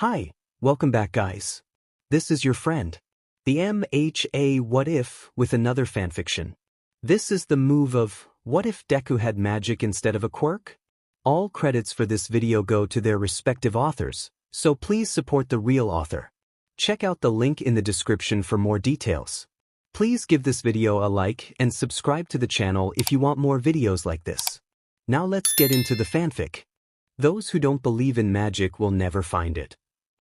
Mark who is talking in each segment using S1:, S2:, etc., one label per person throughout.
S1: Hi, welcome back guys. This is your friend, the MHA What If with another fanfiction. This is the move of, what if Deku had magic instead of a quirk? All credits for this video go to their respective authors, so please support the real author. Check out the link in the description for more details. Please give this video a like and subscribe to the channel if you want more videos like this. Now let's get into the fanfic. Those who don't believe in magic will never find it.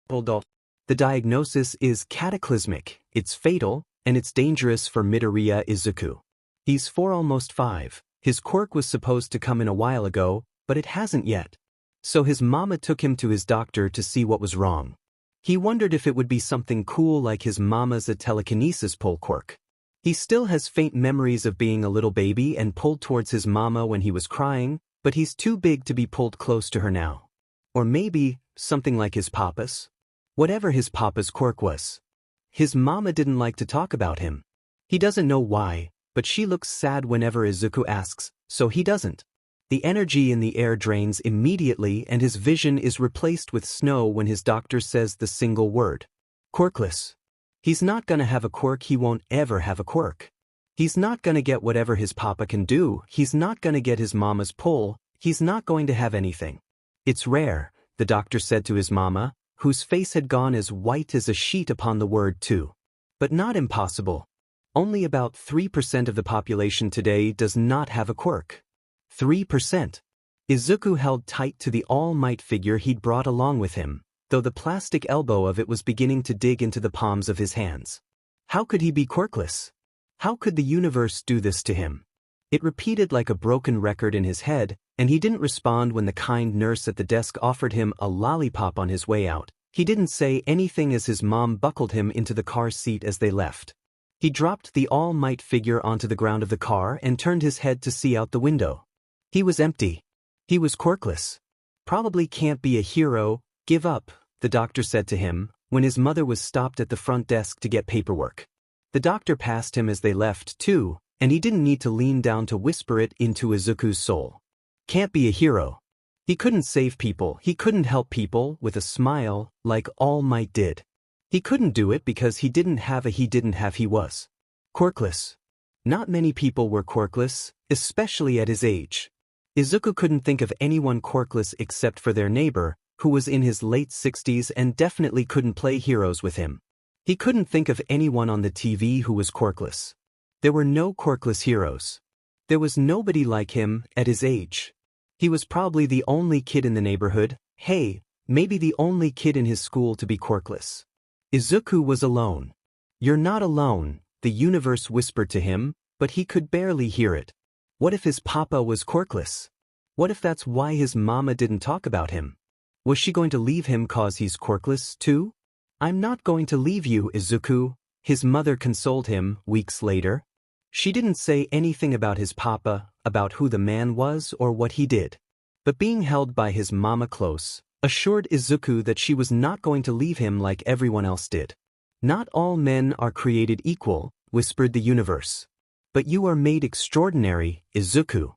S1: The diagnosis is cataclysmic, it's fatal, and it's dangerous for Midoriya Izuku. He's 4 almost 5, his quirk was supposed to come in a while ago, but it hasn't yet. So his mama took him to his doctor to see what was wrong. He wondered if it would be something cool like his mama's a telekinesis pull quirk. He still has faint memories of being a little baby and pulled towards his mama when he was crying, but he's too big to be pulled close to her now. Or maybe, something like his papa's? Whatever his papa's quirk was. His mama didn't like to talk about him. He doesn't know why, but she looks sad whenever Izuku asks, so he doesn't. The energy in the air drains immediately and his vision is replaced with snow when his doctor says the single word. Quirkless. He's not gonna have a quirk, he won't ever have a quirk. He's not gonna get whatever his papa can do, he's not gonna get his mama's pull, he's not going to have anything. It's rare, the doctor said to his mama, whose face had gone as white as a sheet upon the word too. But not impossible. Only about 3% of the population today does not have a quirk. 3%. Izuku held tight to the all-might figure he'd brought along with him, though the plastic elbow of it was beginning to dig into the palms of his hands. How could he be quirkless? How could the universe do this to him? It repeated like a broken record in his head, and he didn't respond when the kind nurse at the desk offered him a lollipop on his way out. He didn't say anything as his mom buckled him into the car seat as they left. He dropped the all-might figure onto the ground of the car and turned his head to see out the window. He was empty. He was quirkless. Probably can't be a hero, give up, the doctor said to him, when his mother was stopped at the front desk to get paperwork. The doctor passed him as they left, too, and he didn't need to lean down to whisper it into Izuku's soul. Can't be a hero. He couldn't save people, he couldn't help people with a smile, like All Might did. He couldn't do it because he didn't have he was. Quirkless. Not many people were quirkless, especially at his age. Izuku couldn't think of anyone quirkless except for their neighbor, who was in his late 60s and definitely couldn't play heroes with him. He couldn't think of anyone on the TV who was quirkless. There were no quirkless heroes. There was nobody like him at his age. He was probably the only kid in the neighborhood, hey, maybe the only kid in his school to be quirkless. Izuku was alone. You're not alone, the universe whispered to him, but he could barely hear it. What if his papa was quirkless? What if that's why his mama didn't talk about him? Was she going to leave him cause he's quirkless too? I'm not going to leave you, Izuku, his mother consoled him weeks later. She didn't say anything about his papa, about who the man was or what he did. But being held by his mama close, assured Izuku that she was not going to leave him like everyone else did. Not all men are created equal, whispered the universe. But you are made extraordinary, Izuku.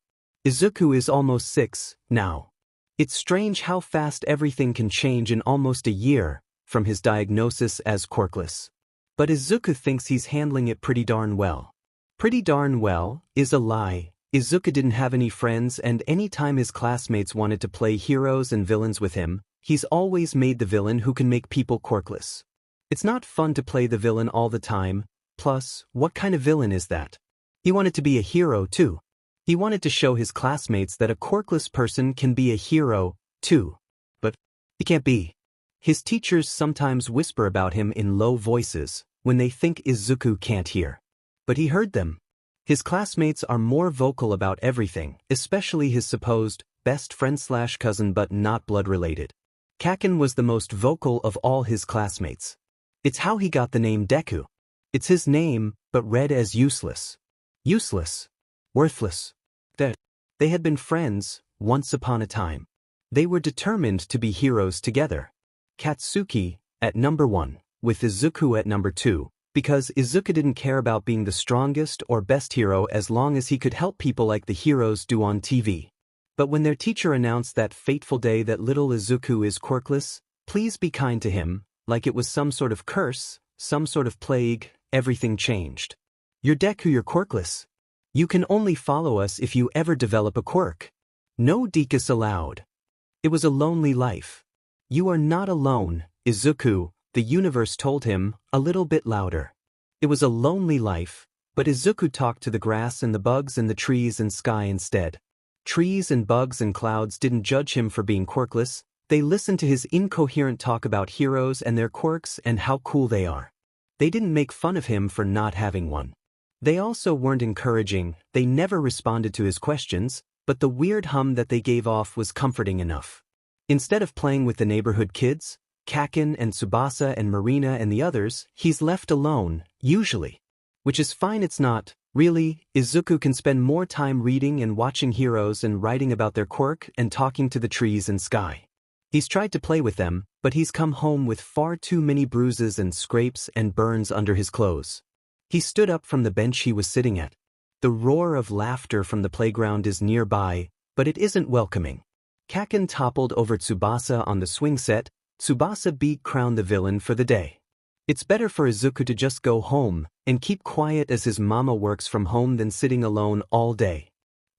S1: Izuku is almost 6, now. It's strange how fast everything can change in almost a year, from his diagnosis as quirkless. But Izuku thinks he's handling it pretty darn well. Pretty darn well is a lie. Izuku didn't have any friends and any time his classmates wanted to play heroes and villains with him, he's always made the villain who can make people quirkless. It's not fun to play the villain all the time, plus, what kind of villain is that? He wanted to be a hero too. He wanted to show his classmates that a quirkless person can be a hero too. But he can't be. His teachers sometimes whisper about him in low voices when they think Izuku can't hear. But he heard them. His classmates are more vocal about everything, especially his supposed best friend/cousin but not blood-related. Kaken was the most vocal of all his classmates. It's how he got the name Deku. It's his name, but read as useless. Useless. Worthless. They had been friends, once upon a time. They were determined to be heroes together. Katsuki, at number 1, with Izuku at number 2, because Izuku didn't care about being the strongest or best hero as long as he could help people like the heroes do on TV. But when their teacher announced that fateful day that little Izuku is quirkless, Please be kind to him, like it was some sort of curse, some sort of plague. Everything changed. You're Deku, you're quirkless. You can only follow us if you ever develop a quirk. No dekus allowed. It was a lonely life. You are not alone, Izuku, the universe told him, a little bit louder. It was a lonely life, but Izuku talked to the grass and the bugs and the trees and sky instead. Trees and bugs and clouds didn't judge him for being quirkless. They listened to his incoherent talk about heroes and their quirks and how cool they are. They didn't make fun of him for not having one. They also weren't encouraging. They never responded to his questions, but the weird hum that they gave off was comforting enough. Instead of playing with the neighborhood kids, Kakin and Tsubasa and Marina and the others, he's left alone, usually. Which is fine. It's not, really. Izuku can spend more time reading and watching heroes and writing about their quirk and talking to the trees and sky. He's tried to play with them, but he's come home with far too many bruises and scrapes and burns under his clothes. He stood up from the bench he was sitting at. The roar of laughter from the playground is nearby, but it isn't welcoming. Kakin toppled over Tsubasa on the swing set. Tsubasa beat crowned the villain for the day. It's better for Izuku to just go home and keep quiet as his mama works from home than sitting alone all day.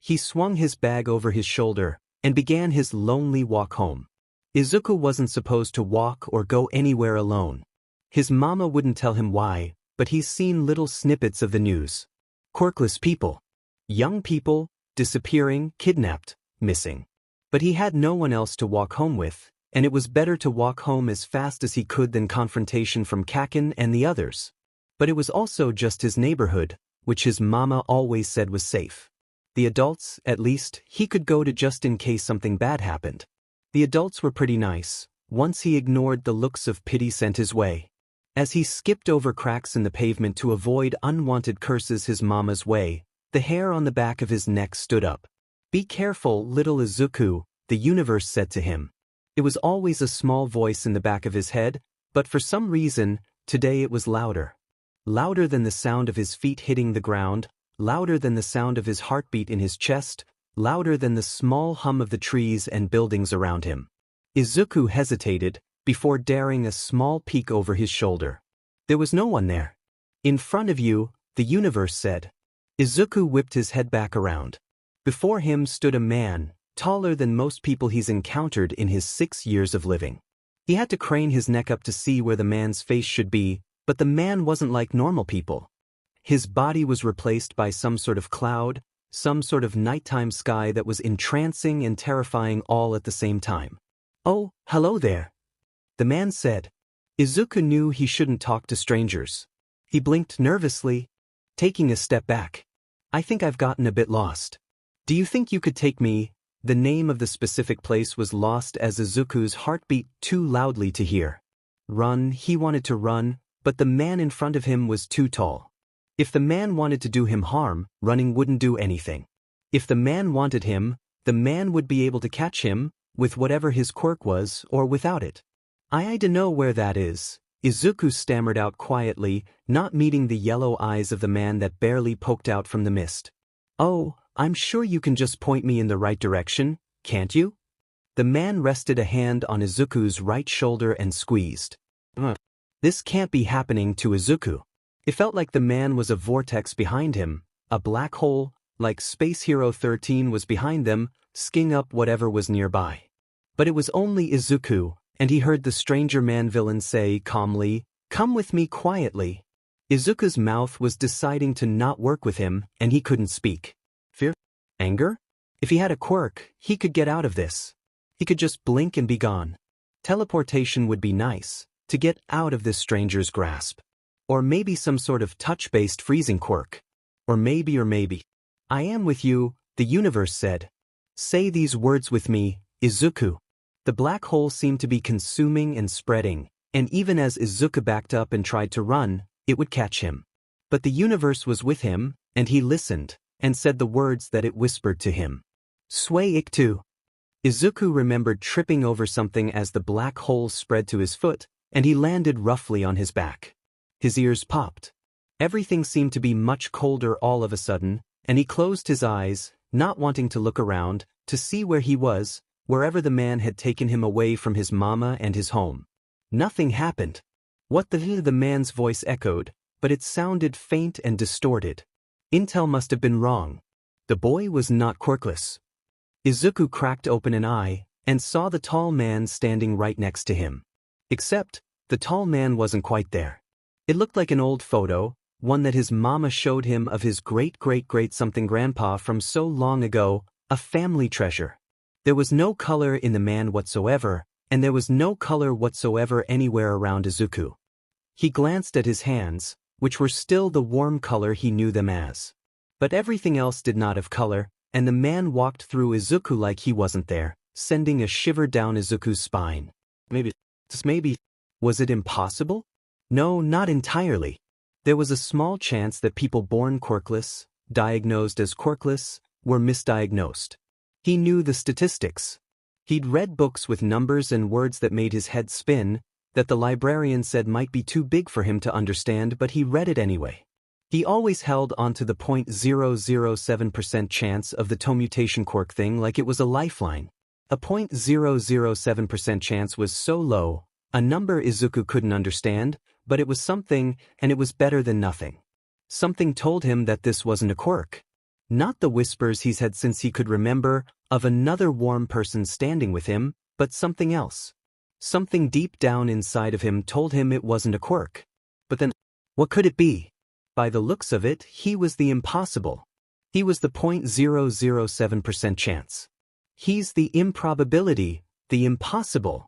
S1: He swung his bag over his shoulder and began his lonely walk home. Izuku wasn't supposed to walk or go anywhere alone. His mama wouldn't tell him why, but he's seen little snippets of the news. Quirkless people. Young people, disappearing, kidnapped, missing. But he had no one else to walk home with, and it was better to walk home as fast as he could than confrontation from Kakin and the others. But it was also just his neighborhood, which his mama always said was safe. The adults, at least, he could go to just in case something bad happened. The adults were pretty nice, once he ignored the looks of pity sent his way. As he skipped over cracks in the pavement to avoid unwanted curses his mama's way, the hair on the back of his neck stood up. Be careful, little Izuku, the universe said to him. It was always a small voice in the back of his head, but for some reason, today it was louder. Louder than the sound of his feet hitting the ground, louder than the sound of his heartbeat in his chest, louder than the small hum of the trees and buildings around him. Izuku hesitated, before daring a small peek over his shoulder. There was no one there. In front of you, the universe said. Izuku whipped his head back around. Before him stood a man, taller than most people he's encountered in his 6 years of living. He had to crane his neck up to see where the man's face should be, but the man wasn't like normal people. His body was replaced by some sort of cloud, some sort of nighttime sky that was entrancing and terrifying all at the same time. Oh, hello there. The man said. Izuku knew he shouldn't talk to strangers. He blinked nervously, taking a step back. I think I've gotten a bit lost. Do you think you could take me? The name of the specific place was lost as Izuku's heart beat too loudly to hear. Run, he wanted to run, but the man in front of him was too tall. If the man wanted to do him harm, running wouldn't do anything. If the man wanted him, the man would be able to catch him, with whatever his quirk was or without it. I dunno where that is, Izuku stammered out quietly, not meeting the yellow eyes of the man that barely poked out from the mist. Oh, I'm sure you can just point me in the right direction, can't you? The man rested a hand on Izuku's right shoulder and squeezed. This can't be happening to Izuku. It felt like the man was a vortex behind him, a black hole, like Space Hero 13 was behind them, sking up whatever was nearby. But it was only Izuku, and he heard the stranger man villain say calmly, "Come with me quietly." Izuku's mouth was deciding to not work with him, and he couldn't speak. Fear? Anger? If he had a quirk, he could get out of this. He could just blink and be gone. Teleportation would be nice, to get out of this stranger's grasp. Or maybe some sort of touch-based freezing quirk. Or maybe. I am with you, the universe said. Say these words with me, Izuku. The black hole seemed to be consuming and spreading, and even as Izuku backed up and tried to run, it would catch him. But the universe was with him, and he listened, and said the words that it whispered to him. Sway Iktu. Izuku remembered tripping over something as the black hole spread to his foot, and he landed roughly on his back. His ears popped. Everything seemed to be much colder all of a sudden, and he closed his eyes, not wanting to look around, to see where he was, wherever the man had taken him away from his mama and his home. Nothing happened. What the man's voice echoed, but it sounded faint and distorted. Intel must have been wrong. The boy was not quirkless. Izuku cracked open an eye and saw the tall man standing right next to him. Except, the tall man wasn't quite there. It looked like an old photo, one that his mama showed him of his great-great-great-something grandpa from so long ago, a family treasure. There was no color in the man whatsoever, and there was no color whatsoever anywhere around Izuku. He glanced at his hands, which were still the warm color he knew them as. But everything else did not have color, and the man walked through Izuku like he wasn't there, sending a shiver down Izuku's spine. Maybe, was it impossible? No, not entirely. There was a small chance that people born quirkless, diagnosed as quirkless, were misdiagnosed. He knew the statistics. He'd read books with numbers and words that made his head spin, that the librarian said might be too big for him to understand, but he read it anyway. He always held onto the 0.007% chance of the toe mutation quirk thing like it was a lifeline. A 0.007% chance was so low, a number Izuku couldn't understand, but it was something, and it was better than nothing. Something told him that this wasn't a quirk. Not the whispers he's had since he could remember of another warm person standing with him, but something else. Something deep down inside of him told him it wasn't a quirk. But then, what could it be? By the looks of it, he was the impossible. He was the 0.007% chance. He's the improbability, the impossible.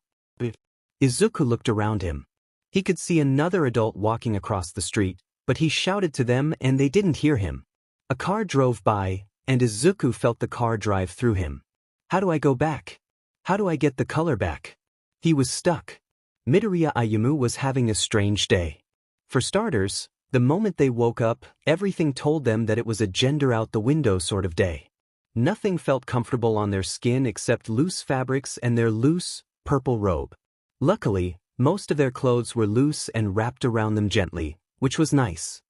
S1: Izuku looked around him. He could see another adult walking across the street, but he shouted to them and they didn't hear him. A car drove by, and Izuku felt the car drive through him. How do I go back? How do I get the color back? He was stuck. Midoriya Ayumu was having a strange day. For starters, the moment they woke up, everything told them that it was a gender out the window sort of day. Nothing felt comfortable on their skin except loose fabrics and their loose, purple robe. Luckily, most of their clothes were loose and wrapped around them gently, which was nice.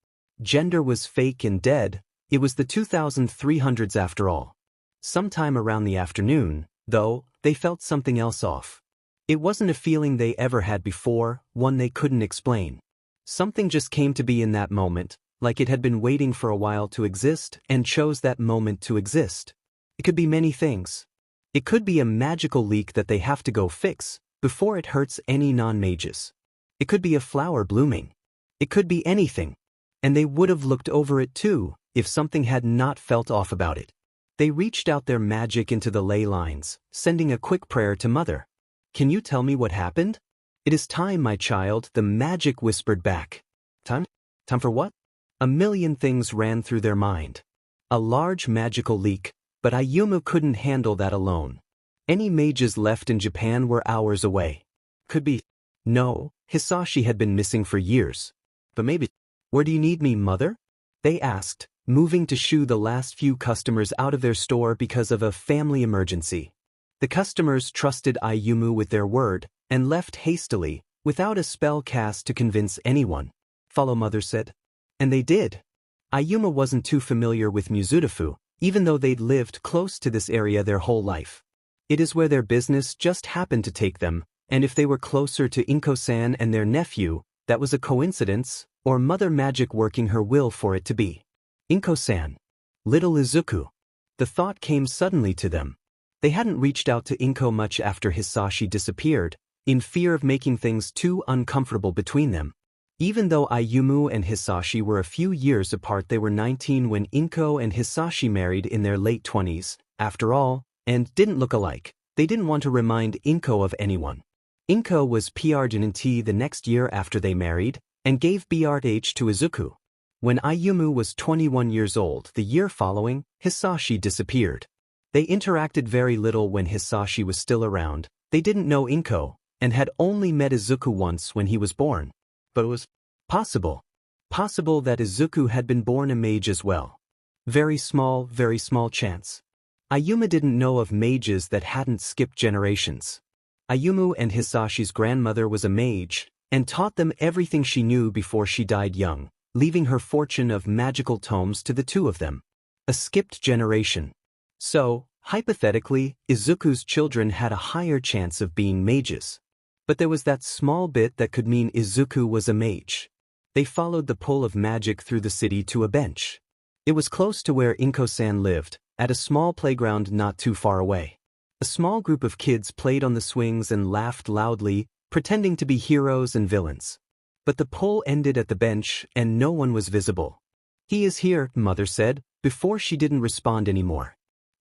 S1: Gender was fake and dead. It was the 2300s after all. Sometime around the afternoon, though, they felt something else off. It wasn't a feeling they ever had before, one they couldn't explain. Something just came to be in that moment, like it had been waiting for a while to exist and chose that moment to exist. It could be many things. It could be a magical leak that they have to go fix before it hurts any non-mages. It could be a flower blooming. It could be anything. And they would have looked over it too, if something had not felt off about it. They reached out their magic into the ley lines, sending a quick prayer to Mother. Can you tell me what happened? It is time, my child, the magic whispered back. Time? Time for what? A million things ran through their mind. A large magical leak, but Ayumu couldn't handle that alone. Any mages left in Japan were hours away. Could be. No, Hisashi had been missing for years. But maybe. Where do you need me, Mother? They asked, moving to shoo the last few customers out of their store because of a family emergency. The customers trusted Ayumu with their word and left hastily, without a spell cast to convince anyone. Follow, Mother said. And they did. Ayumu wasn't too familiar with Mizudafu, even though they'd lived close to this area their whole life. It is where their business just happened to take them, and if they were closer to Inko-san and their nephew, that was a coincidence, or Mother Magic working her will for it to be. Inko-san. Little Izuku. The thought came suddenly to them. They hadn't reached out to Inko much after Hisashi disappeared, in fear of making things too uncomfortable between them. Even though Ayumu and Hisashi were a few years apart, they were 19 when Inko and Hisashi married in their late 20s, after all, and didn't look alike. They didn't want to remind Inko of anyone. Inko was PRGNT the next year after they married, and gave BRH to Izuku. When Ayumu was 21 years old the year following, Hisashi disappeared. They interacted very little when Hisashi was still around. They didn't know Inko, and had only met Izuku once when he was born. But it was possible that Izuku had been born a mage as well. Very small chance. Ayumu didn't know of mages that hadn't skipped generations. Ayumu and Hisashi's grandmother was a mage, and taught them everything she knew before she died young, leaving her fortune of magical tomes to the two of them. A skipped generation. So, Hypothetically, Izuku's children had a higher chance of being mages. But there was that small bit that could mean Izuku was a mage. They followed the pull of magic through the city to a bench. It was close to where Inko-san lived, at a small playground not too far away. A small group of kids played on the swings and laughed loudly, pretending to be heroes and villains. But the pull ended at the bench and no one was visible. "He is here," Mother said, before she didn't respond anymore.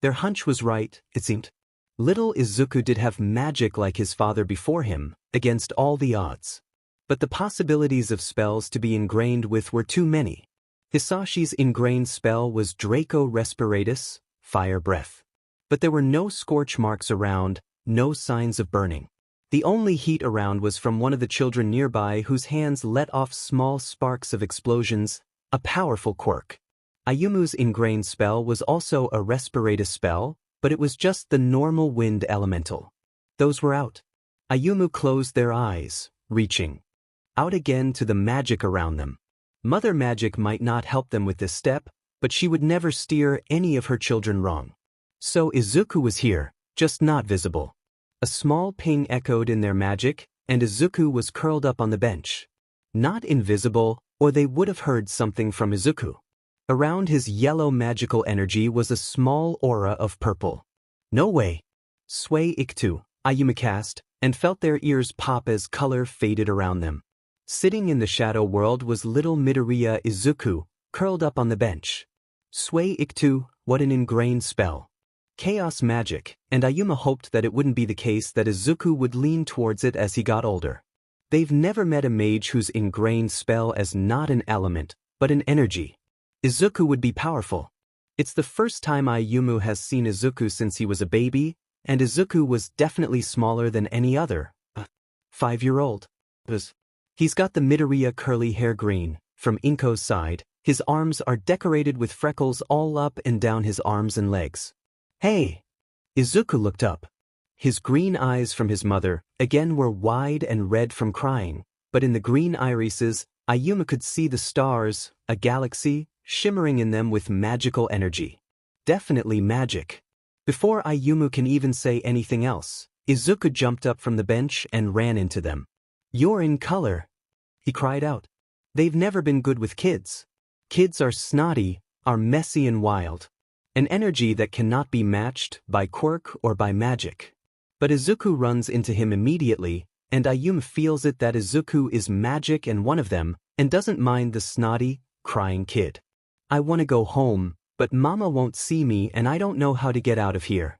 S1: Their hunch was right, it seemed. Little Izuku did have magic like his father before him, against all the odds. But the possibilities of spells to be ingrained with were too many. Hisashi's ingrained spell was Draco Respiratus, fire breath. But there were no scorch marks around, no signs of burning. The only heat around was from one of the children nearby whose hands let off small sparks of explosions, a powerful quirk. Ayumu's ingrained spell was also a respiratus spell, but it was just the normal wind elemental. Those were out. Ayumu closed their eyes, reaching out again to the magic around them. Mother magic might not help them with this step, but she would never steer any of her children wrong. So Izuku was here, just not visible. A small ping echoed in their magic, and Izuku was curled up on the bench. Not invisible, or they would have heard something from Izuku. Around his yellow magical energy was a small aura of purple. "No way." Sway Iktu, Ayumu cast, and felt their ears pop as color faded around them. Sitting in the shadow world was little Midoriya Izuku, curled up on the bench. Sway Iktu, what an ingrained spell. Chaos magic, and Ayumu hoped that it wouldn't be the case that Izuku would lean towards it as he got older. They've never met a mage whose ingrained spell as not an element, but an energy. Izuku would be powerful. It's the first time Ayumu has seen Izuku since he was a baby, and Izuku was definitely smaller than any other 5-year-old. He's got the Midoriya curly hair green, from Inko's side. His arms are decorated with freckles all up and down his arms and legs. "Hey!" Izuku looked up. His green eyes from his mother, again were wide and red from crying, but in the green irises, Ayumu could see the stars, a galaxy, shimmering in them with magical energy. Definitely magic. Before Ayumu can even say anything else, Izuku jumped up from the bench and ran into them. "You're in color," he cried out. They've never been good with kids. Kids are snotty, are messy and wild. An energy that cannot be matched by quirk or by magic. But Izuku runs into him immediately, and Ayumu feels it that Izuku is magic and one of them, and doesn't mind the snotty, crying kid. "I want to go home, but Mama won't see me and I don't know how to get out of here,"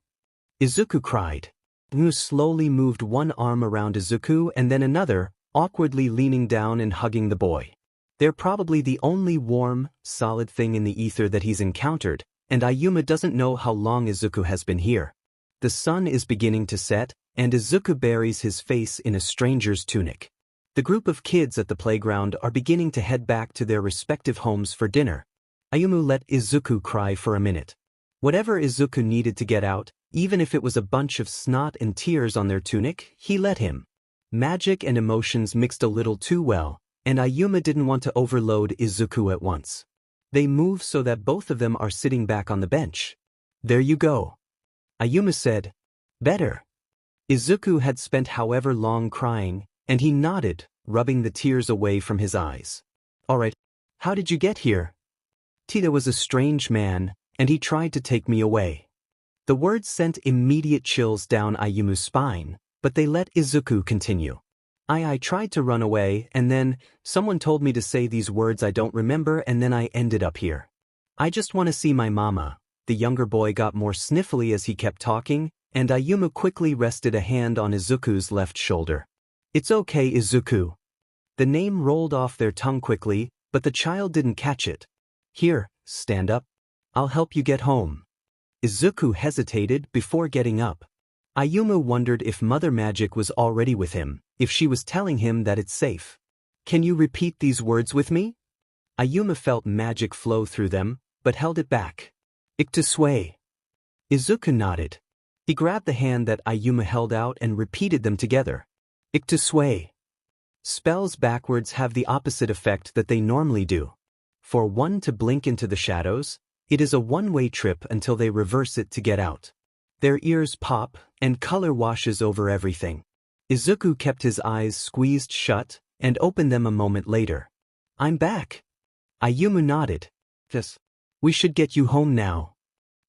S1: Izuku cried. Ayumu slowly moved one arm around Izuku and then another, awkwardly leaning down and hugging the boy. They're probably the only warm, solid thing in the ether that he's encountered, and Ayumu doesn't know how long Izuku has been here. The sun is beginning to set, and Izuku buries his face in a stranger's tunic. The group of kids at the playground are beginning to head back to their respective homes for dinner. Ayumu let Izuku cry for a minute. Whatever Izuku needed to get out, even if it was a bunch of snot and tears on their tunic, he let him. Magic and emotions mixed a little too well, and Ayumu didn't want to overload Izuku at once. They move so that both of them are sitting back on the bench. "There you go," Ayumu said. "Better." Izuku had spent however long crying, and he nodded, rubbing the tears away from his eyes. "All right, how did you get here?" "Tita was a strange man, and he tried to take me away." The words sent immediate chills down Ayumu's spine, but they let Izuku continue. I tried to run away, and then someone told me to say these words I don't remember, and then I ended up here. I just want to see my mama." The younger boy got more sniffly as he kept talking, and Ayumu quickly rested a hand on Izuku's left shoulder. "It's okay, Izuku." The name rolled off their tongue quickly, but the child didn't catch it. "Here, stand up. I'll help you get home." Izuku hesitated before getting up. Ayumu wondered if Mother Magic was already with him, if she was telling him that it's safe. "Can you repeat these words with me?" Ayumu felt magic flow through them, but held it back. "Iktusue." Izuku nodded. He grabbed the hand that Ayumu held out and repeated them together. "Iktusue." Spells backwards have the opposite effect that they normally do. For one to blink into the shadows, it is a one-way trip until they reverse it to get out. Their ears pop, and color washes over everything. Izuku kept his eyes squeezed shut, and opened them a moment later. I'm back. Ayumu nodded. Yes. We should get you home now.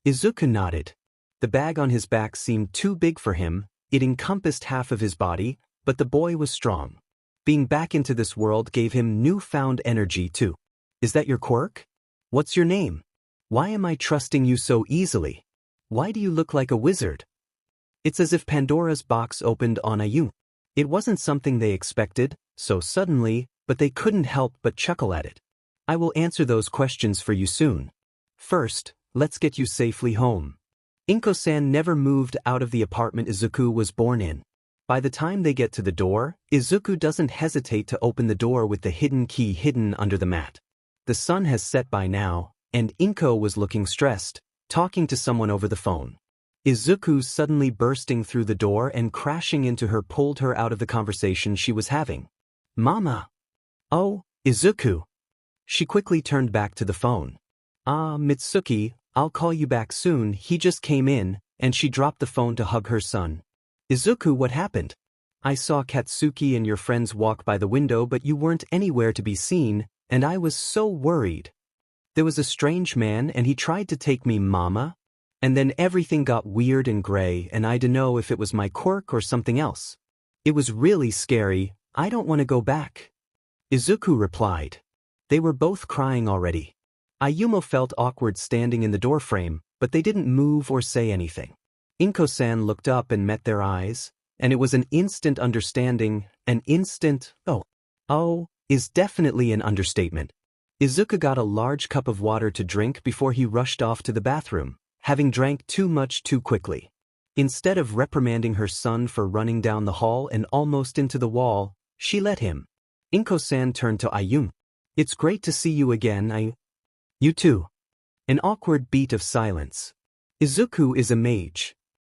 S1: Izuku nodded. The bag on his back seemed too big for him, it encompassed half of his body, but the boy was strong. Being back into this world gave him newfound energy too. Is that your quirk? What's your name? Why am I trusting you so easily? Why do you look like a wizard? It's as if Pandora's box opened on Ayumu. It wasn't something they expected, so suddenly, but they couldn't help but chuckle at it. I will answer those questions for you soon. First, let's get you safely home. Inko-san never moved out of the apartment Izuku was born in. By the time they get to the door, Izuku doesn't hesitate to open the door with the hidden key hidden under the mat. The sun has set by now, and Inko was looking stressed, talking to someone over the phone. Izuku suddenly bursting through the door and crashing into her pulled her out of the conversation she was having. Mama! Oh, Izuku! She quickly turned back to the phone. Mitsuki, I'll call you back soon, he just came in, and she dropped the phone to hug her son. Izuku, what happened? I saw Katsuki and your friends walk by the window but you weren't anywhere to be seen, and I was so worried. There was a strange man and he tried to take me, Mama. And then everything got weird and gray and I don't know if it was my quirk or something else. It was really scary, I don't want to go back. Izuku replied. They were both crying already. Ayumu felt awkward standing in the doorframe, but they didn't move or say anything. Inko-san looked up and met their eyes, and it was an instant understanding, an instant, oh, is definitely an understatement. Izuku got a large cup of water to drink before he rushed off to the bathroom, having drank too much too quickly. Instead of reprimanding her son for running down the hall and almost into the wall, she let him. Inko-san turned to Ayumu. It's great to see you again, You too. An awkward beat of silence. Izuku is a mage.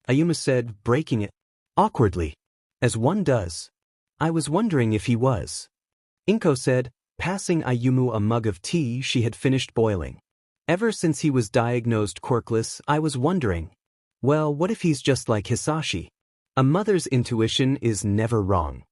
S1: Ayumu said, breaking it. Awkwardly. As one does. I was wondering if he was. Inko said, passing Ayumu a mug of tea she had finished boiling. Ever since he was diagnosed quirkless, I was wondering. Well, what if he's just like Hisashi? A mother's intuition is never wrong.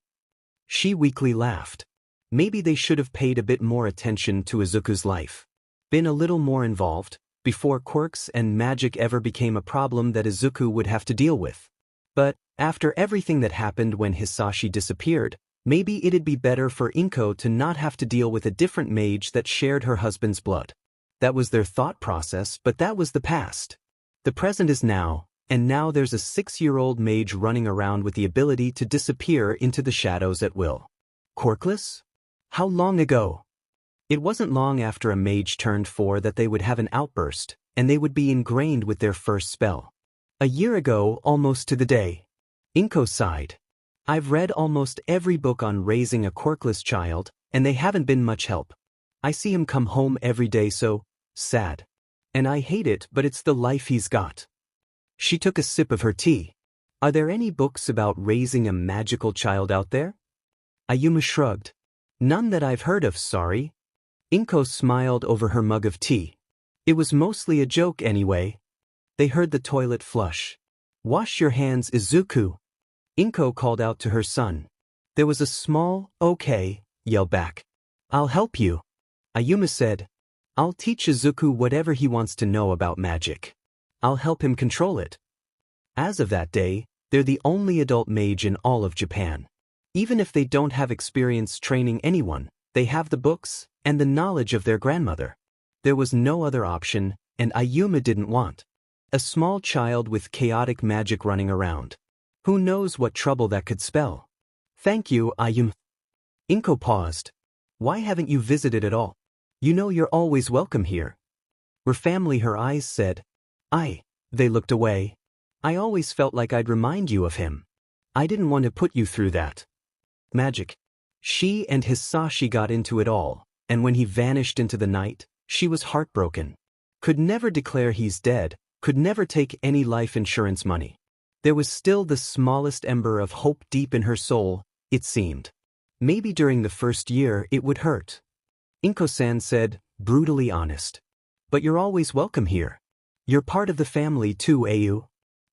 S1: She weakly laughed. Maybe they should have paid a bit more attention to Izuku's life. Been a little more involved, before quirks and magic ever became a problem that Izuku would have to deal with. But, after everything that happened when Hisashi disappeared, maybe it'd be better for Inko to not have to deal with a different mage that shared her husband's blood. That was their thought process, but that was the past. The present is now, and now there's a 6-year-old mage running around with the ability to disappear into the shadows at will. Quirkless? How long ago? It wasn't long after a mage turned 4 that they would have an outburst, and they would be ingrained with their first spell. A year ago, almost to the day. Inko sighed. I've read almost every book on raising a quirkless child, and they haven't been much help. I see him come home every day so sad. And I hate it, but it's the life he's got. She took a sip of her tea. Are there any books about raising a magical child out there? Ayumu shrugged. None that I've heard of, sorry. Inko smiled over her mug of tea. It was mostly a joke anyway. They heard the toilet flush. Wash your hands, Izuku. Inko called out to her son. There was a small, okay, yell back. I'll help you. Ayumu said. I'll teach Izuku whatever he wants to know about magic. I'll help him control it. As of that day, they're the only adult mage in all of Japan. Even if they don't have experience training anyone, they have the books and the knowledge of their grandmother. There was no other option, and Ayumu didn't want a small child with chaotic magic running around. Who knows what trouble that could spell? Thank you, Ayumu. Inko paused. Why haven't you visited at all? You know you're always welcome here. We're family, her eyes said. They looked away. I always felt like I'd remind you of him. I didn't want to put you through that. Magic. She and Hisashi got into it all, and when he vanished into the night, she was heartbroken. Could never declare he's dead, could never take any life insurance money. There was still the smallest ember of hope deep in her soul, it seemed. Maybe during the first year it would hurt. Inko-san said, brutally honest. But you're always welcome here. You're part of the family too, Ayu.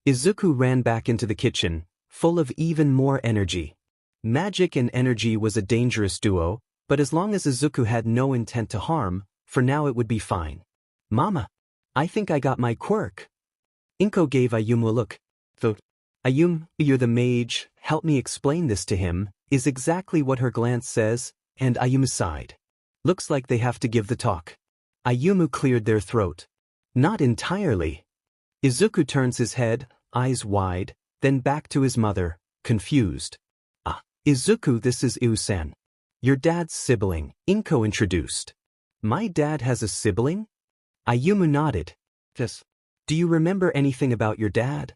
S1: Izuku ran back into the kitchen, full of even more energy. Magic and energy was a dangerous duo, but as long as Izuku had no intent to harm, for now it would be fine. Mama, I think I got my quirk. Inko gave Ayumu a look. Ayumu, you're the mage, help me explain this to him, is exactly what her glance says, and Ayumu sighed. Looks like they have to give the talk. Ayumu cleared their throat. Not entirely. Izuku turns his head, eyes wide, then back to his mother, confused. Ah, Izuku, this is Iu-san. Your dad's sibling, Inko introduced. My dad has a sibling? Ayumu nodded. Yes. Do you remember anything about your dad?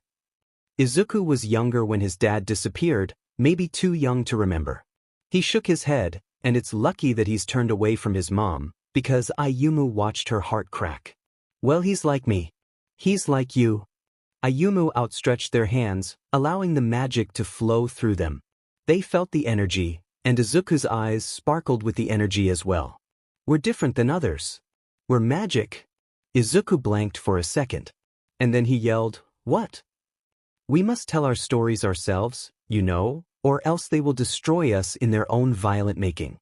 S1: Izuku was younger when his dad disappeared, maybe too young to remember. He shook his head, and it's lucky that he's turned away from his mom, because Ayumu watched her heart crack. Well, he's like me. He's like you. Ayumu outstretched their hands, allowing the magic to flow through them. They felt the energy, and Izuku's eyes sparkled with the energy as well. We're different than others. We're magic. Izuku blanked for a second. And then he yelled, "What?" We must tell our stories ourselves, you know, or else they will destroy us in their own violent making.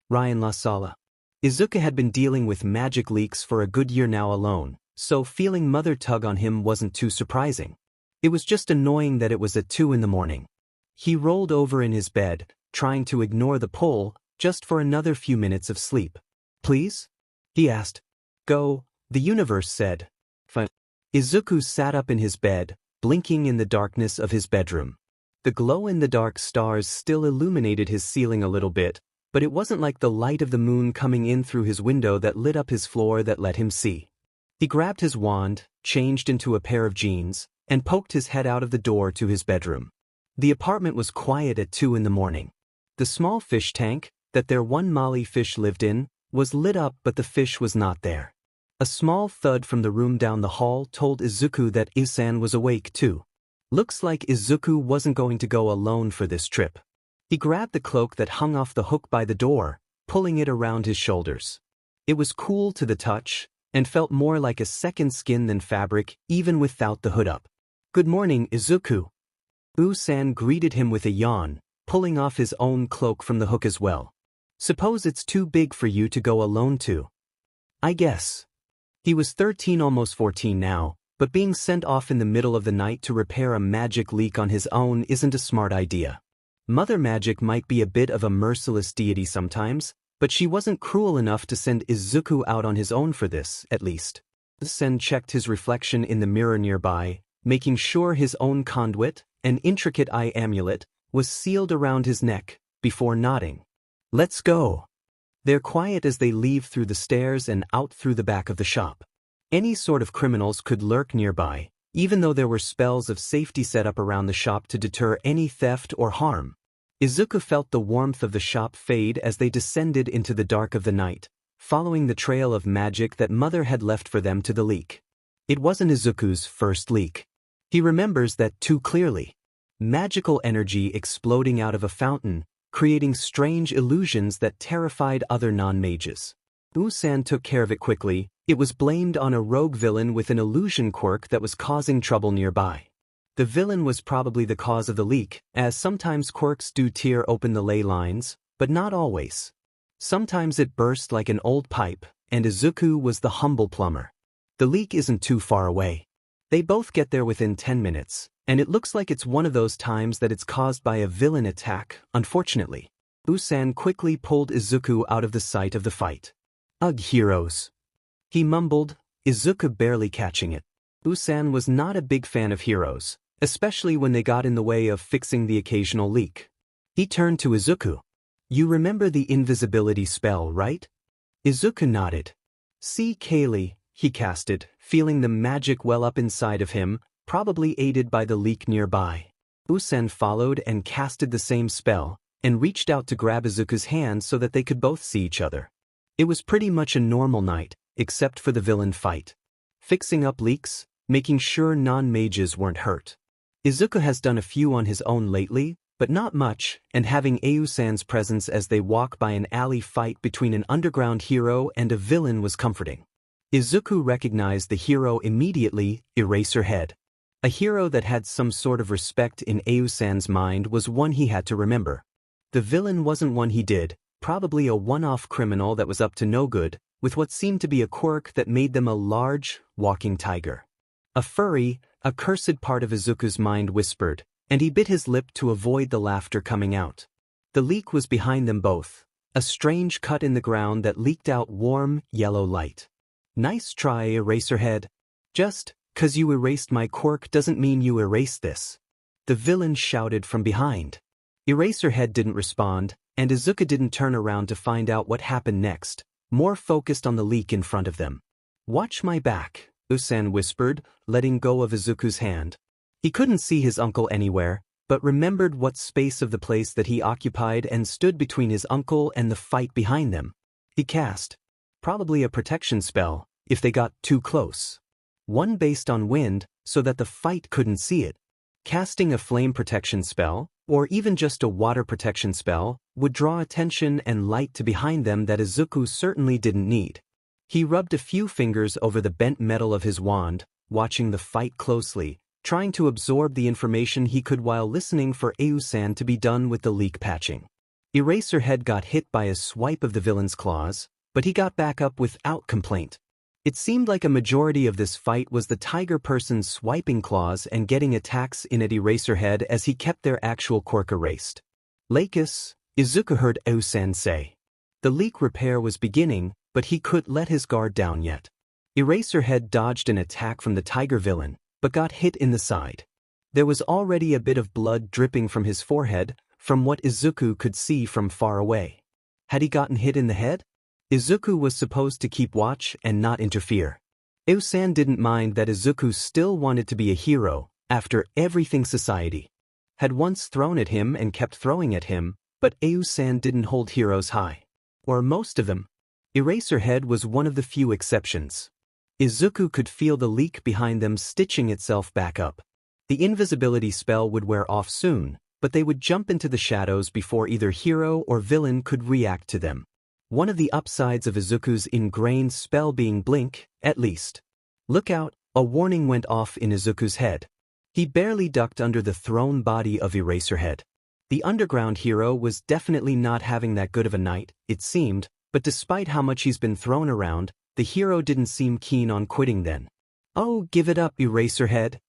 S1: Ryan La Sala. Izuku had been dealing with magic leaks for a good year now alone, so feeling mother tug on him wasn't too surprising. It was just annoying that it was at 2 in the morning. He rolled over in his bed, trying to ignore the pull, just for another few minutes of sleep. Please? He asked. Go, the universe said. Fine. Izuku sat up in his bed, blinking in the darkness of his bedroom. The glow-in-the-dark stars still illuminated his ceiling a little bit, but it wasn't like the light of the moon coming in through his window that lit up his floor that let him see. He grabbed his wand, changed into a pair of jeans, and poked his head out of the door to his bedroom. The apartment was quiet at 2 in the morning. The small fish tank, that their one Molly fish lived in, was lit up but the fish was not there. A small thud from the room down the hall told Izuku that Isan was awake too. Looks like Izuku wasn't going to go alone for this trip. He grabbed the cloak that hung off the hook by the door, pulling it around his shoulders. It was cool to the touch, and felt more like a second skin than fabric even without the hood up. Good morning, Izuku. U-san greeted him with a yawn, pulling off his own cloak from the hook as well. Suppose it's too big for you to go alone to. I guess. He was 13, almost 14 now, but being sent off in the middle of the night to repair a magic leak on his own isn't a smart idea. Mother Magic might be a bit of a merciless deity sometimes, but she wasn't cruel enough to send Izuku out on his own for this, at least. Sen checked his reflection in the mirror nearby, making sure his own conduit, an intricate eye amulet, was sealed around his neck, before nodding. Let's go. They're quiet as they leave through the stairs and out through the back of the shop. Any sort of criminals could lurk nearby, even though there were spells of safety set up around the shop to deter any theft or harm. Izuku felt the warmth of the shop fade as they descended into the dark of the night, following the trail of magic that Mother had left for them to the leak. It wasn't Izuku's first leak. He remembers that too clearly. Magical energy exploding out of a fountain, creating strange illusions that terrified other non-mages. U-san took care of it quickly. It was blamed on a rogue villain with an illusion quirk that was causing trouble nearby. The villain was probably the cause of the leak, as sometimes quirks do tear open the ley lines, but not always. Sometimes it burst like an old pipe, and Izuku was the humble plumber. The leak isn't too far away. They both get there within 10 minutes. And it looks like it's one of those times that it's caused by a villain attack, unfortunately. U-san quickly pulled Izuku out of the sight of the fight. Ugh, heroes. He mumbled, Izuku barely catching it. U-san was not a big fan of heroes, especially when they got in the way of fixing the occasional leak. He turned to Izuku. You remember the invisibility spell, right? Izuku nodded. See Kaylee, he casted, feeling the magic well up inside of him, probably aided by the leak nearby. U-san followed and casted the same spell, and reached out to grab Izuku's hand so that they could both see each other. It was pretty much a normal night, except for the villain fight. Fixing up leaks, making sure non-mages weren't hurt. Izuku has done a few on his own lately, but not much, and having Au-san's presence as they walk by an alley fight between an underground hero and a villain was comforting. Izuku recognized the hero immediately, Eraserhead. A hero that had some sort of respect in Aosan's mind was one he had to remember. The villain wasn't one he did, probably a one-off criminal that was up to no good, with what seemed to be a quirk that made them a large, walking tiger. A furry, accursed part of Izuku's mind whispered, and he bit his lip to avoid the laughter coming out. The leak was behind them both, a strange cut in the ground that leaked out warm, yellow light. Nice try, Eraserhead. Just 'cause you erased my quirk doesn't mean you erased this. The villain shouted from behind. Eraserhead didn't respond, and Izuku didn't turn around to find out what happened next, more focused on the leak in front of them. Watch my back, Usan whispered, letting go of Izuku's hand. He couldn't see his uncle anywhere, but remembered what space of the place that he occupied and stood between his uncle and the fight behind them. He cast, probably a protection spell, if they got too close. One based on wind, so that the fight couldn't see it. Casting a flame protection spell, or even just a water protection spell, would draw attention and light to behind them that Izuku certainly didn't need. He rubbed a few fingers over the bent metal of his wand, watching the fight closely, trying to absorb the information he could while listening for Aosan to be done with the leak patching. Eraserhead got hit by a swipe of the villain's claws, but he got back up without complaint. It seemed like a majority of this fight was the tiger person swiping claws and getting attacks in at Eraserhead as he kept their actual quirk erased. Lakis, Izuku heard Aosan say. The leak repair was beginning, but he couldn't let his guard down yet. Eraserhead dodged an attack from the tiger villain, but got hit in the side. There was already a bit of blood dripping from his forehead, from what Izuku could see from far away. Had he gotten hit in the head? Izuku was supposed to keep watch and not interfere. Aosan didn't mind that Izuku still wanted to be a hero, after everything society had once thrown at him and kept throwing at him, but Aosan didn't hold heroes high. Or most of them. Eraserhead was one of the few exceptions. Izuku could feel the leak behind them stitching itself back up. The invisibility spell would wear off soon, but they would jump into the shadows before either hero or villain could react to them. One of the upsides of Izuku's ingrained spell being blink, at least. Look out, a warning went off in Izuku's head. He barely ducked under the thrown body of Eraserhead. The underground hero was definitely not having that good of a night, it seemed, but despite how much he's been thrown around, the hero didn't seem keen on quitting then. Oh, give it up, Eraserhead.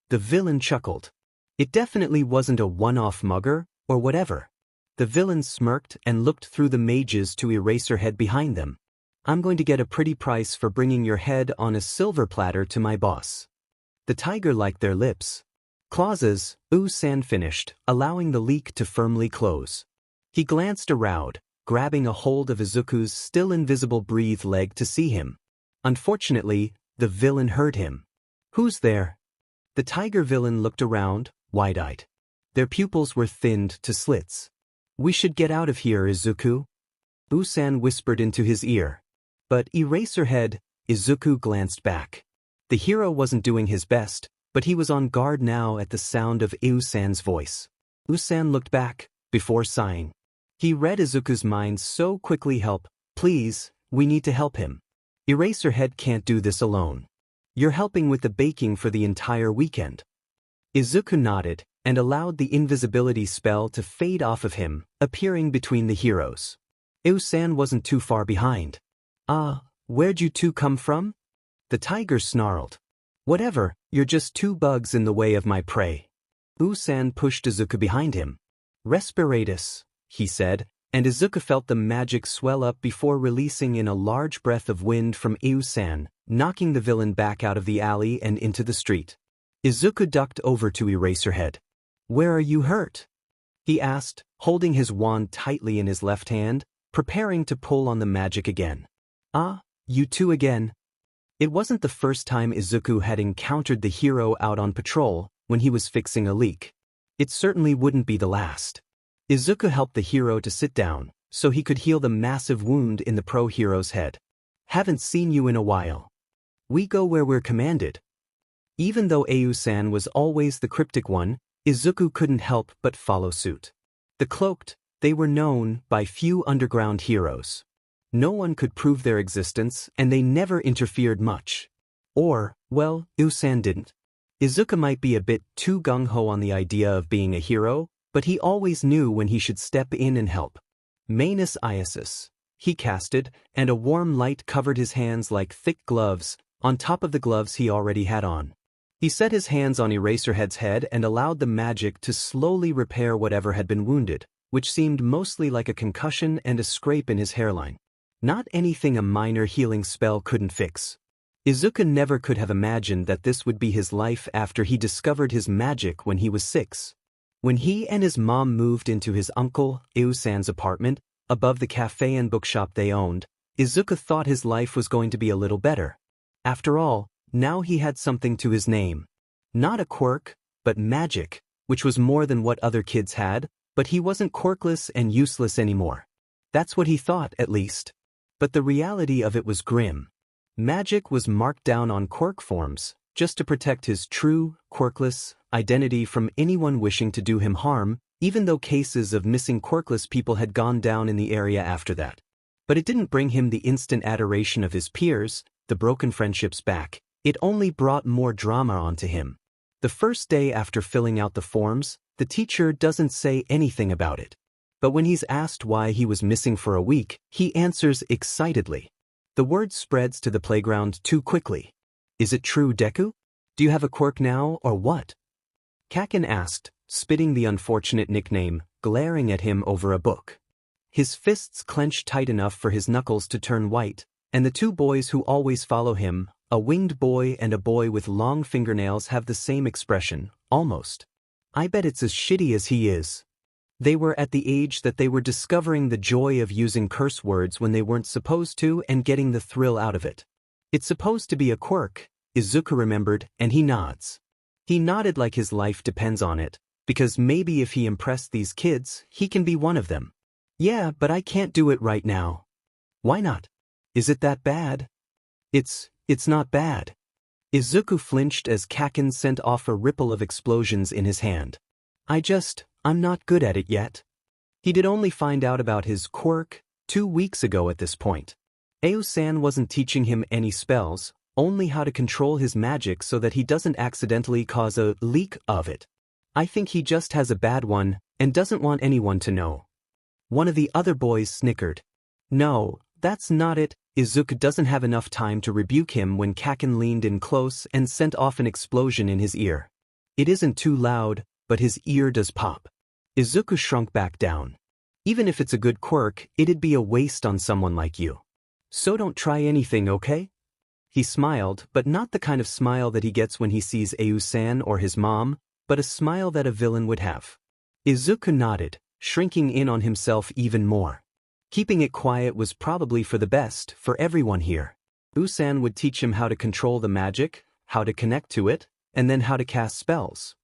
S1: The villain chuckled. It definitely wasn't a one-off mugger, or whatever. The villain smirked and looked through the mages to Eraserhead behind them. I'm going to get a pretty price for bringing your head on a silver platter to my boss. The tiger liked their lips. Clauses, Usan finished, allowing the leak to firmly close. He glanced around, grabbing a hold of Izuku's still invisible breathed leg to see him. Unfortunately, the villain heard him. Who's there? The tiger villain looked around, wide-eyed. Their pupils were thinned to slits. We should get out of here, Izuku. Usan whispered into his ear. But Eraserhead, Izuku glanced back. The hero wasn't doing his best, but he was on guard now at the sound of Usan's voice. Usan looked back, before sighing. He read Izuku's mind so quickly. Help, please, we need to help him. Eraserhead can't do this alone. You're helping with the baking for the entire weekend. Izuku nodded, and allowed the invisibility spell to fade off of him, appearing between the heroes. Usan wasn't too far behind. Where'd you two come from? The tiger snarled. Whatever, you're just two bugs in the way of my prey. Usan pushed Izuku behind him. Respiratus, he said, and Izuku felt the magic swell up before releasing in a large breath of wind from Usan, knocking the villain back out of the alley and into the street. Izuku ducked over to Eraserhead. Where are you hurt? He asked, holding his wand tightly in his left hand, preparing to pull on the magic again. You two again. It wasn't the first time Izuku had encountered the hero out on patrol, when he was fixing a leak. It certainly wouldn't be the last. Izuku helped the hero to sit down, so he could heal the massive wound in the pro hero's head. Haven't seen you in a while. We go where we're commanded. Even though Aosan was always the cryptic one, Izuku couldn't help but follow suit. The cloaked, they were known by few underground heroes. No one could prove their existence, and they never interfered much. Or, well, Usan didn't. Izuku might be a bit too gung-ho on the idea of being a hero, but he always knew when he should step in and help. Manus Iasis. He casted, and a warm light covered his hands like thick gloves, on top of the gloves he already had on. He set his hands on Eraserhead's head and allowed the magic to slowly repair whatever had been wounded, which seemed mostly like a concussion and a scrape in his hairline. Not anything a minor healing spell couldn't fix. Izuku never could have imagined that this would be his life after he discovered his magic when he was 6. When he and his mom moved into his uncle, Eusan's apartment, above the cafe and bookshop they owned, Izuku thought his life was going to be a little better. After all, now he had something to his name. Not a quirk, but magic, which was more than what other kids had, but he wasn't quirkless and useless anymore. That's what he thought, at least. But the reality of it was grim. Magic was marked down on quirk forms, just to protect his true, quirkless identity from anyone wishing to do him harm, even though cases of missing quirkless people had gone down in the area after that. But it didn't bring him the instant adoration of his peers, the broken friendships back. It only brought more drama onto him. The first day after filling out the forms, the teacher doesn't say anything about it. But when he's asked why he was missing for a week, he answers excitedly. The word spreads to the playground too quickly. Is it true, Deku? Do you have a quirk now, or what? Kakin asked, spitting the unfortunate nickname, glaring at him over a book. His fists clenched tight enough for his knuckles to turn white, and the two boys who always follow him, a winged boy and a boy with long fingernails, have the same expression, almost. I bet it's as shitty as he is. They were at the age that they were discovering the joy of using curse words when they weren't supposed to and getting the thrill out of it. It's supposed to be a quirk, Izuku remembered, and he nods. He nodded like his life depends on it, because maybe if he impressed these kids, he can be one of them. Yeah, but I can't do it right now. Why not? Is it that bad? It's not bad. Izuku flinched as Kakin sent off a ripple of explosions in his hand. I'm not good at it yet. He did only find out about his quirk 2 weeks ago at this point. Eusan wasn't teaching him any spells, only how to control his magic so that he doesn't accidentally cause a leak of it. I think he just has a bad one and doesn't want anyone to know. One of the other boys snickered. No, that's not it. Izuku doesn't have enough time to rebuke him when Kakin leaned in close and sent off an explosion in his ear. It isn't too loud, but his ear does pop. Izuku shrunk back down. Even if it's a good quirk, it'd be a waste on someone like you. So don't try anything, okay? He smiled, but not the kind of smile that he gets when he sees Eusan or his mom, but a smile that a villain would have. Izuku nodded, shrinking in on himself even more. Keeping it quiet was probably for the best for everyone here. Eusan would teach him how to control the magic, how to connect to it, and then how to cast spells.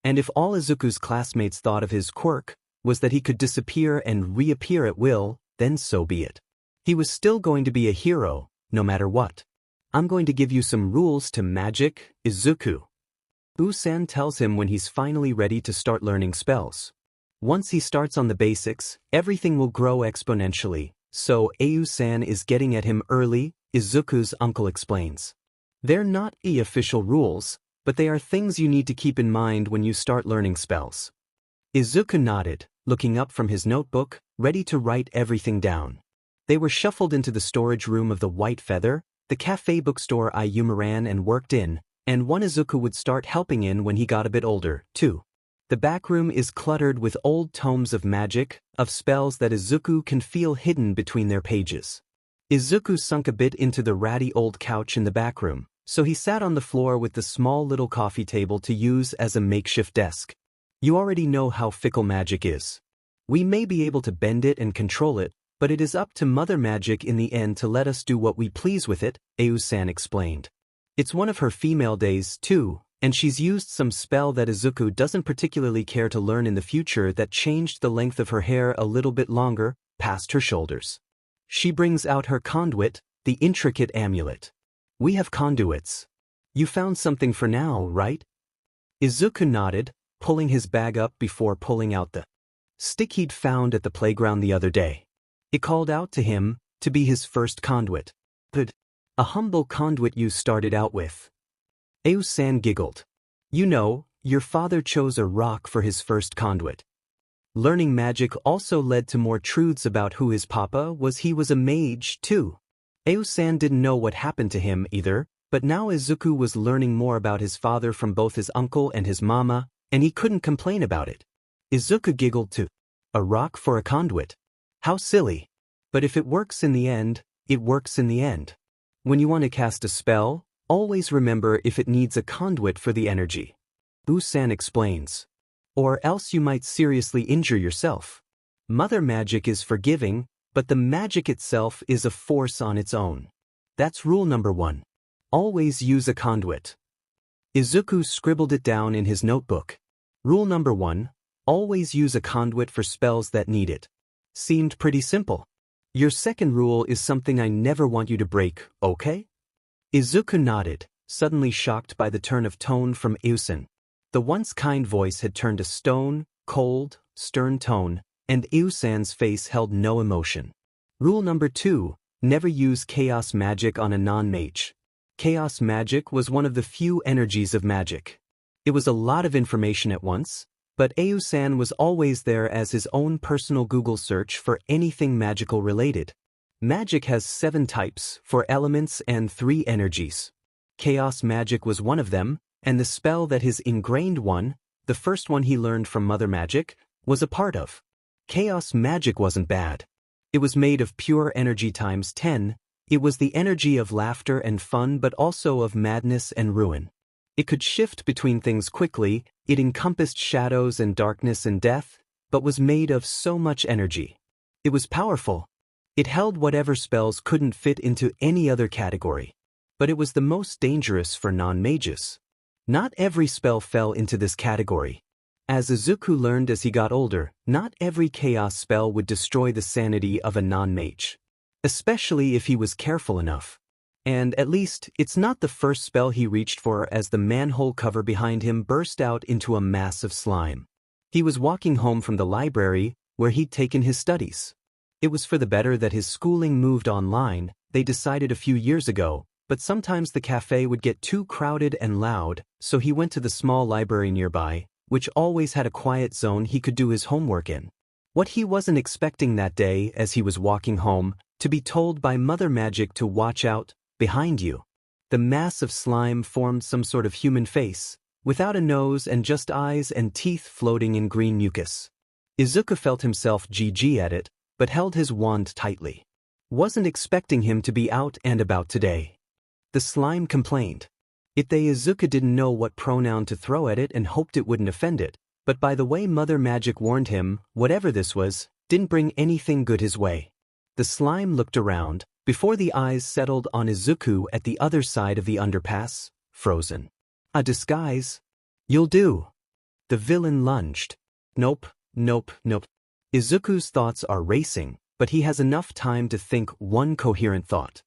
S1: And if all Izuku's classmates thought of his quirk was that he could disappear and reappear at will, then so be it. He was still going to be a hero, no matter what. I'm going to give you some rules to magic, Izuku. Eusan tells him when he's finally ready to start learning spells. Once he starts on the basics, everything will grow exponentially, so Eusan is getting at him early, Izuku's uncle explains. They're not the official rules, but they are things you need to keep in mind when you start learning spells. Izuku nodded, looking up from his notebook, ready to write everything down. They were shuffled into the storage room of the White Feather, the cafe bookstore Ayuma ran and worked in, and one Izuku would start helping in when he got a bit older, too. The back room is cluttered with old tomes of magic, of spells that Izuku can feel hidden between their pages. Izuku sunk a bit into the ratty old couch in the back room, so he sat on the floor with the small little coffee table to use as a makeshift desk. You already know how fickle magic is. We may be able to bend it and control it, but it is up to Mother Magic in the end to let us do what we please with it, Eusan explained. It's one of her female days, too, and she's used some spell that Izuku doesn't particularly care to learn in the future that changed the length of her hair a little bit longer, past her shoulders. She brings out her conduit, the intricate amulet. We have conduits. You found something for now, right? Izuku nodded, pulling his bag up before pulling out the stick he'd found at the playground the other day. It called out to him to be his first conduit. But a humble conduit you started out with. Eusan giggled. You know, your father chose a rock for his first conduit. Learning magic also led to more truths about who his papa was. He was a mage, too. Aosan didn't know what happened to him either, but now Izuku was learning more about his father from both his uncle and his mama, and he couldn't complain about it. Izuku giggled too. A rock for a conduit. How silly. But if it works in the end, it works in the end. When you want to cast a spell, always remember if it needs a conduit for the energy. Usan explains. Or else you might seriously injure yourself. Mother magic is forgiving, but the magic itself is a force on its own. That's rule number 1. Always use a conduit. Izuku scribbled it down in his notebook. Rule number 1. Always use a conduit for spells that need it. Seemed pretty simple. Your second rule is something I never want you to break, okay? Izuku nodded, suddenly shocked by the turn of tone from Usan. The once kind voice had turned a stone, cold, stern tone, and Usan's face held no emotion. Rule number 2. Never use chaos magic on a non-mage. Chaos magic was one of the few energies of magic. It was a lot of information at once, but Usan was always there as his own personal Google search for anything magical related. Magic has 7 types, 4 elements and 3 energies. Chaos magic was one of them, and the spell that his ingrained one, the first one he learned from Mother Magic, was a part of. Chaos magic wasn't bad. It was made of pure energy times 10, it was the energy of laughter and fun but also of madness and ruin. It could shift between things quickly, it encompassed shadows and darkness and death, but was made of so much energy. It was powerful. It held whatever spells couldn't fit into any other category. But it was the most dangerous for non-mages. Not every spell fell into this category. As Izuku learned as he got older, not every chaos spell would destroy the sanity of a non-mage. Especially if he was careful enough. And at least, it's not the first spell he reached for as the manhole cover behind him burst out into a mass of slime. He was walking home from the library, where he'd taken his studies. It was for the better that his schooling moved online, they decided a few years ago, but sometimes the cafe would get too crowded and loud, so he went to the small library nearby, which always had a quiet zone he could do his homework in. What he wasn't expecting that day as he was walking home, to be told by Mother Magic to watch out, behind you. The mass of slime formed some sort of human face, without a nose and just eyes and teeth floating in green mucus. Izuku felt himself GG at it, but held his wand tightly. Wasn't expecting him to be out and about today. The slime complained. Izuku didn't know what pronoun to throw at it and hoped it wouldn't offend it, but by the way Mother Magic warned him, whatever this was, didn't bring anything good his way. The slime looked around, before the eyes settled on Izuku at the other side of the underpass, frozen. A disguise? You'll do. The villain lunged. Nope, nope, nope. Izuku's thoughts are racing, but he has enough time to think one coherent thought.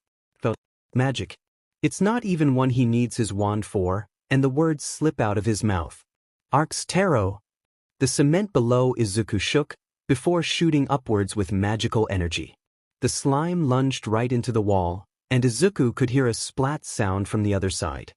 S1: Magic. It's not even one he needs his wand for, and the words slip out of his mouth. Arcs Tarot. The cement below Izuku shook, before shooting upwards with magical energy. The slime lunged right into the wall, and Izuku could hear a splat sound from the other side.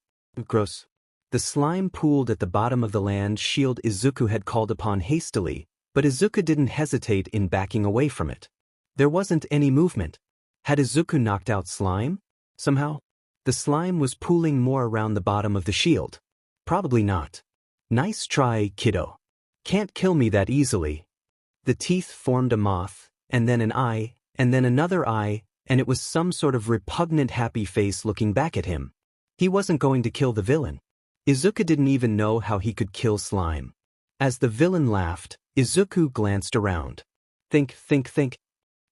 S1: Gross. The slime pooled at the bottom of the land shield Izuku had called upon hastily, but Izuku didn't hesitate in backing away from it. There wasn't any movement. Had Izuku knocked out slime? Somehow? The slime was pooling more around the bottom of the shield. Probably not. Nice try, kiddo. Can't kill me that easily. The teeth formed a moth, and then an eye, and then another eye, and it was some sort of repugnant happy face looking back at him. He wasn't going to kill the villain. Izuku didn't even know how he could kill slime. As the villain laughed, Izuku glanced around. Think.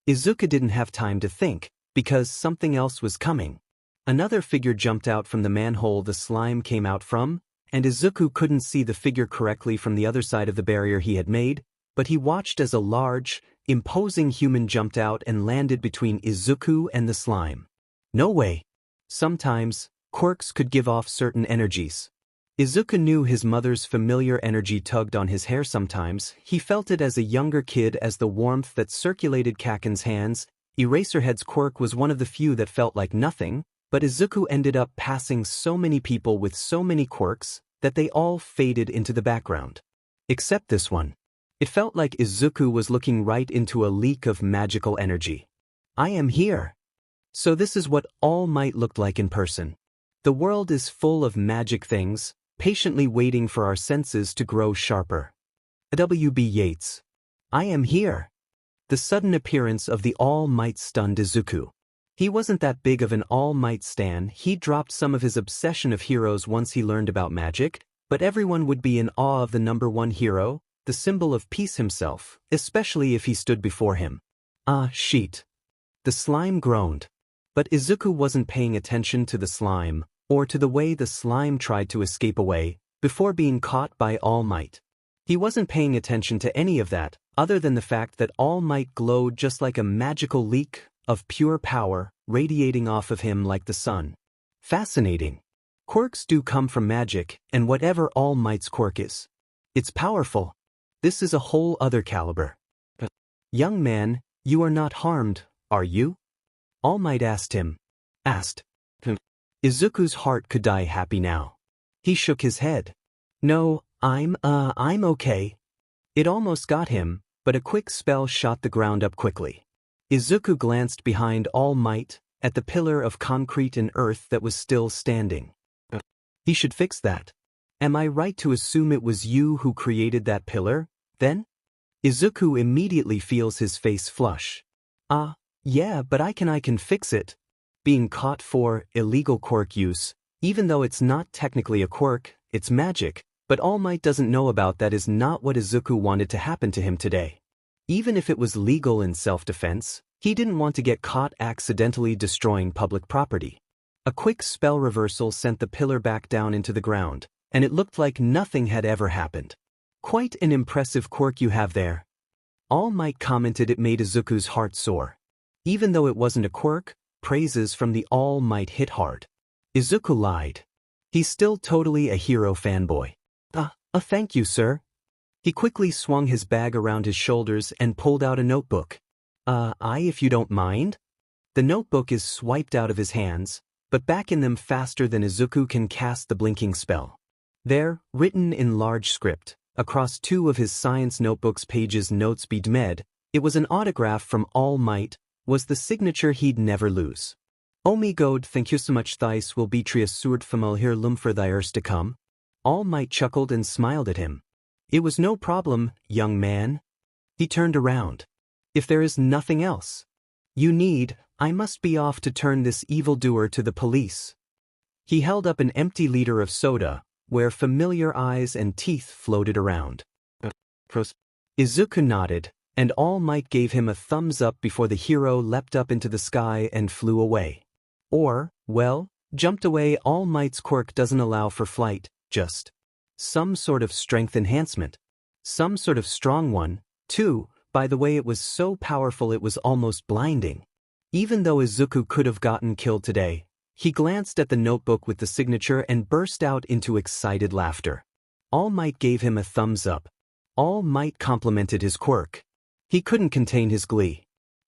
S1: Izuku didn't have time to think, because something else was coming. Another figure jumped out from the manhole the slime came out from, and Izuku couldn't see the figure correctly from the other side of the barrier he had made, but he watched as a large, imposing human jumped out and landed between Izuku and the slime. No way. Sometimes, quirks could give off certain energies. Izuku knew his mother's familiar energy tugged on his hair sometimes. He felt it as a younger kid as the warmth that circulated Kaken's hands. Eraserhead's quirk was one of the few that felt like nothing, but Izuku ended up passing so many people with so many quirks, that they all faded into the background. Except this one. It felt like Izuku was looking right into a leak of magical energy. I am here. So this is what All Might looked like in person. The world is full of magic things, patiently waiting for our senses to grow sharper. W.B. Yeats. I am here. The sudden appearance of the All Might stunned Izuku. He wasn't that big of an All Might stan, he dropped some of his obsession of heroes once he learned about magic, but everyone would be in awe of the number one hero, the symbol of peace himself, especially if he stood before him. Ah, shit. The slime groaned. But Izuku wasn't paying attention to the slime, or to the way the slime tried to escape away, before being caught by All Might. He wasn't paying attention to any of that, other than the fact that All Might glowed just like a magical leak of pure power, radiating off of him like the sun. Fascinating. Quirks do come from magic, and whatever All Might's quirk is, it's powerful. This is a whole other caliber. Young man, you are not harmed, are you? All Might asked him. Izuku's heart could die happy now. He shook his head. No, I'm okay. It almost got him, but a quick spell shot the ground up quickly. Izuku glanced behind All Might, at the pillar of concrete and earth that was still standing. He should fix that. Am I right to assume it was you who created that pillar, then? Izuku immediately feels his face flush. Yeah, but I can fix it. Being caught for illegal quirk use, even though it's not technically a quirk, it's magic, but All Might doesn't know about that is not what Izuku wanted to happen to him today. Even if it was legal in self-defense, he didn't want to get caught accidentally destroying public property. A quick spell reversal sent the pillar back down into the ground, and it looked like nothing had ever happened. Quite an impressive quirk you have there. All Might commented. It made Izuku's heart soar. Even though it wasn't a quirk, praises from the All Might hit hard. Izuku lied. He's still totally a hero fanboy. Thank you, sir. He quickly swung his bag around his shoulders and pulled out a notebook. If you don't mind? The notebook is swiped out of his hands, but back in them faster than Izuku can cast the blinking spell. There, written in large script, across two of his science notebook's pages notes BGMI, it was an autograph from All Might, was the signature he'd never lose. Oh me god, thank you so much, thys will be treasured familiar for thy years to come. All Might chuckled and smiled at him. It was no problem, young man. He turned around. If there is nothing else you need, I must be off to turn this evildoer to the police. He held up an empty liter of soda, where familiar eyes and teeth floated around. Izuku nodded, and All Might gave him a thumbs up before the hero leapt up into the sky and flew away. Or, well, jumped away. All Might's quirk doesn't allow for flight, just some sort of strength enhancement. Some sort of strong one, too. By the way, it was so powerful it was almost blinding. Even though Izuku could have gotten killed today, he glanced at the notebook with the signature and burst out into excited laughter. All Might gave him a thumbs up. All Might complimented his quirk. He couldn't contain his glee.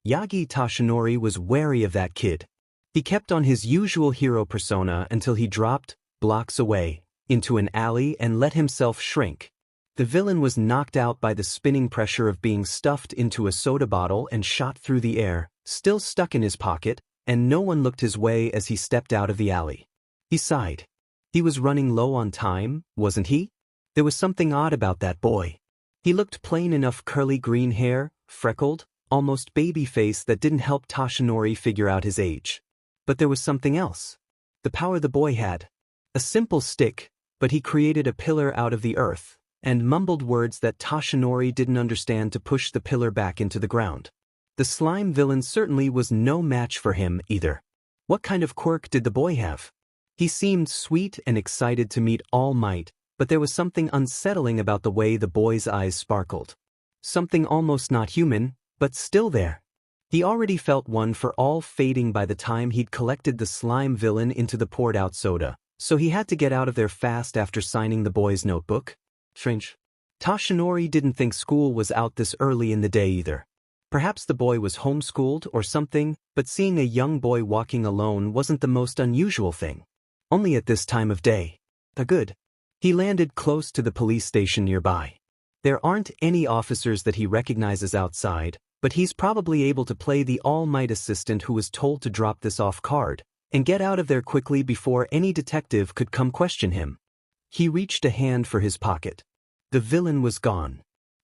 S1: Yagi Toshinori was wary of that kid. He kept on his usual hero persona until he dropped, blocks away, into an alley and let himself shrink. The villain was knocked out by the spinning pressure of being stuffed into a soda bottle and shot through the air, still stuck in his pocket, and no one looked his way as he stepped out of the alley. He sighed. He was running low on time, wasn't he? There was something odd about that boy. He looked plain enough, curly green hair, freckled, almost baby face that didn't help Toshinori figure out his age. But there was something else. The power the boy had. A simple stick, but he created a pillar out of the earth, and mumbled words that Toshinori didn't understand to push the pillar back into the ground. The slime villain certainly was no match for him either. What kind of quirk did the boy have? He seemed sweet and excited to meet All Might, but there was something unsettling about the way the boy's eyes sparkled. Something almost not human, but still there. He already felt one for all fading by the time he'd collected the slime villain into the poured-out soda, so he had to get out of there fast after signing the boy's notebook. Strange. Toshinori didn't think school was out this early in the day either. Perhaps the boy was homeschooled or something, but seeing a young boy walking alone wasn't the most unusual thing. Only at this time of day. Good. He landed close to the police station nearby. There aren't any officers that he recognizes outside, but he's probably able to play the all-might assistant who was told to drop this off card and get out of there quickly before any detective could come question him. He reached a hand for his pocket. The villain was gone.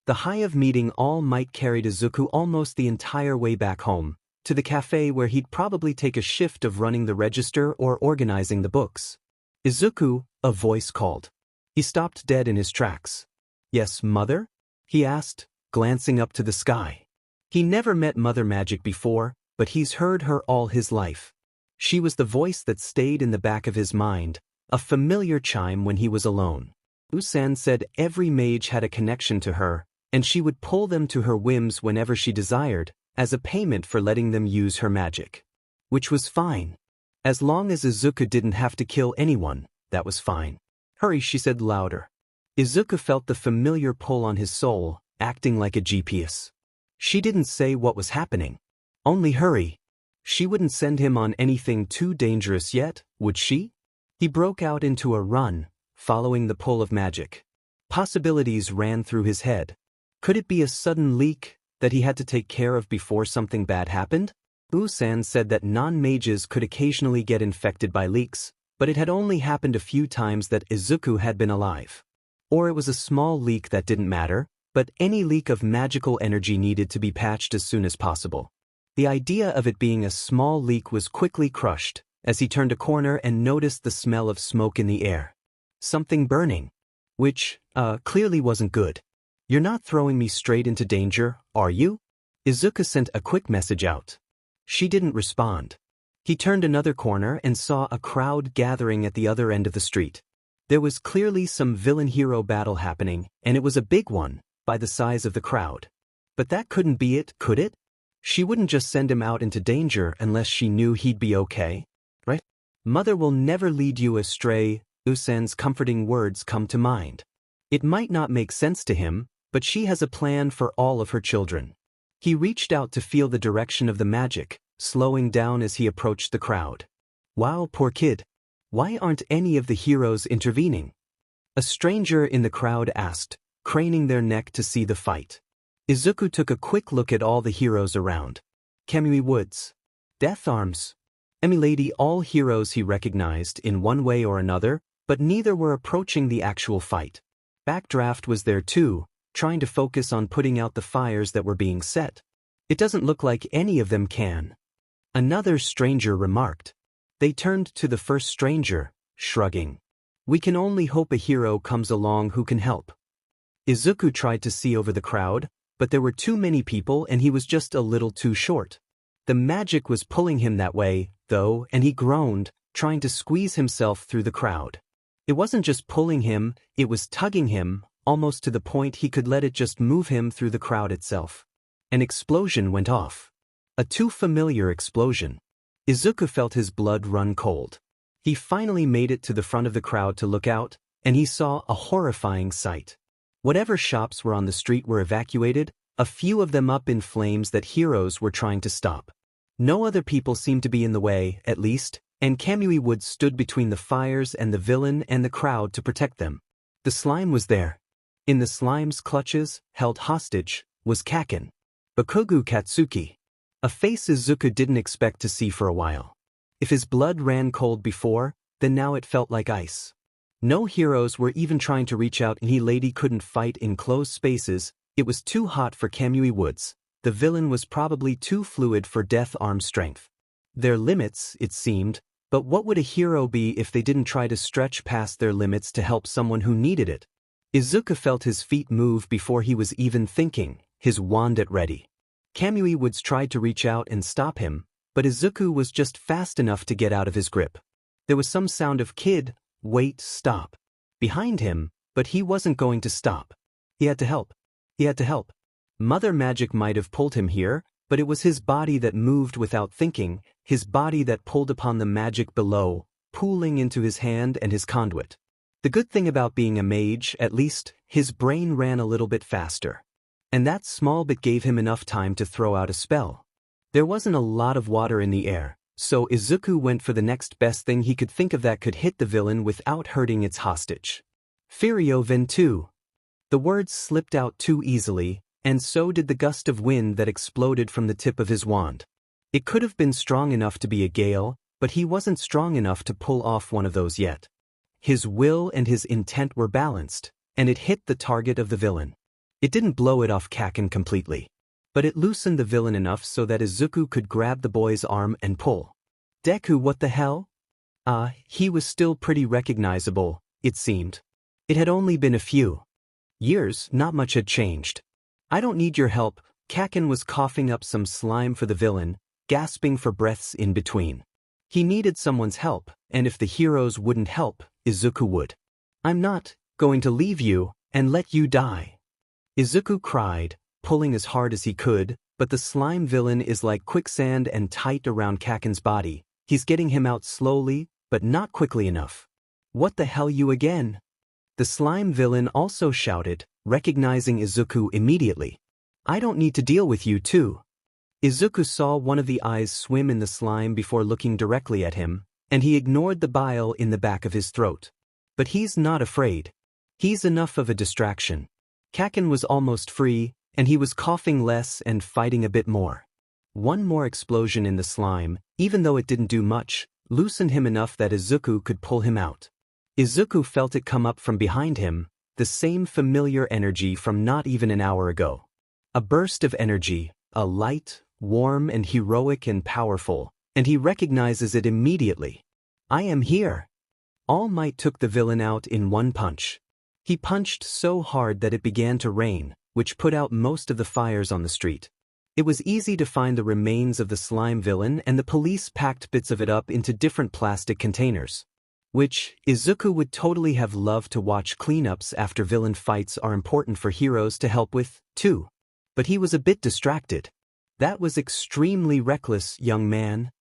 S1: The high of meeting All Might carried Izuku almost the entire way back home, to the cafe where he'd probably take a shift of running the register or organizing the books. Izuku, a voice called. He stopped dead in his tracks. Yes, Mother? He asked, glancing up to the sky. He never met Mother Magic before, but he's heard her all his life. She was the voice that stayed in the back of his mind, a familiar chime when he was alone. Usan said every mage had a connection to her, and she would pull them to her whims whenever she desired, as a payment for letting them use her magic. Which was fine. As long as Izuku didn't have to kill anyone, that was fine. Hurry, she said louder. Izuku felt the familiar pull on his soul, acting like a GPS. She didn't say what was happening. Only hurry. She wouldn't send him on anything too dangerous yet, would she? He broke out into a run, following the pull of magic. Possibilities ran through his head. Could it be a sudden leak that he had to take care of before something bad happened? Usan said that non-mages could occasionally get infected by leaks, but it had only happened a few times that Izuku had been alive. Or it was a small leak that didn't matter, but any leak of magical energy needed to be patched as soon as possible. The idea of it being a small leak was quickly crushed, as he turned a corner and noticed the smell of smoke in the air. Something burning. Which, clearly wasn't good. You're not throwing me straight into danger, are you? Izuku sent a quick message out. She didn't respond. He turned another corner and saw a crowd gathering at the other end of the street. There was clearly some villain-hero battle happening, and it was a big one, by the size of the crowd. But that couldn't be it, could it? She wouldn't just send him out into danger unless she knew he'd be okay, right? Mother will never lead you astray, Usan's comforting words come to mind. It might not make sense to him, but she has a plan for all of her children. He reached out to feel the direction of the magic, slowing down as he approached the crowd. Wow, poor kid. Why aren't any of the heroes intervening? A stranger in the crowd asked, craning their neck to see the fight. Izuku took a quick look at all the heroes around. Kamui Woods. Death Arms. Emulating all heroes he recognized in one way or another, but neither were approaching the actual fight. Backdraft was there too, trying to focus on putting out the fires that were being set. It doesn't look like any of them can. Another stranger remarked. They turned to the first stranger, shrugging. We can only hope a hero comes along who can help. Izuku tried to see over the crowd, but there were too many people and he was just a little too short. The magic was pulling him that way, though, and he groaned, trying to squeeze himself through the crowd. It wasn't just pulling him, it was tugging him, almost to the point he could let it just move him through the crowd itself. An explosion went off. A too familiar explosion. Izuku felt his blood run cold. He finally made it to the front of the crowd to look out, and he saw a horrifying sight. Whatever shops were on the street were evacuated, a few of them up in flames that heroes were trying to stop. No other people seemed to be in the way, at least, and Kamui Woods stood between the fires and the villain and the crowd to protect them. The slime was there. In the slime's clutches, held hostage, was Kaken. Bakugo Katsuki. A face Izuku didn't expect to see for a while. If his blood ran cold before, then now it felt like ice. No heroes were even trying to reach out and he lady couldn't fight in closed spaces, it was too hot for Kamui Woods. The villain was probably too fluid for Death Arm strength. Their limits, it seemed, but what would a hero be if they didn't try to stretch past their limits to help someone who needed it? Izuku felt his feet move before he was even thinking, his wand at ready. Kamui Woods tried to reach out and stop him, but Izuku was just fast enough to get out of his grip. There was some sound of kid, wait, stop. Behind him, but he wasn't going to stop. He had to help. He had to help. Mother Magic might have pulled him here, but it was his body that moved without thinking, his body that pulled upon the magic below, pooling into his hand and his conduit. The good thing about being a mage, at least, his brain ran a little bit faster. And that small bit gave him enough time to throw out a spell. There wasn't a lot of water in the air, so Izuku went for the next best thing he could think of that could hit the villain without hurting its hostage. Firioven too. The words slipped out too easily, and so did the gust of wind that exploded from the tip of his wand. It could have been strong enough to be a gale, but he wasn't strong enough to pull off one of those yet. His will and his intent were balanced, and it hit the target of the villain. It didn't blow it off Kaken completely, but it loosened the villain enough so that Izuku could grab the boy's arm and pull. Deku, what the hell? He was still pretty recognizable, it seemed. It had only been a few years, not much had changed. I don't need your help. Kaken was coughing up some slime for the villain, gasping for breaths in between. He needed someone's help, and if the heroes wouldn't help, Izuku would. I'm not going to leave you and let you die. Izuku cried, pulling as hard as he could, but the slime villain is like quicksand and tight around Kaken's body. He's getting him out slowly, but not quickly enough. What the hell, you again? The slime villain also shouted, recognizing Izuku immediately. I don't need to deal with you too. Izuku saw one of the eyes swim in the slime before looking directly at him, and he ignored the bile in the back of his throat. But he's not afraid. He's enough of a distraction. Kaken was almost free, and he was coughing less and fighting a bit more. One more explosion in the slime, even though it didn't do much, loosened him enough that Izuku could pull him out. Izuku felt it come up from behind him, the same familiar energy from not even an hour ago. A burst of energy, a light, warm and heroic and powerful, and he recognizes it immediately. I am here. All Might took the villain out in one punch. He punched so hard that it began to rain, which put out most of the fires on the street. It was easy to find the remains of the slime villain, and the police packed bits of it up into different plastic containers. Which, Izuku would totally have loved to watch. Cleanups after villain fights are important for heroes to help with, too. But he was a bit distracted. That was extremely reckless, young man.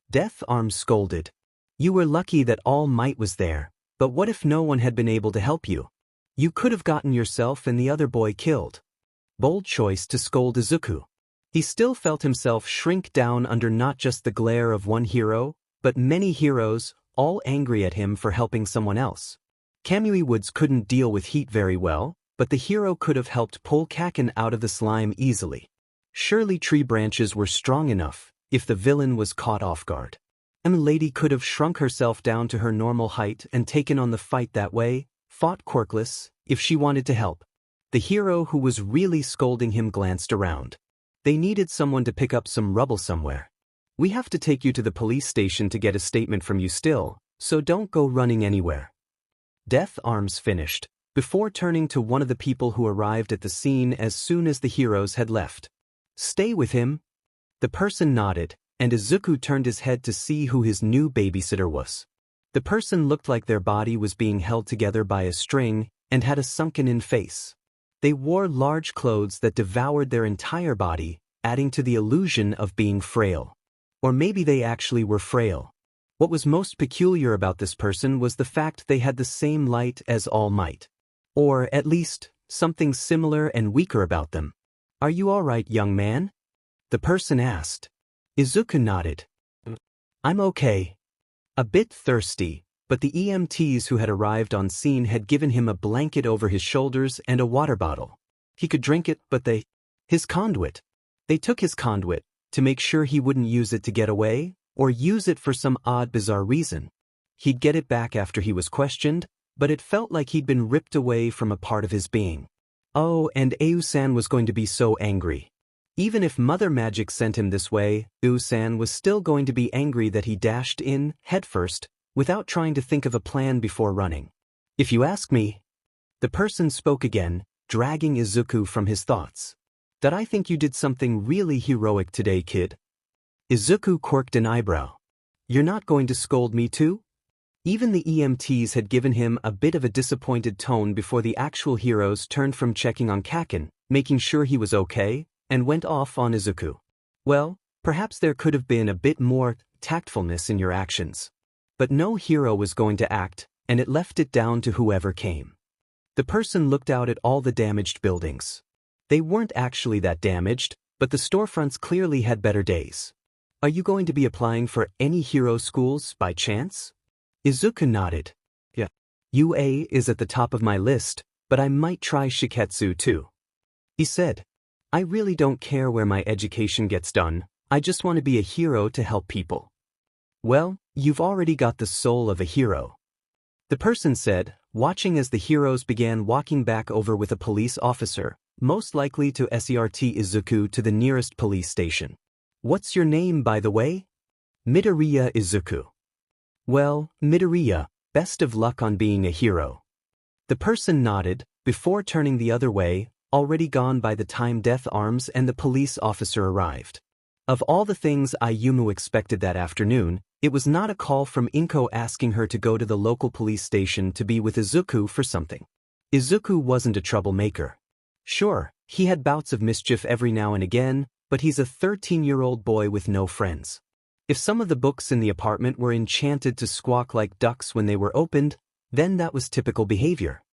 S1: Death Arms scolded. You were lucky that All Might was there, but what if no one had been able to help you? You could have gotten yourself and the other boy killed. Bold choice to scold Izuku. He still felt himself shrink down under not just the glare of one hero, but many heroes, all angry at him for helping someone else. Kamui Woods couldn't deal with heat very well, but the hero could have helped pull Kaken out of the slime easily. Surely tree branches were strong enough, if the villain was caught off guard. And Lady could have shrunk herself down to her normal height and taken on the fight that way, fought quirkless, if she wanted to help. The hero who was really scolding him glanced around. They needed someone to pick up some rubble somewhere. We have to take you to the police station to get a statement from you still, so don't go running anywhere. Death Arms finished, before turning to one of the people who arrived at the scene as soon as the heroes had left. Stay with him? The person nodded, and Izuku turned his head to see who his new babysitter was. The person looked like their body was being held together by a string and had a sunken-in face. They wore large clothes that devoured their entire body, adding to the illusion of being frail. Or maybe they actually were frail. What was most peculiar about this person was the fact they had the same light as All Might. Or, at least, something similar and weaker about them. Are you all right, young man? The person asked. Izuku nodded. I'm okay. A bit thirsty, but the EMTs who had arrived on scene had given him a blanket over his shoulders and a water bottle. He could drink it, but his conduit. They took his conduit, to make sure he wouldn't use it to get away, or use it for some odd bizarre reason. He'd get it back after he was questioned, but it felt like he'd been ripped away from a part of his being. Oh, and Ayu-san was going to be so angry. Even if Mother Magic sent him this way, Ayu-san was still going to be angry that he dashed in, headfirst, without trying to think of a plan before running. If you ask me, the person spoke again, dragging Izuku from his thoughts. That I think you did something really heroic today, kid. Izuku quirked an eyebrow. You're not going to scold me too? Even the EMTs had given him a bit of a disappointed tone before the actual heroes turned from checking on Kaken, making sure he was okay, and went off on Izuku. Well, perhaps there could have been a bit more tactfulness in your actions. But no hero was going to act, and it left it down to whoever came. The person looked out at all the damaged buildings. They weren't actually that damaged, but the storefronts clearly had better days. Are you going to be applying for any hero schools by chance? Izuku nodded. Yeah. UA is at the top of my list, but I might try Shiketsu too. He said, I really don't care where my education gets done, I just want to be a hero to help people. Well, you've already got the soul of a hero. The person said, watching as the heroes began walking back over with a police officer, most likely to escort Izuku to the nearest police station. What's your name, by the way? Midoriya Izuku. Well, Midoriya, best of luck on being a hero. The person nodded, before turning the other way, already gone by the time Death Arms and the police officer arrived. Of all the things Ayumu expected that afternoon, it was not a call from Inko asking her to go to the local police station to be with Izuku for something. Izuku wasn't a troublemaker. Sure, he had bouts of mischief every now and again, but he's a 13-year-old boy with no friends. If some of the books in the apartment were enchanted to squawk like ducks when they were opened, then that was typical behavior.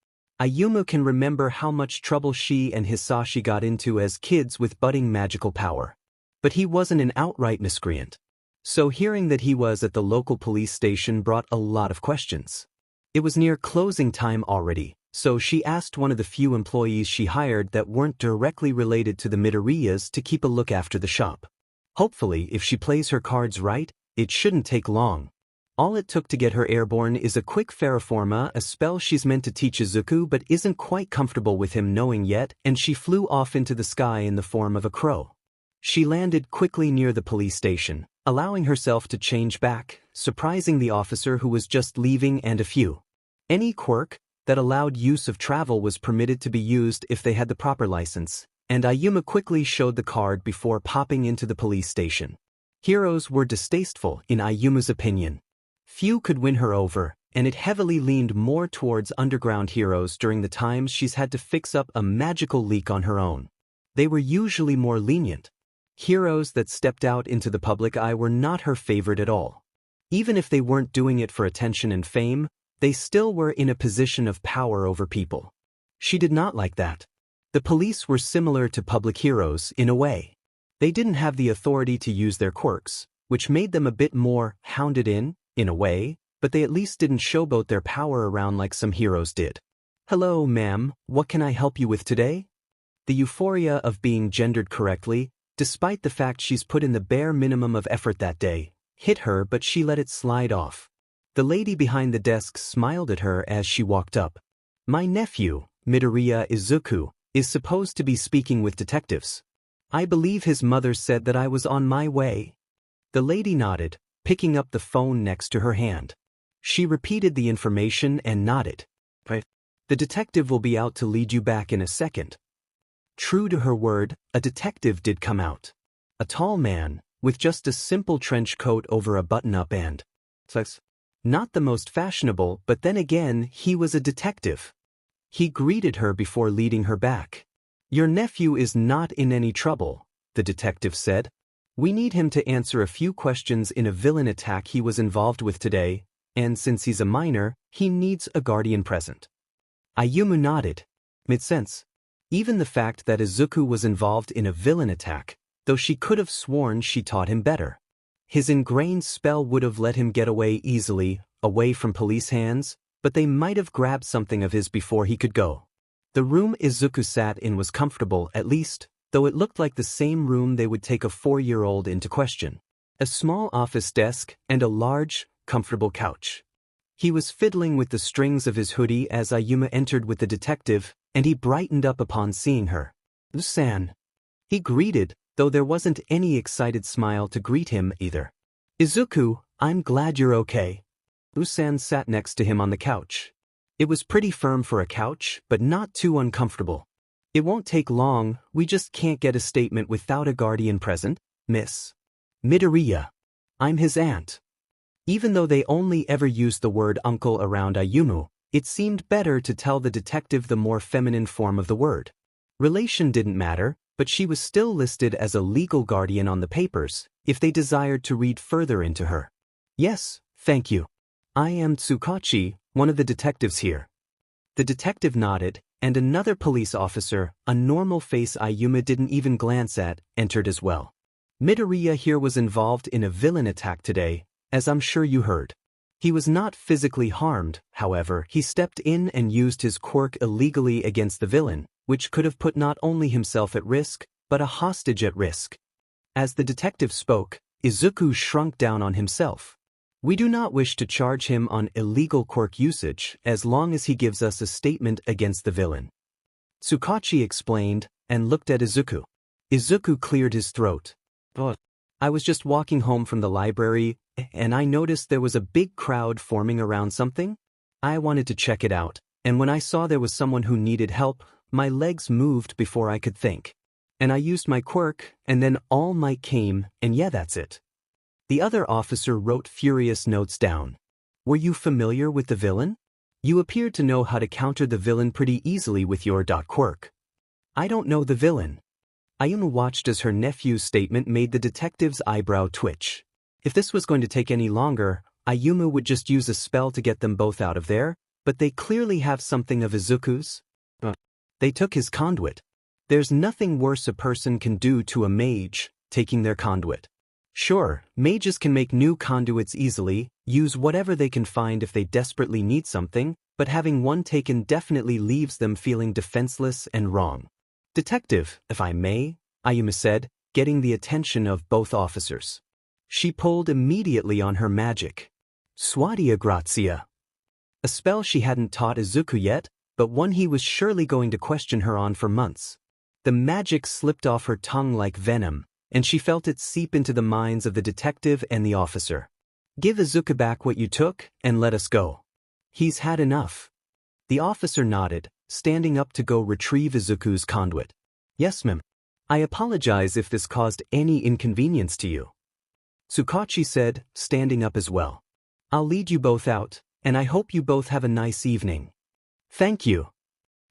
S1: Ayumu can remember how much trouble she and Hisashi got into as kids with budding magical power. But he wasn't an outright miscreant. So hearing that he was at the local police station brought a lot of questions. It was near closing time already, so she asked one of the few employees she hired that weren't directly related to the Midoriyas to keep a look after the shop. Hopefully, if she plays her cards right, it shouldn't take long. All it took to get her airborne is a quick Ferroforma, a spell she's meant to teach Izuku but isn't quite comfortable with him knowing yet, and she flew off into the sky in the form of a crow. She landed quickly near the police station, allowing herself to change back, surprising the officer who was just leaving and a few. Any quirk that allowed use of travel was permitted to be used if they had the proper license, and Ayumu quickly showed the card before popping into the police station. Heroes were distasteful, in Ayumu's opinion. Few could win her over, and it heavily leaned more towards underground heroes during the times she's had to fix up a magical leak on her own. They were usually more lenient. Heroes that stepped out into the public eye were not her favorite at all. Even if they weren't doing it for attention and fame, they still were in a position of power over people. She did not like that. The police were similar to public heroes in a way. They didn't have the authority to use their quirks, which made them a bit more hounded in a way, but they at least didn't showboat their power around like some heroes did. Hello, ma'am, what can I help you with today? The euphoria of being gendered correctly, despite the fact she's put in the bare minimum of effort that day, hit her, but she let it slide off. The lady behind the desk smiled at her as she walked up. My nephew, Midoriya Izuku, is supposed to be speaking with detectives. I believe his mother said that I was on my way. The lady nodded, picking up the phone next to her hand. She repeated the information and nodded. Right. The detective will be out to lead you back in a second. True to her word, a detective did come out. A tall man, with just a simple trench coat over a button-up and not the most fashionable, but then again, he was a detective. He greeted her before leading her back. Your nephew is not in any trouble, the detective said. We need him to answer a few questions in a villain attack he was involved with today, and since he's a minor, he needs a guardian present. Ayumu nodded. Made sense. Even the fact that Izuku was involved in a villain attack, though she could have sworn she taught him better. His ingrained spell would have let him get away easily, away from police hands, but they might have grabbed something of his before he could go. The room Izuku sat in was comfortable, at least, though it looked like the same room they would take a 4-year-old into question. A small office desk and a large, comfortable couch. He was fiddling with the strings of his hoodie as Ayumu entered with the detective, and he brightened up upon seeing her. Usan. He greeted, though there wasn't any excited smile to greet him either. Izuku, I'm glad you're okay. Usan sat next to him on the couch. It was pretty firm for a couch, but not too uncomfortable. It won't take long, we just can't get a statement without a guardian present, Miss Midoriya. I'm his aunt. Even though they only ever used the word uncle around Ayumu, it seemed better to tell the detective the more feminine form of the word. Relation didn't matter, but she was still listed as a legal guardian on the papers, if they desired to read further into her. Yes, thank you. I am Tsukachi, one of the detectives here. The detective nodded, and another police officer, a normal face Ayumu didn't even glance at, entered as well. Midoriya here was involved in a villain attack today, as I'm sure you heard. He was not physically harmed, however. He stepped in and used his quirk illegally against the villain, which could have put not only himself at risk, but a hostage at risk. As the detective spoke, Izuku shrunk down on himself. We do not wish to charge him on illegal quirk usage as long as he gives us a statement against the villain. Tsukachi explained, and looked at Izuku. Izuku cleared his throat. I was just walking home from the library, and I noticed there was a big crowd forming around something. I wanted to check it out, and when I saw there was someone who needed help, my legs moved before I could think. And I used my quirk, and then All Might came, and yeah, that's it. The other officer wrote furious notes down. Were you familiar with the villain? You appeared to know how to counter the villain pretty easily with your quirk. I don't know the villain. Ayumu watched as her nephew's statement made the detective's eyebrow twitch. If this was going to take any longer, Ayumu would just use a spell to get them both out of there, but they clearly have something of Izuku's. They took his conduit. There's nothing worse a person can do to a mage, taking their conduit. Sure, mages can make new conduits easily, use whatever they can find if they desperately need something, but having one taken definitely leaves them feeling defenseless and wrong. Detective, if I may, Ayumu said, getting the attention of both officers. She pulled immediately on her magic. Swadia Grazia. A spell she hadn't taught Izuku yet, but one he was surely going to question her on for months. The magic slipped off her tongue like venom, and she felt it seep into the minds of the detective and the officer. Give Izuku back what you took, and let us go. He's had enough. The officer nodded, standing up to go retrieve Izuku's conduit. Yes, ma'am. I apologize if this caused any inconvenience to you. Tsukachi said, standing up as well. I'll lead you both out, and I hope you both have a nice evening. Thank you.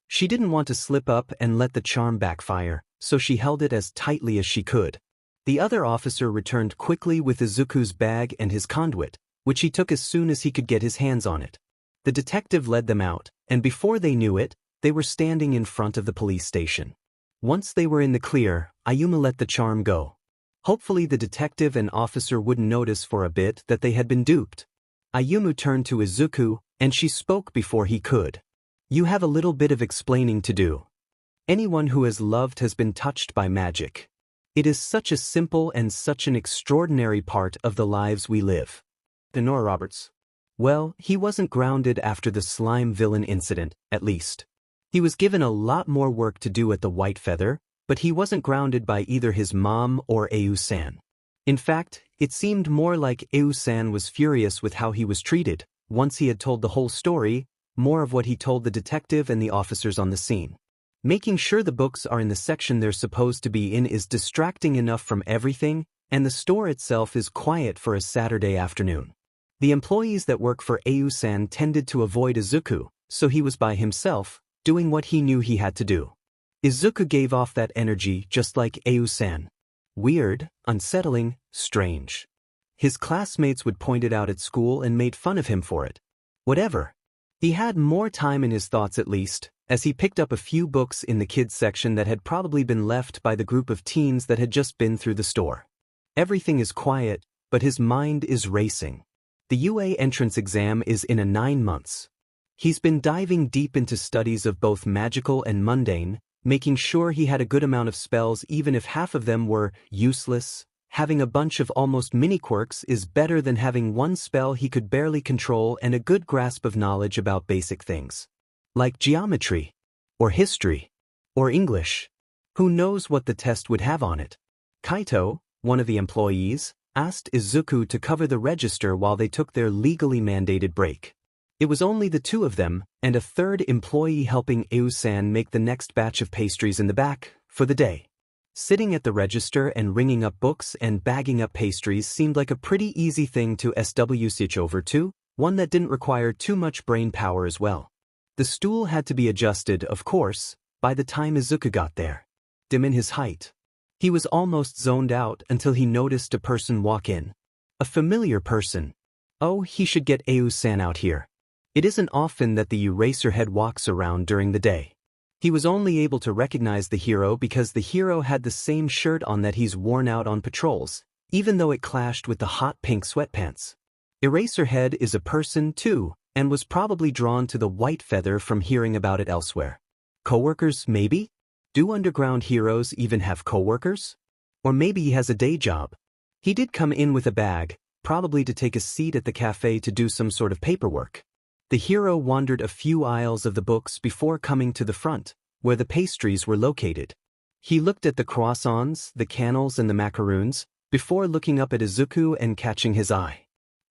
S1: She didn't want to slip up and let the charm backfire, so she held it as tightly as she could. The other officer returned quickly with Izuku's bag and his conduit, which he took as soon as he could get his hands on it. The detective led them out, and before they knew it, they were standing in front of the police station. Once they were in the clear, Ayumu let the charm go. Hopefully the detective and officer wouldn't notice for a bit that they had been duped. Ayumu turned to Izuku, and she spoke before he could. You have a little bit of explaining to do. Anyone who has loved has been touched by magic. It is such a simple and such an extraordinary part of the lives we live. Denora Roberts. Well, he wasn't grounded after the slime villain incident, at least. He was given a lot more work to do at the White Feather, but he wasn't grounded by either his mom or Ayu-san. In fact, it seemed more like Ayu-san was furious with how he was treated. Once he had told the whole story, more of what he told the detective and the officers on the scene. Making sure the books are in the section they're supposed to be in is distracting enough from everything, and the store itself is quiet for a Saturday afternoon. The employees that work for Ayu-san tended to avoid Izuku, so he was by himself, doing what he knew he had to do. Izuku gave off that energy just like Ayu-san. Weird, unsettling, strange. His classmates would point it out at school and made fun of him for it. Whatever. He had more time in his thoughts at least, as he picked up a few books in the kids section that had probably been left by the group of teens that had just been through the store. Everything is quiet, but his mind is racing. The UA entrance exam is in 9 months. He's been diving deep into studies of both magical and mundane, making sure he had a good amount of spells even if half of them were useless. Having a bunch of almost mini quirks is better than having one spell he could barely control and a good grasp of knowledge about basic things. Like geometry, or history, or English. Who knows what the test would have on it? Kaito, one of the employees, asked Izuku to cover the register while they took their legally mandated break. It was only the two of them, and a third employee helping Ayu-san make the next batch of pastries in the back, for the day. Sitting at the register and ringing up books and bagging up pastries seemed like a pretty easy thing to switch over to, one that didn't require too much brain power as well. The stool had to be adjusted, of course, by the time Izuku got there. Dim in his height. He was almost zoned out until he noticed a person walk in. A familiar person. Oh, he should get Ayu-san out here. It isn't often that the Eraserhead walks around during the day. He was only able to recognize the hero because the hero had the same shirt on that he's worn out on patrols, even though it clashed with the hot pink sweatpants. Eraserhead is a person too, and was probably drawn to the white feather from hearing about it elsewhere. Coworkers, maybe? Do underground heroes even have coworkers? Or maybe he has a day job. He did come in with a bag, probably to take a seat at the cafe to do some sort of paperwork. The hero wandered a few aisles of the books before coming to the front, where the pastries were located. He looked at the croissants, the cannels, and the macaroons, before looking up at Izuku and catching his eye.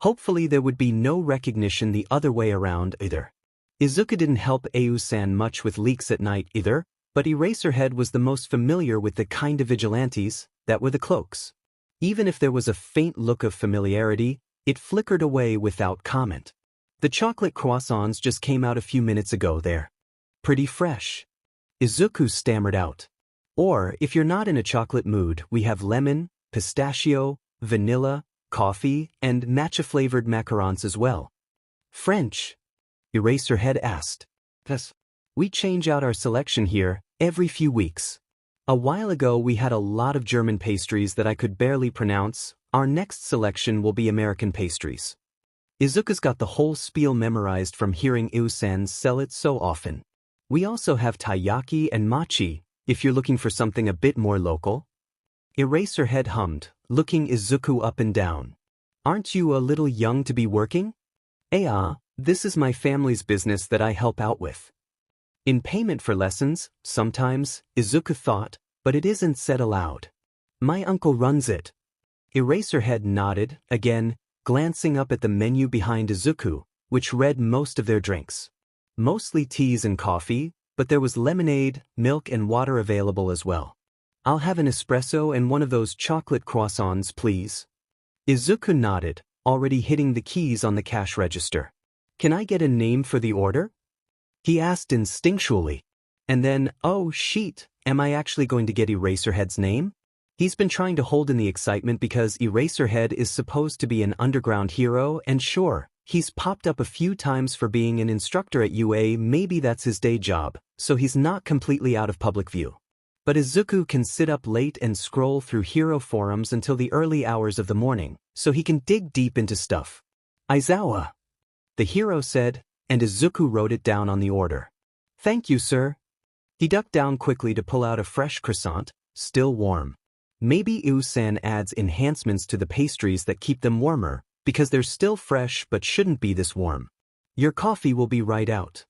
S1: Hopefully there would be no recognition the other way around either. Izuku didn't help Au-san much with leaks at night either, but Eraserhead was the most familiar with the kind of vigilantes that were the cloaks. Even if there was a faint look of familiarity, it flickered away without comment. The chocolate croissants just came out a few minutes ago there. Pretty fresh. Izuku stammered out. Or, if you're not in a chocolate mood, we have lemon, pistachio, vanilla, coffee, and matcha-flavored macarons as well. French? Eraserhead asked. Yes. We change out our selection here every few weeks. A while ago we had a lot of German pastries that I could barely pronounce. Our next selection will be American pastries. Izuku's got the whole spiel memorized from hearing Au-san sell it so often. We also have taiyaki and mochi, if you're looking for something a bit more local. Eraserhead hummed, looking Izuku up and down. Aren't you a little young to be working? This is my family's business that I help out with. In payment for lessons, sometimes, Izuku thought, but it isn't said aloud. My uncle runs it. Eraserhead nodded, again, glancing up at the menu behind Izuku, which read most of their drinks. Mostly teas and coffee, but there was lemonade, milk, and water available as well. I'll have an espresso and one of those chocolate croissants, please. Izuku nodded, already hitting the keys on the cash register. Can I get a name for the order? He asked instinctually. And then, oh shit, am I actually going to get Eraserhead's name? He's been trying to hold in the excitement because Eraserhead is supposed to be an underground hero, and sure, he's popped up a few times for being an instructor at UA, maybe that's his day job, so he's not completely out of public view. But Izuku can sit up late and scroll through hero forums until the early hours of the morning, so he can dig deep into stuff. Aizawa, the hero said, and Izuku wrote it down on the order. Thank you, sir. He ducked down quickly to pull out a fresh croissant, still warm. Maybe Au-san adds enhancements to the pastries that keep them warmer, because they're still fresh but shouldn't be this warm. Your coffee will be right out.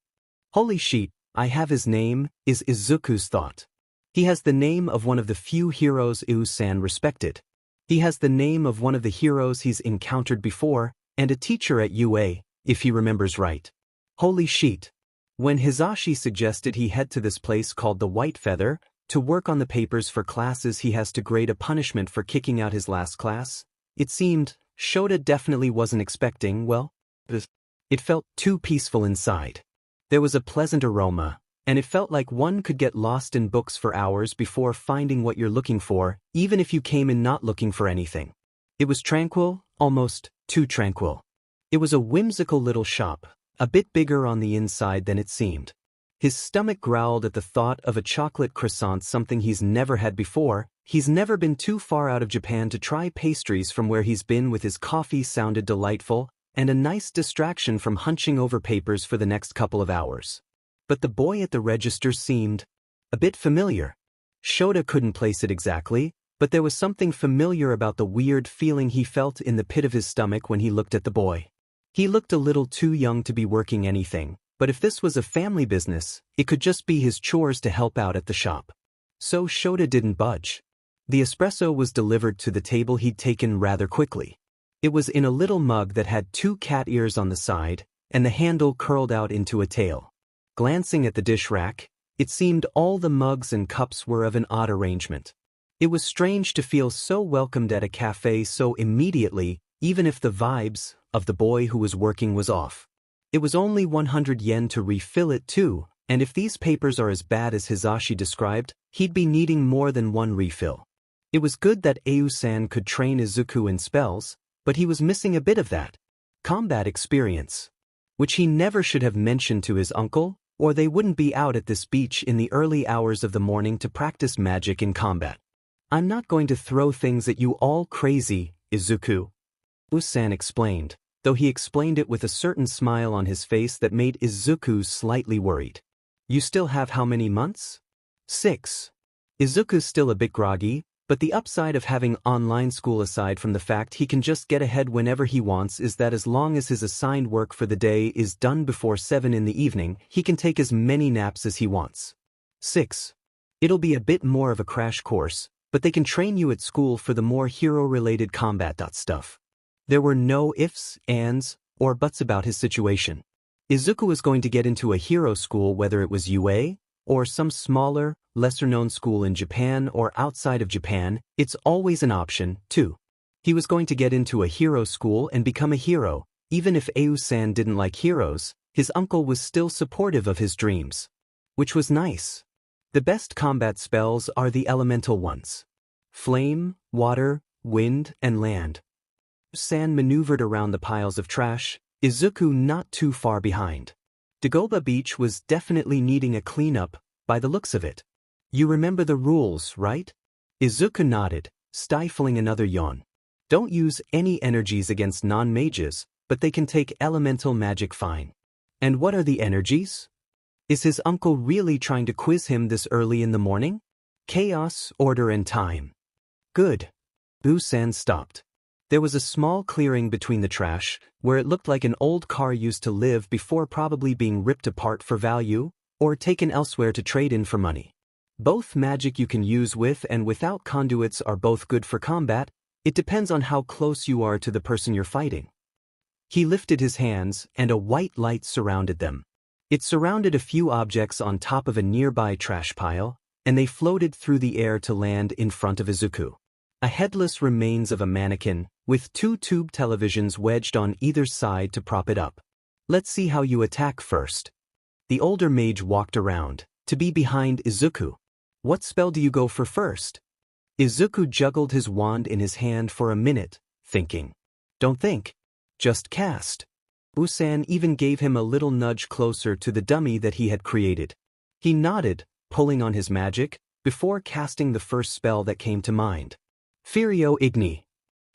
S1: Holy shit, I have his name, is Izuku's thought. He has the name of one of the few heroes Au-san respected. He has the name of one of the heroes he's encountered before, and a teacher at UA, if he remembers right. Holy shit. When Hisashi suggested he head to this place called the White Feather, to work on the papers for classes he has to grade a punishment for kicking out his last class, it seemed Shota definitely wasn't expecting, well, it felt too peaceful inside. There was a pleasant aroma, and it felt like one could get lost in books for hours before finding what you're looking for, even if you came in not looking for anything. It was tranquil, almost too tranquil. It was a whimsical little shop, a bit bigger on the inside than it seemed. His stomach growled at the thought of a chocolate croissant, something he's never had before. He's never been too far out of Japan to try pastries from where he's been with his coffee sounded delightful, and a nice distraction from hunching over papers for the next couple of hours. But the boy at the register seemed a bit familiar. Shota couldn't place it exactly, but there was something familiar about the weird feeling he felt in the pit of his stomach when he looked at the boy. He looked a little too young to be working anything, but if this was a family business, it could just be his chores to help out at the shop. So Shota didn't budge. The espresso was delivered to the table he'd taken rather quickly. It was in a little mug that had 2 cat ears on the side, and the handle curled out into a tail. Glancing at the dish rack, it seemed all the mugs and cups were of an odd arrangement. It was strange to feel so welcomed at a cafe so immediately, even if the vibes of the boy who was working was off. It was only 100 yen to refill it too, and if these papers are as bad as Hisashi described, he'd be needing more than one refill. It was good that Au-san could train Izuku in spells, but he was missing a bit of that combat experience, which he never should have mentioned to his uncle, or they wouldn't be out at this beach in the early hours of the morning to practice magic in combat. I'm not going to throw things at you all crazy, Izuku, Au-san explained, though he explained it with a certain smile on his face that made Izuku slightly worried. You still have how many months? 6. Izuku's still a bit groggy, but the upside of having online school aside from the fact he can just get ahead whenever he wants is that as long as his assigned work for the day is done before 7 in the evening, he can take as many naps as he wants. 6. It'll be a bit more of a crash course, but they can train you at school for the more hero-related combat stuff. There were no ifs, ands, or buts about his situation. Izuku was going to get into a hero school whether it was UA, or some smaller, lesser-known school in Japan or outside of Japan. It's always an option, too. He was going to get into a hero school and become a hero. Even if Ayu-san didn't like heroes, his uncle was still supportive of his dreams. Which was nice. The best combat spells are the elemental ones. Flame, water, wind, and land. San maneuvered around the piles of trash, Izuku not too far behind. Dagobah Beach was definitely needing a cleanup, by the looks of it. You remember the rules, right? Izuku nodded, stifling another yawn. Don't use any energies against non-mages, but they can take elemental magic fine. And what are the energies? Is his uncle really trying to quiz him this early in the morning? Chaos, order, and time. Good. Bu-san stopped. There was a small clearing between the trash, where it looked like an old car used to live before probably being ripped apart for value, or taken elsewhere to trade in for money. Both magic you can use with and without conduits are both good for combat. It depends on how close you are to the person you're fighting. He lifted his hands, and a white light surrounded them. It surrounded a few objects on top of a nearby trash pile, and they floated through the air to land in front of Izuku. A headless remains of a mannequin, with 2 tube televisions wedged on either side to prop it up. Let's see how you attack first. The older mage walked around, to be behind Izuku. What spell do you go for first? Izuku juggled his wand in his hand for a minute, thinking. Don't think. Just cast. Usan even gave him a little nudge closer to the dummy that he had created. He nodded, pulling on his magic, before casting the first spell that came to mind. Furio Igni.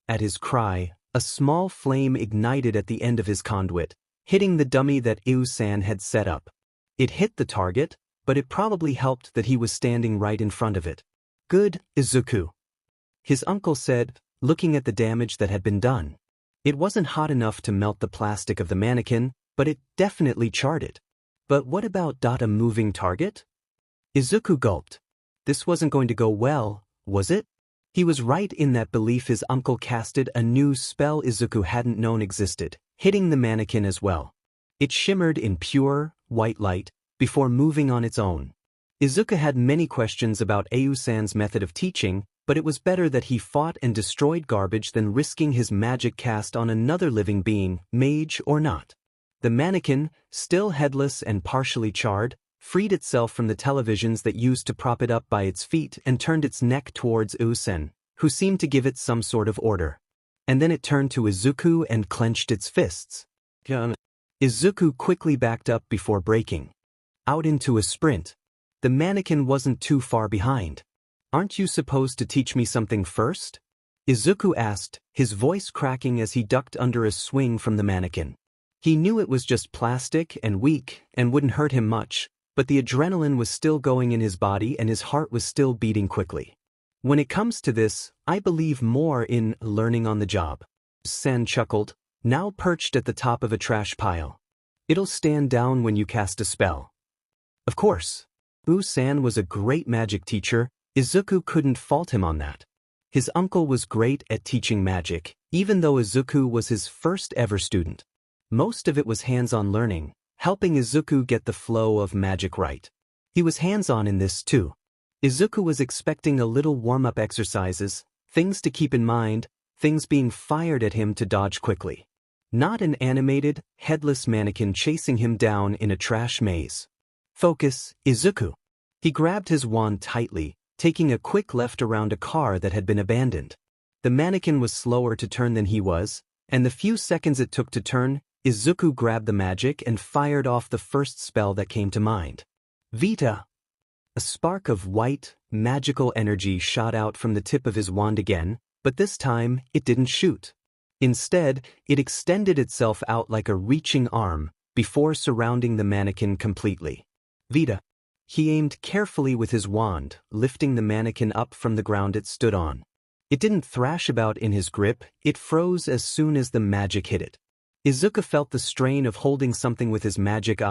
S1: At his cry, a small flame ignited at the end of his conduit, hitting the dummy that Usan had set up. It hit the target, but it probably helped that he was standing right in front of it. Good, Izuku. His uncle said, looking at the damage that had been done. It wasn't hot enough to melt the plastic of the mannequin, but it definitely charred it. But what about a moving target? Izuku gulped. This wasn't going to go well, was it? He was right in that belief. His uncle casted a new spell Izuku hadn't known existed, hitting the mannequin as well. It shimmered in pure, white light, before moving on its own. Izuku had many questions about Ayu-san's method of teaching, but it was better that he fought and destroyed garbage than risking his magic cast on another living being, mage or not. The mannequin, still headless and partially charred, freed itself from the televisions that used to prop it up by its feet and turned its neck towards Usen, who seemed to give it some sort of order. And then it turned to Izuku and clenched its fists. Izuku quickly backed up before breaking out into a sprint. The mannequin wasn't too far behind. Aren't you supposed to teach me something first? Izuku asked, his voice cracking as he ducked under a swing from the mannequin. He knew it was just plastic and weak and wouldn't hurt him much, but the adrenaline was still going in his body and his heart was still beating quickly. When it comes to this, I believe more in learning on the job. San chuckled, now perched at the top of a trash pile. It'll stand down when you cast a spell. Of course. Usan was a great magic teacher. Izuku couldn't fault him on that. His uncle was great at teaching magic, even though Izuku was his first ever student. Most of it was hands-on learning, helping Izuku get the flow of magic right. He was hands-on in this too. Izuku was expecting a little warm-up exercises, things to keep in mind, things being fired at him to dodge quickly. Not an animated, headless mannequin chasing him down in a trash maze. Focus, Izuku. He grabbed his wand tightly, taking a quick left around a car that had been abandoned. The mannequin was slower to turn than he was, and the few seconds it took to turn, Izuku grabbed the magic and fired off the first spell that came to mind. Vita. A spark of white, magical energy shot out from the tip of his wand again, but this time, it didn't shoot. Instead, it extended itself out like a reaching arm, before surrounding the mannequin completely. Vita. He aimed carefully with his wand, lifting the mannequin up from the ground it stood on. It didn't thrash about in his grip, it froze as soon as the magic hit it. Izuku felt the strain of holding something with his magic.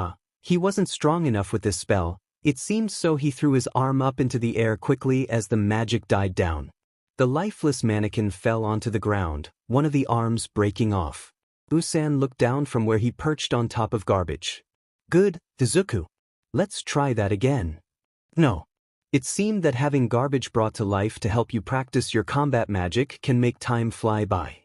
S1: He wasn't strong enough with this spell, it seemed, so he threw his arm up into the air quickly as the magic died down. The lifeless mannequin fell onto the ground, one of the arms breaking off. Usan looked down from where he perched on top of garbage. Good, Izuku. Let's try that again. No. It seemed that having garbage brought to life to help you practice your combat magic can make time fly by.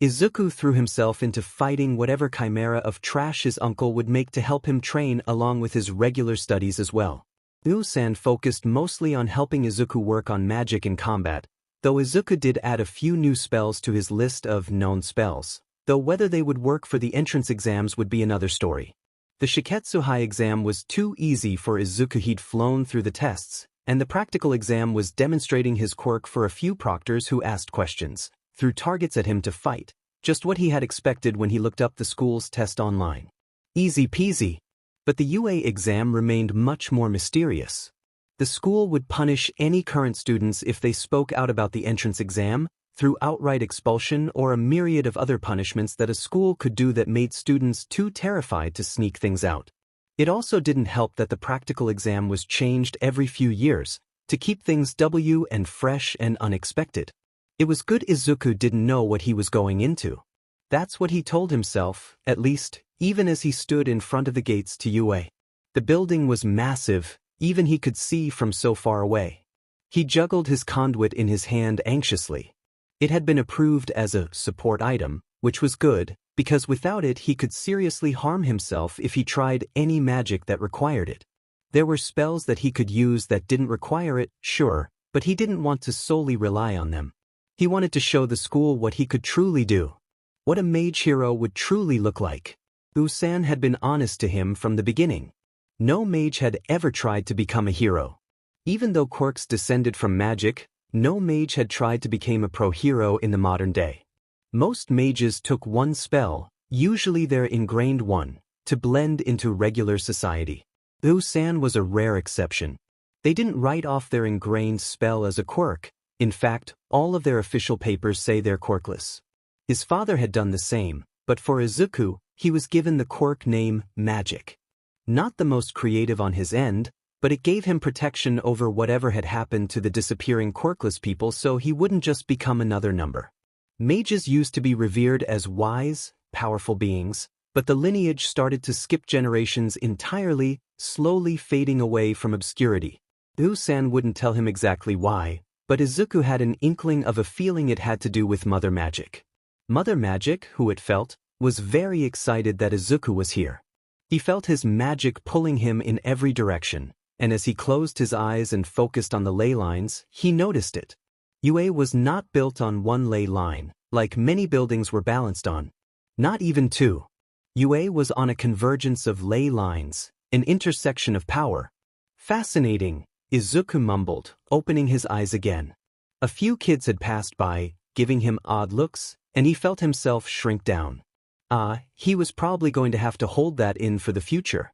S1: Izuku threw himself into fighting whatever chimera of trash his uncle would make to help him train along with his regular studies as well. Usan focused mostly on helping Izuku work on magic in combat, though Izuku did add a few new spells to his list of known spells, though whether they would work for the entrance exams would be another story. The Shiketsuhai exam was too easy for Izuku. He'd flown through the tests, and the practical exam was demonstrating his quirk for a few proctors who asked questions, threw targets at him to fight, just what he had expected when he looked up the school's test online. Easy peasy. But the UA exam remained much more mysterious. The school would punish any current students if they spoke out about the entrance exam, through outright expulsion or a myriad of other punishments that a school could do that made students too terrified to sneak things out. It also didn't help that the practical exam was changed every few years, to keep things and fresh and unexpected. It was good Izuku didn't know what he was going into. That's what he told himself, at least, even as he stood in front of the gates to UA. The building was massive, even he could see from so far away. He juggled his conduit in his hand anxiously. It had been approved as a support item, which was good, because without it he could seriously harm himself if he tried any magic that required it. There were spells that he could use that didn't require it, sure, but he didn't want to solely rely on them. He wanted to show the school what he could truly do. What a mage hero would truly look like. Usan had been honest to him from the beginning. No mage had ever tried to become a hero. Even though quirks descended from magic, no mage had tried to become a pro-hero in the modern day. Most mages took one spell, usually their ingrained one, to blend into regular society. Usan was a rare exception. They didn't write off their ingrained spell as a quirk. In fact, all of their official papers say they're quirkless. His father had done the same, but for Izuku, he was given the quirk name Magic. Not the most creative on his end, but it gave him protection over whatever had happened to the disappearing quirkless people, so he wouldn't just become another number. Mages used to be revered as wise, powerful beings, but the lineage started to skip generations entirely, slowly fading away from obscurity. Usan wouldn't tell him exactly why, but Izuku had an inkling of a feeling it had to do with Mother Magic. Mother Magic, who it felt, was very excited that Izuku was here. He felt his magic pulling him in every direction, and as he closed his eyes and focused on the ley lines, he noticed it. UA was not built on one ley line, like many buildings were balanced on. Not even two. UA was on a convergence of ley lines, an intersection of power. Fascinating, Izuku mumbled, opening his eyes again. A few kids had passed by, giving him odd looks, and he felt himself shrink down. He was probably going to have to hold that in for the future.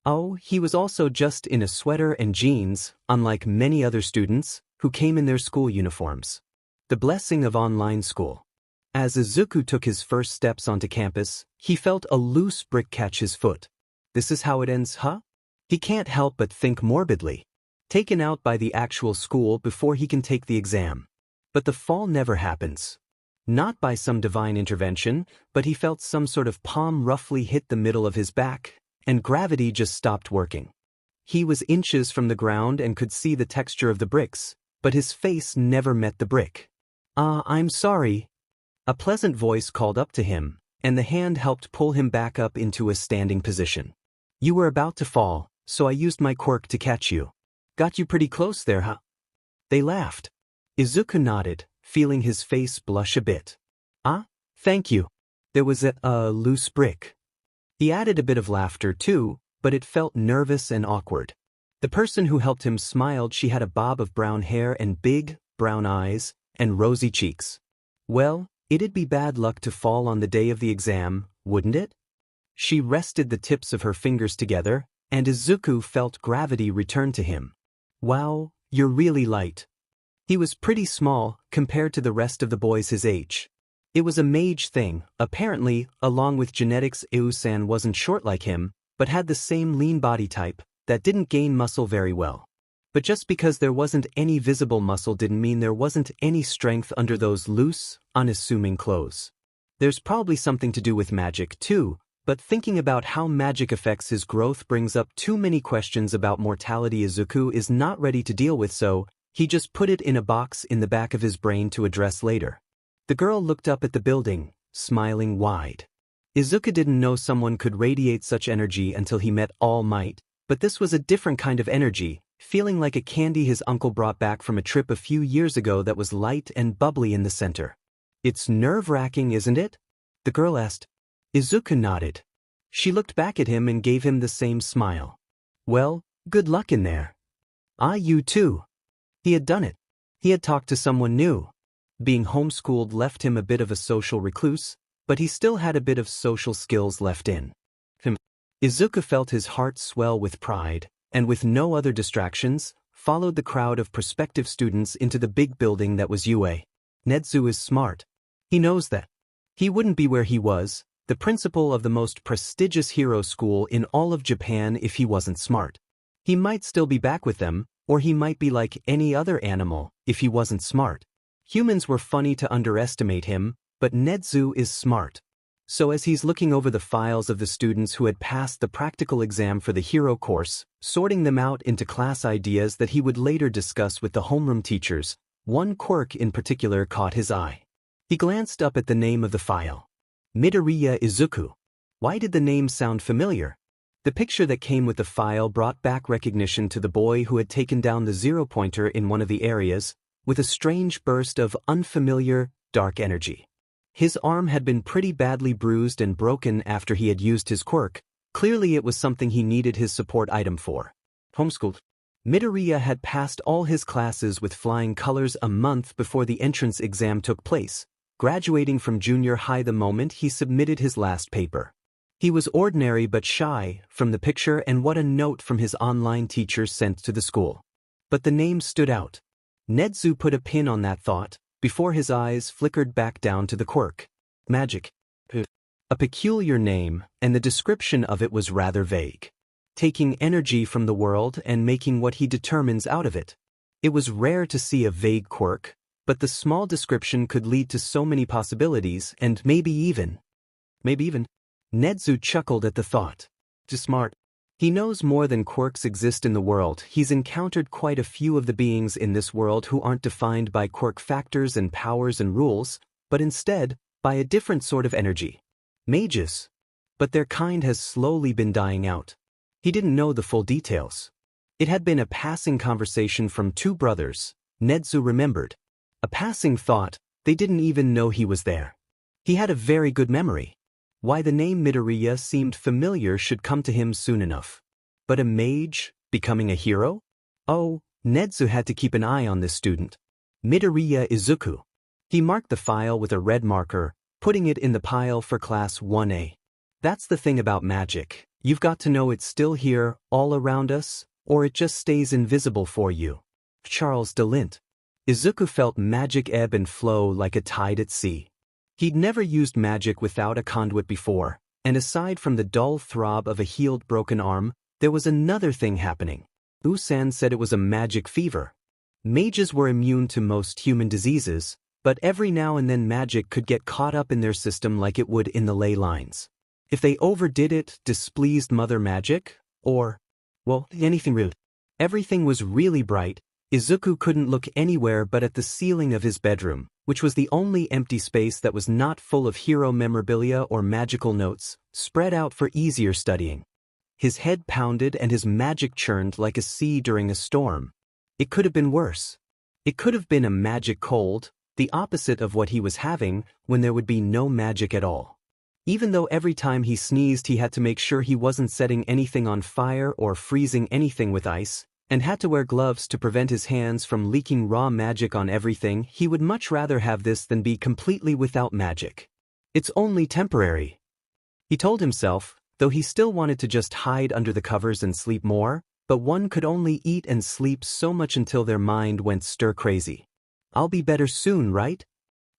S1: Oh, he was also just in a sweater and jeans, unlike many other students, who came in their school uniforms. The blessing of online school. As Izuku took his first steps onto campus, he felt a loose brick catch his foot. This is how it ends, huh? He can't help but think morbidly. Taken out by the actual school before he can take the exam. But the fall never happens. Not by some divine intervention, but he felt some sort of palm roughly hit the middle of his back, and gravity just stopped working. He was inches from the ground and could see the texture of the bricks, but his face never met the brick. I'm sorry. A pleasant voice called up to him, and the hand helped pull him back up into a standing position. You were about to fall, so I used my quirk to catch you. Got you pretty close there, huh? They laughed. Izuku nodded, feeling his face blush a bit. Thank you. There was a loose brick. He added a bit of laughter too, but it felt nervous and awkward. The person who helped him smiled. She had a bob of brown hair and big, brown eyes, and rosy cheeks. Well, It'd be bad luck to fall on the day of the exam, wouldn't it? She rested the tips of her fingers together, and Izuku felt gravity return to him. Wow, you're really light. He was pretty small compared to the rest of the boys his age. It was a mage thing. Apparently, along with genetics, Eusan wasn't short like him, but had the same lean body type that didn't gain muscle very well. But just because there wasn't any visible muscle didn't mean there wasn't any strength under those loose, unassuming clothes. There's probably something to do with magic too, but thinking about how magic affects his growth brings up too many questions about mortality Izuku is not ready to deal with, so he just put it in a box in the back of his brain to address later. The girl looked up at the building, smiling wide. Izuku didn't know someone could radiate such energy until he met All Might, but this was a different kind of energy, feeling like a candy his uncle brought back from a trip a few years ago that was light and bubbly in the center. It's nerve-wracking, isn't it? The girl asked. Izuku nodded. She looked back at him and gave him the same smile. Well, good luck in there. You too. He had done it. He had talked to someone new. Being homeschooled left him a bit of a social recluse, but he still had a bit of social skills left in him. Izuku felt his heart swell with pride, and with no other distractions, followed the crowd of prospective students into the big building that was UA. Nedzu is smart. He knows that. He wouldn't be where he was, the principal of the most prestigious hero school in all of Japan, if he wasn't smart. He might still be back with them, or he might be like any other animal, if he wasn't smart. Humans were funny to underestimate him, but Nedzu is smart. So as he's looking over the files of the students who had passed the practical exam for the hero course, sorting them out into class ideas that he would later discuss with the homeroom teachers, one quirk in particular caught his eye. He glanced up at the name of the file. Midoriya Izuku. Why did the name sound familiar? The picture that came with the file brought back recognition to the boy who had taken down the zero-pointer in one of the areas, with a strange burst of unfamiliar, dark energy. His arm had been pretty badly bruised and broken after he had used his quirk. Clearly it was something he needed his support item for. Homeschooled. Midoriya had passed all his classes with flying colors a month before the entrance exam took place, graduating from junior high the moment he submitted his last paper. He was ordinary but shy, from the picture and what a note from his online teacher sent to the school. But the name stood out. Nedzu put a pin on that thought, before his eyes flickered back down to the quirk. Magic. A peculiar name, and the description of it was rather vague. Taking energy from the world and making what he determines out of it. It was rare to see a vague quirk, but the small description could lead to so many possibilities and maybe even. Nedzu chuckled at the thought. Too smart. He knows more than quirks exist in the world. He's encountered quite a few of the beings in this world who aren't defined by quirk factors and powers and rules, but instead, by a different sort of energy. Mages. But their kind has slowly been dying out. He didn't know the full details. It had been a passing conversation from two brothers, Nedzu remembered. A passing thought, they didn't even know he was there. He had a very good memory. Why the name Midoriya seemed familiar should come to him soon enough. But a mage, becoming a hero? Oh, Nedzu had to keep an eye on this student. Midoriya Izuku. He marked the file with a red marker, putting it in the pile for Class 1A. That's the thing about magic. You've got to know it's still here, all around us, or it just stays invisible for you. Charles DeLint. Izuku felt magic ebb and flow like a tide at sea. He'd never used magic without a conduit before, and aside from the dull throb of a healed broken arm, there was another thing happening. Usan said it was a magic fever. Mages were immune to most human diseases, but every now and then magic could get caught up in their system like it would in the ley lines. If they overdid it, displeased Mother Magic, or, well, anything rude. Everything was really bright. Izuku couldn't look anywhere but at the ceiling of his bedroom, which was the only empty space that was not full of hero memorabilia or magical notes, spread out for easier studying. His head pounded and his magic churned like a sea during a storm. It could have been worse. It could have been a magic cold, the opposite of what he was having when there would be no magic at all. Even though every time he sneezed he had to make sure he wasn't setting anything on fire or freezing anything with ice, and had to wear gloves to prevent his hands from leaking raw magic on everything. He would much rather have this than be completely without magic. It's only temporary, he told himself, though he still wanted to just hide under the covers and sleep more, but one could only eat and sleep so much until their mind went stir-crazy. I'll be better soon, right?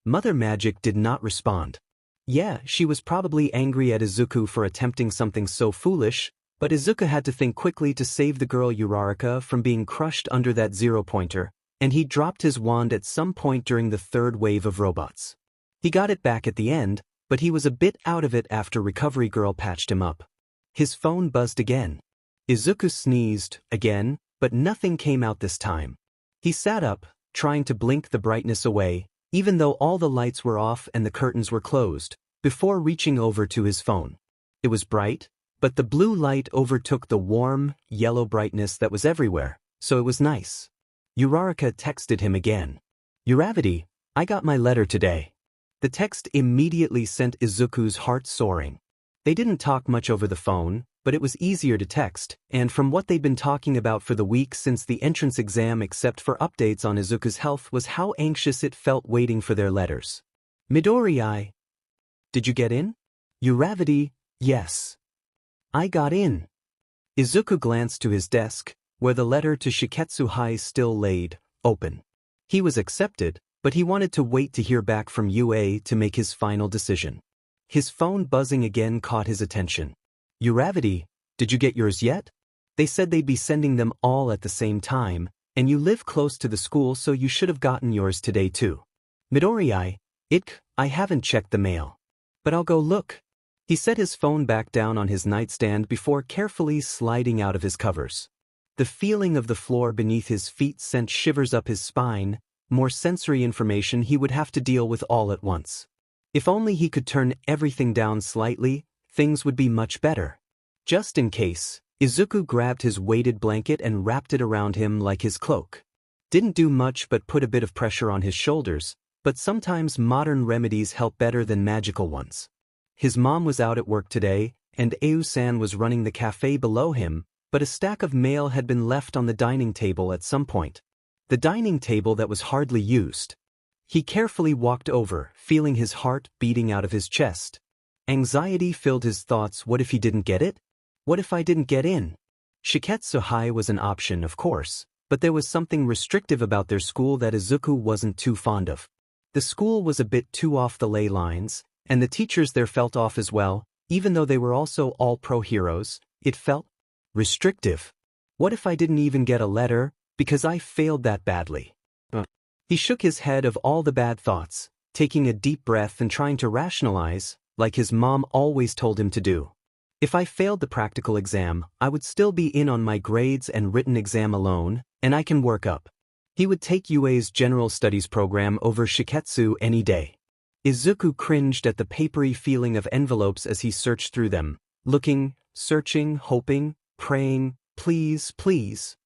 S1: Mother Magic did not respond. Yeah, she was probably angry at Izuku for attempting something so foolish, but Izuku had to think quickly to save the girl Uraraka from being crushed under that zero-pointer, and he dropped his wand at some point during the third wave of robots. He got it back at the end, but he was a bit out of it after Recovery Girl patched him up. His phone buzzed again. Izuku sneezed, again, but nothing came out this time. He sat up, trying to blink the brightness away, even though all the lights were off and the curtains were closed, before reaching over to his phone. It was bright, but the blue light overtook the warm, yellow brightness that was everywhere, so it was nice. Uraraka texted him again. Uravity, I got my letter today. The text immediately sent Izuku's heart soaring. They didn't talk much over the phone, but it was easier to text, and from what they'd been talking about for the week since the entrance exam except for updates on Izuku's health was how anxious it felt waiting for their letters. Midori, did you get in? Uravity, yes. I got in. Izuku glanced to his desk, where the letter to Shiketsu High still laid, open. He was accepted, but he wanted to wait to hear back from UA to make his final decision. His phone buzzing again caught his attention. Uravity, did you get yours yet? They said they'd be sending them all at the same time, and you live close to the school so you should have gotten yours today too. Midori, I haven't checked the mail. But I'll go look. He set his phone back down on his nightstand before carefully sliding out of his covers. The feeling of the floor beneath his feet sent shivers up his spine, more sensory information he would have to deal with all at once. If only he could turn everything down slightly, things would be much better. Just in case, Izuku grabbed his weighted blanket and wrapped it around him like his cloak. Didn't do much but put a bit of pressure on his shoulders, but sometimes modern remedies help better than magical ones. His mom was out at work today, and Ayu-san was running the cafe below him, but a stack of mail had been left on the dining table at some point. The dining table that was hardly used. He carefully walked over, feeling his heart beating out of his chest. Anxiety filled his thoughts. What if he didn't get it? What if I didn't get in? Shiketsu High was an option, of course, but there was something restrictive about their school that Izuku wasn't too fond of. The school was a bit too off the ley lines, and the teachers there felt off as well, even though they were also all pro heroes. It felt restrictive. What if I didn't even get a letter, because I failed that badly? He shook his head of all the bad thoughts, taking a deep breath and trying to rationalize, like his mom always told him to do. If I failed the practical exam, I would still be in on my grades and written exam alone, and I can work up. He would take UA's general studies program over Shiketsu any day. Izuku cringed at the papery feeling of envelopes as he searched through them, looking, searching, hoping, praying, please, please.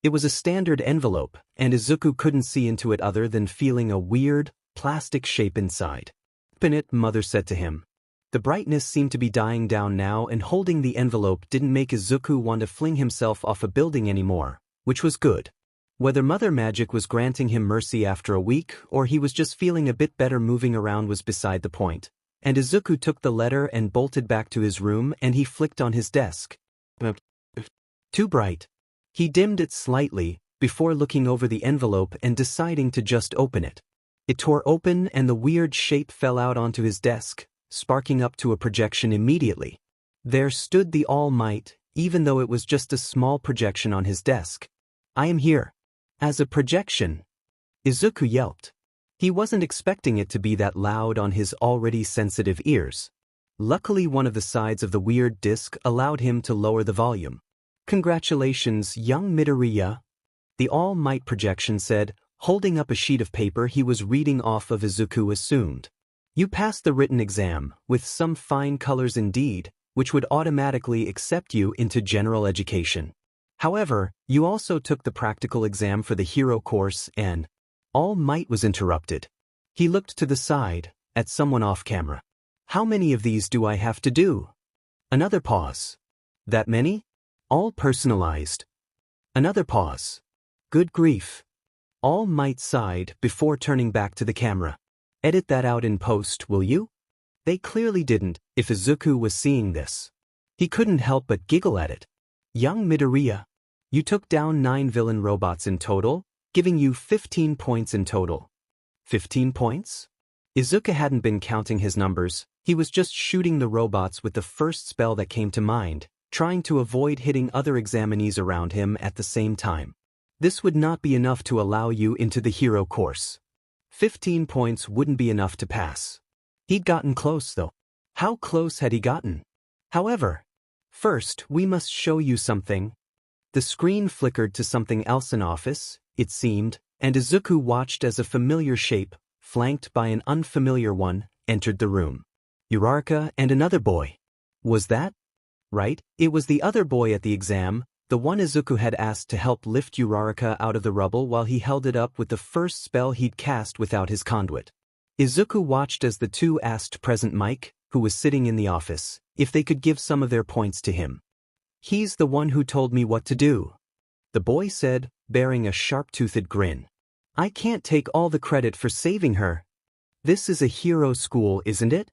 S1: It was a standard envelope, and Izuku couldn't see into it other than feeling a weird, plastic shape inside. Open it, Mother said to him. The brightness seemed to be dying down now, and holding the envelope didn't make Izuku want to fling himself off a building anymore, which was good. Whether Mother Magic was granting him mercy after a week or he was just feeling a bit better moving around was beside the point, and Izuku took the letter and bolted back to his room, and he flicked on his desk. Too bright. He dimmed it slightly, before looking over the envelope and deciding to just open it. It tore open and the weird shape fell out onto his desk, sparking up to a projection immediately. There stood the All Might, even though it was just a small projection on his desk. I am here. As a projection. Izuku yelped. He wasn't expecting it to be that loud on his already sensitive ears. Luckily, one of the sides of the weird disc allowed him to lower the volume. Congratulations, young Midoriya. The All Might projection said, holding up a sheet of paper he was reading off of. Izuku assumed. You passed the written exam, with some fine colors indeed, which would automatically accept you into general education. However, you also took the practical exam for the hero course and… All Might was interrupted. He looked to the side, at someone off camera. How many of these do I have to do? Another pause. That many? All personalized. Another pause. Good grief. All Might sighed before turning back to the camera. Edit that out in post, will you? They clearly didn't, if Izuku was seeing this. He couldn't help but giggle at it. Young Midoriya, you took down 9 villain robots in total, giving you 15 points in total. 15 points? Izuku hadn't been counting his numbers, he was just shooting the robots with the first spell that came to mind, trying to avoid hitting other examinees around him at the same time. This would not be enough to allow you into the hero course. 15 points wouldn't be enough to pass. He'd gotten close though. How close had he gotten? However, first we must show you something. The screen flickered to something else in office, it seemed, and Izuku watched as a familiar shape, flanked by an unfamiliar one, entered the room. Uraraka and another boy. Was that? Right, it was the other boy at the exam, the one Izuku had asked to help lift Uraraka out of the rubble while he held it up with the first spell he'd cast without his conduit. Izuku watched as the two asked Present Mike, who was sitting in the office, if they could give some of their points to him. He's the one who told me what to do. The boy said, bearing a sharp-toothed grin. I can't take all the credit for saving her. This is a hero school, isn't it?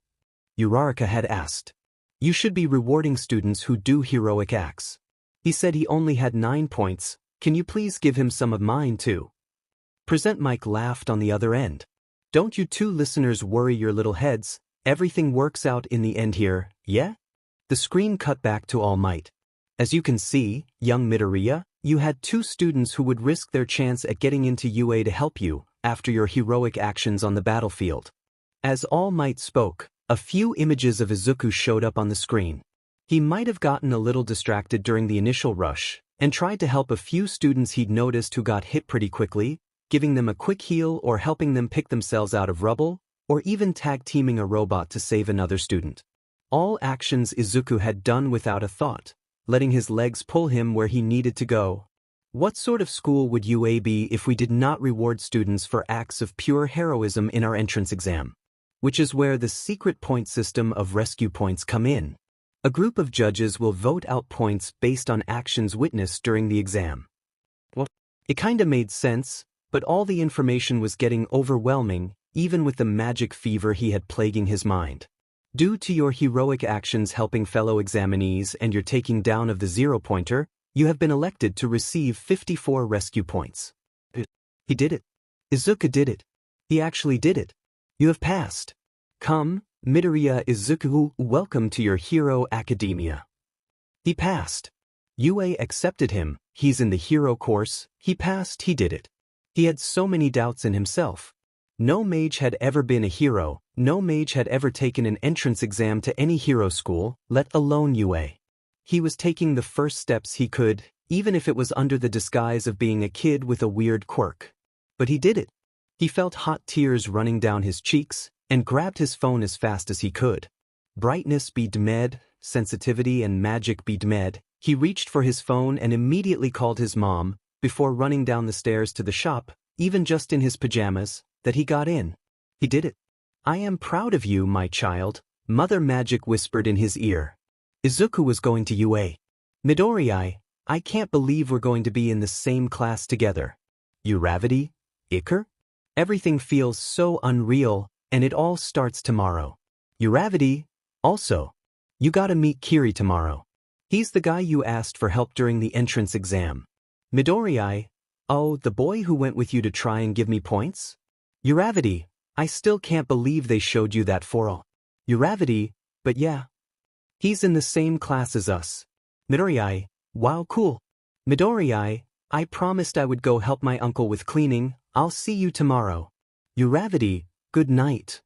S1: Uraraka had asked. You should be rewarding students who do heroic acts. He said he only had 9 points, can you please give him some of mine too? Present Mike laughed on the other end. Don't you two listeners worry your little heads, everything works out in the end here, yeah? The screen cut back to All Might. As you can see, young Midoriya, you had 2 students who would risk their chance at getting into UA to help you, after your heroic actions on the battlefield. As All Might spoke, a few images of Izuku showed up on the screen. He might have gotten a little distracted during the initial rush, and tried to help a few students he'd noticed who got hit pretty quickly, giving them a quick heal or helping them pick themselves out of rubble, or even tag-teaming a robot to save another student. All actions Izuku had done without a thought, letting his legs pull him where he needed to go. What sort of school would UA be if we did not reward students for acts of pure heroism in our entrance exam? Which is where the secret point system of rescue points come in. A group of judges will vote out points based on actions witnessed during the exam. Well, it kinda made sense, but all the information was getting overwhelming, even with the magic fever he had plaguing his mind. Due to your heroic actions helping fellow examinees and your taking down of the 0-pointer, you have been elected to receive 54 rescue points. He did it. Izuku did it. He actually did it. You have passed. Come, Midoriya Izuku, welcome to your hero academia. He passed. UA accepted him, he's in the hero course, he passed, he did it. He had so many doubts in himself. No mage had ever been a hero, no mage had ever taken an entrance exam to any hero school, let alone UA. He was taking the first steps he could, even if it was under the disguise of being a kid with a weird quirk. But he did it. He felt hot tears running down his cheeks, and grabbed his phone as fast as he could. Brightness bedmed, sensitivity and magic bedmed, he reached for his phone and immediately called his mom, before running down the stairs to the shop, even just in his pajamas, that he got in. He did it. I am proud of you, my child, Mother Magic whispered in his ear. Izuku was going to UA. Midoriya, I can't believe we're going to be in the same class together. Uravity? Iker? Everything feels so unreal, and it all starts tomorrow. Uravity? Also. You gotta meet Kiri tomorrow. He's the guy you asked for help during the entrance exam. Midoriya? Oh, the boy who went with you to try and give me points? Uravity, I still can't believe they showed you that for all. Uravity, but yeah. He's in the same class as us. Midoriya, wow, cool. Midoriya, I promised I would go help my uncle with cleaning, I'll see you tomorrow. Uravity, good night.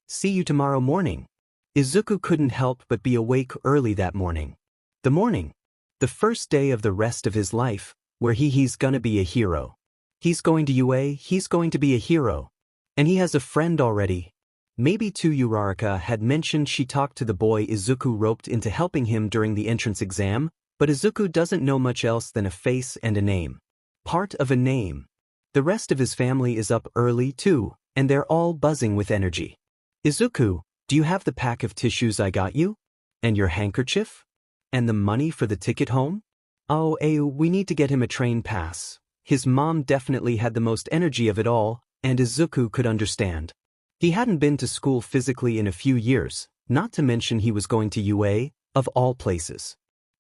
S1: See you tomorrow morning. Izuku couldn't help but be awake early that morning. The morning. The first day of the rest of his life, where he's gonna be a hero. He's going to UA, he's going to be a hero. And he has a friend already. Maybe too. Uraraka had mentioned she talked to the boy Izuku roped into helping him during the entrance exam, but Izuku doesn't know much else than a face and a name. Part of a name. The rest of his family is up early too, and they're all buzzing with energy. Izuku, do you have the pack of tissues I got you? And your handkerchief? And the money for the ticket home? Oh, we need to get him a train pass. His mom definitely had the most energy of it all, and Izuku could understand. He hadn't been to school physically in a few years, not to mention he was going to UA, of all places.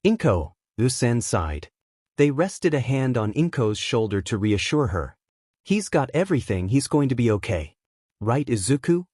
S1: Inko, Usan sighed. They rested a hand on Inko's shoulder to reassure her. He's got everything, he's going to be okay. Right, Izuku?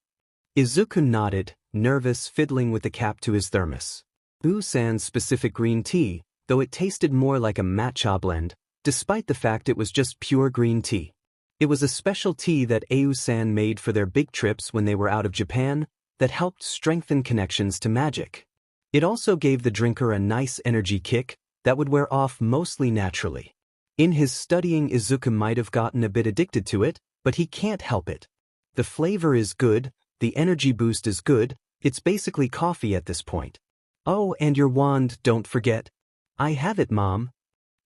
S1: Izuku nodded, nervous, fiddling with the cap to his thermos. Usan's specific green tea, though it tasted more like a matcha blend, despite the fact it was just pure green tea. It was a special tea that Usan made for their big trips when they were out of Japan that helped strengthen connections to magic. It also gave the drinker a nice energy kick that would wear off mostly naturally. In his studying, Izuku might have gotten a bit addicted to it, but he can't help it. The flavor is good, the energy boost is good, it's basically coffee at this point. Oh, and your wand, don't forget. I have it, Mom.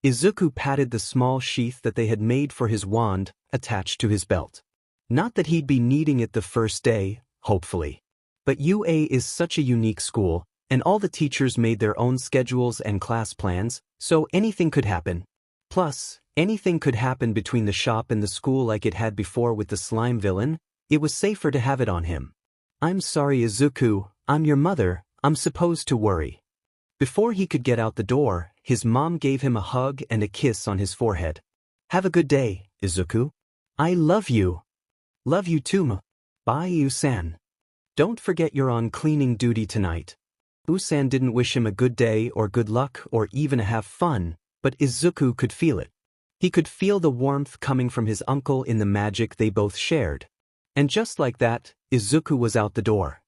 S1: Izuku patted the small sheath that they had made for his wand, attached to his belt. Not that he'd be needing it the first day, hopefully. But UA is such a unique school, and all the teachers made their own schedules and class plans, so anything could happen. Plus, anything could happen between the shop and the school like it had before with the slime villain. It was safer to have it on him. I'm sorry, Izuku, I'm your mother, I'm supposed to worry. Before he could get out the door, his mom gave him a hug and a kiss on his forehead. Have a good day, Izuku. I love you. Love you too, Ma. Bye, Usan. Don't forget you're on cleaning duty tonight. Usan didn't wish him a good day or good luck or even a have fun, but Izuku could feel it. He could feel the warmth coming from his uncle in the magic they both shared. And just like that, Izuku was out the door.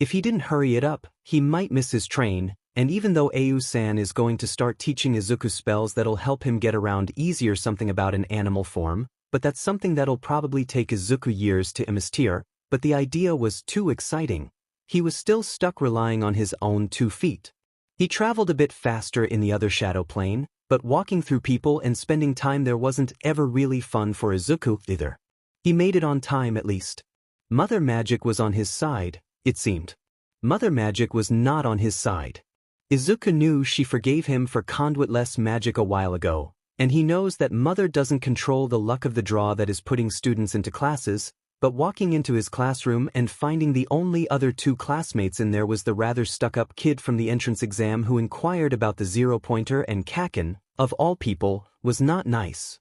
S1: If he didn't hurry it up, he might miss his train, and even though Au-san is going to start teaching Izuku spells that'll help him get around easier, something about an animal form, but that's something that'll probably take Izuku years to master, but the idea was too exciting. He was still stuck relying on his own 2 feet. He traveled a bit faster in the other shadow plane, but walking through people and spending time there wasn't ever really fun for Izuku either. He made it on time at least. Mother Magic was on his side, it seemed. Mother Magic was not on his side. Izuku knew she forgave him for conduitless magic a while ago, and he knows that Mother doesn't control the luck of the draw that is putting students into classes, but walking into his classroom and finding the only other 2 classmates in there was the rather stuck-up kid from the entrance exam who inquired about the 0-pointer, and Kaken, of all people, was not nice.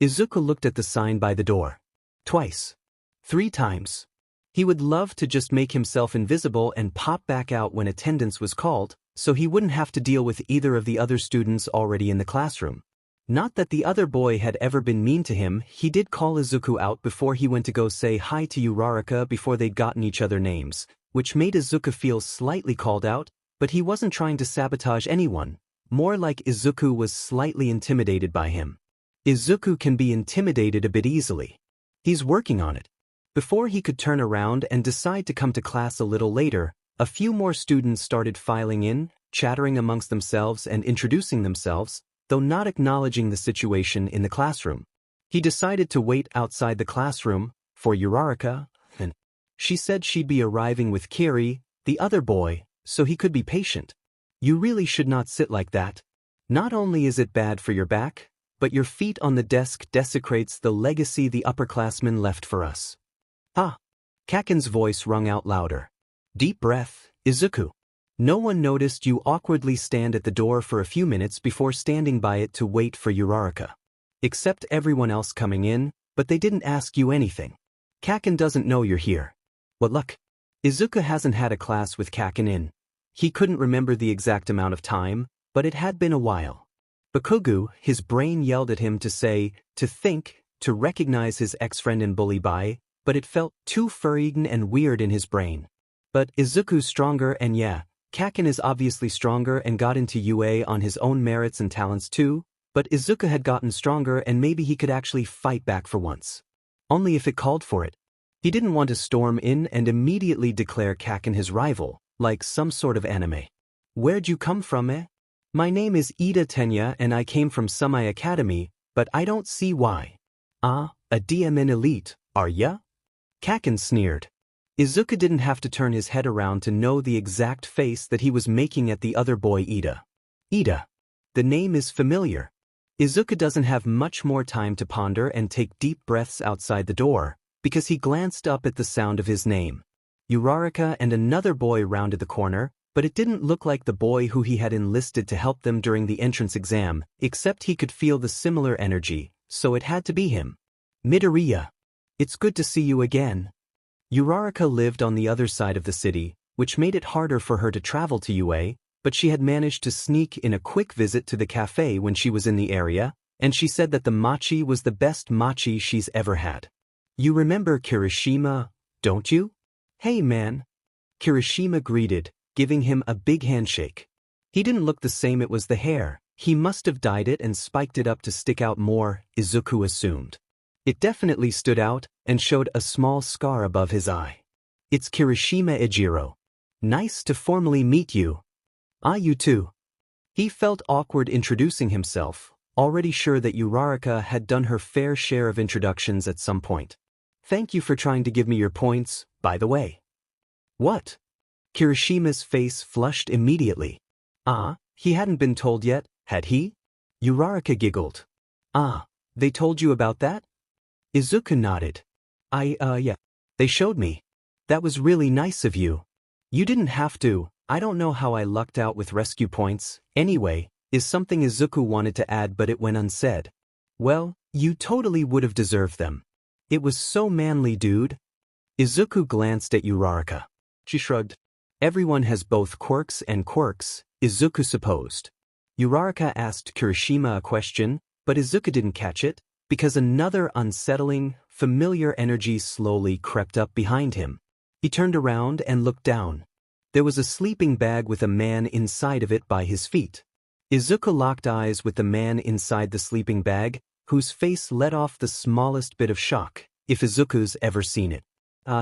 S1: Izuku looked at the sign by the door. Twice. 3 times. He would love to just make himself invisible and pop back out when attendance was called, so he wouldn't have to deal with either of the other students already in the classroom. Not that the other boy had ever been mean to him, he did call Izuku out before he went to go say hi to Uraraka before they'd gotten each other names, which made Izuku feel slightly called out, but he wasn't trying to sabotage anyone, more like Izuku was slightly intimidated by him. Izuku can be intimidated a bit easily. He's working on it. Before he could turn around and decide to come to class a little later, a few more students started filing in, chattering amongst themselves and introducing themselves, though not acknowledging the situation in the classroom. He decided to wait outside the classroom for Uraraka, and she said she'd be arriving with Kiri, the other boy, so he could be patient. You really should not sit like that. Not only is it bad for your back, but your feet on the desk desecrates the legacy the upperclassmen left for us. Ah! Kaken's voice rung out louder. Deep breath, Izuku. No one noticed you awkwardly stand at the door for a few minutes before standing by it to wait for Uraraka. Except everyone else coming in, but they didn't ask you anything. Kaken doesn't know you're here. What luck. Izuku hasn't had a class with Kaken in. He couldn't remember the exact amount of time, but it had been a while. Bakugo, his brain yelled at him to say, to think, to recognize his ex-friend and bully by, but it felt too foreign and weird in his brain. But Izuku's stronger, and yeah, Kaken is obviously stronger and got into UA on his own merits and talents too, but Izuku had gotten stronger and maybe he could actually fight back for once. Only if it called for it. He didn't want to storm in and immediately declare Kaken his rival, like some sort of anime. Where'd you come from, eh? My name is Ida Tenya and I came from Sumai Academy, but I don't see why. Ah, a DMN elite, are ya? Kaken sneered. Izuku didn't have to turn his head around to know the exact face that he was making at the other boy Ida. Ida. The name is familiar. Izuku doesn't have much more time to ponder and take deep breaths outside the door, because he glanced up at the sound of his name. Uraraka and another boy rounded the corner, but it didn't look like the boy who he had enlisted to help them during the entrance exam, except he could feel the similar energy, so it had to be him. Midoriya. It's good to see you again. Uraraka lived on the other side of the city, which made it harder for her to travel to UA, but she had managed to sneak in a quick visit to the cafe when she was in the area, and she said that the mochi was the best mochi she's ever had. You remember Kirishima, don't you? Hey man. Kirishima greeted, giving him a big handshake. He didn't look the same. It was the hair. He must have dyed it and spiked it up to stick out more, Izuku assumed. It definitely stood out and showed a small scar above his eye. It's Kirishima Ejiro. Nice to formally meet you. Ah, you too. He felt awkward introducing himself, already sure that Uraraka had done her fair share of introductions at some point. Thank you for trying to give me your points, by the way. What? Kirishima's face flushed immediately. Ah, he hadn't been told yet, had he? Uraraka giggled. Ah, they told you about that? Izuku nodded. Yeah. They showed me. That was really nice of you. You didn't have to. I don't know how I lucked out with rescue points. Anyway, is something Izuku wanted to add but it went unsaid. Well, you totally would have deserved them. It was so manly, dude. Izuku glanced at Uraraka. She shrugged. Everyone has both quirks and quirks, Izuku supposed. Uraraka asked Kirishima a question, but Izuku didn't catch it, because another unsettling, familiar energy slowly crept up behind him. He turned around and looked down. There was a sleeping bag with a man inside of it by his feet. Izuku locked eyes with the man inside the sleeping bag, whose face let off the smallest bit of shock, if Izuku's ever seen it.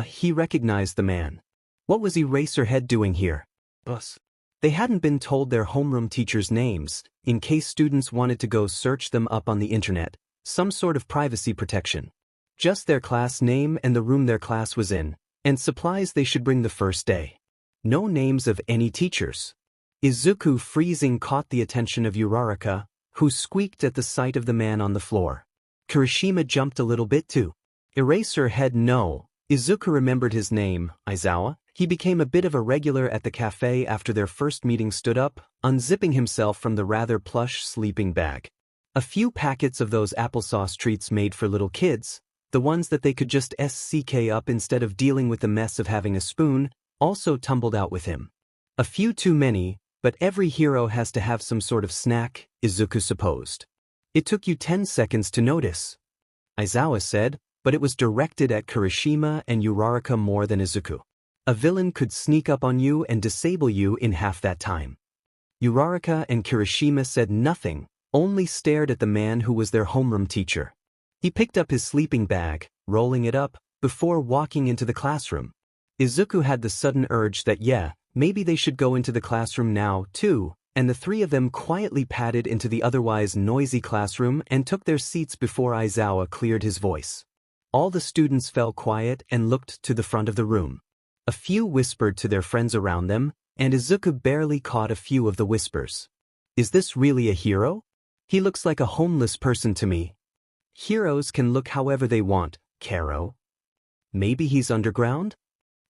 S1: He recognized the man. What was Eraserhead doing here? Us. They hadn't been told their homeroom teachers' names, in case students wanted to go search them up on the internet, some sort of privacy protection. Just their class name and the room their class was in, and supplies they should bring the first day. No names of any teachers. Izuku freezing caught the attention of Uraraka, who squeaked at the sight of the man on the floor. Kirishima jumped a little bit too. Eraserhead no. Izuku remembered his name, Aizawa. He became a bit of a regular at the cafe after their first meeting. Stood up, unzipping himself from the rather plush sleeping bag. A few packets of those applesauce treats made for little kids, the ones that they could just SCK up instead of dealing with the mess of having a spoon, also tumbled out with him. A few too many, but every hero has to have some sort of snack, Izuku supposed. It took you 10 seconds to notice, Aizawa said, but it was directed at Kirishima and Uraraka more than Izuku. A villain could sneak up on you and disable you in half that time. Uraraka and Kirishima said nothing, only stared at the man who was their homeroom teacher. He picked up his sleeping bag, rolling it up, before walking into the classroom. Izuku had the sudden urge that maybe they should go into the classroom now, too, and the three of them quietly padded into the otherwise noisy classroom and took their seats before Aizawa cleared his voice. All the students fell quiet and looked to the front of the room. A few whispered to their friends around them, and Izuku barely caught a few of the whispers. Is this really a hero? He looks like a homeless person to me. Heroes can look however they want, Karo. Maybe he's underground?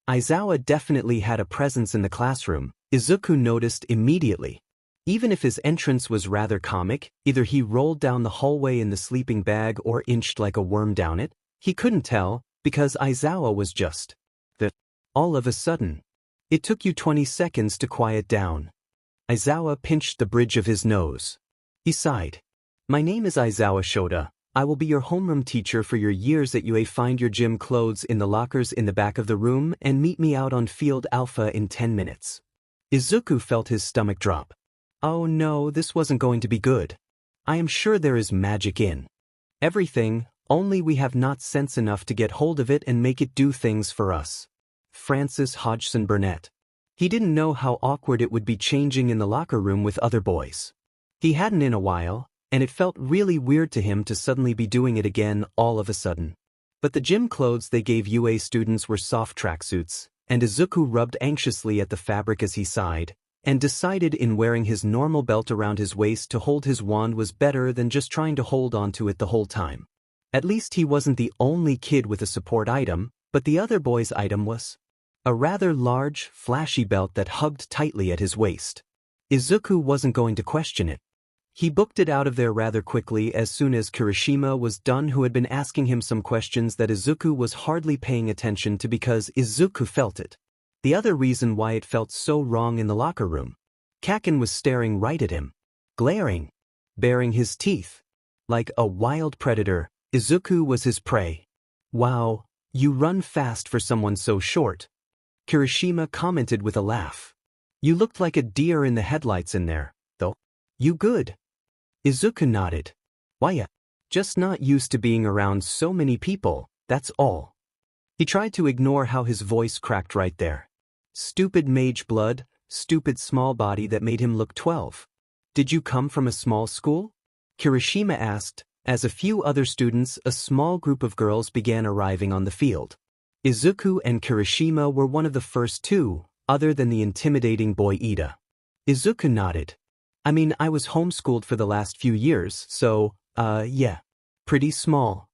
S1: Aizawa definitely had a presence in the classroom, Izuku noticed immediately. Even if his entrance was rather comic, either he rolled down the hallway in the sleeping bag or inched like a worm down it, he couldn't tell, because Aizawa was just the. All of a sudden. It took you 20 seconds to quiet down. Aizawa pinched the bridge of his nose. He sighed. My name is Aizawa Shoda. I will be your homeroom teacher for your years at UA. Find your gym clothes in the lockers in the back of the room and meet me out on Field Alpha in 10 minutes. Izuku felt his stomach drop. Oh no, this wasn't going to be good. I am sure there is magic in everything, only we have not sense enough to get hold of it and make it do things for us. Francis Hodgson Burnett. He didn't know how awkward it would be changing in the locker room with other boys. He hadn't in a while, and it felt really weird to him to suddenly be doing it again all of a sudden. But the gym clothes they gave UA students were soft tracksuits, and Izuku rubbed anxiously at the fabric as he sighed, and decided in wearing his normal belt around his waist to hold his wand was better than just trying to hold onto it the whole time. At least he wasn't the only kid with a support item, but the other boy's item was a rather large, flashy belt that hugged tightly at his waist. Izuku wasn't going to question it. He booked it out of there rather quickly as soon as Kirishima was done, who had been asking him some questions that Izuku was hardly paying attention to because Izuku felt it. The other reason why it felt so wrong in the locker room. Kaken was staring right at him, glaring, baring his teeth. Like a wild predator, Izuku was his prey. "Wow, you run fast for someone so short," Kirishima commented with a laugh. "You looked like a deer in the headlights in there, though." "You good?" Izuku nodded. "Why, just not used to being around so many people, that's all." He tried to ignore how his voice cracked right there. Stupid mage blood, stupid small body that made him look 12. "Did you come from a small school?" Kirishima asked, as a few other students, a small group of girls, began arriving on the field. Izuku and Kirishima were one of the first two, other than the intimidating boy Ida. Izuku nodded. "I mean, I was homeschooled for the last few years, so, yeah. Pretty small."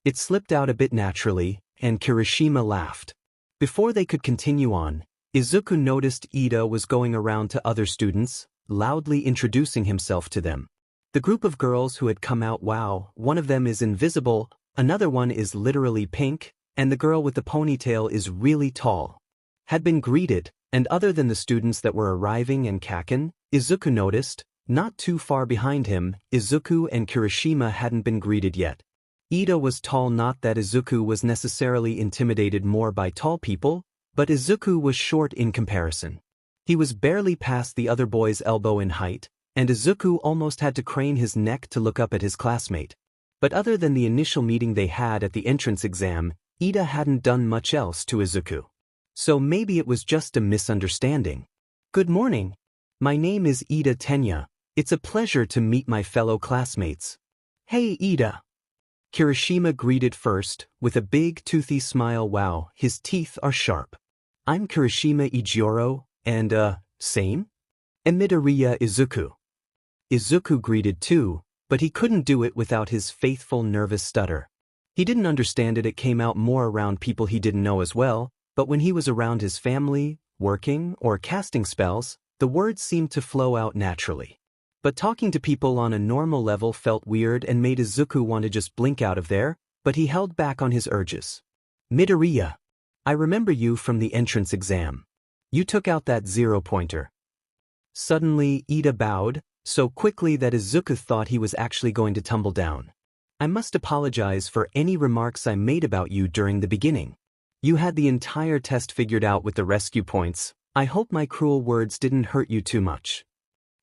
S1: It slipped out a bit naturally, and Kirishima laughed. Before they could continue on, Izuku noticed Ida was going around to other students, loudly introducing himself to them. The group of girls who had come out, wow, one of them is invisible, another one is literally pink, and the girl with the ponytail is really tall, had been greeted, and other than the students that were arriving and Kaken, Izuku noticed, not too far behind him, Izuku and Kirishima hadn't been greeted yet. Ida was tall, not that Izuku was necessarily intimidated more by tall people, but Izuku was short in comparison. He was barely past the other boy's elbow in height, and Izuku almost had to crane his neck to look up at his classmate. But other than the initial meeting they had at the entrance exam, Ida hadn't done much else to Izuku. So maybe it was just a misunderstanding. "Good morning. My name is Ida Tenya. It's a pleasure to meet my fellow classmates." "Hey, Ida." Kirishima greeted first, with a big toothy smile. Wow, his teeth are sharp. "I'm Kirishima Ijiro, and, same?" "Midoriya Izuku." Izuku greeted too, but he couldn't do it without his faithful nervous stutter. He didn't understand it came out more around people he didn't know as well, but when he was around his family, working, or casting spells, the words seemed to flow out naturally. But talking to people on a normal level felt weird and made Izuku want to just blink out of there, but he held back on his urges. "Midoriya. I remember you from the entrance exam. You took out that 0-pointer. Suddenly, Ida bowed, so quickly that Izuku thought he was actually going to tumble down. "I must apologize for any remarks I made about you during the beginning. You had the entire test figured out with the rescue points. I hope my cruel words didn't hurt you too much."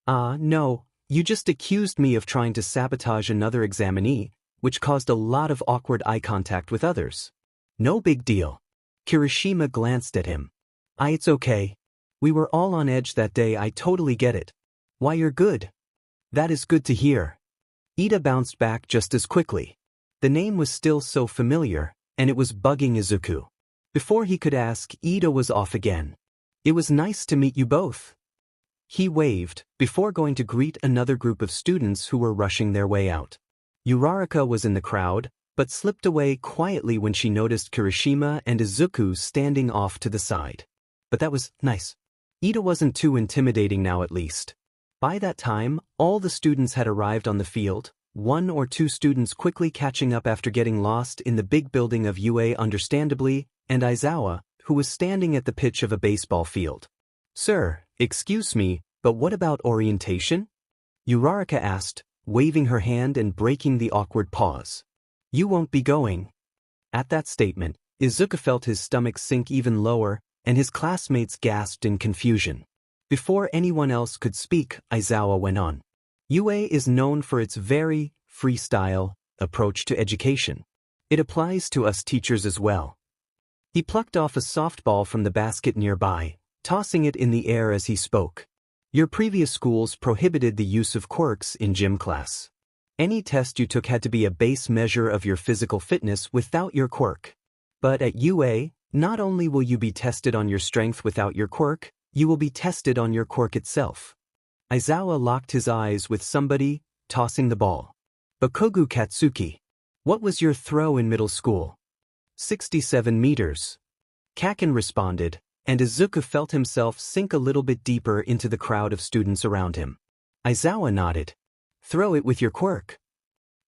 S1: No, you just accused me of trying to sabotage another examinee, which caused a lot of awkward eye contact with others." "No big deal." Kirishima glanced at him. It's okay. We were all on edge that day, I totally get it." "Why, you're good." "That is good to hear." Ida bounced back just as quickly. The name was still so familiar, and it was bugging Izuku. Before he could ask, Ida was off again. "It was nice to meet you both." He waved, before going to greet another group of students who were rushing their way out. Uraraka was in the crowd, but slipped away quietly when she noticed Kirishima and Izuku standing off to the side. But that was nice. Ida wasn't too intimidating now, at least. By that time, all the students had arrived on the field, one or two students quickly catching up after getting lost in the big building of UA understandably, and Aizawa, who was standing at the pitch of a baseball field. "Sir, excuse me, but what about orientation?" Uraraka asked, waving her hand and breaking the awkward pause. "You won't be going." At that statement, Izuku felt his stomach sink even lower, and his classmates gasped in confusion. Before anyone else could speak, Aizawa went on. "UA is known for its very freestyle approach to education. It applies to us teachers as well." He plucked off a softball from the basket nearby, tossing it in the air as he spoke. "Your previous schools prohibited the use of quirks in gym class. Any test you took had to be a base measure of your physical fitness without your quirk. But at UA, not only will you be tested on your strength without your quirk, You will be tested on your quirk itself. Aizawa locked his eyes with somebody tossing the ball. Bakugo Katsuki. What was your throw in middle school? 67 meters. Kaken responded, and Izuku felt himself sink a little bit deeper into the crowd of students around him. Aizawa nodded. Throw it with your quirk.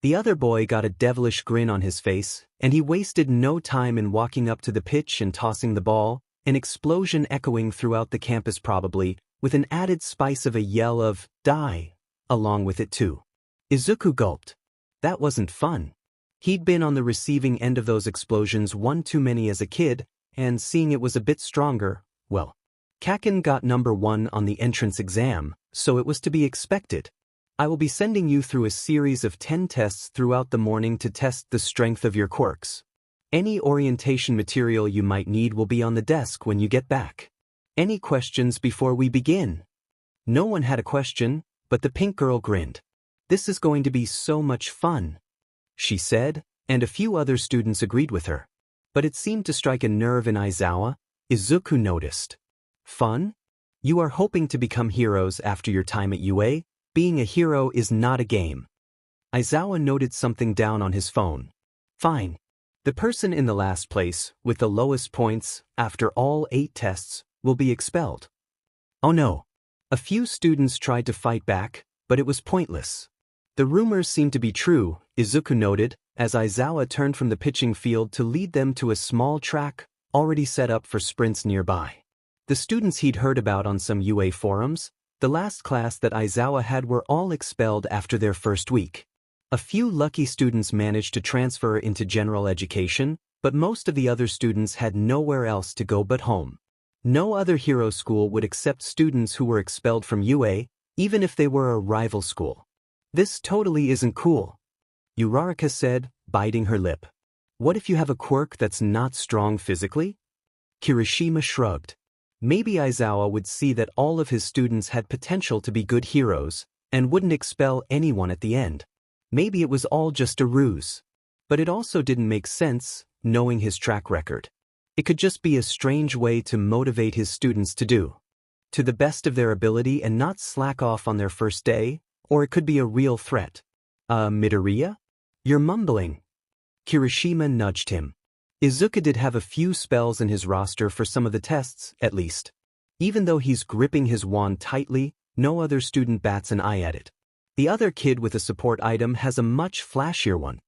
S1: The other boy got a devilish grin on his face, and he wasted no time in walking up to the pitch and tossing the ball, an explosion echoing throughout the campus probably, with an added spice of a yell of, "Die!" along with it too. Izuku gulped. That wasn't fun. He'd been on the receiving end of those explosions one too many as a kid, and seeing it was a bit stronger, well. Kaken got number 1 on the entrance exam, so it was to be expected. I will be sending you through a series of 10 tests throughout the morning to test the strength of your quirks. Any orientation material you might need will be on the desk when you get back. Any questions before we begin? No one had a question, but the pink girl grinned. This is going to be so much fun, she said, and a few other students agreed with her. But it seemed to strike a nerve in Aizawa. Izuku noticed. Fun? You are hoping to become heroes after your time at UA? Being a hero is not a game. Aizawa noted something down on his phone. Fine. The person in the last place, with the lowest points, after all 8 tests, will be expelled. Oh no. A few students tried to fight back, but it was pointless. The rumors seemed to be true, Izuku noted, as Aizawa turned from the pitching field to lead them to a small track, already set up for sprints nearby. The students he'd heard about on some UA forums, the last class that Aizawa had were all expelled after their first week. A few lucky students managed to transfer into general education, but most of the other students had nowhere else to go but home. No other hero school would accept students who were expelled from UA, even if they were a rival school. This totally isn't cool, Uraraka said, biting her lip. What if you have a quirk that's not strong physically? Kirishima shrugged. Maybe Aizawa would see that all of his students had potential to be good heroes, and wouldn't expel anyone at the end. Maybe it was all just a ruse. But it also didn't make sense, knowing his track record. It could just be a strange way to motivate his students to do to the best of their ability and not slack off on their first day, or it could be a real threat. Midoriya? You're mumbling. Kirishima nudged him. Izuku did have a few spells in his roster for some of the tests, at least. Even though he's gripping his wand tightly, no other student bats an eye at it. The other kid with a support item has a much flashier one.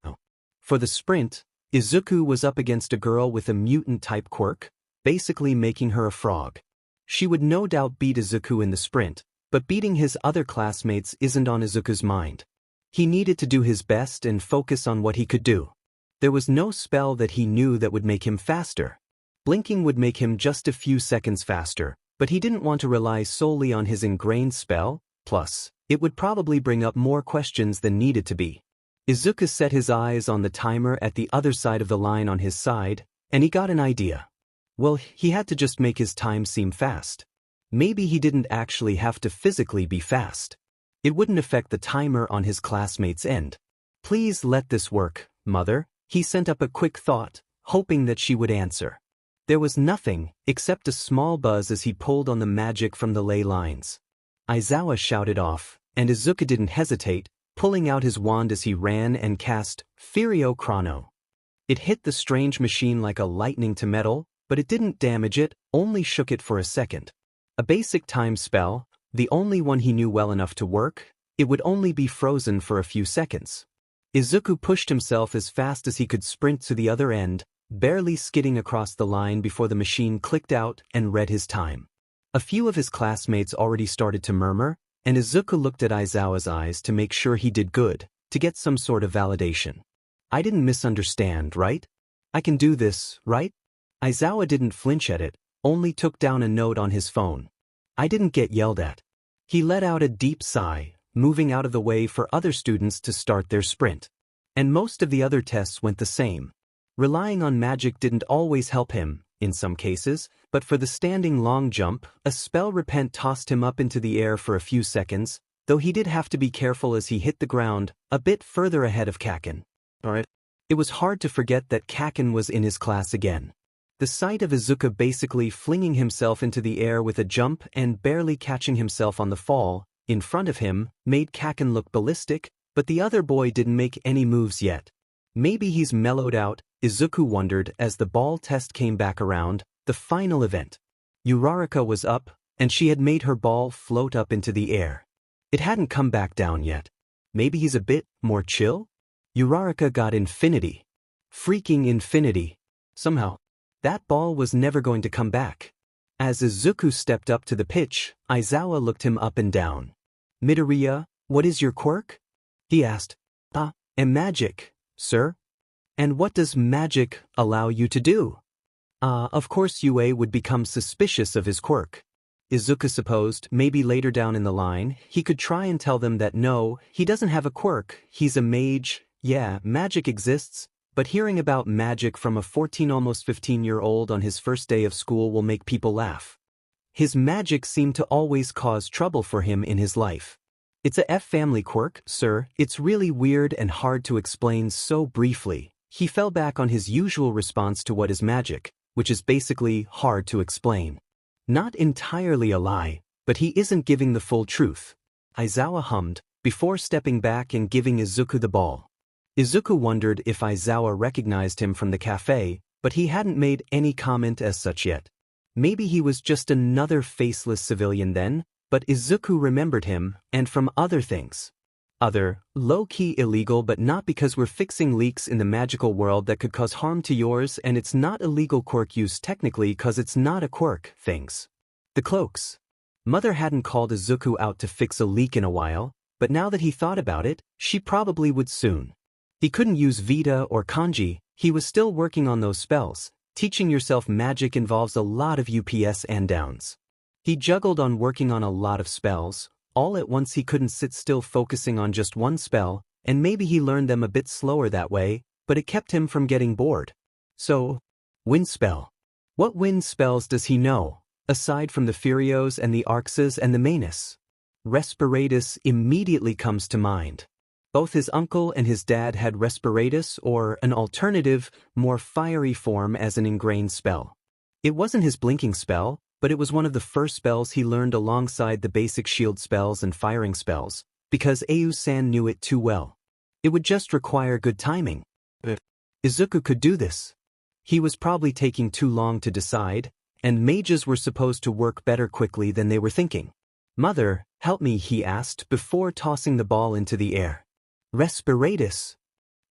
S1: For the sprint, Izuku was up against a girl with a mutant-type quirk, basically making her a frog. She would no doubt beat Izuku in the sprint, but beating his other classmates isn't on Izuku's mind. He needed to do his best and focus on what he could do. There was no spell that he knew that would make him faster. Blinking would make him just a few seconds faster, but he didn't want to rely solely on his ingrained spell, plus, it would probably bring up more questions than needed to be. Izuku set his eyes on the timer at the other side of the line on his side, and he got an idea. Well, he had to just make his time seem fast. Maybe he didn't actually have to physically be fast. It wouldn't affect the timer on his classmate's end. Please let this work, mother. He sent up a quick thought, hoping that she would answer. There was nothing, except a small buzz as he pulled on the magic from the ley lines. Aizawa shouted off, and Izuku didn't hesitate, pulling out his wand as he ran and cast Furio Chrono. It hit the strange machine like a lightning to metal, but it didn't damage it, only shook it for a second. A basic time spell, the only one he knew well enough to work, it would only be frozen for a few seconds. Izuku pushed himself as fast as he could sprint to the other end, barely skidding across the line before the machine clicked out and read his time. A few of his classmates already started to murmur, and Izuku looked at Aizawa's eyes to make sure he did good, to get some sort of validation. I didn't misunderstand, right? I can do this, right? Aizawa didn't flinch at it, only took down a note on his phone. I didn't get yelled at. He let out a deep sigh, moving out of the way for other students to start their sprint. And most of the other tests went the same. Relying on magic didn't always help him, in some cases, but for the standing long jump, a spell repent tossed him up into the air for a few seconds, though he did have to be careful as he hit the ground, a bit further ahead of Kaken. It was hard to forget that Kaken was in his class again. The sight of Izuku basically flinging himself into the air with a jump and barely catching himself on the fall in front of him made Kaken look ballistic, but the other boy didn't make any moves yet. Maybe he's mellowed out, Izuku wondered as the ball test came back around, the final event. Uraraka was up, and she had made her ball float up into the air. It hadn't come back down yet. Maybe he's a bit more chill? Uraraka got infinity. Freaking infinity. Somehow, that ball was never going to come back. As Izuku stepped up to the pitch, Aizawa looked him up and down. Midoriya, what is your quirk? He asked. Magic, sir. And what does magic allow you to do? Of course Yue would become suspicious of his quirk. Izuku supposed maybe later down in the line, he could try and tell them that no, he doesn't have a quirk, he's a mage. Yeah, magic exists, but hearing about magic from a 14 almost 15-year-old on his first day of school will make people laugh. His magic seemed to always cause trouble for him in his life. It's a family quirk, sir. It's really weird and hard to explain so briefly. He fell back on his usual response to what is magic, which is basically hard to explain. Not entirely a lie, but he isn't giving the full truth. Aizawa hummed, before stepping back and giving Izuku the ball. Izuku wondered if Aizawa recognized him from the cafe, but he hadn't made any comment as such yet. Maybe he was just another faceless civilian then, but Izuku remembered him, and from other things. Other, low-key illegal but not because we're fixing leaks in the magical world that could cause harm to yours and it's not illegal quirk use technically cause it's not a quirk, things. The cloaks. Mother hadn't called Izuku out to fix a leak in a while, but now that he thought about it, she probably would soon. He couldn't use Vita or Kanji, he was still working on those spells. Teaching yourself magic involves a lot of ups and downs. He juggled on working on a lot of spells. All at once he couldn't sit still focusing on just one spell, and maybe he learned them a bit slower that way, but it kept him from getting bored. So, wind spell. What wind spells does he know, aside from the Furios and the Arxes and the Manus? Respiratus immediately comes to mind. Both his uncle and his dad had Respiratus or an alternative, more fiery form as an ingrained spell. It wasn't his blinking spell, but it was one of the first spells he learned alongside the basic shield spells and firing spells, because Ayu-san knew it too well. It would just require good timing. Izuku could do this. He was probably taking too long to decide, and mages were supposed to work better quickly than they were thinking. Mother, help me, he asked before tossing the ball into the air. Respiratus.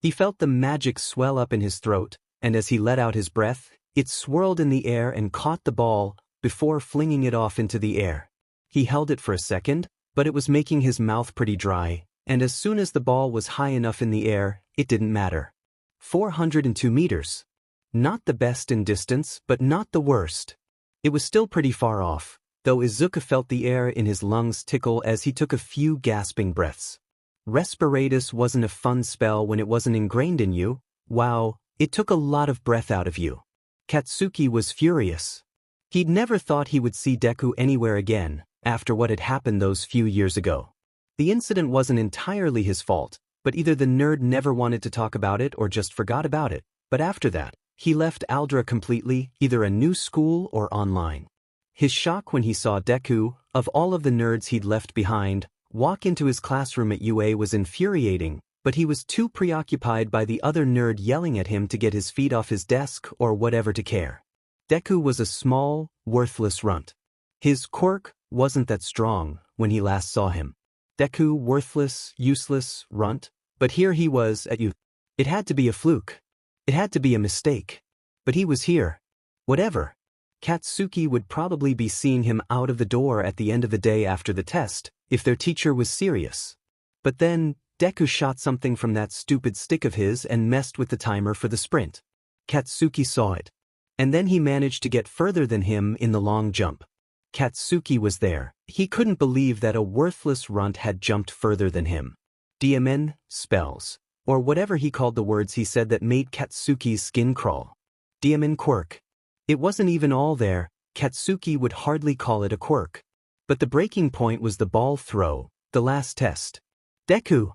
S1: He felt the magic swell up in his throat, and as he let out his breath, it swirled in the air and caught the ball, before flinging it off into the air. He held it for a second, but it was making his mouth pretty dry, and as soon as the ball was high enough in the air, it didn't matter. 402 meters. Not the best in distance, but not the worst. It was still pretty far off, though Izuku felt the air in his lungs tickle as he took a few gasping breaths. Respiratus wasn't a fun spell when it wasn't ingrained in you. Wow, it took a lot of breath out of you. Katsuki was furious. He'd never thought he would see Deku anywhere again, after what had happened those few years ago. The incident wasn't entirely his fault, but either the nerd never wanted to talk about it or just forgot about it, but after that, he left Aldra completely, either a new school or online. His shock when he saw Deku, of all of the nerds he'd left behind, walk into his classroom at UA was infuriating, but he was too preoccupied by the other nerd yelling at him to get his feet off his desk or whatever to care. Deku was a small, worthless runt. His quirk wasn't that strong when he last saw him. Deku, worthless, useless, runt, but here he was at you. It had to be a fluke. It had to be a mistake. But he was here. Whatever. Katsuki would probably be seeing him out of the door at the end of the day after the test, if their teacher was serious. But then, Deku shot something from that stupid stick of his and messed with the timer for the sprint. Katsuki saw it. And then he managed to get further than him in the long jump. Katsuki was there. He couldn't believe that a worthless runt had jumped further than him. DMN, spells, or whatever he called the words he said that made Katsuki's skin crawl. DMN quirk. It wasn't even all there, Katsuki would hardly call it a quirk. But the breaking point was the ball throw, the last test. Deku!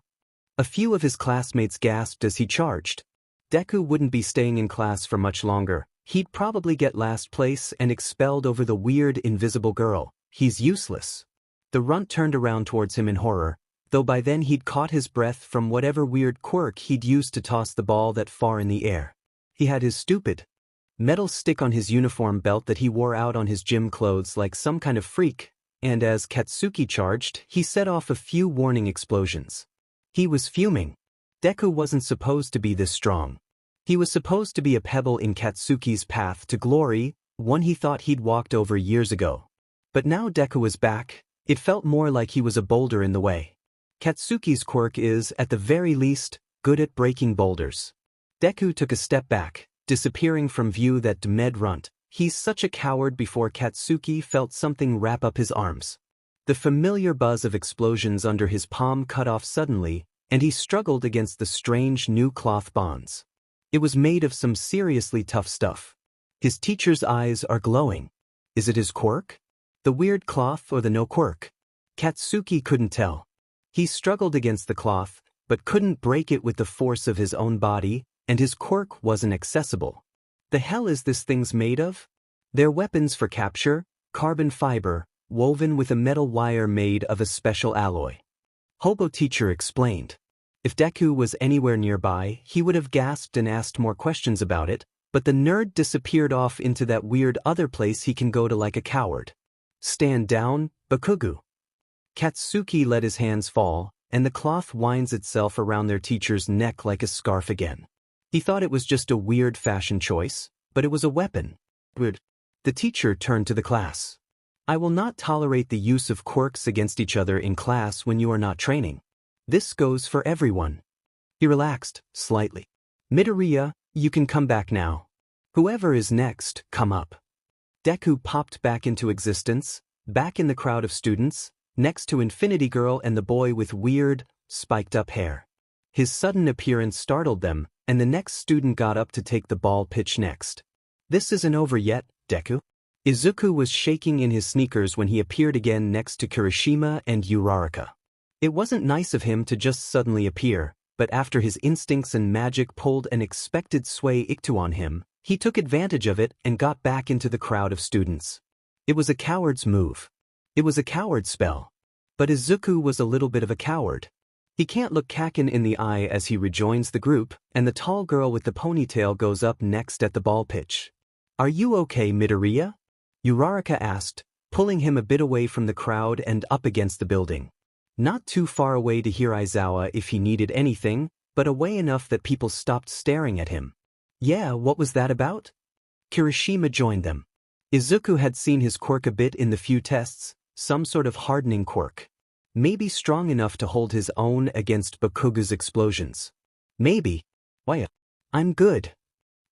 S1: A few of his classmates gasped as he charged. Deku wouldn't be staying in class for much longer. He'd probably get last place and expelled over the weird invisible girl. He's useless. The runt turned around towards him in horror, though by then he'd caught his breath from whatever weird quirk he'd used to toss the ball that far in the air. He had his stupid metal stick on his uniform belt that he wore out on his gym clothes like some kind of freak, and as Katsuki charged, he set off a few warning explosions. He was fuming. Deku wasn't supposed to be this strong. He was supposed to be a pebble in Katsuki's path to glory, one he thought he'd walked over years ago. But now Deku was back, it felt more like he was a boulder in the way. Katsuki's quirk is, at the very least, good at breaking boulders. Deku took a step back, disappearing from view. That demed runt. He's such a coward. Before Katsuki felt something wrap up his arms. The familiar buzz of explosions under his palm cut off suddenly, and he struggled against the strange new cloth bonds. It was made of some seriously tough stuff. His teacher's eyes are glowing. Is it his quirk? The weird cloth or the no quirk? Katsuki couldn't tell. He struggled against the cloth, but couldn't break it with the force of his own body, and his quirk wasn't accessible. The hell is this thing's made of? They're weapons for capture, carbon fiber, woven with a metal wire made of a special alloy. Hobo teacher explained. If Deku was anywhere nearby, he would have gasped and asked more questions about it, but the nerd disappeared off into that weird other place he can go to like a coward. Stand down, Bakugo. Katsuki let his hands fall, and the cloth winds itself around their teacher's neck like a scarf again. He thought it was just a weird fashion choice, but it was a weapon. Weird. The teacher turned to the class. I will not tolerate the use of quirks against each other in class when you are not training. This goes for everyone. He relaxed, slightly. Midoriya, you can come back now. Whoever is next, come up. Deku popped back into existence, back in the crowd of students, next to Infinity Girl and the boy with weird, spiked-up hair. His sudden appearance startled them, and the next student got up to take the ball pitch next. This isn't over yet, Deku. Izuku was shaking in his sneakers when he appeared again next to Kirishima and Uraraka. It wasn't nice of him to just suddenly appear, but after his instincts and magic pulled an expected sway Iktu on him, he took advantage of it and got back into the crowd of students. It was a coward's move. It was a coward spell. But Izuku was a little bit of a coward. He can't look Kaken in the eye as he rejoins the group, and the tall girl with the ponytail goes up next at the ball pitch. Are you okay, Midoriya? Uraraka asked, pulling him a bit away from the crowd and up against the building. Not too far away to hear Aizawa if he needed anything, but away enough that people stopped staring at him. Yeah, what was that about? Kirishima joined them. Izuku had seen his quirk a bit in the few tests, some sort of hardening quirk. Maybe strong enough to hold his own against Bakugo's explosions. Maybe. Why? I'm good.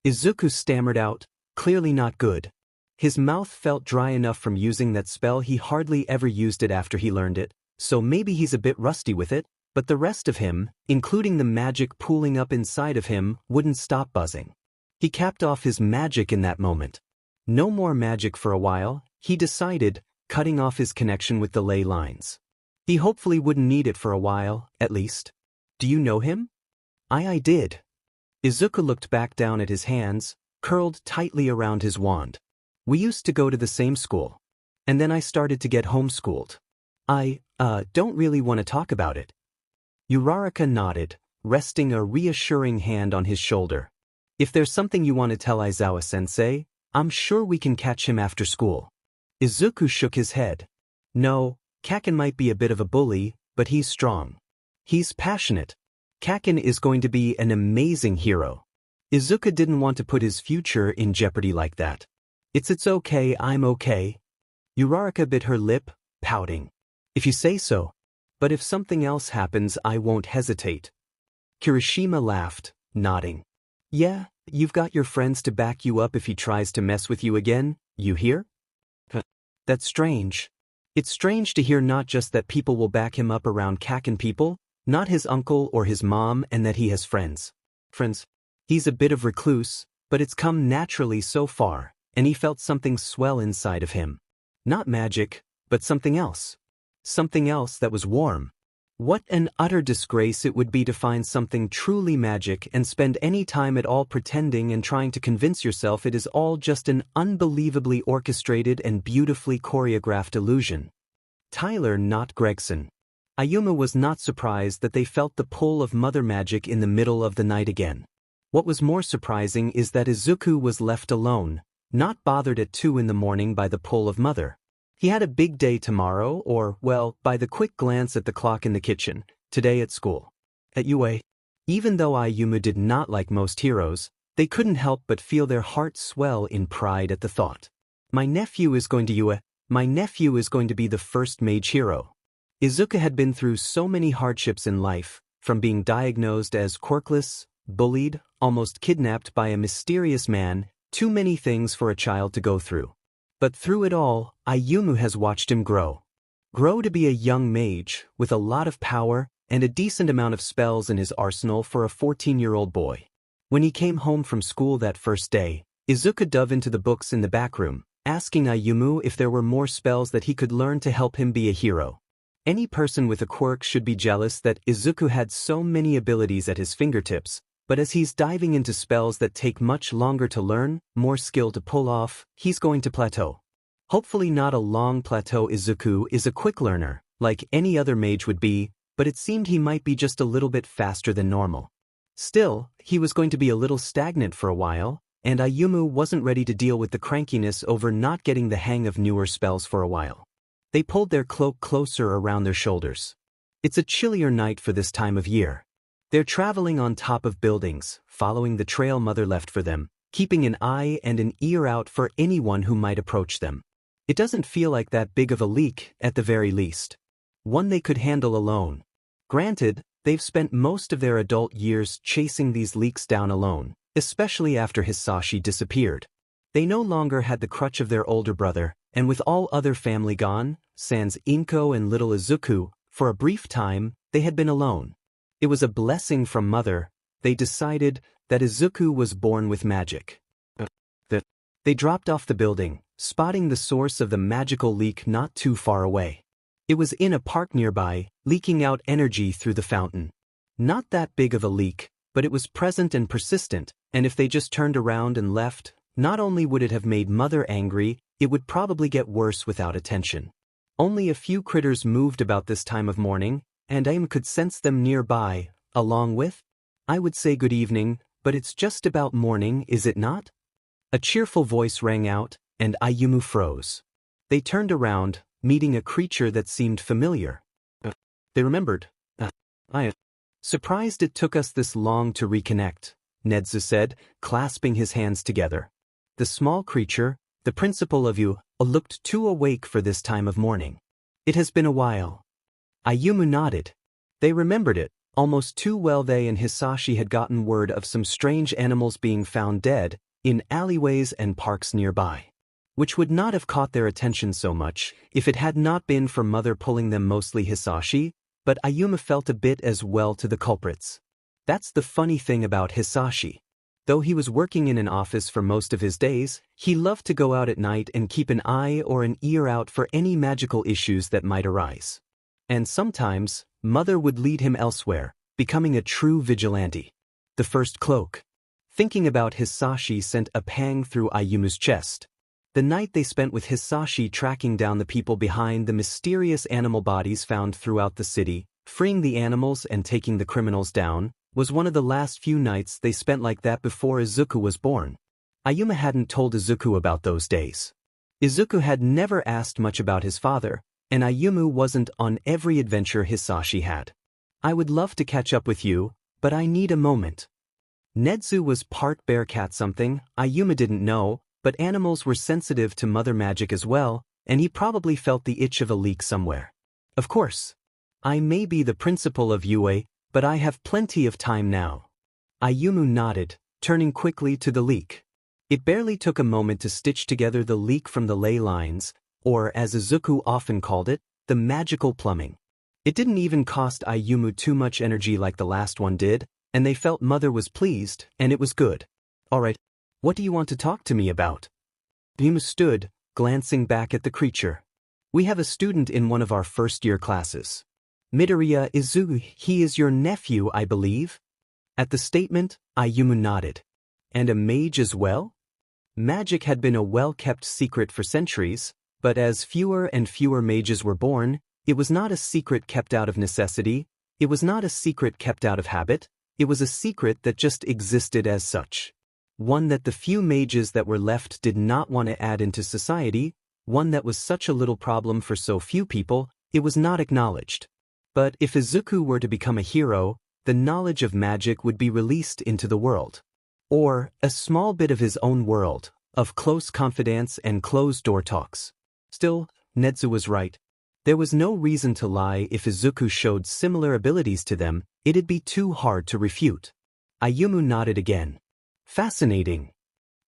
S1: Izuku stammered out, clearly not good. His mouth felt dry enough from using that spell. He hardly ever used it after he learned it, so maybe he's a bit rusty with it, but the rest of him, including the magic pooling up inside of him, wouldn't stop buzzing. He capped off his magic in that moment. No more magic for a while, he decided, cutting off his connection with the ley lines. He hopefully wouldn't need it for a while, at least. Do you know him? I did. Izuku looked back down at his hands, curled tightly around his wand. We used to go to the same school. And then I started to get homeschooled. I don't really want to talk about it. Uraraka nodded, resting a reassuring hand on his shoulder. If there's something you want to tell Aizawa-sensei, I'm sure we can catch him after school. Izuku shook his head. No, Kaken might be a bit of a bully, but he's strong. He's passionate. Kaken is going to be an amazing hero. Izuku didn't want to put his future in jeopardy like that. It's okay, I'm okay. Uraraka bit her lip, pouting. If you say so. But if something else happens, I won't hesitate. Kirishima laughed, nodding. Yeah, you've got your friends to back you up if he tries to mess with you again, you hear? That's strange. It's strange to hear not just that people will back him up around Kaken people, not his uncle or his mom, and that he has friends. He's a bit of recluse, but it's come naturally so far, and he felt something swell inside of him. Not magic, but something else. Something else that was warm. What an utter disgrace it would be to find something truly magic and spend any time at all pretending and trying to convince yourself it is all just an unbelievably orchestrated and beautifully choreographed illusion. Tyler, not Gregson. Ayumu was not surprised that they felt the pull of mother magic in the middle of the night again. What was more surprising is that Izuku was left alone, not bothered at 2 in the morning by the pull of mother. He had a big day tomorrow, or, well, by the quick glance at the clock in the kitchen, today at school. At UA. Even though Ayumu did not like most heroes, they couldn't help but feel their hearts swell in pride at the thought. My nephew is going to UA. My nephew is going to be the first mage hero. Izuku had been through so many hardships in life, from being diagnosed as quirkless, bullied, almost kidnapped by a mysterious man, too many things for a child to go through. But through it all, Ayumu has watched him grow. Grow to be a young mage, with a lot of power, and a decent amount of spells in his arsenal for a 14-year-old boy. When he came home from school that first day, Izuku dove into the books in the back room, asking Ayumu if there were more spells that he could learn to help him be a hero. Any person with a quirk should be jealous that Izuku had so many abilities at his fingertips, but as he's diving into spells that take much longer to learn, more skill to pull off, he's going to plateau. Hopefully not a long plateau. Izuku is a quick learner, like any other mage would be, but it seemed he might be just a little bit faster than normal. Still, he was going to be a little stagnant for a while, and Ayumu wasn't ready to deal with the crankiness over not getting the hang of newer spells for a while. They pulled their cloak closer around their shoulders. It's a chillier night for this time of year. They're traveling on top of buildings, following the trail mother left for them, keeping an eye and an ear out for anyone who might approach them. It doesn't feel like that big of a leak, at the very least. One they could handle alone. Granted, they've spent most of their adult years chasing these leaks down alone, especially after Hisashi disappeared. They no longer had the crutch of their older brother, and with all other family gone, sans Inko and little Izuku, for a brief time, they had been alone. It was a blessing from mother. They decided that Izuku was born with magic. They dropped off the building, spotting the source of the magical leak not too far away. It was in a park nearby, leaking out energy through the fountain. Not that big of a leak, but it was present and persistent, and if they just turned around and left, not only would it have made mother angry, it would probably get worse without attention. Only a few critters moved about this time of morning, and Ayumu could sense them nearby, along with, I would say good evening, but it's just about morning, is it not? A cheerful voice rang out, and Ayumu froze. They turned around, meeting a creature that seemed familiar. They remembered. Surprised it took us this long to reconnect, Nedzu said, clasping his hands together. The small creature, the principal of you, looked too awake for this time of morning. It has been a while. Ayumu nodded. They remembered it, almost too well. They and Hisashi had gotten word of some strange animals being found dead, in alleyways and parks nearby. Which would not have caught their attention so much, if it had not been for mother pulling them, mostly Hisashi, but Ayumu felt a bit as well to the culprits. That's the funny thing about Hisashi. Though he was working in an office for most of his days, he loved to go out at night and keep an eye or an ear out for any magical issues that might arise. And sometimes, mother would lead him elsewhere, becoming a true vigilante. The first cloak. Thinking about Hisashi sent a pang through Ayumu's chest. The night they spent with Hisashi tracking down the people behind the mysterious animal bodies found throughout the city, freeing the animals and taking the criminals down, was one of the last few nights they spent like that before Izuku was born. Ayumu hadn't told Izuku about those days. Izuku had never asked much about his father, and Ayumu wasn't on every adventure Hisashi had. I would love to catch up with you, but I need a moment. Nedzu was part bear cat something, Ayumu didn't know, but animals were sensitive to mother magic as well, and he probably felt the itch of a leak somewhere. Of course. I may be the principal of UA, but I have plenty of time now. Ayumu nodded, turning quickly to the leak. It barely took a moment to stitch together the leak from the ley lines, or as Izuku often called it, the magical plumbing. It didn't even cost Ayumu too much energy like the last one did, and they felt mother was pleased, and it was good. Alright, what do you want to talk to me about? Ayumu stood, glancing back at the creature. We have a student in one of our first-year classes. Midoriya Izuku, he is your nephew, I believe? At the statement, Ayumu nodded. And a mage as well? Magic had been a well-kept secret for centuries, but as fewer and fewer mages were born, it was not a secret kept out of necessity, it was not a secret kept out of habit, it was a secret that just existed as such. One that the few mages that were left did not want to add into society, one that was such a little problem for so few people, it was not acknowledged. But if Izuku were to become a hero, the knowledge of magic would be released into the world. Or, a small bit of his own world, of close confidence and closed-door talks. Still, Nedzu was right. There was no reason to lie. If Izuku showed similar abilities to them, it'd be too hard to refute. Ayumu nodded again. Fascinating.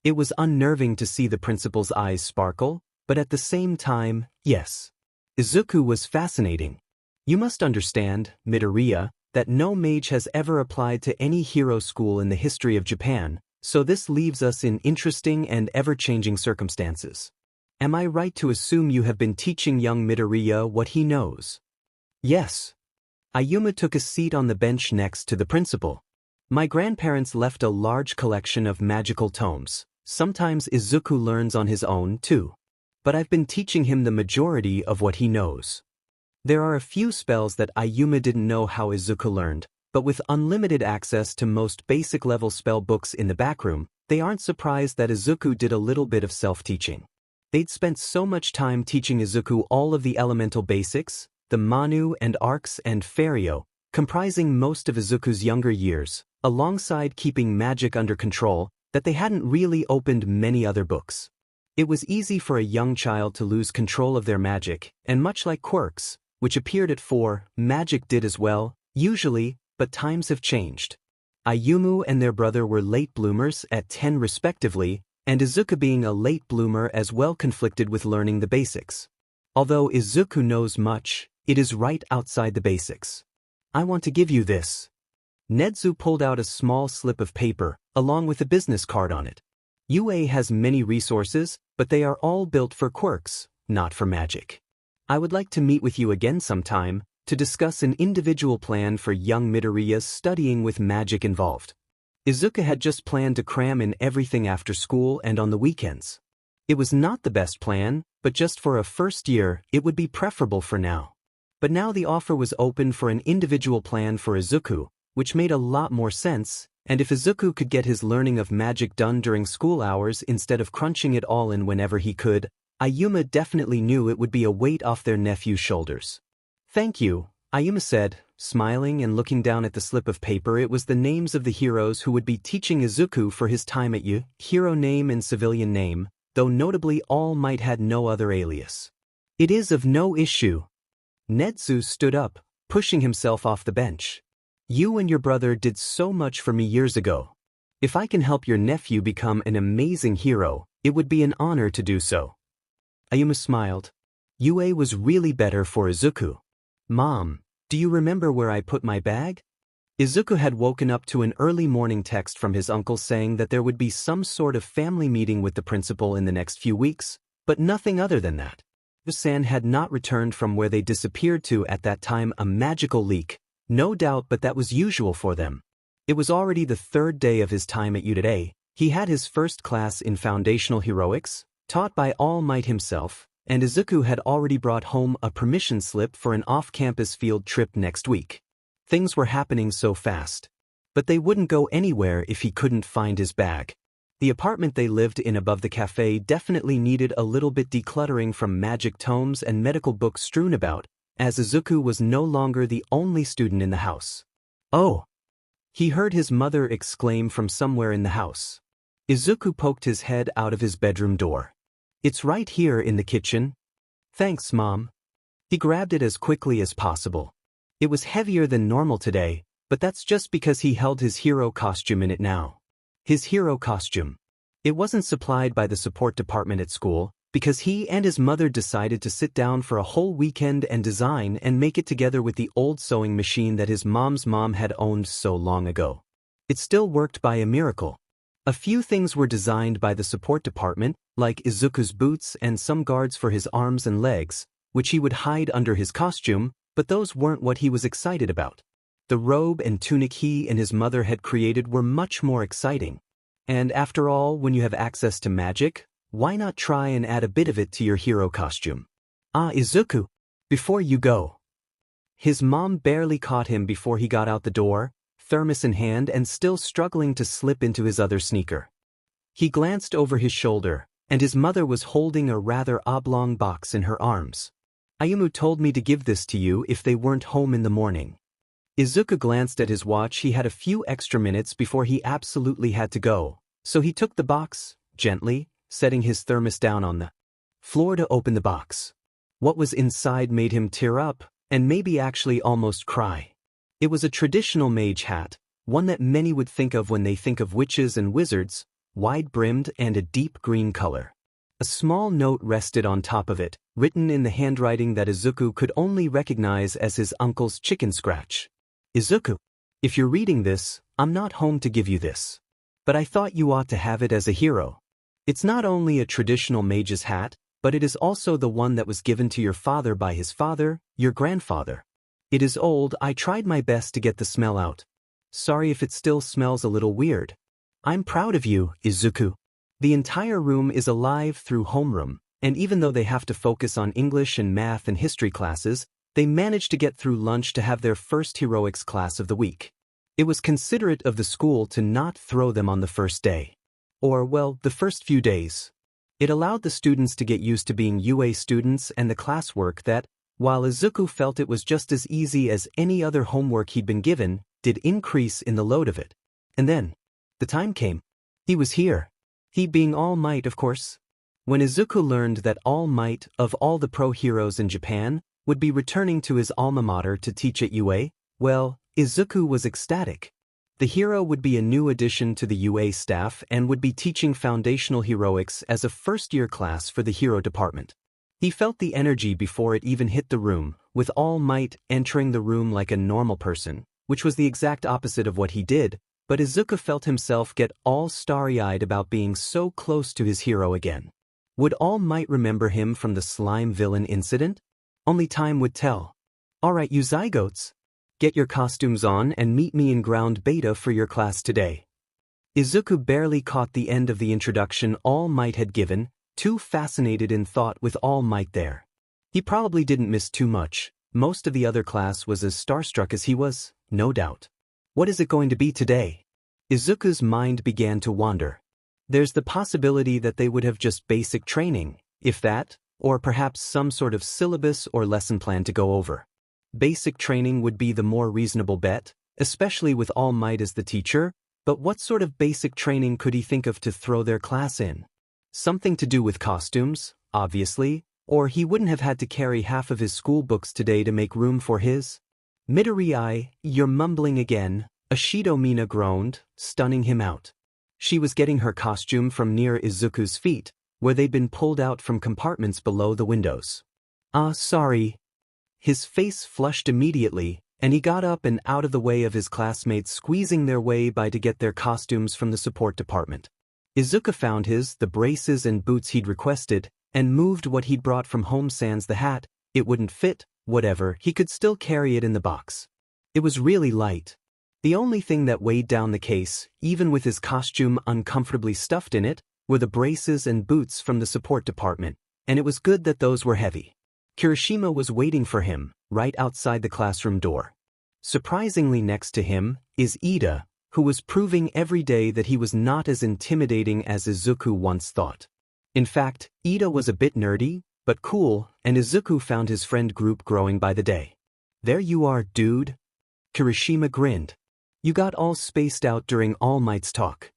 S1: It was unnerving to see the principal's eyes sparkle, but at the same time, yes. Izuku was fascinating. You must understand, Midoriya, that no mage has ever applied to any hero school in the history of Japan, so this leaves us in interesting and ever-changing circumstances. Am I right to assume you have been teaching young Midoriya what he knows? Yes. Ayumu took a seat on the bench next to the principal. My grandparents left a large collection of magical tomes. Sometimes Izuku learns on his own, too. But I've been teaching him the majority of what he knows. There are a few spells that Ayumu didn't know how Izuku learned, but with unlimited access to most basic-level spell books in the backroom, they aren't surprised that Izuku did a little bit of self-teaching. They'd spent so much time teaching Izuku all of the elemental basics, the Manu and Arcs and Ferio, comprising most of Izuku's younger years, alongside keeping magic under control, that they hadn't really opened many other books. It was easy for a young child to lose control of their magic, and much like quirks, which appeared at 4, magic did as well, usually, but times have changed. Ayumu and their brother were late bloomers at 10 respectively, and Izuku being a late bloomer as well conflicted with learning the basics. Although Izuku knows much, it is right outside the basics. I want to give you this. Nedzu pulled out a small slip of paper, along with a business card on it. UA has many resources, but they are all built for quirks, not for magic. I would like to meet with you again sometime, to discuss an individual plan for young Midoriya's studying with magic involved. Izuku had just planned to cram in everything after school and on the weekends. It was not the best plan, but just for a first year, it would be preferable for now. But now the offer was open for an individual plan for Izuku, which made a lot more sense, and if Izuku could get his learning of magic done during school hours instead of crunching it all in whenever he could, Ayumu definitely knew it would be a weight off their nephew's shoulders. Thank you, Ayumu said, smiling and looking down at the slip of paper. It was the names of the heroes who would be teaching Izuku for his time at U, hero name and civilian name, though notably all might had no other alias. It is of no issue. Nedzu stood up, pushing himself off the bench. You and your brother did so much for me years ago. If I can help your nephew become an amazing hero, it would be an honor to do so. Ayumu smiled. UA was really better for Izuku. Mom, do you remember where I put my bag? Izuku had woken up to an early morning text from his uncle saying that there would be some sort of family meeting with the principal in the next few weeks, but nothing other than that. San had not returned from where they disappeared to at that time, a magical leak. No doubt, but that was usual for them. It was already the 3rd day of his time at U today. He had his first class in Foundational Heroics, taught by All Might himself, and Izuku had already brought home a permission slip for an off-campus field trip next week. Things were happening so fast. But they wouldn't go anywhere if he couldn't find his bag. The apartment they lived in above the cafe definitely needed a little bit decluttering from magic tomes and medical books strewn about, as Izuku was no longer the only student in the house. Oh! He heard his mother exclaim from somewhere in the house. Izuku poked his head out of his bedroom door. It's right here in the kitchen. Thanks, Mom. He grabbed it as quickly as possible. It was heavier than normal today, but that's just because he held his hero costume in it now. His hero costume. It wasn't supplied by the support department at school, because he and his mother decided to sit down for a whole weekend and design and make it together with the old sewing machine that his mom's mom had owned so long ago. It still worked by a miracle. A few things were designed by the support department, like Izuku's boots and some guards for his arms and legs, which he would hide under his costume, But those weren't what he was excited about. The robe and tunic he and his mother had created were much more exciting. And after all, when you have access to magic, why not try and add a bit of it to your hero costume? Ah, Izuku, before you go. His mom barely caught him before he got out the door, thermos in hand and still struggling to slip into his other sneaker. He glanced over his shoulder, and his mother was holding a rather oblong box in her arms. Ayumu told me to give this to you if they weren't home in the morning. Izuku glanced at his watch. He had a few extra minutes before he absolutely had to go, so he took the box, gently, setting his thermos down on the floor to open the box. What was inside made him tear up, and maybe actually almost cry. It was a traditional mage hat, one that many would think of when they think of witches and wizards, wide-brimmed and a deep green color. A small note rested on top of it, written in the handwriting that Izuku could only recognize as his uncle's chicken scratch. Izuku, if you're reading this, I'm not home to give you this. But I thought you ought to have it as a hero. It's not only a traditional mage's hat, but it is also the one that was given to your father by his father, your grandfather. It is old. I tried my best to get the smell out. Sorry if it still smells a little weird. I'm proud of you, Izuku. The entire room is alive through homeroom, and even though they have to focus on English and math and history classes, they managed to get through lunch to have their first heroics class of the week. It was considerate of the school to not throw them on the first day. Or, well, the first few days. It allowed the students to get used to being UA students and the classwork that, while Izuku felt it was just as easy as any other homework he'd been given, did increase in the load of it. And then, the time came. He was here. He being All Might, of course. When Izuku learned that All Might, of all the pro heroes in Japan, would be returning to his alma mater to teach at UA, well, Izuku was ecstatic. The hero would be a new addition to the UA staff and would be teaching foundational heroics as a first-year class for the hero department. He felt the energy before it even hit the room, with All Might entering the room like a normal person, which was the exact opposite of what he did, but Izuku felt himself get all starry-eyed about being so close to his hero again. Would All Might remember him from the slime villain incident? Only time would tell. Alright, you zygotes. Get your costumes on and meet me in ground beta for your class today. Izuku barely caught the end of the introduction All Might had given, too fascinated in thought with All Might there. He probably didn't miss too much. Most of the other class was as starstruck as he was, no doubt. What is it going to be today? Izuku's mind began to wander. There's the possibility that they would have just basic training, if that, or perhaps some sort of syllabus or lesson plan to go over. Basic training would be the more reasonable bet, especially with All Might as the teacher, but what sort of basic training could he think of to throw their class in? Something to do with costumes, obviously, or he wouldn't have had to carry half of his school books today to make room for his. Midori, you're mumbling again, Ashido Mina groaned, stunning him out. She was getting her costume from near Izuku's feet, where they'd been pulled out from compartments below the windows. Sorry. His face flushed immediately, and he got up and out of the way of his classmates squeezing their way by to get their costumes from the support department. Izuku found the braces and boots he'd requested, and moved what he'd brought from home sans the hat. It wouldn't fit, whatever, he could still carry it in the box. It was really light. The only thing that weighed down the case, even with his costume uncomfortably stuffed in it, were the braces and boots from the support department, and it was good that those were heavy. Kirishima was waiting for him, right outside the classroom door. Surprisingly next to him is Ida, who was proving every day that he was not as intimidating as Izuku once thought. In fact, Ida was a bit nerdy, but cool, and Izuku found his friend group growing by the day. There you are, dude. Kirishima grinned. You got all spaced out during All Might's talk.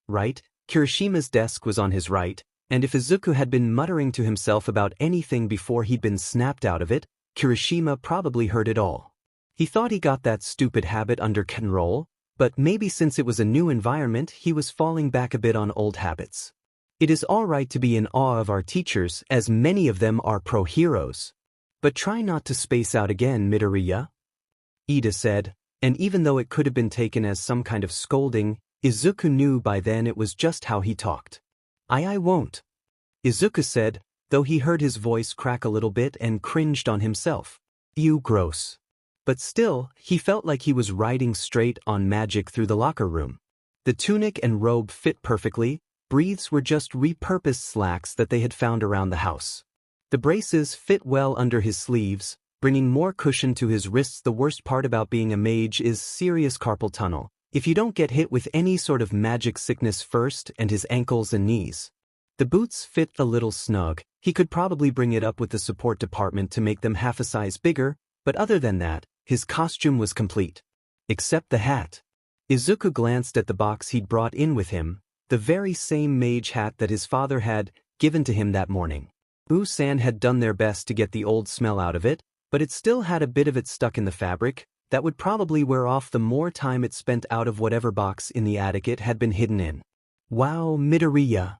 S1: Right? Kirishima's desk was on his right, and if Izuku had been muttering to himself about anything before he'd been snapped out of it, Kirishima probably heard it all. He thought he got that stupid habit under control, but maybe since it was a new environment he was falling back a bit on old habits. It is all right to be in awe of our teachers, as many of them are pro-heroes. But try not to space out again, Midoriya, Ida said, and even though it could have been taken as some kind of scolding, Izuku knew by then it was just how he talked. I won't, Izuku said, though he heard his voice crack a little bit and cringed on himself. Ew, gross. But still, he felt like he was riding straight on magic through the locker room. The tunic and robe fit perfectly, breaths were just repurposed slacks that they had found around the house. The braces fit well under his sleeves, bringing more cushion to his wrists. The worst part about being a mage is serious carpal tunnel. If you don't get hit with any sort of magic sickness first, and his ankles and knees. The boots fit a little snug. He could probably bring it up with the support department to make them half a size bigger, but other than that, his costume was complete. Except the hat. Izuku glanced at the box he'd brought in with him, the very same mage hat that his father had given to him that morning. U-san had done their best to get the old smell out of it, but it still had a bit of it stuck in the fabric that would probably wear off the more time it spent out of whatever box in the attic it had been hidden in. Wow, Midoriya.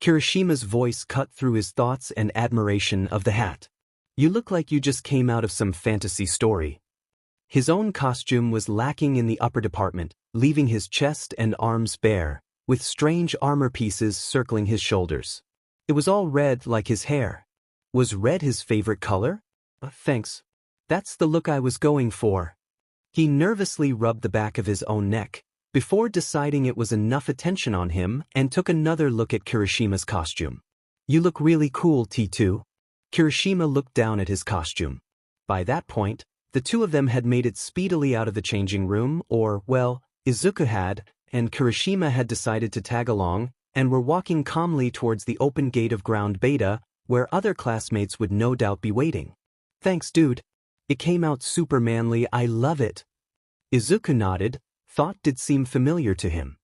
S1: Kirishima's voice cut through his thoughts and admiration of the hat. You look like you just came out of some fantasy story. His own costume was lacking in the upper department, leaving his chest and arms bare, with strange armor pieces circling his shoulders. It was all red like his hair. Was red his favorite color? Thanks. That's the look I was going for. He nervously rubbed the back of his own neck, before deciding it was enough attention on him, and took another look at Kirishima's costume. You look really cool, T2. Kirishima looked down at his costume. By that point, the two of them had made it speedily out of the changing room, or, well, Izuku had, and Kirishima had decided to tag along, and were walking calmly towards the open gate of ground beta, where other classmates would no doubt be waiting. Thanks, dude. It came out super manly, I love it. Izuku nodded, thought did seem familiar to him.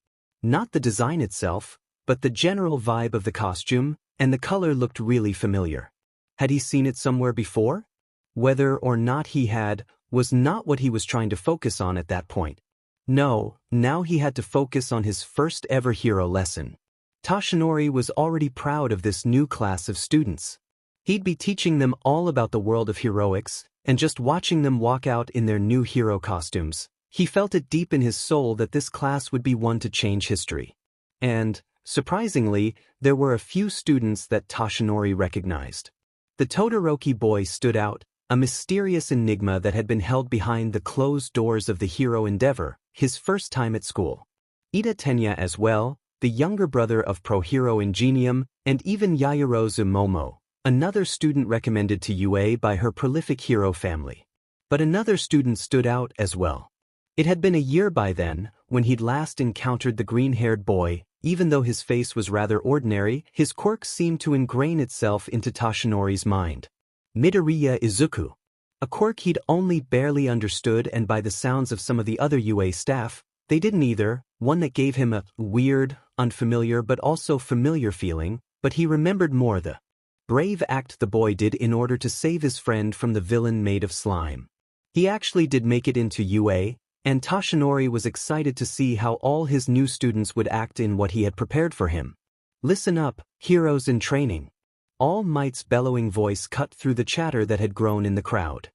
S1: Not the design itself, but the general vibe of the costume, and the color looked really familiar. Had he seen it somewhere before? Whether or not he had, was not what he was trying to focus on at that point. No, now he had to focus on his first ever hero lesson. Toshinori was already proud of this new class of students. He'd be teaching them all about the world of heroics, and just watching them walk out in their new hero costumes, he felt it deep in his soul that this class would be one to change history. And, surprisingly, there were a few students that Toshinori recognized. The Todoroki boy stood out, a mysterious enigma that had been held behind the closed doors of the hero endeavor, his first time at school. Ida Tenya as well, the younger brother of Pro-Hero Ingenium, and even Yaoyorozu Momo, another student recommended to UA by her prolific hero family. But another student stood out as well. It had been a year by then, when he'd last encountered the green-haired boy. Even though his face was rather ordinary, his quirk seemed to ingrain itself into Toshinori's mind. Midoriya Izuku. A quirk he'd only barely understood, and by the sounds of some of the other UA staff, they didn't either, one that gave him a weird, unfamiliar but also familiar feeling, but he remembered more the brave act the boy did in order to save his friend from the villain made of slime. He actually did make it into UA, and Toshinori was excited to see how all his new students would act in what he had prepared for him. Listen up, heroes in training. All Might's bellowing voice cut through the chatter that had grown in the crowd.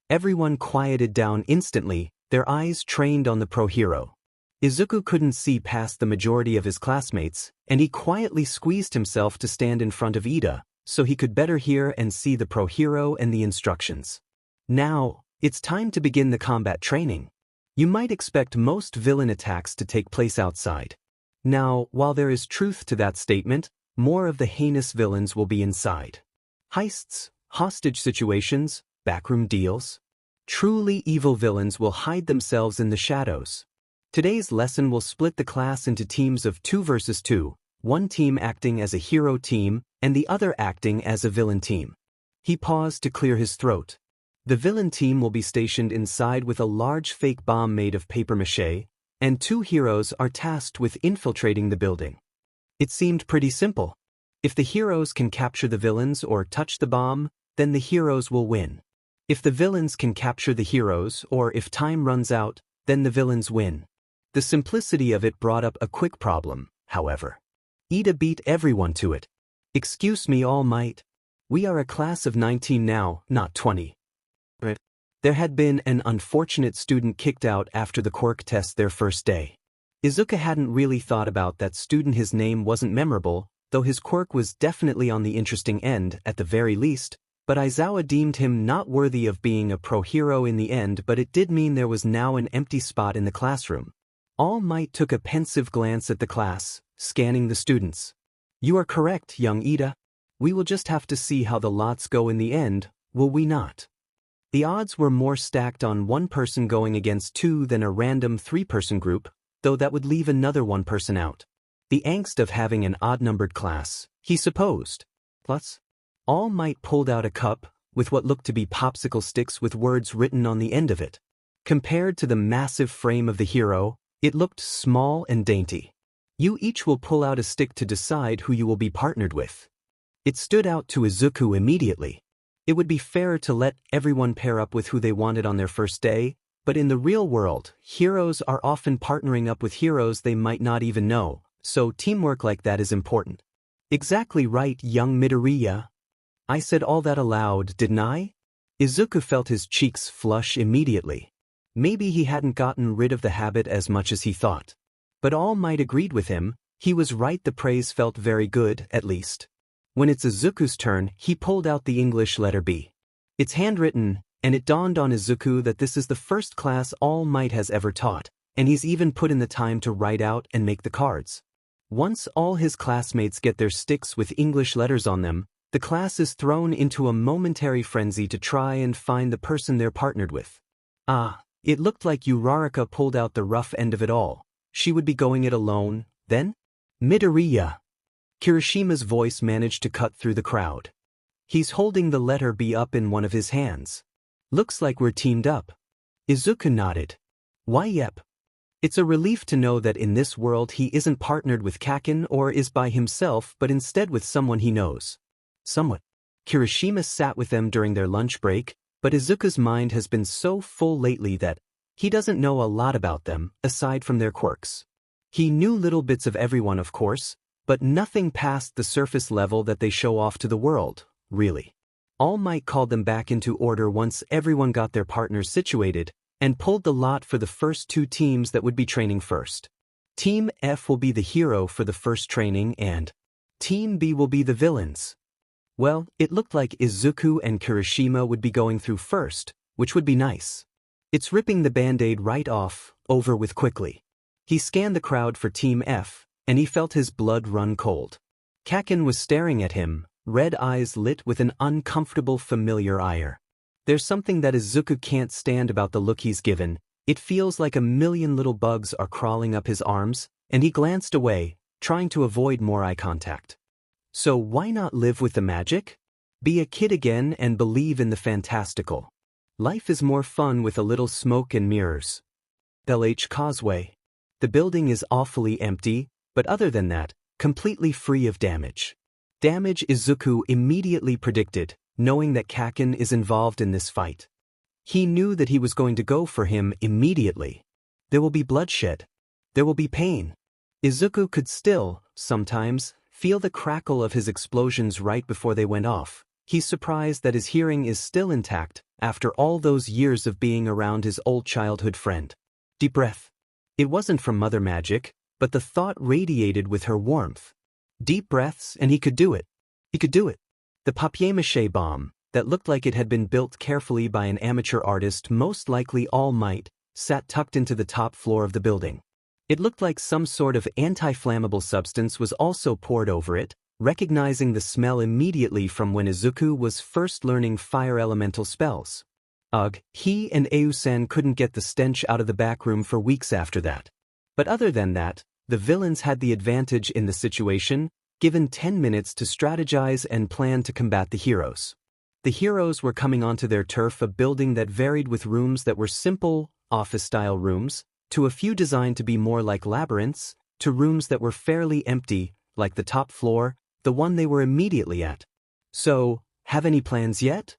S1: Everyone quieted down instantly, their eyes trained on the pro-hero. Izuku couldn't see past the majority of his classmates, and he quietly squeezed himself to stand in front of Ida, so he could better hear and see the pro-hero and the instructions. Now, it's time to begin the combat training. You might expect most villain attacks to take place outside. Now, while there is truth to that statement, more of the heinous villains will be inside. Heists, hostage situations, backroom deals. Truly evil villains will hide themselves in the shadows. Today's lesson will split the class into teams of 2 versus 2, one team acting as a hero team and the other acting as a villain team. He paused to clear his throat. The villain team will be stationed inside with a large fake bomb made of papier-mâché, and 2 heroes are tasked with infiltrating the building. It seemed pretty simple. If the heroes can capture the villains or touch the bomb, then the heroes will win. If the villains can capture the heroes, or if time runs out, then the villains win. The simplicity of it brought up a quick problem, however. Ida beat everyone to it. Excuse me, All Might. We are a class of 19 now, not 20. There had been an unfortunate student kicked out after the quirk test their first day. Izuku hadn't really thought about that student. His name wasn't memorable, though his quirk was definitely on the interesting end. At the very least, But Aizawa deemed him not worthy of being a pro-hero in the end, but it did mean there was now an empty spot in the classroom. All Might took a pensive glance at the class, scanning the students. You are correct, young Ida. We will just have to see how the lots go in the end, will we not? The odds were more stacked on one person going against two than a random three-person group, though that would leave another one person out. The angst of having an odd-numbered class, he supposed. Plus, All Might pulled out a cup, with what looked to be popsicle sticks with words written on the end of it. Compared to the massive frame of the hero, it looked small and dainty. You each will pull out a stick to decide who you will be partnered with. It stood out to Izuku immediately. It would be fairer to let everyone pair up with who they wanted on their first day, but in the real world, heroes are often partnering up with heroes they might not even know, so teamwork like that is important. Exactly right, young Midoriya. I said all that aloud, didn't I? Izuku felt his cheeks flush immediately. Maybe he hadn't gotten rid of the habit as much as he thought. But All Might agreed with him. He was right, the praise felt very good, at least. When it's Izuku's turn, he pulled out the English letter B. It's handwritten, and it dawned on Izuku that this is the first class All Might has ever taught, and he's even put in the time to write out and make the cards. Once all his classmates get their sticks with English letters on them, the class is thrown into a momentary frenzy to try and find the person they're partnered with. It looked like Uraraka pulled out the rough end of it all. She would be going it alone, then? Midoriya. Kirishima's voice managed to cut through the crowd. He's holding the letter B up in one of his hands. Looks like we're teamed up. Izuku nodded. Why, yep. It's a relief to know that in this world he isn't partnered with Kaken or is by himself, but instead with someone he knows. Somewhat. Kirishima sat with them during their lunch break, but Izuku's mind has been so full lately that he doesn't know a lot about them, aside from their quirks. He knew little bits of everyone, of course, but nothing past the surface level that they show off to the world, really. All Might called them back into order once everyone got their partners situated, and pulled the lot for the first two teams that would be training first. Team F will be the hero for the first training and Team B will be the villains. Well, it looked like Izuku and Kirishima would be going through first, which would be nice. It's ripping the band-aid right off, over with quickly. He scanned the crowd for Team F, and he felt his blood run cold. Kaken was staring at him, red eyes lit with an uncomfortable familiar ire. There's something that Izuku can't stand about the look he's given. It feels like a million little bugs are crawling up his arms, and he glanced away, trying to avoid more eye contact. So why not live with the magic? Be a kid again and believe in the fantastical. Life is more fun with a little smoke and mirrors. LH Causeway. The building is awfully empty, but other than that, completely free of damage. Damage Izuku immediately predicted, knowing that Kaken is involved in this fight. He knew that he was going to go for him immediately. There will be bloodshed. There will be pain. Izuku could still, sometimes, feel the crackle of his explosions right before they went off. He's surprised that his hearing is still intact after all those years of being around his old childhood friend. Deep breath. It wasn't from mother magic, but the thought radiated with her warmth. Deep breaths and he could do it. He could do it. The papier-mâché bomb, that looked like it had been built carefully by an amateur artist, most likely All Might, sat tucked into the top floor of the building. It looked like some sort of anti-flammable substance was also poured over it, recognizing the smell immediately from when Izuku was first learning fire elemental spells. Ugh, he and Eusan couldn't get the stench out of the back room for weeks after that. But other than that, the villains had the advantage in the situation, given 10 minutes to strategize and plan to combat the heroes. The heroes were coming onto their turf, a building that varied with rooms that were simple, office-style rooms, to a few designed to be more like labyrinths, to rooms that were fairly empty, like the top floor, the one they were immediately at. So, have any plans yet?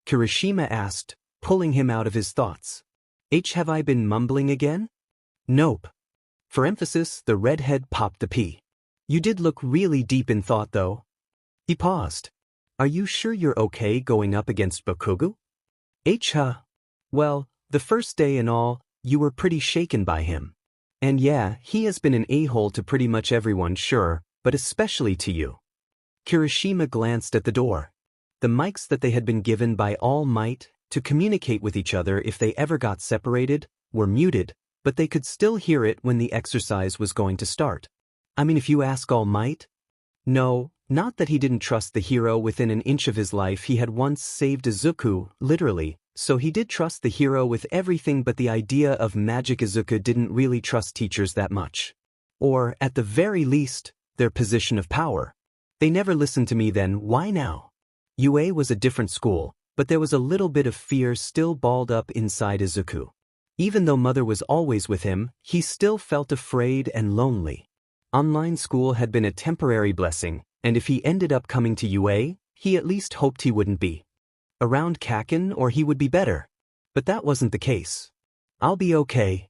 S1: Kirishima asked, pulling him out of his thoughts. Have I been mumbling again? Nope. For emphasis, the redhead popped the P. You did look really deep in thought, though. He paused. Are you sure you're okay going up against Bakugo? Well, the first day and all, you were pretty shaken by him. And yeah, he has been an a-hole to pretty much everyone, sure, but especially to you. Kirishima glanced at the door. the mics that they had been given by All Might to communicate with each other if they ever got separated, were muted, but they could still hear it when the exercise was going to start. I mean, if you ask All Might? No, not that he didn't trust the hero within an inch of his life. He had once saved Izuku, literally, so he did trust the hero with everything, but the idea of magic Izuku didn't really trust teachers that much. Or, at the very least, their position of power. They never listened to me then, why now? UA was a different school, but there was a little bit of fear still balled up inside Izuku. Even though Mother was always with him, he still felt afraid and lonely. Online school had been a temporary blessing, and if he ended up coming to UA, he at least hoped he wouldn't be around Kaken, or he would be better. But that wasn't the case. I'll be okay.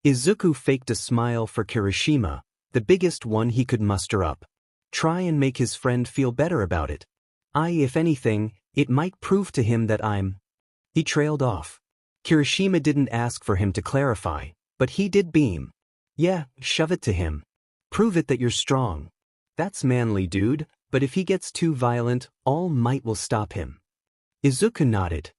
S1: Izuku faked a smile for Kirishima, the biggest one he could muster up. Try and make his friend feel better about it. If anything, it might prove to him that I'm... He trailed off. Kirishima didn't ask for him to clarify, but he did beam. Yeah, shove it to him. Prove it that you're strong. That's manly, dude, but if he gets too violent, All Might will stop him. Izuku nodded.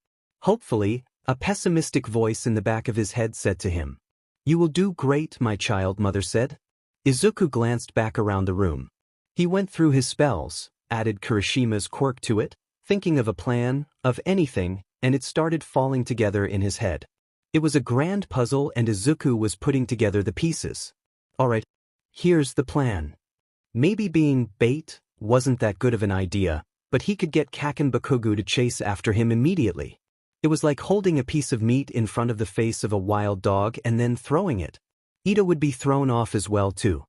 S1: Hopefully, a pessimistic voice in the back of his head said to him. You will do great, my child, Mother said. Izuku glanced back around the room. He went through his spells, added Kirishima's quirk to it, thinking of a plan, of anything, and it started falling together in his head. It was a grand puzzle and Izuku was putting together the pieces. Alright, here's the plan. Maybe being bait wasn't that good of an idea, but he could get Kaken Bakugo to chase after him immediately. It was like holding a piece of meat in front of the face of a wild dog and then throwing it. Ito would be thrown off as well too.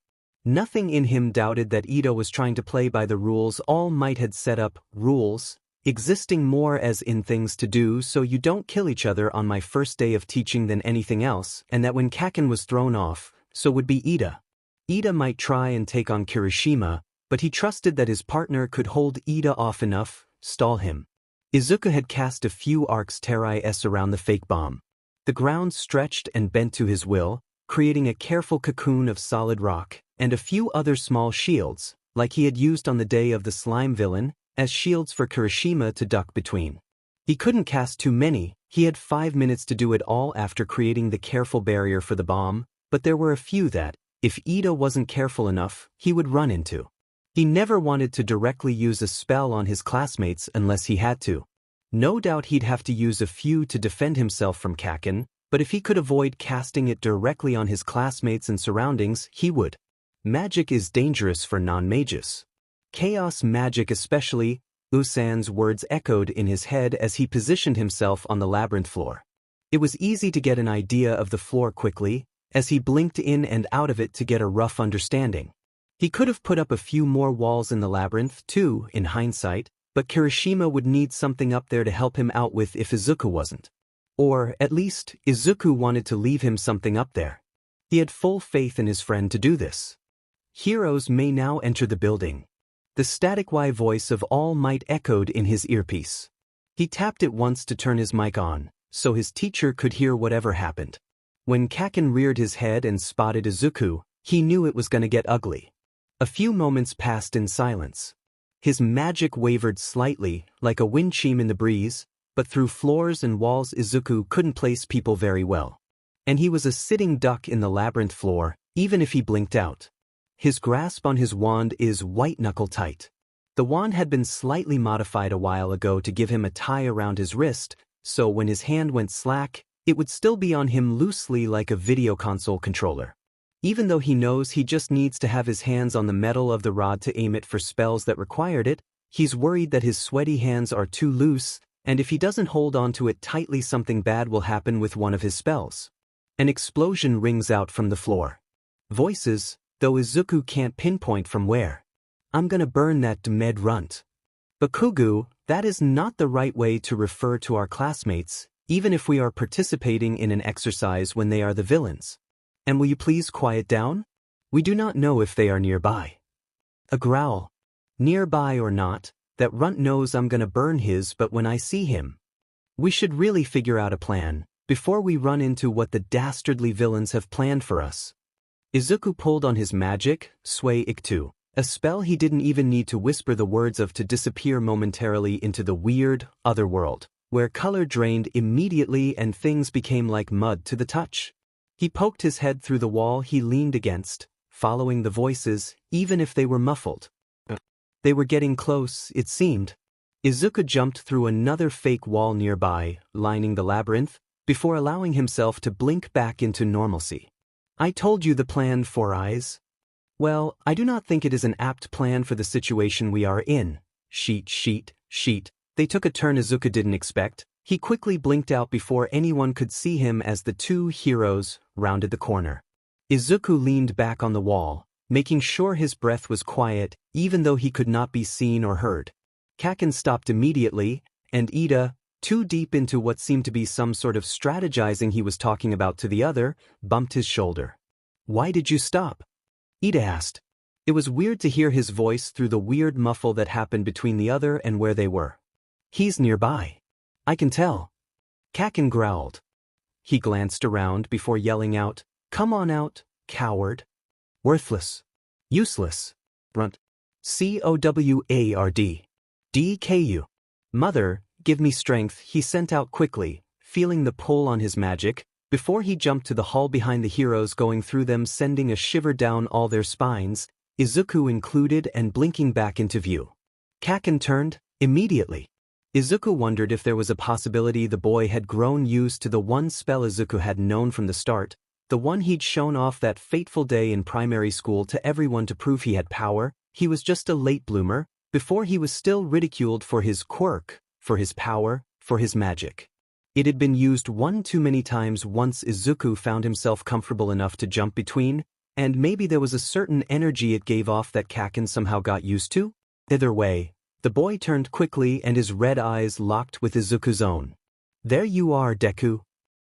S1: Nothing in him doubted that Ito was trying to play by the rules All Might had set up, rules, existing more as in things to do so you don't kill each other on my first day of teaching than anything else, and that when Kaken was thrown off, so would be Ida. Ida might try and take on Kirishima, but he trusted that his partner could hold Ida off enough, stall him. Izuku had cast a few arcs terrae around the fake bomb. The ground stretched and bent to his will, creating a careful cocoon of solid rock, and a few other small shields, like he had used on the day of the slime villain, as shields for Kirishima to duck between. He couldn't cast too many, he had 5 minutes to do it all after creating the careful barrier for the bomb, but there were a few that, if Ida wasn't careful enough, he would run into. He never wanted to directly use a spell on his classmates unless he had to. No doubt he'd have to use a few to defend himself from Kaken, but if he could avoid casting it directly on his classmates and surroundings, he would. Magic is dangerous for non-mages. Chaos magic especially, Usan's words echoed in his head as he positioned himself on the labyrinth floor. It was easy to get an idea of the floor quickly, as he blinked in and out of it to get a rough understanding. He could have put up a few more walls in the labyrinth too, in hindsight, but Kirishima would need something up there to help him out with if Izuku wasn't. Or, at least, Izuku wanted to leave him something up there. He had full faith in his friend to do this. Heroes may now enter the building. The static Y voice of All Might echoed in his earpiece. He tapped it once to turn his mic on, so his teacher could hear whatever happened. When Kaken reared his head and spotted Izuku, he knew it was gonna get ugly. A few moments passed in silence. His magic wavered slightly, like a wind chime in the breeze, but through floors and walls Izuku couldn't place people very well. And he was a sitting duck in the labyrinth floor, even if he blinked out. His grasp on his wand is white-knuckle tight. The wand had been slightly modified a while ago to give him a tie around his wrist, so when his hand went slack, it would still be on him loosely like a video console controller. Even though he knows he just needs to have his hands on the metal of the rod to aim it for spells that required it, he's worried that his sweaty hands are too loose, and if he doesn't hold on to it tightly something bad will happen with one of his spells. An explosion rings out from the floor. Voices, though Izuku can't pinpoint from where. I'm gonna burn that demed runt. Bakugo, that is not the right way to refer to our classmates, even if we are participating in an exercise when they are the villains. And will you please quiet down? We do not know if they are nearby. A growl. Nearby or not, that runt knows I'm gonna burn his but when I see him. We should really figure out a plan, before we run into what the dastardly villains have planned for us. Izuku pulled on his magic, Sway Iktu, A spell he didn't even need to whisper the words of to disappear momentarily into the weird, other world, where color drained immediately and things became like mud to the touch. He poked his head through the wall he leaned against, following the voices, even if they were muffled. They were getting close, it seemed. Izuku jumped through another fake wall nearby, lining the labyrinth, before allowing himself to blink back into normalcy. I told you the plan, Four Eyes. Well, I do not think it is an apt plan for the situation we are in. Sheet. They took a turn Izuku didn't expect. He quickly blinked out before anyone could see him as the two heroes rounded the corner. Izuku leaned back on the wall, making sure his breath was quiet even though he could not be seen or heard. Kaken stopped immediately, and Ida, too deep into what seemed to be some sort of strategizing he was talking about to the other, bumped his shoulder. Why did you stop? Ida asked. It was weird to hear his voice through the weird muffle that happened between the other and where they were. He's nearby. I can tell. Kaken growled. He glanced around before yelling out, Come on out, coward. Worthless. Useless. Runt. Coward. DKU. Mother, give me strength, he sent out quickly, feeling the pull on his magic, before he jumped to the hall behind the heroes, going through them, sending a shiver down all their spines, Izuku included, and blinking back into view. Kaken turned, immediately. Izuku wondered if there was a possibility the boy had grown used to the one spell Izuku had known from the start, the one he'd shown off that fateful day in primary school to everyone to prove he had power. He was just a late bloomer, before he was still ridiculed for his quirk, for his power, for his magic. It had been used one too many times once Izuku found himself comfortable enough to jump between, and maybe there was a certain energy it gave off that Kaken somehow got used to? Either way, the boy turned quickly and his red eyes locked with Izuku's own. There you are, Deku.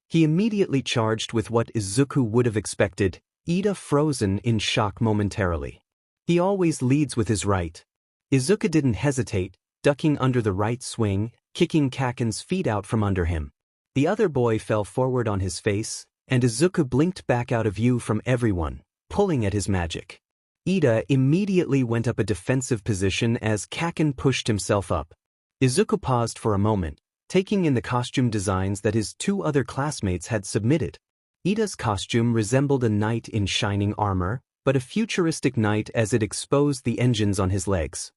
S1: He immediately charged with what Izuku would have expected, Ida frozen in shock momentarily. He always leads with his right. Izuku didn't hesitate, ducking under the right swing, kicking Kaken's feet out from under him. The other boy fell forward on his face, and Izuku blinked back out of view from everyone, pulling at his magic. Ida immediately went up a defensive position as Kaken pushed himself up. Izuku paused for a moment, taking in the costume designs that his two other classmates had submitted. Ida's costume resembled a knight in shining armor, but a futuristic knight as it exposed the engines on his legs.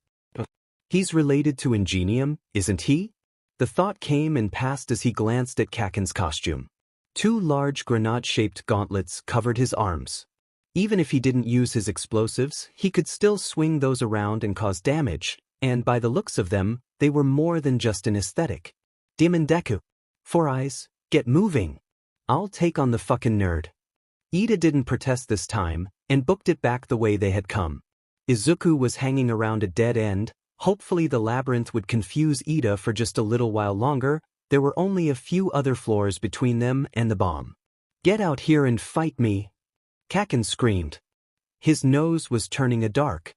S1: He's related to Ingenium, isn't he? The thought came and passed as he glanced at Kaken's costume. Two large grenade-shaped gauntlets covered his arms. Even if he didn't use his explosives, he could still swing those around and cause damage, and by the looks of them, they were more than just an aesthetic. Demon Deku. Four Eyes, get moving. I'll take on the fucking nerd. Ida didn't protest this time, and booked it back the way they had come. Izuku was hanging around a dead end. Hopefully the labyrinth would confuse Ida for just a little while longer. There were only a few other floors between them and the bomb. Get out here and fight me. Kaken screamed. His nose was turning a dark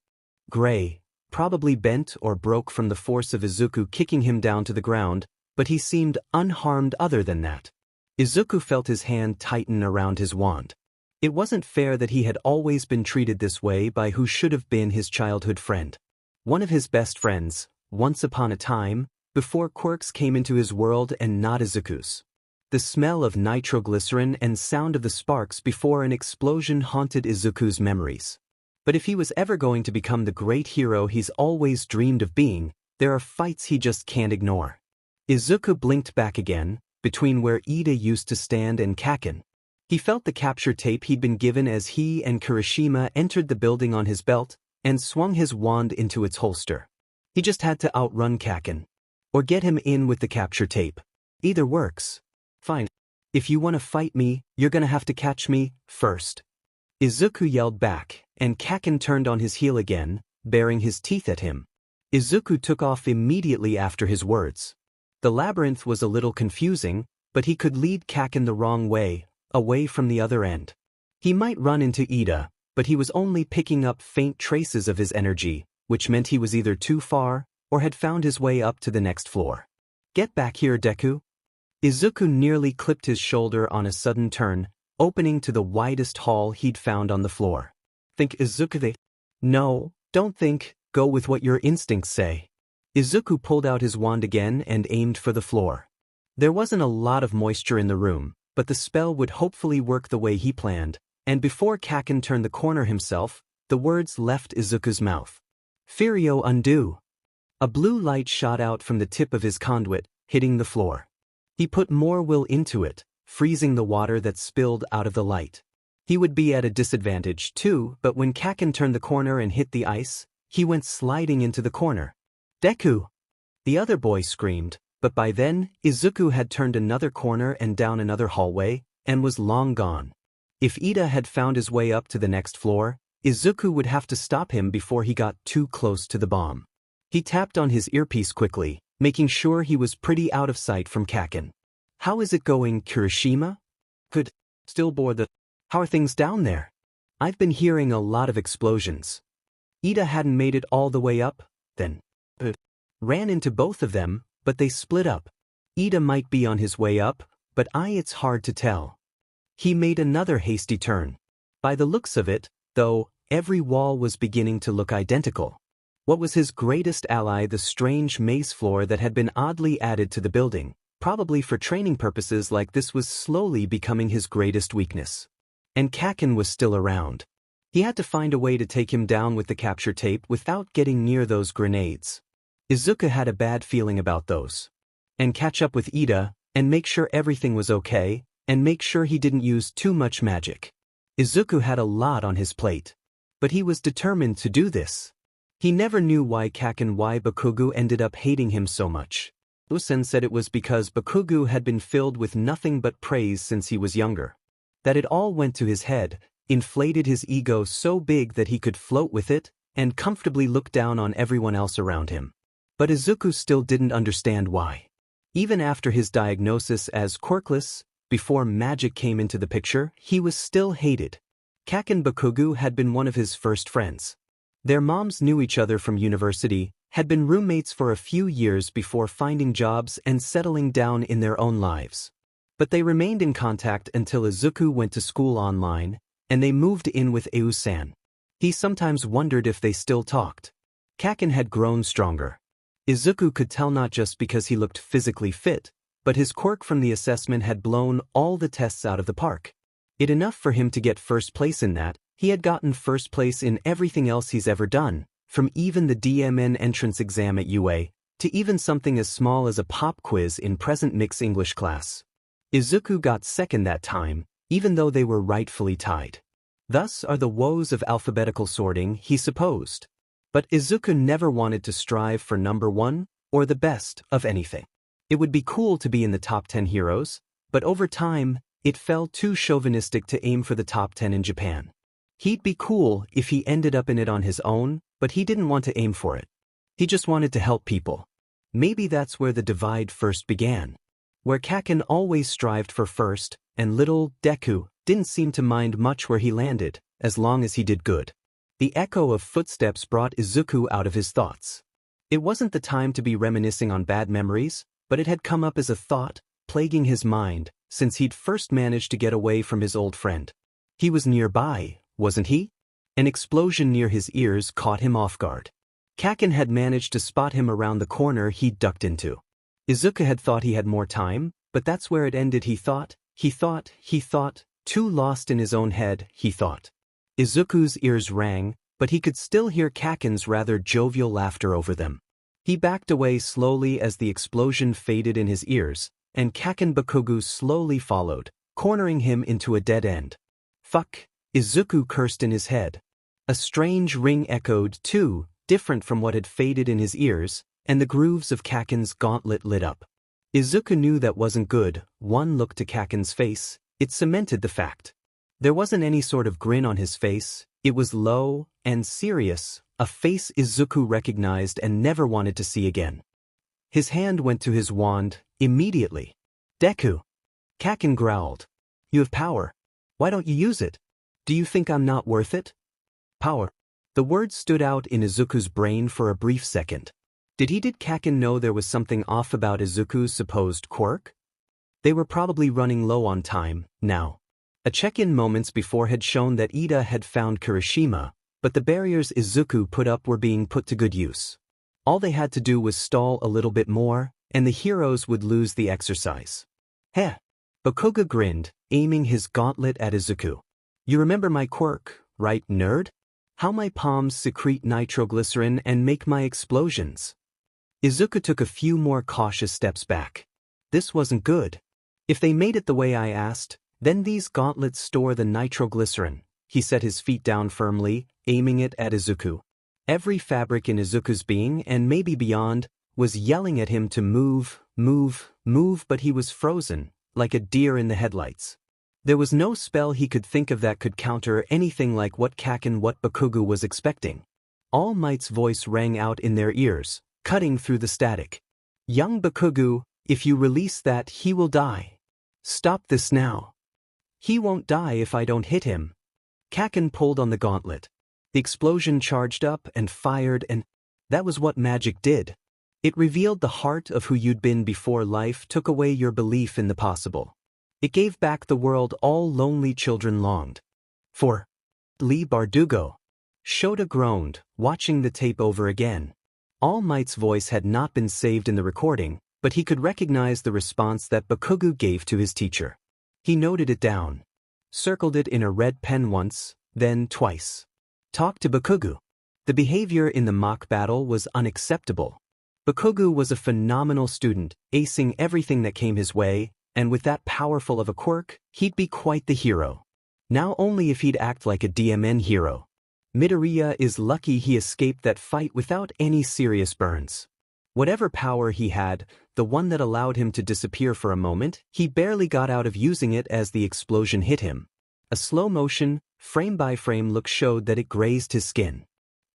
S1: gray, probably bent or broke from the force of Izuku kicking him down to the ground, but he seemed unharmed other than that. Izuku felt his hand tighten around his wand. It wasn't fair that he had always been treated this way by who should have been his childhood friend. One of his best friends, once upon a time, before quirks came into his world and not Izuku's. The smell of nitroglycerin and sound of the sparks before an explosion haunted Izuku's memories. But if he was ever going to become the great hero he's always dreamed of being, there are fights he just can't ignore. Izuku blinked back again, between where Ida used to stand and Kaken. He felt the capture tape he'd been given as he and Kirishima entered the building on his belt, and swung his wand into its holster. He just had to outrun Kaken. Or get him in with the capture tape. Either works. Fine. If you want to fight me, you're gonna have to catch me first. Izuku yelled back, and Kaken turned on his heel again, baring his teeth at him. Izuku took off immediately after his words. The labyrinth was a little confusing, but he could lead Kaken the wrong way, away from the other end. He might run into Ida, but he was only picking up faint traces of his energy, which meant he was either too far, or had found his way up to the next floor. Get back here, Deku. Izuku nearly clipped his shoulder on a sudden turn, opening to the widest hall he'd found on the floor. Think Izuku? No, Don't think, go with what your instincts say. Izuku pulled out his wand again and aimed for the floor. There wasn't a lot of moisture in the room, but the spell would hopefully work the way he planned, and before Kaken turned the corner himself, the words left Izuku's mouth. Furio undo. A blue light shot out from the tip of his conduit, hitting the floor. He put more will into it, freezing the water that spilled out of the light. He would be at a disadvantage too, but when Kaken turned the corner and hit the ice, he went sliding into the corner. Deku! The other boy screamed, but by then, Izuku had turned another corner and down another hallway, and was long gone. If Ida had found his way up to the next floor, Izuku would have to stop him before he got too close to the bomb. He tapped on his earpiece quickly, making sure he was pretty out of sight from Kaken. How is it going, Kirishima? Could still bore the... How are things down there? I've been hearing a lot of explosions. Ida hadn't made it all the way up, then. Ran into both of them, but they split up. Ida might be on his way up, but it's hard to tell. He made another hasty turn. By the looks of it, though, every wall was beginning to look identical. What was his greatest ally, the strange maze floor that had been oddly added to the building, probably for training purposes, like this was slowly becoming his greatest weakness. And Kaken was still around. He had to find a way to take him down with the capture tape without getting near those grenades. Izuku had a bad feeling about those. And catch up with Ida, and make sure everything was okay, and make sure he didn't use too much magic. Izuku had a lot on his plate. But he was determined to do this. He never knew why Bakugo ended up hating him so much. Usen said it was because Bakugo had been filled with nothing but praise since he was younger. That it all went to his head, inflated his ego so big that he could float with it, and comfortably look down on everyone else around him. But Izuku still didn't understand why. Even after his diagnosis as quirkless, before magic came into the picture, he was still hated. Kaken Bakugo had been one of his first friends. Their moms knew each other from university, had been roommates for a few years before finding jobs and settling down in their own lives. But they remained in contact until Izuku went to school online, and they moved in with Eusan. He sometimes wondered if they still talked. Kaken had grown stronger. Izuku could tell not just because he looked physically fit, but his quirk from the assessment had blown all the tests out of the park. It enough for him to get first place in that. He had gotten first place in everything else he's ever done, from even the DMN entrance exam at UA, to even something as small as a pop quiz in present mixed English class. Izuku got second that time, even though they were rightfully tied. Thus are the woes of alphabetical sorting, he supposed. But Izuku never wanted to strive for number one, or the best, of anything. It would be cool to be in the top 10 heroes, but over time, it felt too chauvinistic to aim for the top 10 in Japan. He'd be cool if he ended up in it on his own, but he didn't want to aim for it. He just wanted to help people. Maybe that's where the divide first began. Where Kaken always strived for first, and little Deku didn't seem to mind much where he landed, as long as he did good. The echo of footsteps brought Izuku out of his thoughts. It wasn't the time to be reminiscing on bad memories, but it had come up as a thought, plaguing his mind, since he'd first managed to get away from his old friend. He was nearby, wasn't he? An explosion near his ears caught him off guard. Kaken had managed to spot him around the corner he'd ducked into. Izuku had thought he had more time, but that's where it ended. He thought, too lost in his own head, he thought. Izuku's ears rang, but he could still hear Kaken's rather jovial laughter over them. He backed away slowly as the explosion faded in his ears, and Kaken Bakugo slowly followed, cornering him into a dead end. Fuck, Izuku cursed in his head. A strange ring echoed too, different from what had faded in his ears, and the grooves of Kaken's gauntlet lit up. Izuku knew that wasn't good. One look to Kaken's face, it cemented the fact. There wasn't any sort of grin on his face, it was low and serious, a face Izuku recognized and never wanted to see again. His hand went to his wand, immediately. Deku! Kaken growled. You have power. Why don't you use it? Do you think I'm not worth it? Power. The words stood out in Izuku's brain for a brief second. Did Kaken know there was something off about Izuku's supposed quirk? They were probably running low on time, now. A check-in moments before had shown that Ida had found Kirishima, But the barriers Izuku put up were being put to good use. All they had to do was stall a little bit more, and the heroes would lose the exercise. Heh! Bakugo grinned, aiming his gauntlet at Izuku. You remember my quirk, right, nerd? How my palms secrete nitroglycerin and make my explosions. Izuku took a few more cautious steps back. This wasn't good. If they made it the way I asked, then these gauntlets store the nitroglycerin. He set his feet down firmly, aiming it at Izuku. Every fabric in Izuku's being, and maybe beyond, was yelling at him to move, move, move, but he was frozen, like a deer in the headlights. There was no spell he could think of that could counter anything like what Bakugo was expecting. All Might's voice rang out in their ears, cutting through the static. Young Bakugo, if you release that, he will die. Stop this now. He won't die if I don't hit him. Kaken pulled on the gauntlet. The explosion charged up and fired, and that was what magic did. It revealed the heart of who you'd been before life took away your belief in the possible. It gave back the world all lonely children longed for. Lee Bardugo. Shota groaned, watching the tape over again. All Might's voice had not been saved in the recording, but he could recognize the response that Bakugo gave to his teacher. He noted it down. Circled it in a red pen once, then twice. Talk to Bakugo. The behavior in the mock battle was unacceptable. Bakugo was a phenomenal student, acing everything that came his way, and with that powerful of a quirk, he'd be quite the hero. Now only if he'd act like a DMN hero. Midoriya is lucky he escaped that fight without any serious burns. Whatever power he had, the one that allowed him to disappear for a moment, he barely got out of using it as the explosion hit him. A slow-motion, frame-by-frame look showed that it grazed his skin.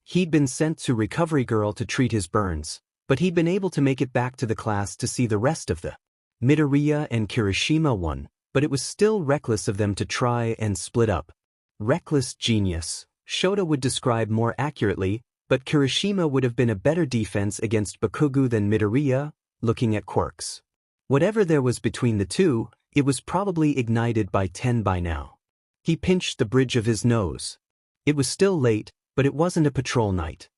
S1: He'd been sent to Recovery Girl to treat his burns, but he'd been able to make it back to the class to see the rest of the Midoriya and Kirishima one, but it was still reckless of them to try and split up. Reckless genius, Shota would describe more accurately, but Kirishima would have been a better defense against Bakugo than Midoriya, looking at quirks. Whatever there was between the two, it was probably ignited by 10 by now. He pinched the bridge of his nose. It was still late, but it wasn't a patrol night.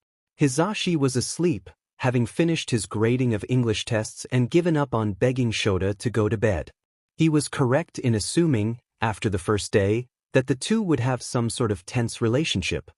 S1: Hizashi was asleep, having finished his grading of English tests and given up on begging Shota to go to bed. He was correct in assuming, after the first day, that the two would have some sort of tense relationship.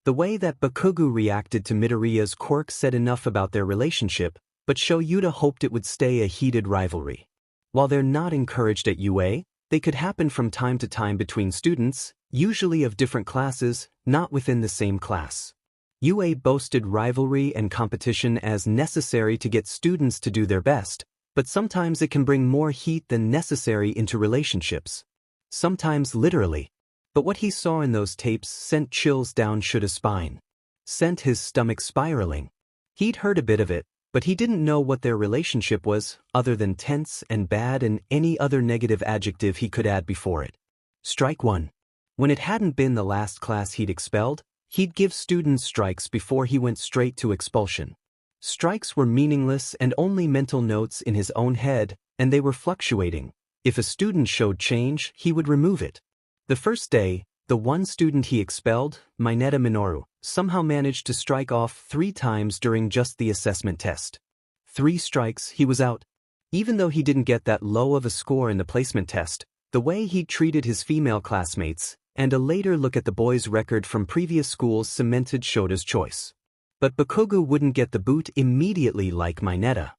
S1: The way that Bakugo reacted to Midoriya's quirk said enough about their relationship, but Shoyuta hoped it would stay a heated rivalry. While they're not encouraged at UA, they could happen from time to time between students, usually of different classes, not within the same class. UA boasted rivalry and competition as necessary to get students to do their best, but sometimes it can bring more heat than necessary into relationships. Sometimes literally. But what he saw in those tapes sent chills down Shota's spine. Sent his stomach spiraling. He'd heard a bit of it, but he didn't know what their relationship was, other than tense and bad and any other negative adjective he could add before it. Strike 1. When it hadn't been the last class he'd expelled, he'd give students strikes before he went straight to expulsion. Strikes were meaningless and only mental notes in his own head, and they were fluctuating. If a student showed change, he would remove it. The first day, the one student he expelled, Mineta Minoru, somehow managed to strike off 3 times during just the assessment test. 3 strikes, he was out. Even though he didn't get that low of a score in the placement test, the way he treated his female classmates, and a later look at the boys' record from previous schools cemented Shota's choice. But Bakugo wouldn't get the boot immediately like Mineta.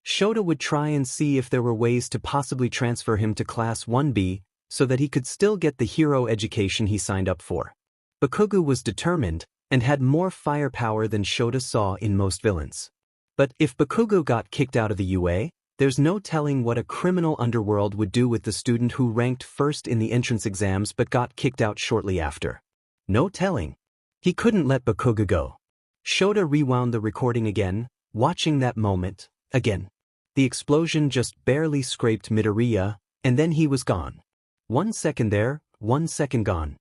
S1: Shota would try and see if there were ways to possibly transfer him to Class 1B, so that he could still get the hero education he signed up for. Bakugo was determined, and had more firepower than Shota saw in most villains. But if Bakugo got kicked out of the UA, there's no telling what a criminal underworld would do with the student who ranked first in the entrance exams but got kicked out shortly after. No telling. He couldn't let Bakugo go. Shota rewound the recording again, watching that moment, again. The explosion just barely scraped Midoriya, and then he was gone. 1 second there, 1 second gone.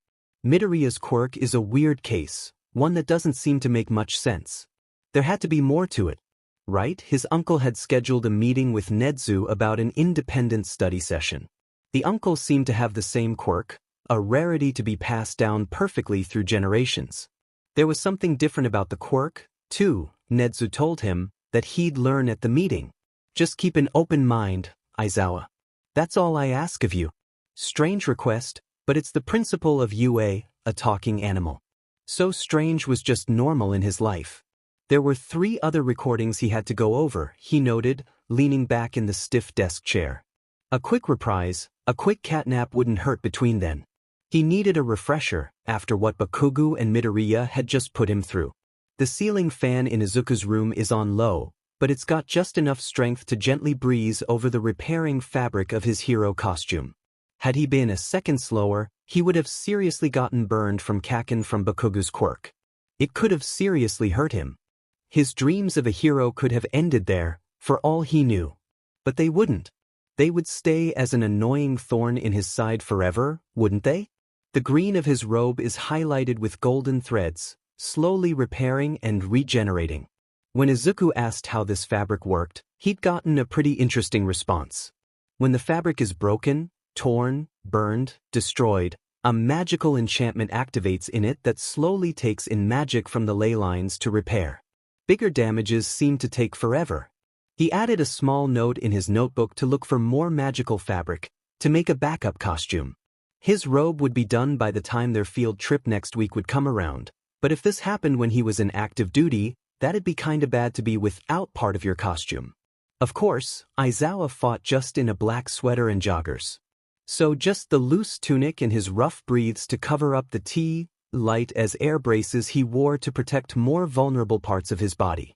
S1: Midoriya's quirk is a weird case, one that doesn't seem to make much sense. There had to be more to it. Right? His uncle had scheduled a meeting with Nedzu about an independent study session. The uncle seemed to have the same quirk, a rarity to be passed down perfectly through generations. There was something different about the quirk, too, Netsu told him, that he'd learn at the meeting. Just keep an open mind, Aizawa. That's all I ask of you. Strange request, but it's the principle of UA, a talking animal. So Strange was just normal in his life. There were 3 other recordings he had to go over, he noted, leaning back in the stiff desk chair. A quick reprise, a quick catnap wouldn't hurt between then. He needed a refresher, after what Bakugo and Midoriya had just put him through. The ceiling fan in Izuku's room is on low, but it's got just enough strength to gently breeze over the repairing fabric of his hero costume. Had he been a second slower, he would have seriously gotten burned from Kaken from Bakugo's quirk. It could have seriously hurt him. His dreams of a hero could have ended there, for all he knew. But they wouldn't. They would stay as an annoying thorn in his side forever, wouldn't they? The green of his robe is highlighted with golden threads, slowly repairing and regenerating. When Izuku asked how this fabric worked, he'd gotten a pretty interesting response. When the fabric is broken, torn, burned, destroyed, a magical enchantment activates in it that slowly takes in magic from the ley lines to repair. Bigger damages seem to take forever. He added a small note in his notebook to look for more magical fabric, to make a backup costume. His robe would be done by the time their field trip next week would come around, but if this happened when he was in active duty, that'd be kinda bad to be without part of your costume. Of course, Aizawa fought just in a black sweater and joggers. So just the loose tunic and his rough breathes to cover up the light as air braces he wore to protect more vulnerable parts of his body.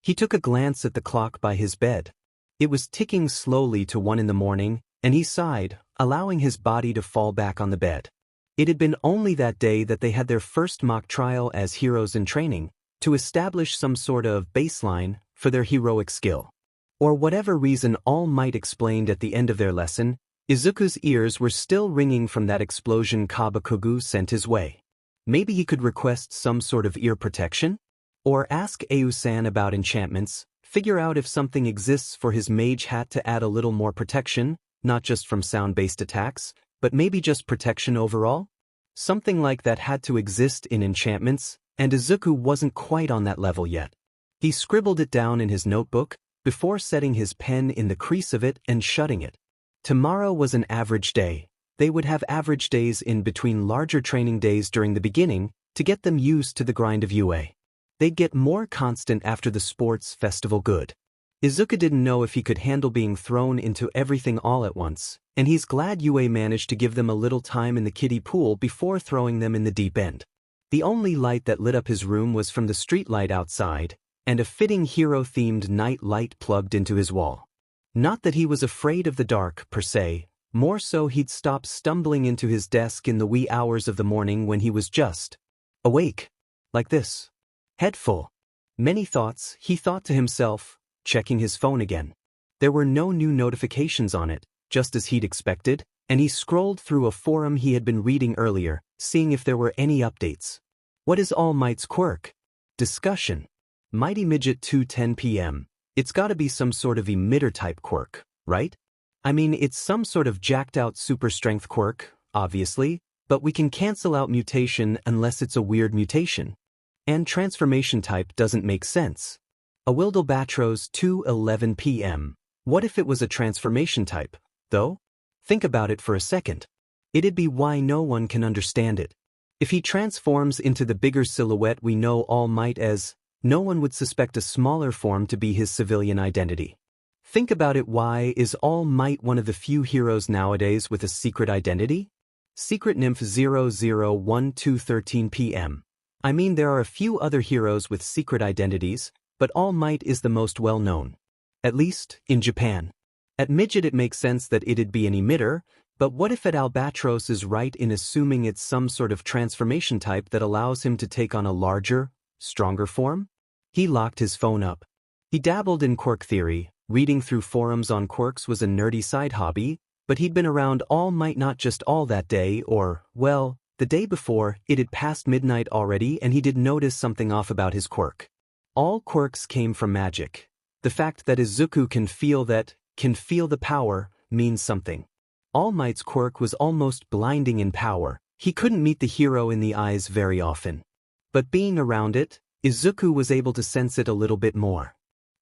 S1: He took a glance at the clock by his bed. It was ticking slowly to 1 in the morning, and he sighed, allowing his body to fall back on the bed. It had been only that day that they had their first mock trial as heroes in training, to establish some sort of baseline for their heroic skill. For whatever reason All Might explained at the end of their lesson, Izuku's ears were still ringing from that explosion Bakugo sent his way. Maybe he could request some sort of ear protection? Or ask Au-san about enchantments, figure out if something exists for his mage hat to add a little more protection, not just from sound-based attacks, but maybe just protection overall? Something like that had to exist in enchantments, and Izuku wasn't quite on that level yet. He scribbled it down in his notebook, before setting his pen in the crease of it and shutting it. Tomorrow was an average day. They would have average days in between larger training days during the beginning, to get them used to the grind of UA. They'd get more constant after the sports festival good. Izuku didn't know if he could handle being thrown into everything all at once, and he's glad UA managed to give them a little time in the kiddie pool before throwing them in the deep end. The only light that lit up his room was from the street light outside, and a fitting hero-themed night light plugged into his wall. Not that he was afraid of the dark, per se, more so he'd stopped stumbling into his desk in the wee hours of the morning when he was just awake, like this. Head full. Many thoughts, he thought to himself, checking his phone again. There were no new notifications on it, just as he'd expected, and he scrolled through a forum he had been reading earlier, seeing if there were any updates. What is All Might's quirk? Discussion. Mighty Midget 2:10 p.m. It's gotta be some sort of emitter-type quirk, right? I mean, it's some sort of jacked-out super-strength quirk, obviously, but we can cancel out mutation unless it's a weird mutation. And transformation type doesn't make sense. Awildelbatros 2:11 p.m. What if it was a transformation type, though? Think about it for a second. It'd be why no one can understand it. If he transforms into the bigger silhouette we know All Might as, no one would suspect a smaller form to be his civilian identity. Think about it, why is All Might one of the few heroes nowadays with a secret identity? Secret Nymph 001213 p.m. I mean, there are a few other heroes with secret identities, but All Might is the most well-known. At least, in Japan. At Midget it makes sense that it'd be an emitter, but what if at Albatros is right in assuming it's some sort of transformation type that allows him to take on a larger, stronger form? He locked his phone up. He dabbled in quirk theory. Reading through forums on quirks was a nerdy side hobby, but he'd been around All Might not just all that day or, well, the day before. It had passed midnight already and he did notice something off about his quirk. All quirks came from magic. The fact that Izuku can feel the power, means something. All Might's quirk was almost blinding in power. He couldn't meet the hero in the eyes very often. But being around it, Izuku was able to sense it a little bit more.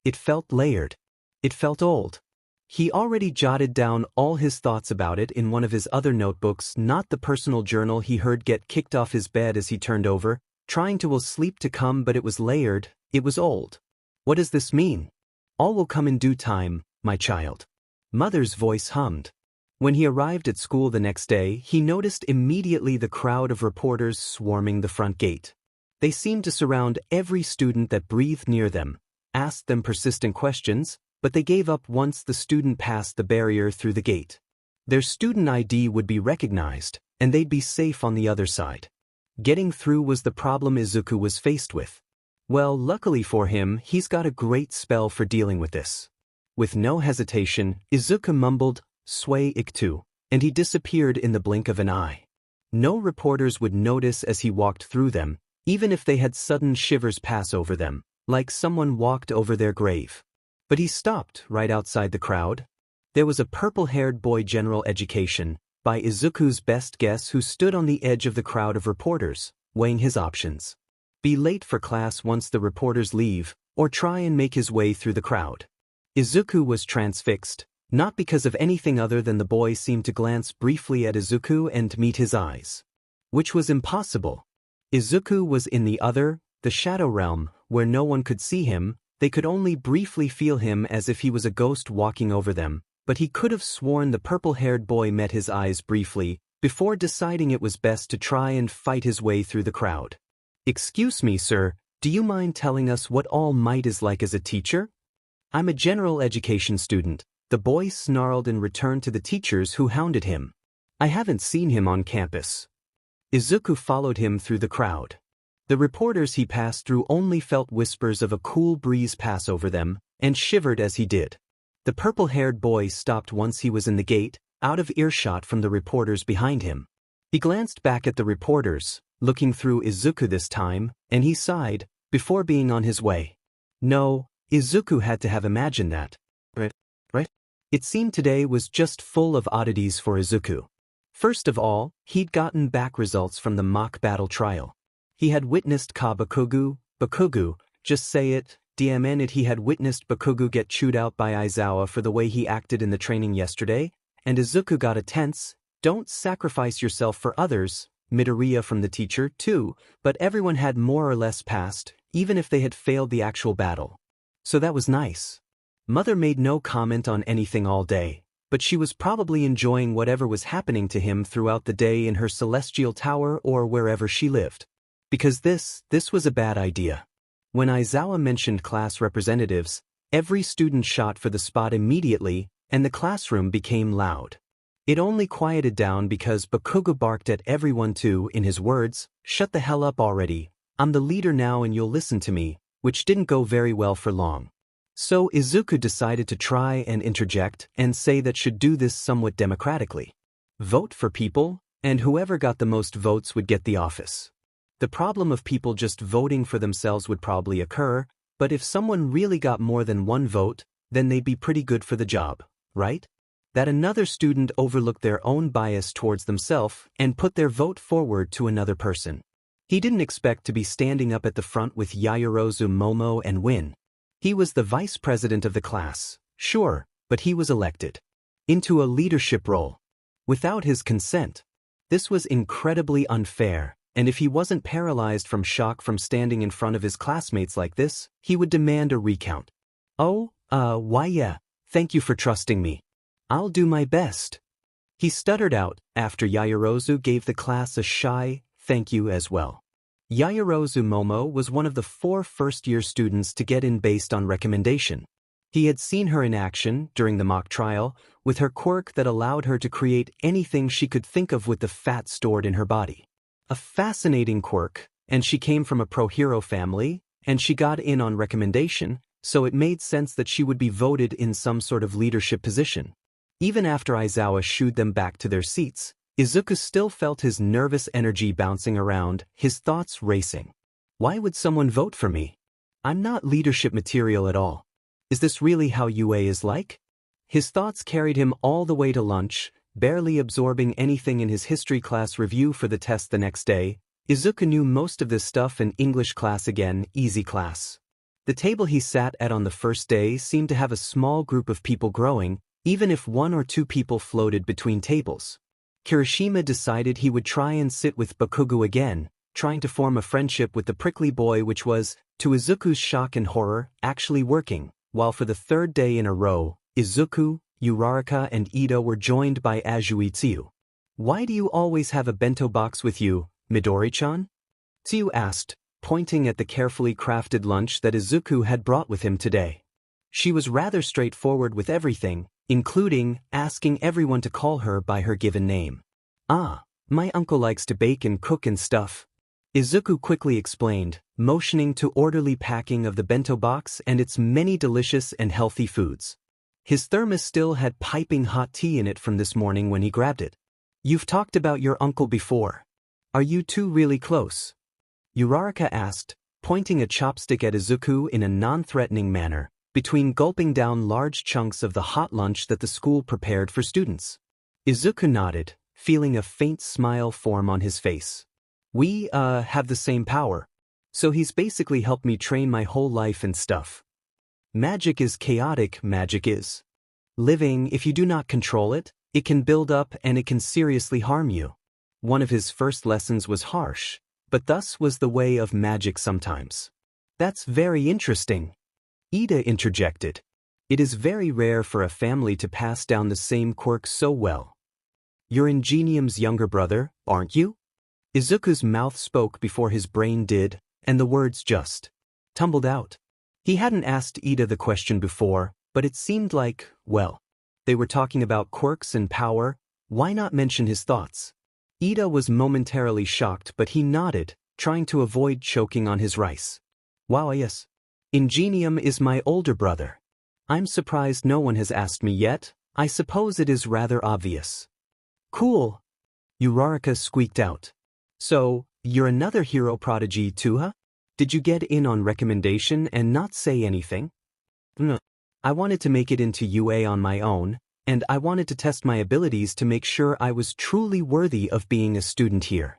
S1: It felt layered. It felt old. He already jotted down all his thoughts about it in one of his other notebooks, not the personal journal he heard get kicked off his bed as he turned over, trying to will sleep to come, but it was layered, it was old. What does this mean? All will come in due time, my child. Mother's voice hummed. When he arrived at school the next day, he noticed immediately the crowd of reporters swarming the front gate. They seemed to surround every student that breathed near them, asked them persistent questions, but they gave up once the student passed the barrier through the gate. Their student ID would be recognized, and they'd be safe on the other side. Getting through was the problem Izuku was faced with. Well, luckily for him, he's got a great spell for dealing with this. With no hesitation, Izuku mumbled, "Sway Iktu," and he disappeared in the blink of an eye. No reporters would notice as he walked through them, even if they had sudden shivers pass over them, like someone walked over their grave. But he stopped right outside the crowd. There was a purple-haired boy, general education, by Izuku's best guess, who stood on the edge of the crowd of reporters, weighing his options. Be late for class once the reporters leave, or try and make his way through the crowd. Izuku was transfixed, not because of anything other than the boy seemed to glance briefly at Izuku and meet his eyes. Which was impossible. Izuku was in the other, the shadow realm, where no one could see him. They could only briefly feel him as if he was a ghost walking over them, but he could have sworn the purple-haired boy met his eyes briefly, before deciding it was best to try and fight his way through the crowd. "Excuse me, sir, do you mind telling us what All Might is like as a teacher?" "I'm a general education student," the boy snarled and returned to the teachers who hounded him. "I haven't seen him on campus." Izuku followed him through the crowd. The reporters he passed through only felt whispers of a cool breeze pass over them, and shivered as he did. The purple-haired boy stopped once he was in the gate, out of earshot from the reporters behind him. He glanced back at the reporters, looking through Izuku this time, and he sighed, before being on his way. No, Izuku had to have imagined that. Right? It seemed today was just full of oddities for Izuku. First of all, he'd gotten back results from the mock battle trial. He had witnessed Bakugo, just say it, DMN it, he had witnessed Bakugo get chewed out by Aizawa for the way he acted in the training yesterday, and Izuku got a tense, "Don't sacrifice yourself for others," Midoriya from the teacher, too, but everyone had more or less passed, even if they had failed the actual battle. So that was nice. Mother made no comment on anything all day, but she was probably enjoying whatever was happening to him throughout the day in her celestial tower or wherever she lived. Because this was a bad idea. When Aizawa mentioned class representatives, every student shot for the spot immediately, and the classroom became loud. It only quieted down because Bakugo barked at everyone too, in his words, "Shut the hell up already, I'm the leader now and you'll listen to me," which didn't go very well for long. So Izuku decided to try and interject and say that should do this somewhat democratically. Vote for people, and whoever got the most votes would get the office. The problem of people just voting for themselves would probably occur, but if someone really got more than one vote, then they'd be pretty good for the job, right? That another student overlooked their own bias towards themselves and put their vote forward to another person. He didn't expect to be standing up at the front with Yaoyorozu Momo and win. He was the vice president of the class, sure, but he was elected into a leadership role without his consent. This was incredibly unfair, and if he wasn't paralyzed from shock from standing in front of his classmates like this, he would demand a recount. Why yeah, thank you for trusting me. I'll do my best. He stuttered out, after Yaoyorozu gave the class a shy thank you as well. Yaoyorozu Momo was one of the 4 first-year students to get in based on recommendation. He had seen her in action during the mock trial, with her quirk that allowed her to create anything she could think of with the fat stored in her body. A fascinating quirk, and she came from a pro-hero family, and she got in on recommendation, so it made sense that she would be voted in some sort of leadership position. Even after Aizawa shooed them back to their seats, Izuku still felt his nervous energy bouncing around, his thoughts racing. Why would someone vote for me? I'm not leadership material at all. Is this really how UA is like? His thoughts carried him all the way to lunch, barely absorbing anything in his history class review for the test the next day, Izuku knew most of this stuff in English class again, easy class. The table he sat at on the first day seemed to have a small group of people growing, even if 1 or 2 people floated between tables. Kirishima decided he would try and sit with Bakugo again, trying to form a friendship with the prickly boy, which was, to Izuku's shock and horror, actually working, while for the 3rd day in a row, Izuku, Uraraka and Ida were joined by Azuitsuyu. "Why do you always have a bento box with you, Midori-chan?" Tsuyu asked, pointing at the carefully crafted lunch that Izuku had brought with him today. She was rather straightforward with everything, including asking everyone to call her by her given name. "Ah, my uncle likes to bake and cook and stuff," Izuku quickly explained, motioning to orderly packing of the bento box and its many delicious and healthy foods. His thermos still had piping hot tea in it from this morning when he grabbed it. "You've talked about your uncle before. Are you two really close?" Uraraka asked, pointing a chopstick at Izuku in a non-threatening manner, between gulping down large chunks of the hot lunch that the school prepared for students. Izuku nodded, feeling a faint smile form on his face. "We, have the same power. So he's basically helped me train my whole life and stuff. Magic is chaotic, magic is living. If you do not control it, it can build up and it can seriously harm you. One of his first lessons was harsh, but thus was the way of magic sometimes." "That's very interesting," Ida interjected. "It is very rare for a family to pass down the same quirk so well. You're Ingenium's younger brother, aren't you?" Izuku's mouth spoke before his brain did, and the words just tumbled out. He hadn't asked Ida the question before, but it seemed like, well, they were talking about quirks and power, why not mention his thoughts? Ida was momentarily shocked, but he nodded, trying to avoid choking on his rice. "Wow, yes. Ingenium is my older brother. I'm surprised no one has asked me yet. I suppose it is rather obvious." "Cool," Uraraka squeaked out. "So, you're another hero prodigy too, huh? Did you get in on recommendation and not say anything?" "No. I wanted to make it into UA on my own, and I wanted to test my abilities to make sure I was truly worthy of being a student here,"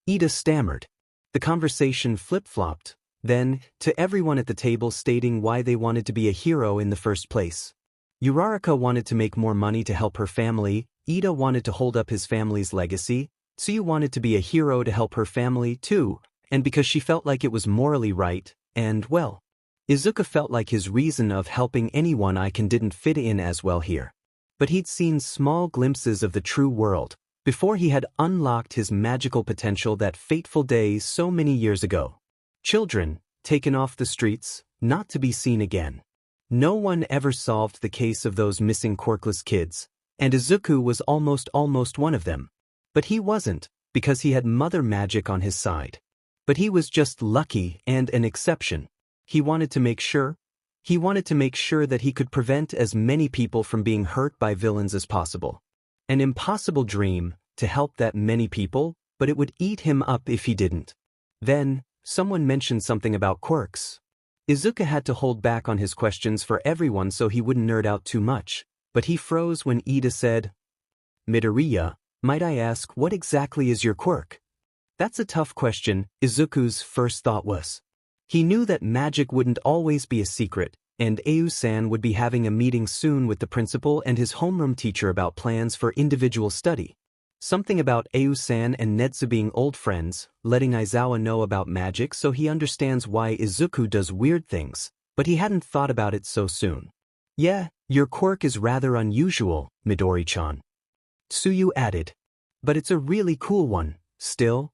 S1: Ida stammered. The conversation flip-flopped, then, to everyone at the table stating why they wanted to be a hero in the first place. Uraraka wanted to make more money to help her family, Ida wanted to hold up his family's legacy, Tsuyu wanted to be a hero to help her family too, and because she felt like it was morally right, and, well, Izuku felt like his reason of helping anyone I can didn't fit in as well here. But he'd seen small glimpses of the true world before he had unlocked his magical potential that fateful day so many years ago. Children, taken off the streets, not to be seen again. No one ever solved the case of those missing quirkless kids, and Izuku was almost one of them. But he wasn't, because he had mother magic on his side. But he was just lucky and an exception. He wanted to make sure that he could prevent as many people from being hurt by villains as possible. An impossible dream, to help that many people, but it would eat him up if he didn't. Then, someone mentioned something about quirks. Izuku had to hold back on his questions for everyone so he wouldn't nerd out too much, but he froze when Ida said, "Midoriya, might I ask what exactly is your quirk?" That's a tough question, Izuku's first thought was. He knew that magic wouldn't always be a secret, and Ayu-san would be having a meeting soon with the principal and his homeroom teacher about plans for individual study. Something about Ayu-san and Netsu being old friends, letting Aizawa know about magic so he understands why Izuku does weird things, but he hadn't thought about it so soon. "Yeah, your quirk is rather unusual, Midori-chan," Tsuyu added. "But it's a really cool one, still."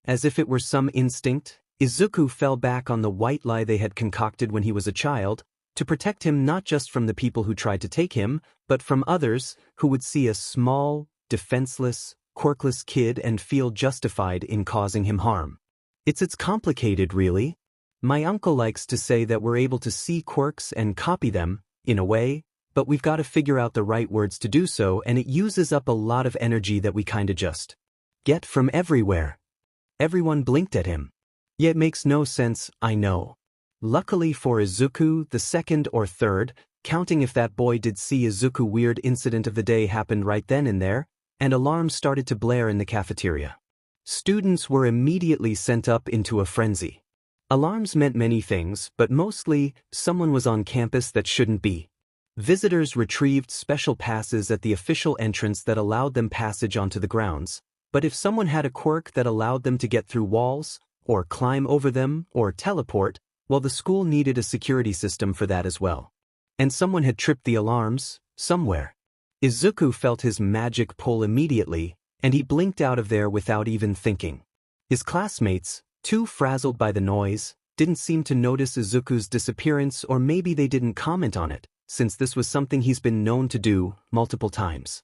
S1: As if it were some instinct, Izuku fell back on the white lie they had concocted when he was a child, to protect him not just from the people who tried to take him, but from others who would see a small, defenseless, quirkless kid and feel justified in causing him harm. It's complicated, really. My uncle likes to say that we're able to see quirks and copy them, in a way, but we've got to figure out the right words to do so, and it uses up a lot of energy that we kinda just get from everywhere. Everyone blinked at him. "Yeah, it makes no sense, I know." Luckily for Izuku, the second or third, counting if that boy did see Izuku, weird incident of the day happened right then and there, and alarms started to blare in the cafeteria. Students were immediately sent up into a frenzy. Alarms meant many things, but mostly, someone was on campus that shouldn't be. Visitors retrieved special passes at the official entrance that allowed them passage onto the grounds, but if someone had a quirk that allowed them to get through walls, or climb over them, or teleport, well, the school needed a security system for that as well. And someone had tripped the alarms, somewhere. Izuku felt his magic pull immediately, and he blinked out of there without even thinking. His classmates, too frazzled by the noise, didn't seem to notice Izuku's disappearance, or maybe they didn't comment on it, since this was something he's been known to do multiple times.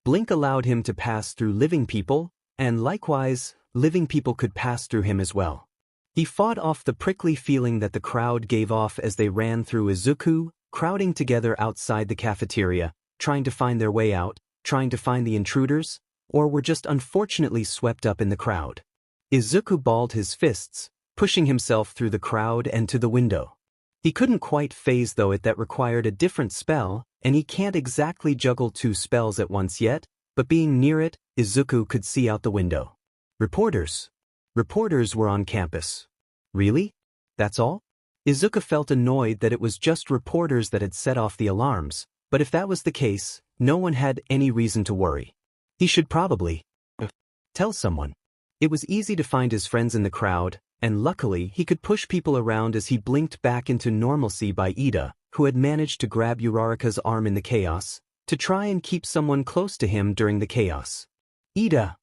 S1: Blink allowed him to pass through living people, and likewise, living people could pass through him as well. He fought off the prickly feeling that the crowd gave off as they ran through Izuku, crowding together outside the cafeteria, trying to find their way out, trying to find the intruders, or were just unfortunately swept up in the crowd. Izuku balled his fists, pushing himself through the crowd and to the window. He couldn't quite phase though it that required a different spell, and he can't exactly juggle two spells at once yet, but being near it, Izuku could see out the window. Reporters. Reporters were on campus. Really? That's all? Izuku felt annoyed that it was just reporters that had set off the alarms, but if that was the case, no one had any reason to worry. He should probably tell someone. It was easy to find his friends in the crowd, and luckily he could push people around as he blinked back into normalcy by Ida, who had managed to grab Uraraka's arm in the chaos, to try and keep someone close to him during the chaos. Ida!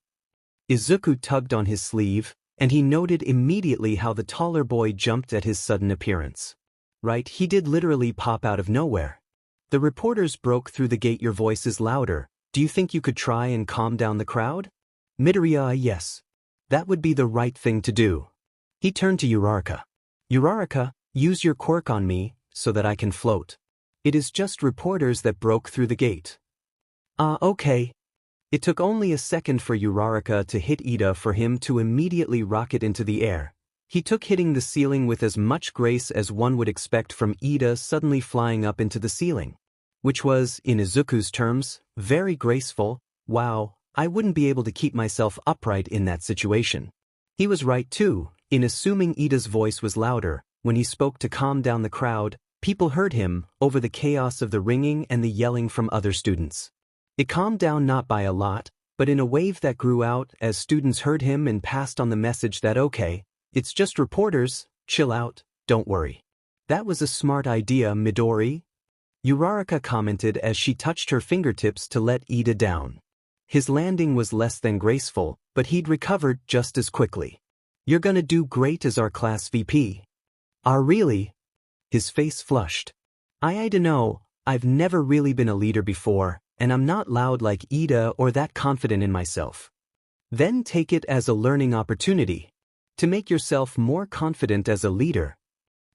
S1: Izuku tugged on his sleeve, and he noted immediately how the taller boy jumped at his sudden appearance. Right, he did literally pop out of nowhere. The reporters broke through the gate. Your voice is louder. Do you think you could try and calm down the crowd? Midoriya, yes. That would be the right thing to do. He turned to Uraraka. Uraraka, use your quirk on me, so that I can float. It is just reporters that broke through the gate. Okay. It took only a second for Uraraka to hit Ida for him to immediately rocket into the air. He took hitting the ceiling with as much grace as one would expect from Ida suddenly flying up into the ceiling. Which was, in Izuku's terms, very graceful. Wow, I wouldn't be able to keep myself upright in that situation. He was right too, in assuming Ida's voice was louder. When he spoke to calm down the crowd, people heard him, over the chaos of the ringing and the yelling from other students. It calmed down not by a lot, but in a wave that grew out as students heard him and passed on the message that okay, it's just reporters, chill out, don't worry. That was a smart idea, Midori. Uraraka commented as she touched her fingertips to let Ida down. His landing was less than graceful, but he'd recovered just as quickly. You're gonna do great as our class VP. Really? His face flushed. I dunno, I've never really been a leader before, and I'm not loud like Ida or that confident in myself. Then take it as a learning opportunity. To make yourself more confident as a leader,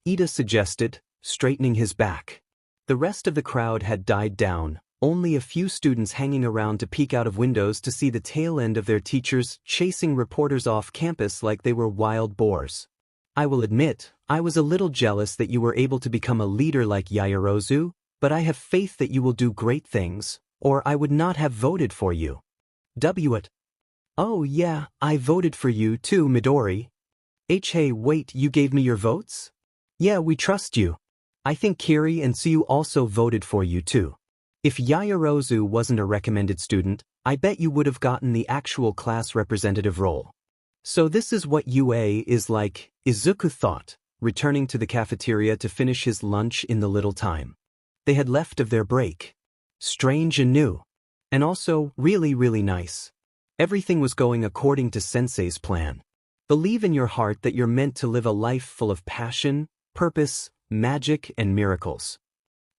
S1: Ida suggested, straightening his back. The rest of the crowd had died down, only a few students hanging around to peek out of windows to see the tail end of their teachers chasing reporters off campus like they were wild boars. I will admit, I was a little jealous that you were able to become a leader like Yaoyorozu, but I have faith that you will do great things, or I would not have voted for you. It. Oh yeah, I voted for you too, Midori. Hey, wait, you gave me your votes? Yeah, we trust you. I think Kiri and Tsuyu also voted for you too. If Yaoyorozu wasn't a recommended student, I bet you would have gotten the actual class representative role. So this is what UA is like, Izuku thought, returning to the cafeteria to finish his lunch in the little time they had left of their break. Strange and new. And also, really nice. Everything was going according to Sensei's plan. Believe in your heart that you're meant to live a life full of passion, purpose, magic, and miracles.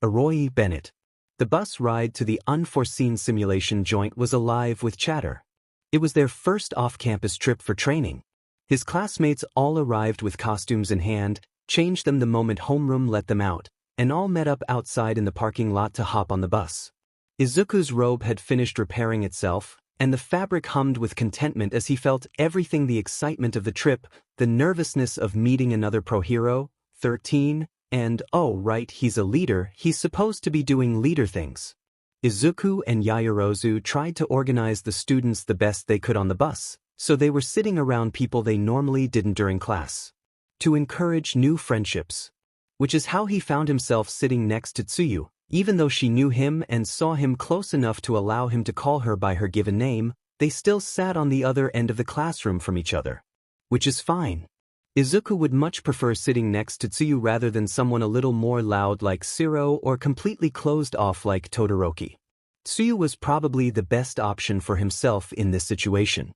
S1: Aroi Bennett. The bus ride to the unforeseen simulation joint was alive with chatter. It was their first off-campus trip for training. His classmates all arrived with costumes in hand, changed them the moment homeroom let them out, and all met up outside in the parking lot to hop on the bus. Izuku's robe had finished repairing itself, and the fabric hummed with contentment as he felt everything: the excitement of the trip, the nervousness of meeting another pro hero, 13, and oh right, he's a leader, he's supposed to be doing leader things. Izuku and Yaoyorozu tried to organize the students the best they could on the bus, So they were sitting around people they normally didn't during class. To encourage new friendships. Which is how he found himself sitting next to Tsuyu, even though she knew him and saw him close enough to allow him to call her by her given name, they still sat on the other end of the classroom from each other. Which is fine. Izuku would much prefer sitting next to Tsuyu rather than someone a little more loud like Shiro or completely closed off like Todoroki. Tsuyu was probably the best option for himself in this situation.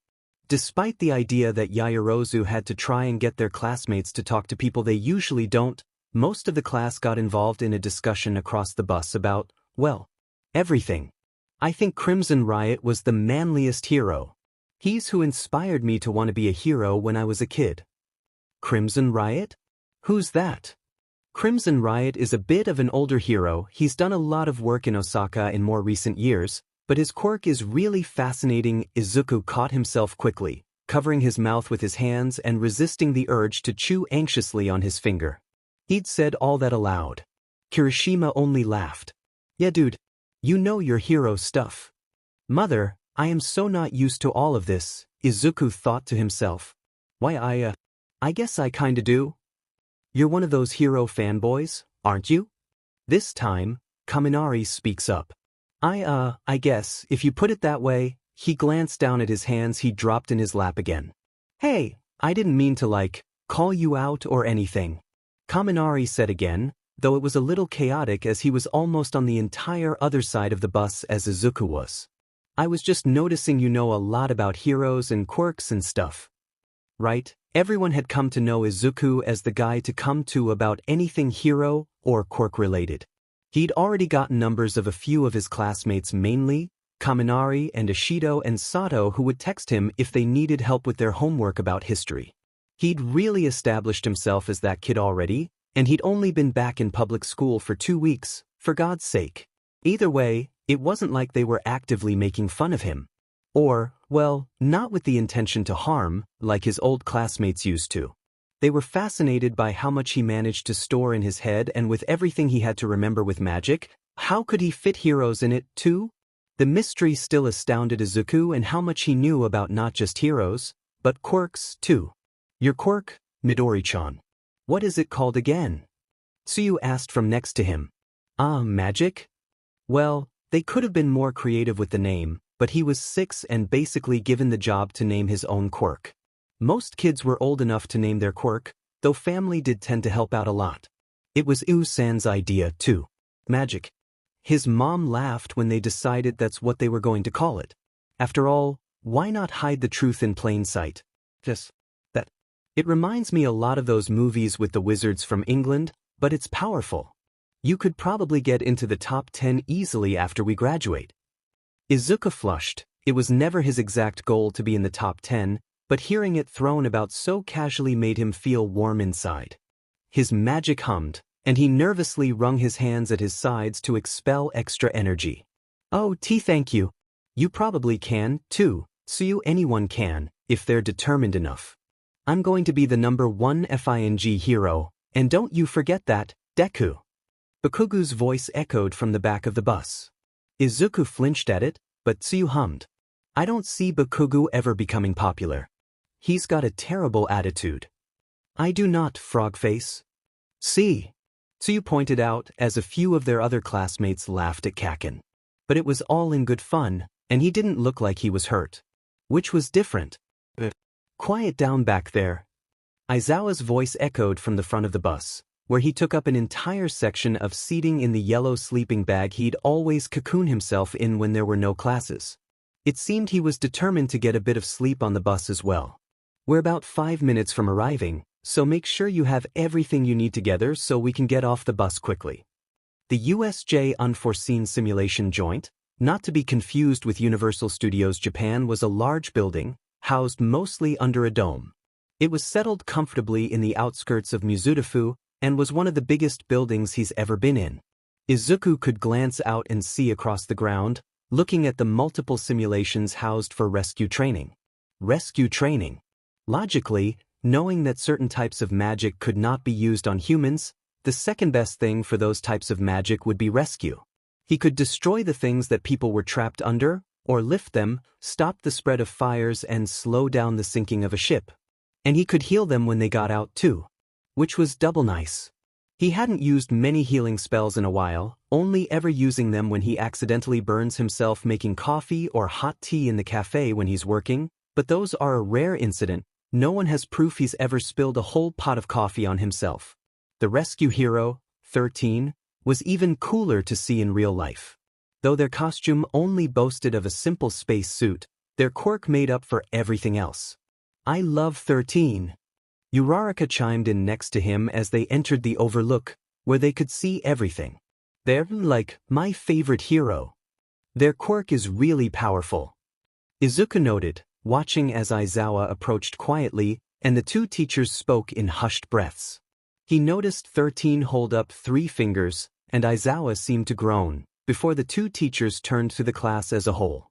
S1: Despite the idea that Yaoyorozu had to try and get their classmates to talk to people they usually don't, most of the class got involved in a discussion across the bus about, well, everything. I think Crimson Riot was the manliest hero. He's who inspired me to want to be a hero when I was a kid. Crimson Riot? Who's that? Crimson Riot is a bit of an older hero. He's done a lot of work in Osaka in more recent years, but his quirk is really fascinating. Izuku caught himself quickly, covering his mouth with his hands and resisting the urge to chew anxiously on his finger. He'd said all that aloud. Kirishima only laughed. Yeah dude, you know your hero stuff. Mother, I am so not used to all of this, Izuku thought to himself. Why I guess I kinda do. You're one of those hero fanboys, aren't you? This time, Kaminari speaks up. I guess, if you put it that way. He glanced down at his hands he dropped in his lap again. Hey, I didn't mean to call you out or anything. Kaminari said again, though it was a little chaotic as he was almost on the entire other side of the bus as Izuku was. I was just noticing you know a lot about heroes and quirks and stuff. Right? Everyone had come to know Izuku as the guy to come to about anything hero or quirk related. He'd already gotten numbers of a few of his classmates, mainly Kaminari and Ishido and Sato, who would text him if they needed help with their homework about history. He'd really established himself as that kid already, and he'd only been back in public school for 2 weeks, for God's sake. Either way, it wasn't like they were actively making fun of him. Or, well, not with the intention to harm, like his old classmates used to. They were fascinated by how much he managed to store in his head, and with everything he had to remember with magic, how could he fit heroes in it, too? The mystery still astounded Izuku and how much he knew about not just heroes, but quirks, too. Your quirk, Midori-chan. What is it called again? Tsuyu asked from next to him. Magic? Well, they could have been more creative with the name, but he was 6 and basically given the job to name his own quirk. Most kids were old enough to name their quirk, though family did tend to help out a lot. It was U-san's idea, too. Magic. His mom laughed when they decided that's what they were going to call it. After all, why not hide the truth in plain sight? Just that. It reminds me a lot of those movies with the wizards from England, but it's powerful. You could probably get into the top 10 easily after we graduate. Izuku flushed. It was never his exact goal to be in the top 10, but hearing it thrown about so casually made him feel warm inside. His magic hummed, and he nervously wrung his hands at his sides to expel extra energy. Oh, thank you. You probably can, too, so anyone can, if they're determined enough. I'm going to be the #1 FING hero, and don't you forget that, Deku. Bakugo's voice echoed from the back of the bus. Izuku flinched at it, but Tsuyu hummed. I don't see Bakugo ever becoming popular. He's got a terrible attitude. I do not, Frogface. See? Tsuyu pointed out as a few of their other classmates laughed at Kaken. But it was all in good fun, and he didn't look like he was hurt. Which was different. Quiet down back there. Aizawa's voice echoed from the front of the bus, where he took up an entire section of seating in the yellow sleeping bag he'd always cocoon himself in when there were no classes. It seemed he was determined to get a bit of sleep on the bus as well. We're about 5 minutes from arriving, so make sure you have everything you need together so we can get off the bus quickly. The USJ Unforeseen Simulation Joint, not to be confused with Universal Studios Japan, was a large building, housed mostly under a dome. It was settled comfortably in the outskirts of Mizudafu, and was one of the biggest buildings he's ever been in. Izuku could glance out and see across the ground, looking at the multiple simulations housed for rescue training. Rescue training. Logically, knowing that certain types of magic could not be used on humans, the second best thing for those types of magic would be rescue. He could destroy the things that people were trapped under, or lift them, stop the spread of fires and slow down the sinking of a ship. And he could heal them when they got out too. Which was double nice. He hadn't used many healing spells in a while, only ever using them when he accidentally burns himself making coffee or hot tea in the cafe when he's working, but those are a rare incident. No one has proof he's ever spilled a whole pot of coffee on himself. The rescue hero, 13, was even cooler to see in real life. Though their costume only boasted of a simple space suit, their quirk made up for everything else. I love 13. Uraraka chimed in next to him as they entered the overlook, where they could see everything. They're like my favorite hero. Their quirk is really powerful. Izuku noted, watching as Aizawa approached quietly, and the two teachers spoke in hushed breaths. He noticed 13 hold up 3 fingers, and Aizawa seemed to groan, before the two teachers turned to the class as a whole.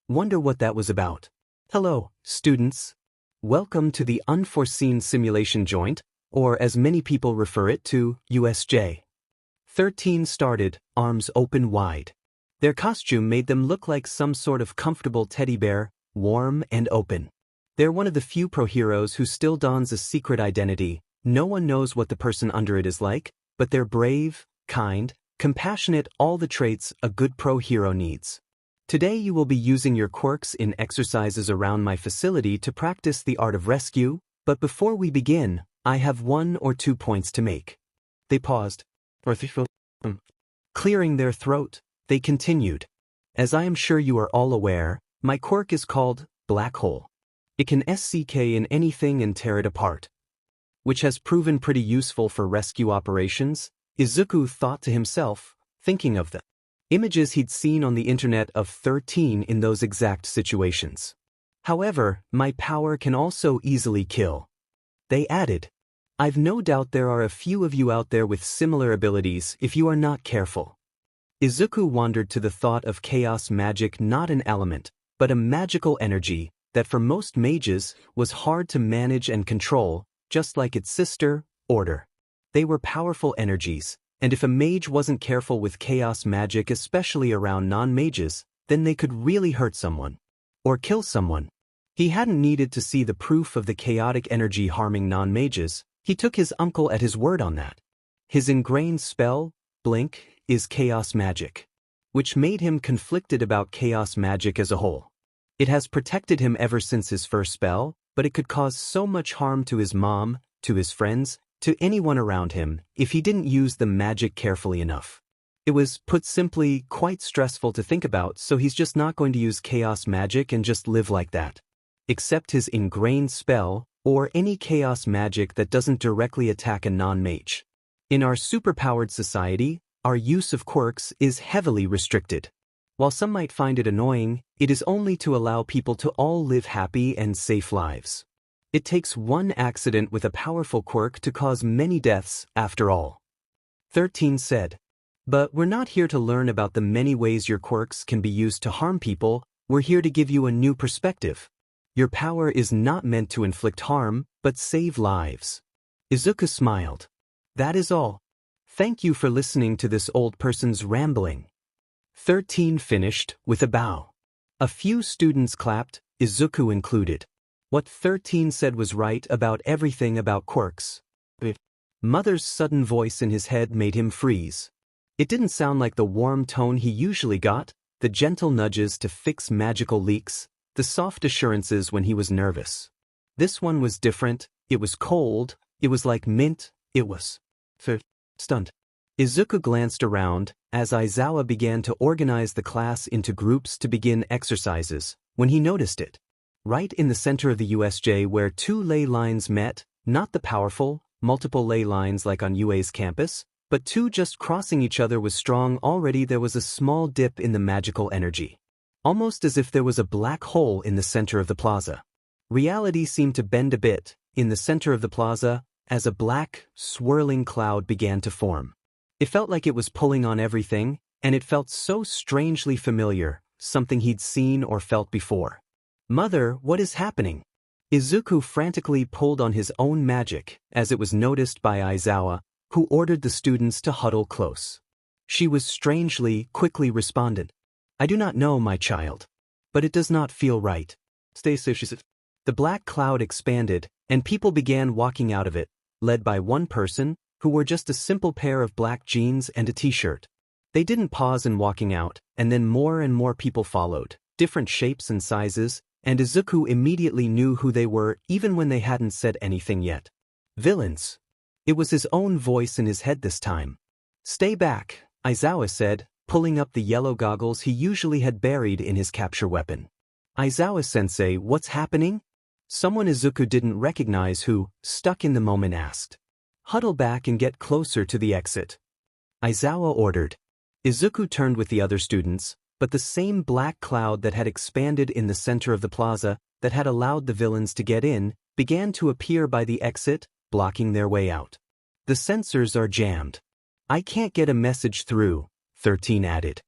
S1: Wonder what that was about. Hello, students. Welcome to the Unforeseen Simulation Joint, or as many people refer it to, USJ. 13 started, arms open wide. Their costume made them look like some sort of comfortable teddy bear, warm and open. They're one of the few pro-heroes who still dons a secret identity. No one knows what the person under it is like, but they're brave, kind, compassionate, all the traits a good pro-hero needs. Today you will be using your quirks in exercises around my facility to practice the art of rescue, but before we begin, I have 1 or 2 points to make. They paused. Clearing their throat, they continued. As I am sure you are all aware, my quirk is called Black Hole. It can SCK in anything and tear it apart. Which has proven pretty useful for rescue operations, Izuku thought to himself, thinking of the images he'd seen on the internet of 13 in those exact situations. However, my power can also easily kill. They added, I've no doubt there are a few of you out there with similar abilities if you are not careful. Izuku wandered to the thought of chaos magic, not an element, but a magical energy that for most mages was hard to manage and control, just like its sister, Order. They were powerful energies, and if a mage wasn't careful with chaos magic, especially around non-mages, then they could really hurt someone. Or kill someone. He hadn't needed to see the proof of the chaotic energy harming non-mages, he took his uncle at his word on that. His ingrained spell, Blink, is chaos magic, which made him conflicted about chaos magic as a whole. It has protected him ever since his first spell, but it could cause so much harm to his mom, to his friends, to anyone around him, if he didn't use the magic carefully enough. It was, put simply, quite stressful to think about, so he's just not going to use chaos magic and just live like that. Except his ingrained spell, or any chaos magic that doesn't directly attack a non-mage. In our superpowered society, our use of quirks is heavily restricted. While some might find it annoying, it is only to allow people to all live happy and safe lives. It takes one accident with a powerful quirk to cause many deaths, after all. 13 said. But we're not here to learn about the many ways your quirks can be used to harm people, we're here to give you a new perspective. Your power is not meant to inflict harm, but save lives. Izuku smiled. That is all. Thank you for listening to this old person's rambling. 13 finished with a bow. A few students clapped, Izuku included. What 13 said was right about everything about quirks. Mother's sudden voice in his head made him freeze. It didn't sound like the warm tone he usually got, the gentle nudges to fix magical leaks, the soft assurances when he was nervous. This one was different, it was cold, it was like mint, it was stunned. Izuku glanced around, as Aizawa began to organize the class into groups to begin exercises, when he noticed it. Right in the center of the USJ where 2 ley lines met, not the powerful, multiple ley lines like on UA's campus, but 2 just crossing each other was strong already. There was a small dip in the magical energy. Almost as if there was a black hole in the center of the plaza. Reality seemed to bend a bit, in the center of the plaza, as a black, swirling cloud began to form. It felt like it was pulling on everything, and it felt so strangely familiar, something he'd seen or felt before. Mother, what is happening? Izuku frantically pulled on his own magic, as it was noticed by Aizawa, who ordered the students to huddle close. She was strangely, quickly responded. I do not know, my child. But it does not feel right. Stay safe, she said. The black cloud expanded, and people began walking out of it, led by one person, who wore just a simple pair of black jeans and a t-shirt. They didn't pause in walking out, and then more and more people followed, different shapes and sizes, and Izuku immediately knew who they were even when they hadn't said anything yet. Villains. It was his own voice in his head this time. Stay back, Aizawa said, pulling up the yellow goggles he usually had buried in his capture weapon. Aizawa-sensei, what's happening? Someone Izuku didn't recognize who, stuck in the moment, asked. Huddle back and get closer to the exit. Aizawa ordered. Izuku turned with the other students, but the same black cloud that had expanded in the center of the plaza, that had allowed the villains to get in, began to appear by the exit, blocking their way out. The sensors are jammed. I can't get a message through, 13 added.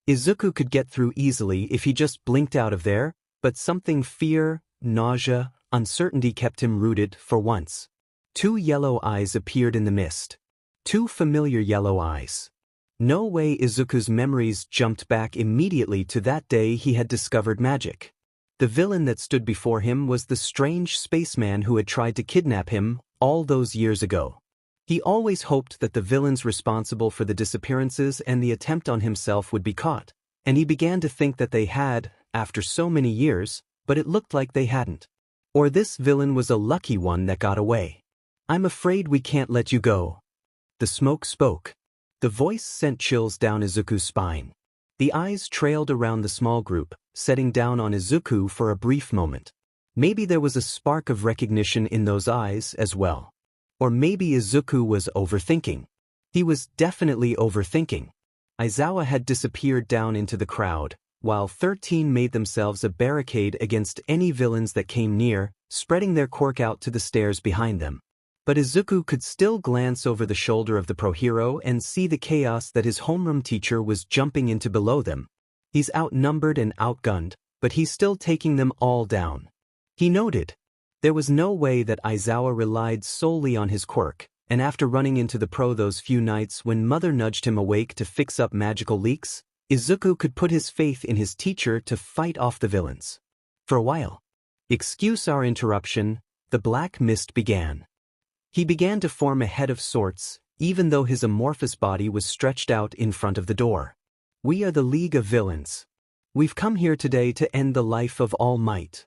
S1: Izuku could get through easily if he just blinked out of there, but something fear, nausea, uncertainty kept him rooted for once. 2 yellow eyes appeared in the mist. 2 familiar yellow eyes. No way. Izuku's memories jumped back immediately to that day he had discovered magic. The villain that stood before him was the strange spaceman who had tried to kidnap him all those years ago. He always hoped that the villains responsible for the disappearances and the attempt on himself would be caught, and he began to think that they had, after so many years, but it looked like they hadn't. Or this villain was a lucky one that got away. I'm afraid we can't let you go. The smoke spoke. The voice sent chills down Izuku's spine. The eyes trailed around the small group, setting down on Izuku for a brief moment. Maybe there was a spark of recognition in those eyes as well. Or maybe Izuku was overthinking. He was definitely overthinking. Aizawa had disappeared down into the crowd, while 13 made themselves a barricade against any villains that came near, spreading their quirk out to the stairs behind them. But Izuku could still glance over the shoulder of the pro-hero and see the chaos that his homeroom teacher was jumping into below them. He's outnumbered and outgunned, but he's still taking them all down. He noted. There was no way that Aizawa relied solely on his quirk, and after running into the pro those few nights when Mother nudged him awake to fix up magical leaks, Izuku could put his faith in his teacher to fight off the villains. For a while. Excuse our interruption, the black mist began. He began to form a head of sorts, even though his amorphous body was stretched out in front of the door. We are the League of Villains. We've come here today to end the life of All Might.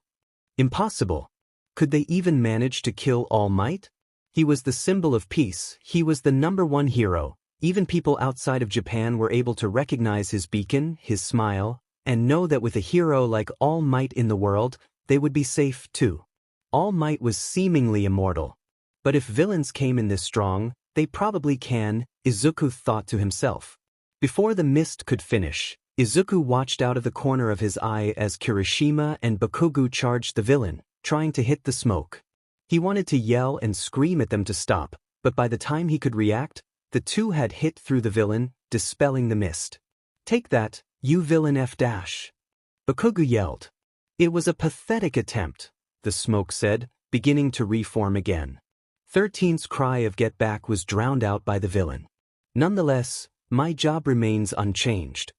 S1: Impossible. Could they even manage to kill All Might? He was the symbol of peace, he was the #1 hero. Even people outside of Japan were able to recognize his beacon, his smile, and know that with a hero like All Might in the world, they would be safe too. All Might was seemingly immortal. But if villains came in this strong, they probably can, Izuku thought to himself. Before the mist could finish, Izuku watched out of the corner of his eye as Kirishima and Bakugo charged the villain, trying to hit the smoke. He wanted to yell and scream at them to stop, but by the time he could react, the two had hit through the villain, dispelling the mist. Take that, you villain F-. Bakugo yelled. It was a pathetic attempt, the smoke said, beginning to reform again. 13's cry of get back was drowned out by the villain. Nonetheless, my job remains unchanged.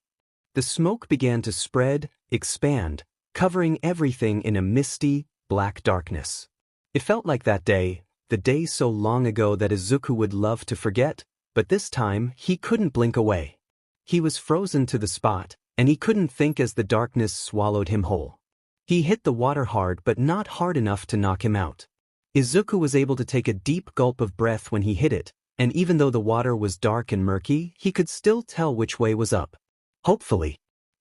S1: The smoke began to spread, expand, covering everything in a misty, black darkness. It felt like that day, the day so long ago that Izuku would love to forget, but this time he couldn't blink away. He was frozen to the spot, and he couldn't think as the darkness swallowed him whole. He hit the water hard but not hard enough to knock him out. Izuku was able to take a deep gulp of breath when he hit it, and even though the water was dark and murky, he could still tell which way was up. Hopefully.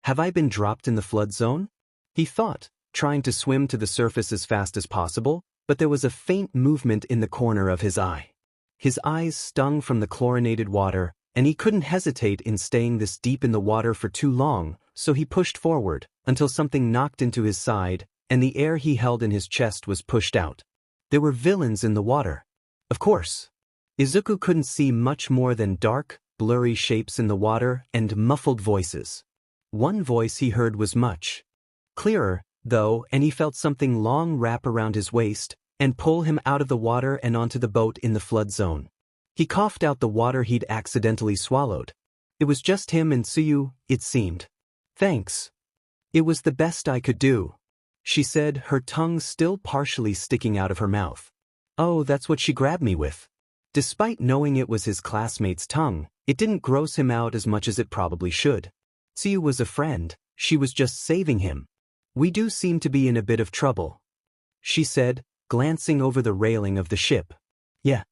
S1: Have I been dropped in the flood zone? He thought, trying to swim to the surface as fast as possible, but there was a faint movement in the corner of his eye. His eyes stung from the chlorinated water, and he couldn't hesitate in staying this deep in the water for too long, so he pushed forward, until something knocked into his side, and the air he held in his chest was pushed out. There were villains in the water. Of course. Izuku couldn't see much more than dark, blurry shapes in the water and muffled voices. One voice he heard was much clearer, though, and he felt something long wrap around his waist and pull him out of the water and onto the boat in the flood zone. He coughed out the water he'd accidentally swallowed. It was just him and Tsuyu, it seemed. Thanks. It was the best I could do, she said, her tongue still partially sticking out of her mouth. Oh, that's what she grabbed me with. Despite knowing it was his classmate's tongue, it didn't gross him out as much as it probably should. Tsuyu was a friend, she was just saving him. We do seem to be in a bit of trouble, she said, glancing over the railing of the ship. Yeah,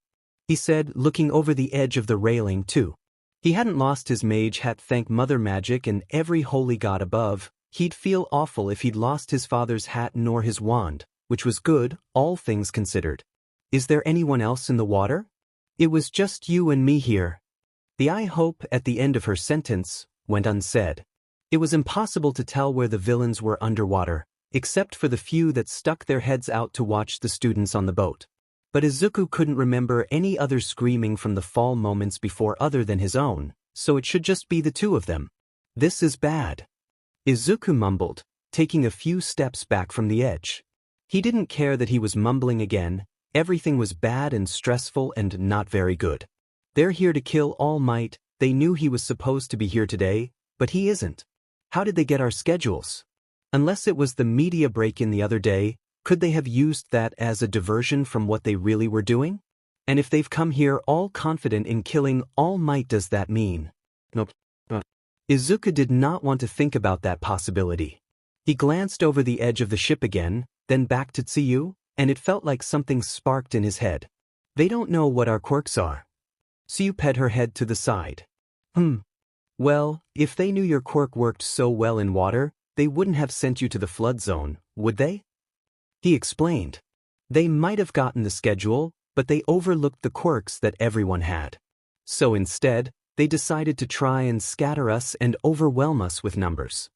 S1: he said, looking over the edge of the railing too. He hadn't lost his mage hat, thank Mother Magic and every holy god above. He'd feel awful if he'd lost his father's hat nor his wand, which was good, all things considered. Is there anyone else in the water? It was just you and me here. The I hope at the end of her sentence went unsaid. It was impossible to tell where the villains were underwater, except for the few that stuck their heads out to watch the students on the boat. But Izuku couldn't remember any other screaming from the fall moments before other than his own, so it should just be the two of them. This is bad, Izuku mumbled, taking a few steps back from the edge. He didn't care that he was mumbling again, everything was bad and stressful and not very good. They're here to kill All Might, they knew he was supposed to be here today, but he isn't. How did they get our schedules? Unless it was the media break-in the other day, could they have used that as a diversion from what they really were doing? And if they've come here all confident in killing All Might, does that mean? Nope. Izuku did not want to think about that possibility. He glanced over the edge of the ship again, then back to Tsuyu, and it felt like something sparked in his head. They don't know what our quirks are. Tsuyu ped her head to the side. Well, if they knew your quirk worked so well in water, they wouldn't have sent you to the flood zone, would they? He explained. They might have gotten the schedule, but they overlooked the quirks that everyone had. So instead, they decided to try and scatter us and overwhelm us with numbers.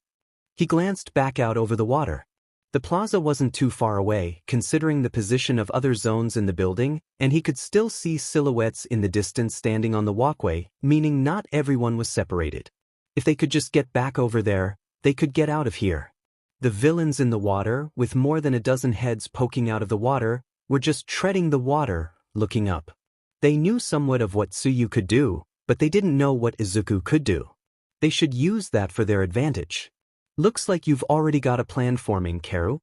S1: He glanced back out over the water. The plaza wasn't too far away, considering the position of other zones in the building, and he could still see silhouettes in the distance standing on the walkway, meaning not everyone was separated. If they could just get back over there, they could get out of here. The villains in the water, with more than a dozen heads poking out of the water, were just treading the water, looking up. They knew somewhat of what Tsuyu could do, but they didn't know what Izuku could do. They should use that for their advantage. Looks like you've already got a plan forming, Karu.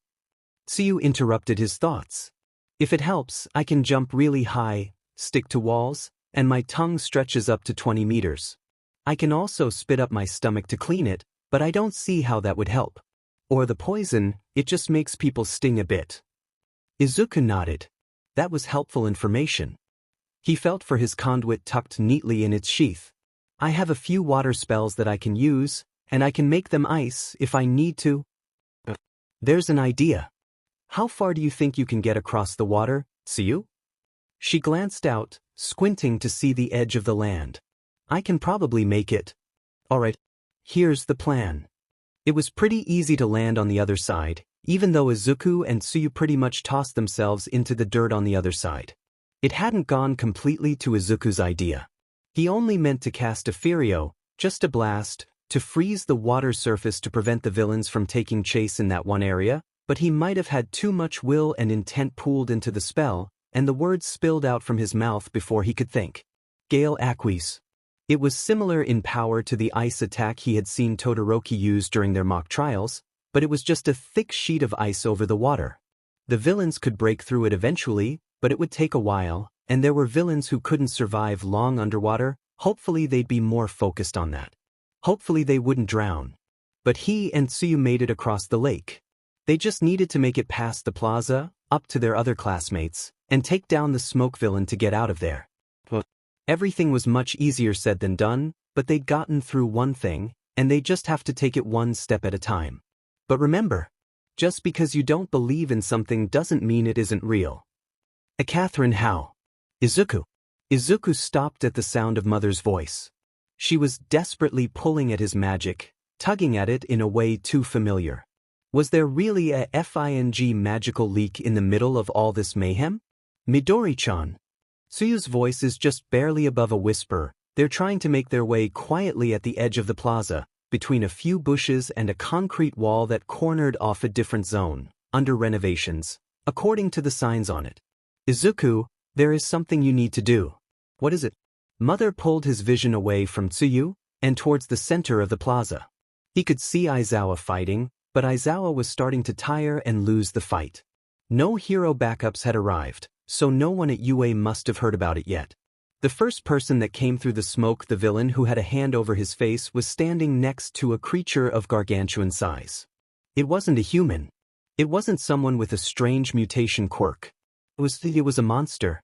S1: Tsuyu interrupted his thoughts. If it helps, I can jump really high, stick to walls, and my tongue stretches up to 20 meters. I can also spit up my stomach to clean it, but I don't see how that would help. Or the poison, it just makes people sting a bit. Izuku nodded. That was helpful information. He felt for his conduit tucked neatly in its sheath. I have a few water spells that I can use, and I can make them ice if I need to. There's an idea. How far do you think you can get across the water, Tsuyu? She glanced out, squinting to see the edge of the land. I can probably make it. Alright, here's the plan. It was pretty easy to land on the other side, even though Izuku and Tsuyu pretty much tossed themselves into the dirt on the other side. It hadn't gone completely to Izuku's idea. He only meant to cast a Furio, just a blast, to freeze the water surface to prevent the villains from taking chase in that one area, but he might have had too much will and intent pooled into the spell, and the words spilled out from his mouth before he could think. Gale Aquis. It was similar in power to the ice attack he had seen Todoroki use during their mock trials, but it was just a thick sheet of ice over the water. The villains could break through it eventually, but it would take a while, and there were villains who couldn't survive long underwater. Hopefully they'd be more focused on that. Hopefully they wouldn't drown. But he and Tsuyu made it across the lake. They just needed to make it past the plaza, up to their other classmates, and take down the smoke villain to get out of there. Everything was much easier said than done, but they'd gotten through one thing, and they just have to take it one step at a time. But remember, just because you don't believe in something doesn't mean it isn't real. Catherine, how? Izuku. Izuku stopped at the sound of Mother's voice. She was desperately pulling at his magic, tugging at it in a way too familiar. Was there really a FING magical leak in the middle of all this mayhem? Midori-chan. Tsuyu's voice is just barely above a whisper. They're trying to make their way quietly at the edge of the plaza, between a few bushes and a concrete wall that cornered off a different zone, under renovations, according to the signs on it. Izuku, there is something you need to do. What is it? Mother pulled his vision away from Tsuyu, and towards the center of the plaza. He could see Aizawa fighting, but Aizawa was starting to tire and lose the fight. No hero backups had arrived, so no one at UA must have heard about it yet. The first person that came through the smoke, the villain who had a hand over his face, was standing next to a creature of gargantuan size. It wasn't a human. It wasn't someone with a strange mutation quirk. It was a monster.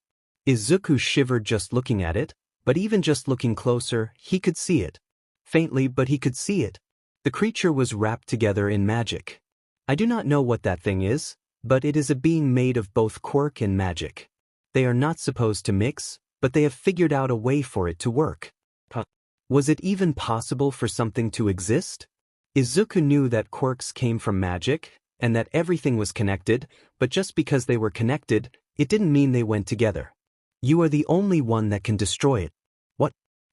S1: Izuku shivered just looking at it, but even just looking closer, he could see it. Faintly, but he could see it. The creature was wrapped together in magic. I do not know what that thing is, but it is a being made of both quirk and magic. They are not supposed to mix, but they have figured out a way for it to work. Was it even possible for something to exist? Izuku knew that quirks came from magic, and that everything was connected, but just because they were connected, it didn't mean they went together. You are the only one that can destroy it. What?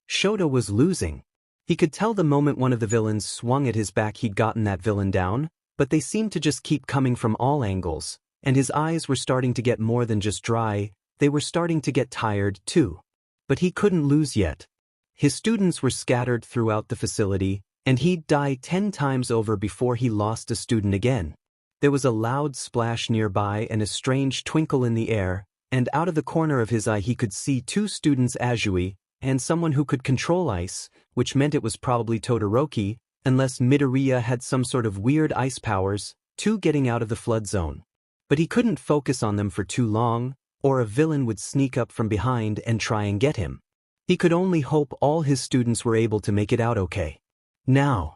S1: Shota was losing. He could tell the moment one of the villains swung at his back he'd gotten that villain down, but they seemed to just keep coming from all angles, and his eyes were starting to get more than just dry, they were starting to get tired too. But he couldn't lose yet. His students were scattered throughout the facility, and he'd die 10 times over before he lost a student again. There was a loud splash nearby and a strange twinkle in the air, and out of the corner of his eye he could see 2 students, Azui, and someone who could control ice, which meant it was probably Todoroki, unless Midoriya had some sort of weird ice powers, 2 getting out of the flood zone. But he couldn't focus on them for too long, or a villain would sneak up from behind and try and get him. He could only hope all his students were able to make it out okay. Now,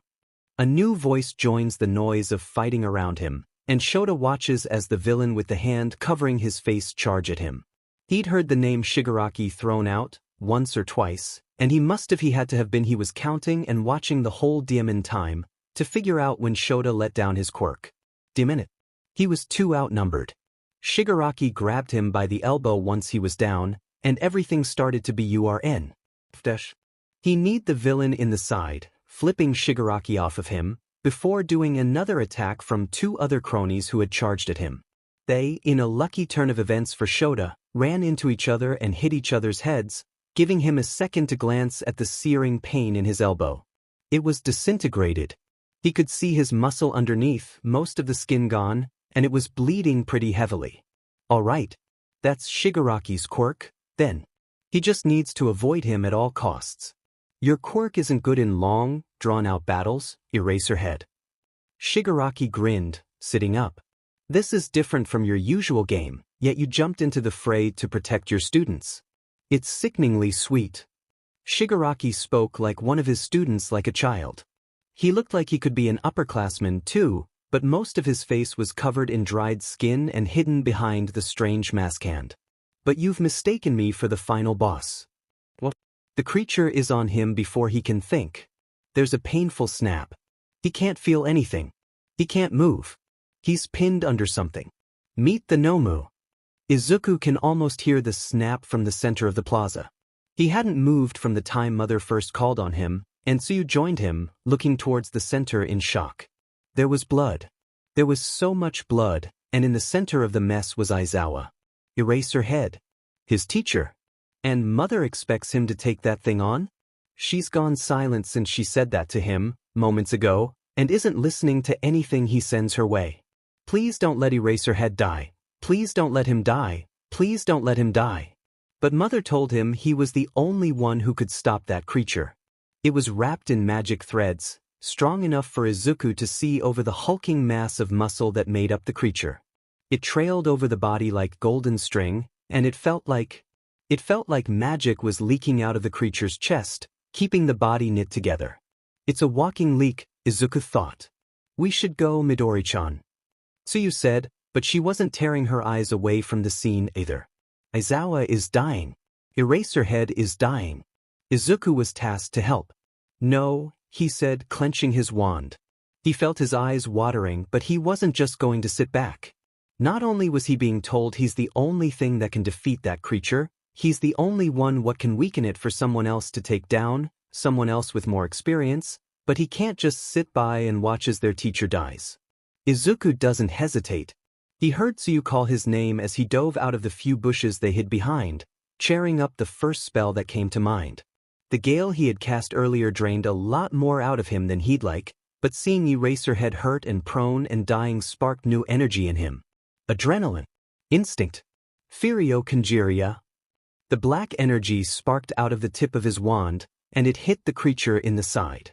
S1: a new voice joins the noise of fighting around him, and Shota watches as the villain with the hand covering his face charge at him. He'd heard the name Shigaraki thrown out, once or twice, and he had to have been he was counting and watching the whole damn time, to figure out when Shota let down his quirk. Minute. He was too outnumbered. Shigaraki grabbed him by the elbow once he was down, and everything started to be URN. He kneed the villain in the side, flipping Shigaraki off of him, before doing another attack from 2 other cronies who had charged at him. They, in a lucky turn of events for Shota, ran into each other and hit each other's heads, giving him a second to glance at the searing pain in his elbow. It was disintegrated. He could see his muscle underneath, most of the skin gone, and it was bleeding pretty heavily. All right. That's Shigaraki's quirk, then. He just needs to avoid him at all costs. Your quirk isn't good in long, drawn-out battles, Eraserhead. Shigaraki grinned, sitting up. This is different from your usual game, yet you jumped into the fray to protect your students. It's sickeningly sweet. Shigaraki spoke like one of his students, like a child. He looked like he could be an upperclassman too, but most of his face was covered in dried skin and hidden behind the strange mask hand. But you've mistaken me for the final boss. What? The creature is on him before he can think. There's a painful snap. He can't feel anything. He can't move. He's pinned under something. Meet the Nomu. Izuku can almost hear the snap from the center of the plaza. He hadn't moved from the time Mother first called on him, and Tsuyu joined him, looking towards the center in shock. There was blood. There was so much blood, and in the center of the mess was Aizawa. Eraserhead. His teacher. And Mother expects him to take that thing on? She's gone silent since she said that to him, moments ago, and isn't listening to anything he sends her way. Please don't let Eraserhead die. Please don't let him die. Please don't let him die. But Mother told him he was the only one who could stop that creature. It was wrapped in magic threads, strong enough for Izuku to see over the hulking mass of muscle that made up the creature. It trailed over the body like golden string, and it felt like magic was leaking out of the creature's chest, keeping the body knit together. It's a walking leak, Izuku thought. We should go, Midori-chan. Tsuyu said, but she wasn't tearing her eyes away from the scene either. Aizawa is dying. Eraserhead is dying. Izuku was tasked to help. No, he said, clenching his wand. He felt his eyes watering, but he wasn't just going to sit back. Not only was he being told he's the only thing that can defeat that creature, he's the only one what can weaken it for someone else to take down, someone else with more experience, but he can't just sit by and watch as their teacher dies. Izuku doesn't hesitate. He heard Tsuyu call his name as he dove out of the few bushes they hid behind, cheering up the first spell that came to mind. The gale he had cast earlier drained a lot more out of him than he'd like, But seeing Eraserhead hurt and prone and dying sparked new energy in him. Adrenaline. Instinct. Furio Congeria. The black energy sparked out of the tip of his wand, and it hit the creature in the side.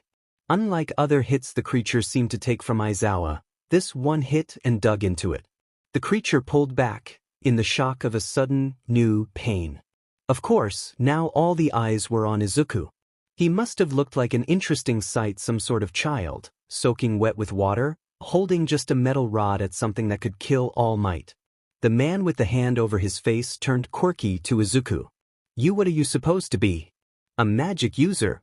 S1: Unlike other hits the creature seemed to take from Aizawa, this one hit and dug into it. The creature pulled back, in the shock of a sudden, new pain. Of course, now all the eyes were on Izuku. He must have looked like an interesting sight, some sort of child, soaking wet with water, holding just a metal rod at something that could kill All Might. The man with the hand over his face turned quirky to Izuku. What are you supposed to be? A magic user?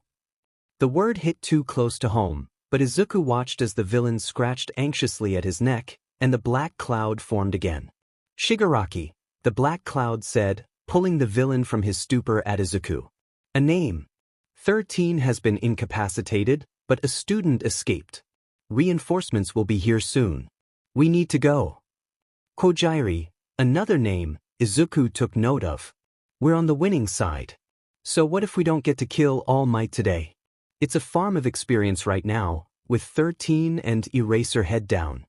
S1: The word hit too close to home, but Izuku watched as the villain scratched anxiously at his neck, and the black cloud formed again. Shigaraki, the black cloud said, pulling the villain from his stupor at Izuku. A name. 13 has been incapacitated, but a student escaped. Reinforcements will be here soon. We need to go. Kojiri, another name, Izuku took note of. We're on the winning side. So what if we don't get to kill All Might today? It's a farm of experience right now, with 13 and Eraserhead down.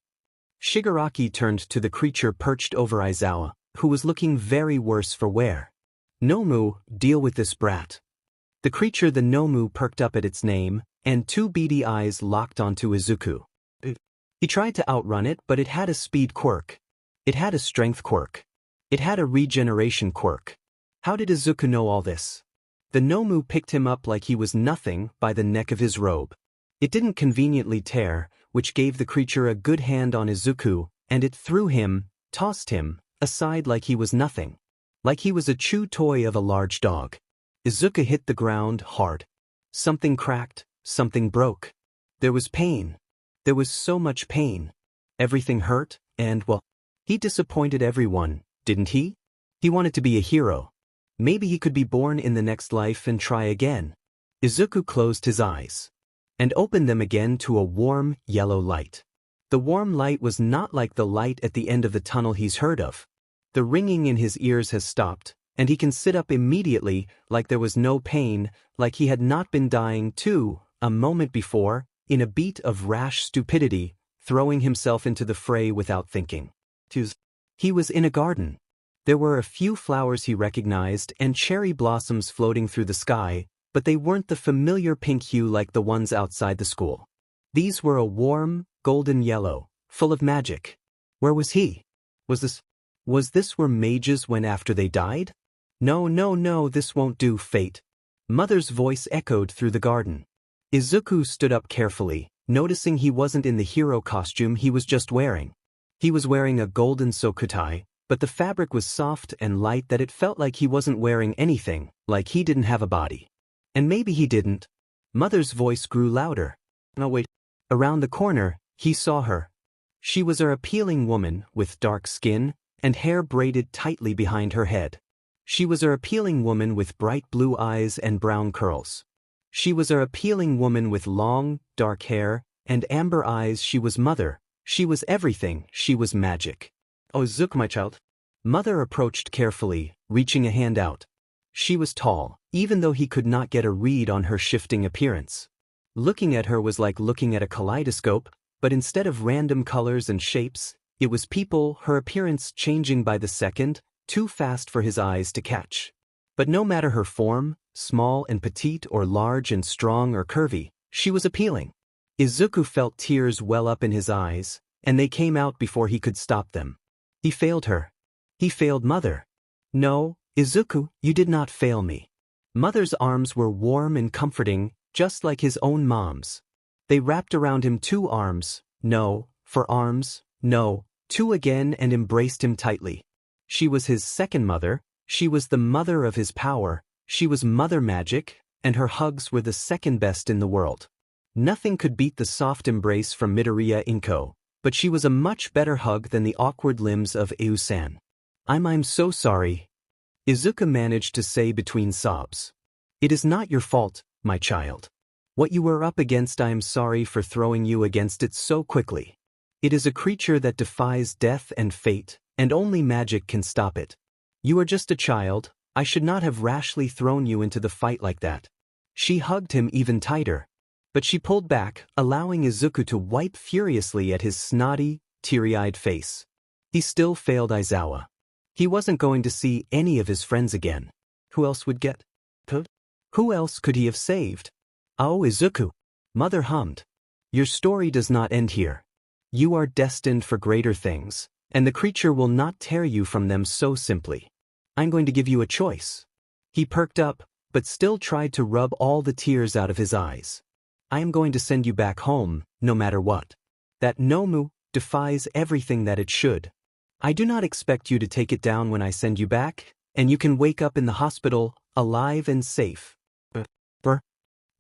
S1: Shigaraki turned to the creature perched over Aizawa, who was looking very worse for wear. Nomu, deal with this brat. The creature the Nomu perked up at its name, and two beady eyes locked onto Izuku. He tried to outrun it, but it had a speed quirk. It had a strength quirk. It had a regeneration quirk. How did Izuku know all this? The Nomu picked him up like he was nothing by the neck of his robe. It didn't conveniently tear, which gave the creature a good hand on Izuku, and it threw him, tossed him, aside like he was nothing. Like he was a chew toy of a large dog. Izuku hit the ground hard. Something cracked, something broke. There was pain. There was so much pain. Everything hurt, and well, he disappointed everyone, didn't he? He wanted to be a hero. Maybe he could be born in the next life and try again. Izuku closed his eyes and opened them again to a warm, yellow light. The warm light was not like the light at the end of the tunnel he's heard of. The ringing in his ears has stopped, and he can sit up immediately like there was no pain, like he had not been dying too, a moment before, in a beat of rash stupidity, throwing himself into the fray without thinking. He was in a garden. There were a few flowers he recognized and cherry blossoms floating through the sky, but they weren't the familiar pink hue like the ones outside the school. These were a warm, golden yellow, full of magic. Where was he? Was this where mages went after they died? No, this won't do, Fate. Mother's voice echoed through the garden. Izuku stood up carefully, noticing he wasn't in the hero costume he was just wearing. He was wearing a golden sokutai, but the fabric was soft and light that it felt like he wasn't wearing anything, like he didn't have a body. And maybe he didn't. Mother's voice grew louder. No, wait. Around the corner, he saw her. She was an appealing woman with dark skin and hair braided tightly behind her head. She was an appealing woman with bright blue eyes and brown curls. She was an appealing woman with long, dark hair and amber eyes. She was Mother. She was everything. She was magic. Oh, Izuku, my child. Mother approached carefully, reaching a hand out. She was tall, even though he could not get a read on her shifting appearance. Looking at her was like looking at a kaleidoscope, but instead of random colors and shapes, it was people, her appearance changing by the second, too fast for his eyes to catch. But no matter her form, small and petite or large and strong or curvy, she was appealing. Izuku felt tears well up in his eyes, and they came out before he could stop them. He failed her. He failed Mother. No, Izuku, you did not fail me. Mother's arms were warm and comforting, just like his own mom's. They wrapped around him 2 arms, no, for arms, no, 2 again, and embraced him tightly. She was his second mother, she was the mother of his power, she was mother magic, and her hugs were the second best in the world. Nothing could beat the soft embrace from Midoriya Inko, but she was a much better hug than the awkward limbs of Eusan. I'm so sorry. Izuku managed to say between sobs. It is not your fault, my child. What you were up against, I am sorry for throwing you against it so quickly. It is a creature that defies death and fate, and only magic can stop it. You are just a child, I should not have rashly thrown you into the fight like that. She hugged him even tighter. But she pulled back, allowing Izuku to wipe furiously at his snotty, teary-eyed face. He still failed Aizawa. He wasn't going to see any of his friends again. Who else would get? Who else could he have saved? Oh, Izuku. Mother hummed. Your story does not end here. You are destined for greater things, and the creature will not tear you from them so simply. I'm going to give you a choice. He perked up, but still tried to rub all the tears out of his eyes. I am going to send you back home, no matter what. That Nomu defies everything that it should. I do not expect you to take it down when I send you back, and you can wake up in the hospital, alive and safe.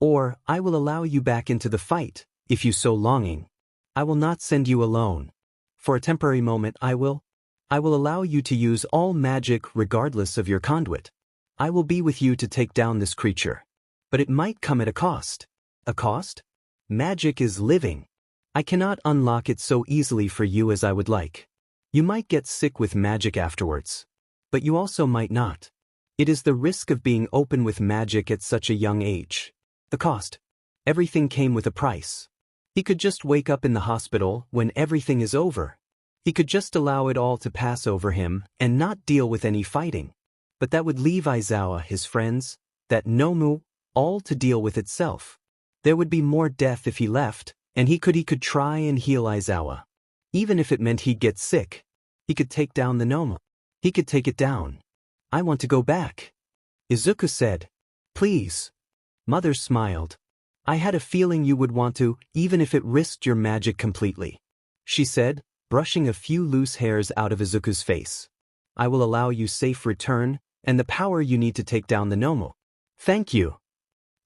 S1: Or, I will allow you back into the fight, if you so longing. I will not send you alone. For a temporary moment I will allow you to use all magic regardless of your conduit. I will be with you to take down this creature. But it might come at a cost. A cost? Magic is living. I cannot unlock it so easily for you as I would like. You might get sick with magic afterwards. But you also might not. It is the risk of being open with magic at such a young age. The cost. Everything came with a price. He could just wake up in the hospital when everything is over. He could just allow it all to pass over him and not deal with any fighting. But that would leave Aizawa, his friends, that Nomu, all to deal with itself. There would be more death if he left, and he could try and heal Aizawa. Even if it meant he'd get sick, he could take down the Nomu. He could take it down. I want to go back. Izuku said. Please. Mother smiled. I had a feeling you would want to, even if it risked your magic completely. She said, brushing a few loose hairs out of Izuku's face. I will allow you safe return, and the power you need to take down the Nomu. Thank you.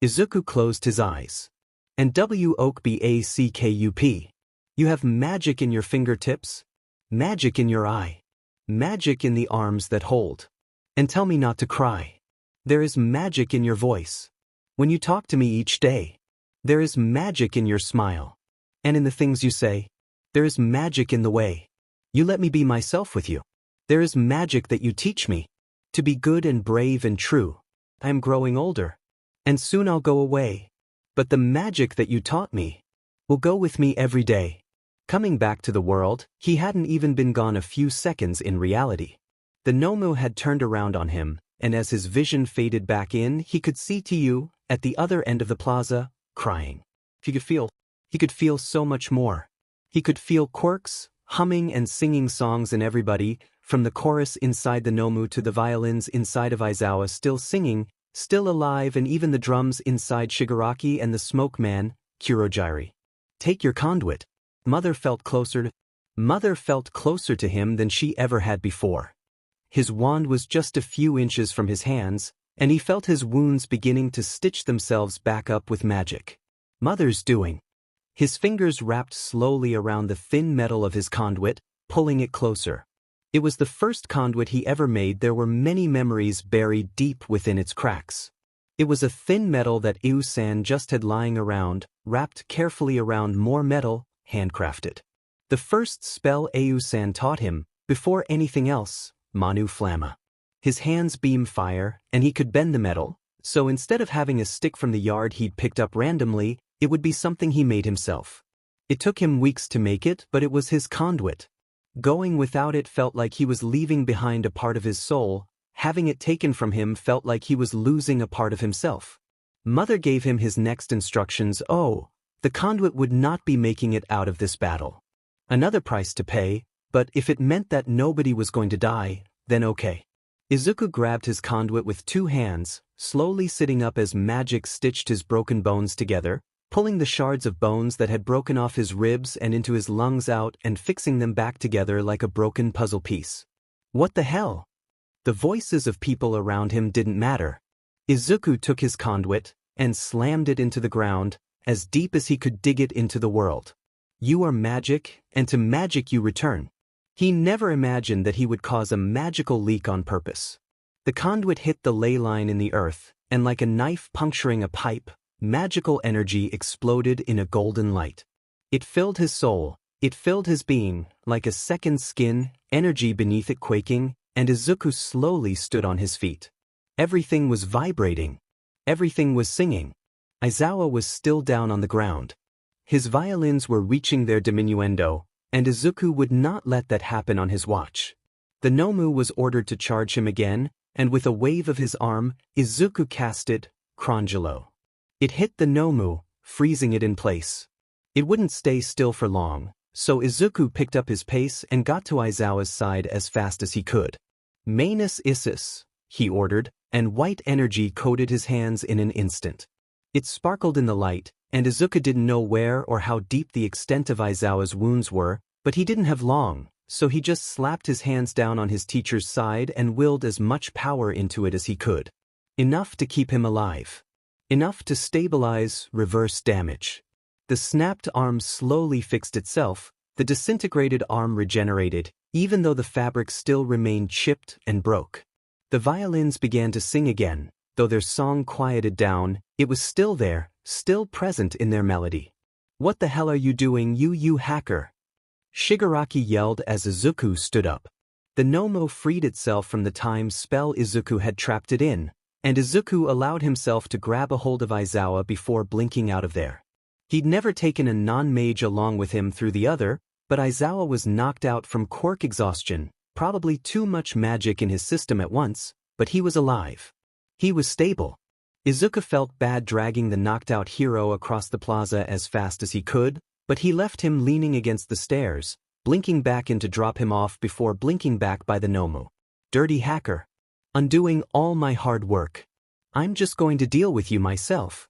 S1: Izuku closed his eyes. And Wokbakup. You have magic in your fingertips, magic in your eye, magic in the arms that hold. And tell me not to cry. There is magic in your voice. When you talk to me each day, there is magic in your smile. And in the things you say, there is magic in the way you let me be myself with you. There is magic that you teach me to be good and brave and true. I am growing older, and soon I'll go away. But the magic that you taught me will go with me every day. Coming back to the world, he hadn't even been gone a few seconds in reality. The Nomu had turned around on him, and as his vision faded back in, he could see Tiu, at the other end of the plaza, crying. He could feel so much more. He could feel Quirks, humming and singing songs, and everybody, from the chorus inside the Nomu to the violins inside of Aizawa, still singing, still alive, and even the drums inside Shigaraki and the smoke man, Kurojiri. Take your conduit. Mother felt closer to him than she ever had before. His wand was just a few inches from his hands, and he felt his wounds beginning to stitch themselves back up with magic. Mother's doing. His fingers wrapped slowly around the thin metal of his conduit, pulling it closer. It was the first conduit he ever made. There were many memories buried deep within its cracks. It was a thin metal that Iu-san just had lying around, wrapped carefully around more metal, handcrafted. The first spell Iu-san taught him, before anything else, Manu Flamma. His hands beam fire, and he could bend the metal, so instead of having a stick from the yard he'd picked up randomly, it would be something he made himself. It took him weeks to make it, but it was his conduit. Going without it felt like he was leaving behind a part of his soul. Having it taken from him felt like he was losing a part of himself. Mother gave him his next instructions. The conduit would not be making it out of this battle. Another price to pay, but if it meant that nobody was going to die, then okay. Izuku grabbed his conduit with two hands, slowly sitting up as magic stitched his broken bones together, pulling the shards of bones that had broken off his ribs and into his lungs out and fixing them back together like a broken puzzle piece. What the hell? The voices of people around him didn't matter. Izuku took his conduit and slammed it into the ground, as deep as he could dig it into the world. You are magic, and to magic you return. He never imagined that he would cause a magical leak on purpose. The conduit hit the ley line in the earth, and like a knife puncturing a pipe, magical energy exploded in a golden light. It filled his soul, it filled his being, like a second skin, energy beneath it quaking, and Izuku slowly stood on his feet. Everything was vibrating. Everything was singing. Aizawa was still down on the ground. His violins were reaching their diminuendo, and Izuku would not let that happen on his watch. The Nomu was ordered to charge him again, and with a wave of his arm, Izuku casted Crongelo. It hit the Nomu, freezing it in place. It wouldn't stay still for long, so Izuku picked up his pace and got to Aizawa's side as fast as he could. Manus Isis, he ordered, and white energy coated his hands in an instant. It sparkled in the light, and Izuku didn't know where or how deep the extent of Aizawa's wounds were, but he didn't have long, so he just slapped his hands down on his teacher's side and willed as much power into it as he could. Enough to keep him alive. Enough to stabilize reverse damage. The snapped arm slowly fixed itself, the disintegrated arm regenerated, even though the fabric still remained chipped and broke. The violins began to sing again, though their song quieted down, it was still there, still present in their melody. "What the hell are you doing, you hacker?" Shigaraki yelled as Izuku stood up. The Nomo freed itself from the time spell Izuku had trapped it in, and Izuku allowed himself to grab a hold of Aizawa before blinking out of there. He'd never taken a non-mage along with him through the other, but Aizawa was knocked out from quirk exhaustion, probably too much magic in his system at once, but he was alive. He was stable. Izuku felt bad dragging the knocked-out hero across the plaza as fast as he could, but he left him leaning against the stairs, blinking back in to drop him off before blinking back by the Nomu. "Dirty hacker. Undoing all my hard work. I'm just going to deal with you myself."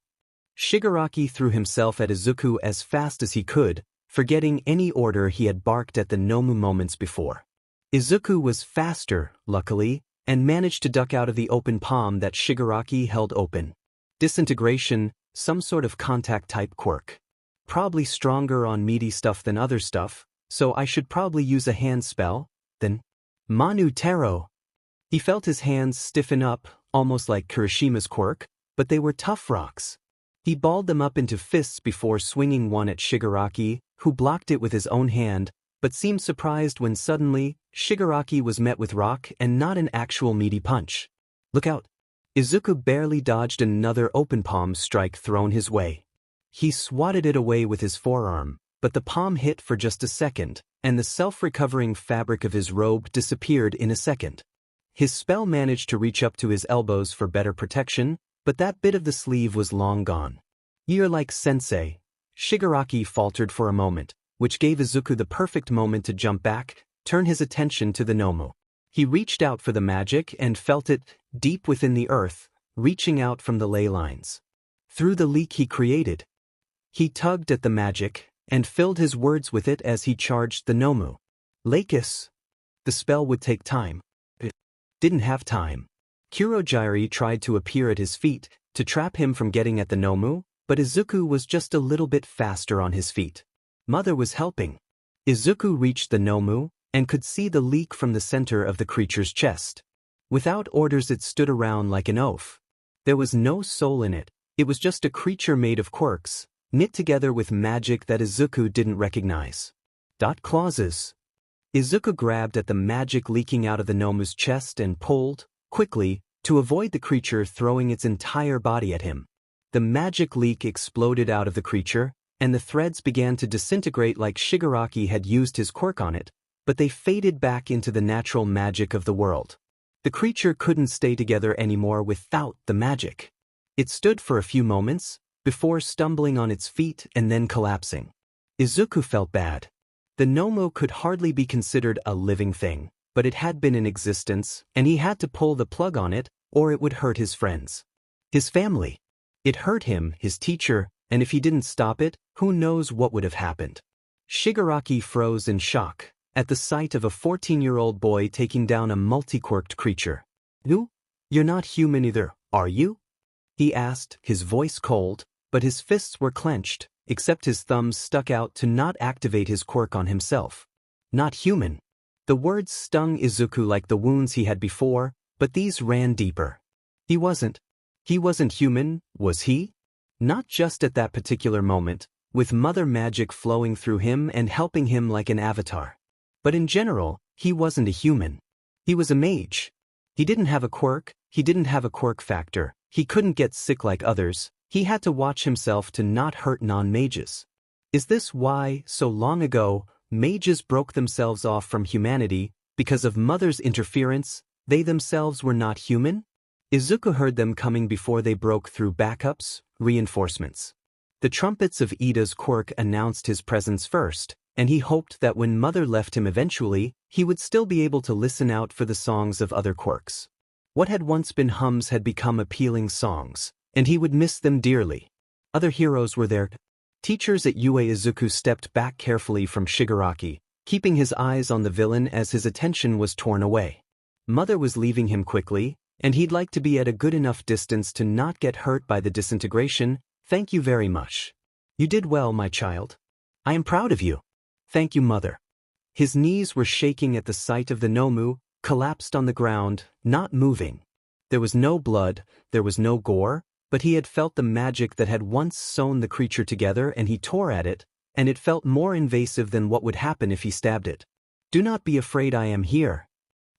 S1: Shigaraki threw himself at Izuku as fast as he could, forgetting any order he had barked at the Nomu moments before. Izuku was faster, luckily, and managed to duck out of the open palm that Shigaraki held open. Disintegration, some sort of contact-type quirk. Probably stronger on meaty stuff than other stuff, so I should probably use a hand spell, then. Manu Taro. He felt his hands stiffen up, almost like Kirishima's quirk, but they were tough rocks. He balled them up into fists before swinging one at Shigaraki, who blocked it with his own hand, but seemed surprised when suddenly, Shigaraki was met with rock and not an actual meaty punch. "Look out." Izuku barely dodged another open palm strike thrown his way. He swatted it away with his forearm, but the palm hit for just a second, and the self-recovering fabric of his robe disappeared in a second. His spell managed to reach up to his elbows for better protection, but that bit of the sleeve was long gone. "You're like sensei." Shigaraki faltered for a moment, which gave Izuku the perfect moment to jump back, turn his attention to the Nomu. He reached out for the magic and felt it, deep within the earth, reaching out from the ley lines. Through the leak he created. He tugged at the magic, and filled his words with it as he charged the Nomu. "Lakis." The spell would take time. It didn't have time. Kurogyari tried to appear at his feet, to trap him from getting at the Nomu, but Izuku was just a little bit faster on his feet. Mother was helping. Izuku reached the Nomu, and could see the leak from the center of the creature's chest. Without orders it stood around like an oaf. There was no soul in it, it was just a creature made of quirks, knit together with magic that Izuku didn't recognize. Clauses. Izuku grabbed at the magic leaking out of the Nomu's chest and pulled, quickly, to avoid the creature throwing its entire body at him. The magic leak exploded out of the creature, and the threads began to disintegrate like Shigaraki had used his quirk on it, but they faded back into the natural magic of the world. The creature couldn't stay together anymore without the magic. It stood for a few moments, before stumbling on its feet and then collapsing. Izuku felt bad. The Nomu could hardly be considered a living thing, but it had been in existence, and he had to pull the plug on it, or it would hurt his friends. His family. It hurt him, his teacher, and if he didn't stop it, who knows what would have happened. Shigaraki froze in shock, at the sight of a 14-year-old boy taking down a multi-quirked creature. "You? You're not human either, are you?" he asked, his voice cold, but his fists were clenched, except his thumbs stuck out to not activate his quirk on himself. "Not human." The words stung Izuku like the wounds he had before, but these ran deeper. He wasn't human, was he? Not just at that particular moment, with mother magic flowing through him and helping him like an avatar. But in general, he wasn't a human. He was a mage. He didn't have a quirk, he didn't have a quirk factor, he couldn't get sick like others, He had to watch himself to not hurt non-mages. Is this why, so long ago, mages broke themselves off from humanity, because of Mother's interference? They themselves were not human? Izuku heard them coming before they broke through backups, reinforcements. The trumpets of Ida's quirk announced his presence first, and he hoped that when Mother left him eventually, he would still be able to listen out for the songs of other quirks. What had once been hums had become appealing songs, and he would miss them dearly. Other heroes were there. Teachers at UA. Izuku stepped back carefully from Shigaraki, keeping his eyes on the villain as his attention was torn away. Mother was leaving him quickly, and he'd like to be at a good enough distance to not get hurt by the disintegration. Thank you very much. You did well, my child. I am proud of you. Thank you, Mother. His knees were shaking at the sight of the Nomu, collapsed on the ground, not moving. There was no blood, there was no gore, but he had felt the magic that had once sewn the creature together, and he tore at it, and it felt more invasive than what would happen if he stabbed it. Do not be afraid, I am here.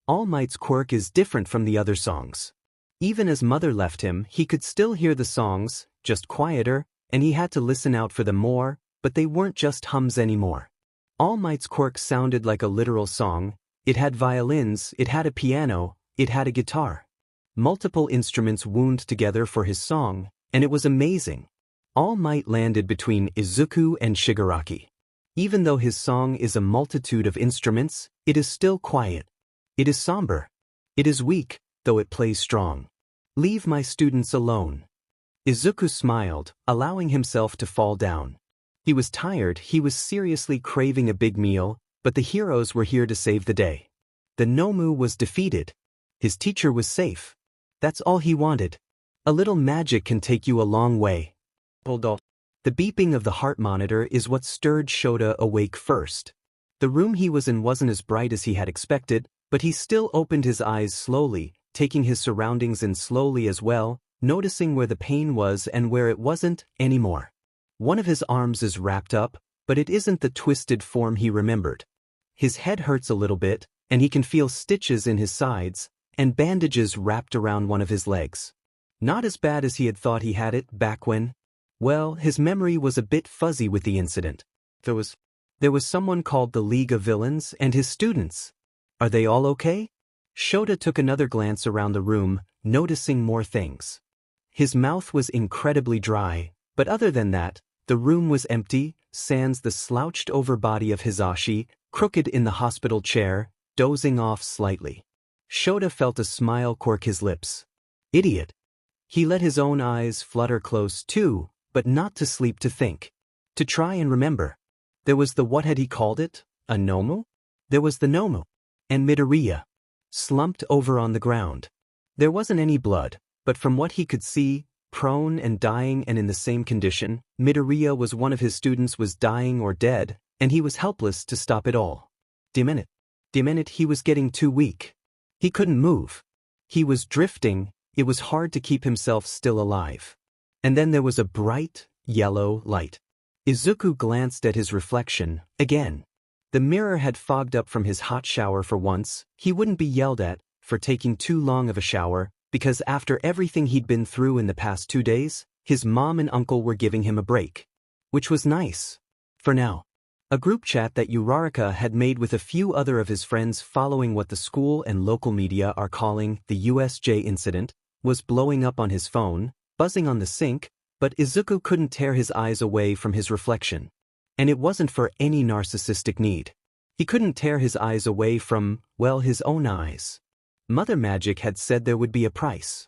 S1: All Might's quirk is different from the other songs. Even as Mother left him, he could still hear the songs, just quieter, and he had to listen out for them more, but they weren't just hums anymore. All Might's quirk sounded like a literal song. It had violins, it had a piano, it had a guitar. Multiple instruments wound together for his song, and it was amazing. All Might landed between Izuku and Shigaraki. Even though his song is a multitude of instruments, it is still quiet. It is somber. It is weak, though it plays strong. Leave my students alone. Izuku smiled, allowing himself to fall down. He was tired, he was seriously craving a big meal, but the heroes were here to save the day. The Nomu was defeated. His teacher was safe. That's all he wanted. A little magic can take you a long way. The beeping of the heart monitor is what stirred Shota awake first. The room he was in wasn't as bright as he had expected, but he still opened his eyes slowly, taking his surroundings in slowly as well, noticing where the pain was and where it wasn't anymore. One of his arms is wrapped up, but it isn't the twisted form he remembered. His head hurts a little bit, and he can feel stitches in his sides, and bandages wrapped around one of his legs. Not as bad as he had thought he had it back when. Well, his memory was a bit fuzzy with the incident. There was someone called the League of Villains and his students. Are they all okay? Shota took another glance around the room, noticing more things. His mouth was incredibly dry, but other than that, the room was empty, sans the slouched-over body of Hisashi, crooked in the hospital chair, dozing off slightly. Shota felt a smile cork his lips. Idiot. He let his own eyes flutter close too, but not to sleep, to think. To try and remember. There was the, what had he called it? A Nomu? There was the Nomu. And Midoriya. Slumped over on the ground. There wasn't any blood, but from what he could see, prone and dying and in the same condition, Midoriya was one of his students, was dying or dead, and he was helpless to stop it all. The minute he was getting too weak. He couldn't move. He was drifting, it was hard to keep himself still alive. And then there was a bright, yellow light. Izuku glanced at his reflection, again. The mirror had fogged up from his hot shower for once. He wouldn't be yelled at for taking too long of a shower, because after everything he'd been through in the past 2 days, his mom and uncle were giving him a break. Which was nice. For now. A group chat that Uraraka had made with a few other of his friends following what the school and local media are calling the USJ incident, was blowing up on his phone, buzzing on the sink, but Izuku couldn't tear his eyes away from his reflection. And it wasn't for any narcissistic need. He couldn't tear his eyes away from, well, his own eyes. Mother Magic had said there would be a price.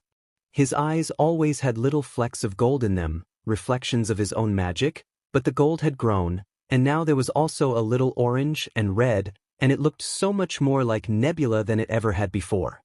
S1: His eyes always had little flecks of gold in them, reflections of his own magic, but the gold had grown, and now there was also a little orange and red, and it looked so much more like Nebula than it ever had before.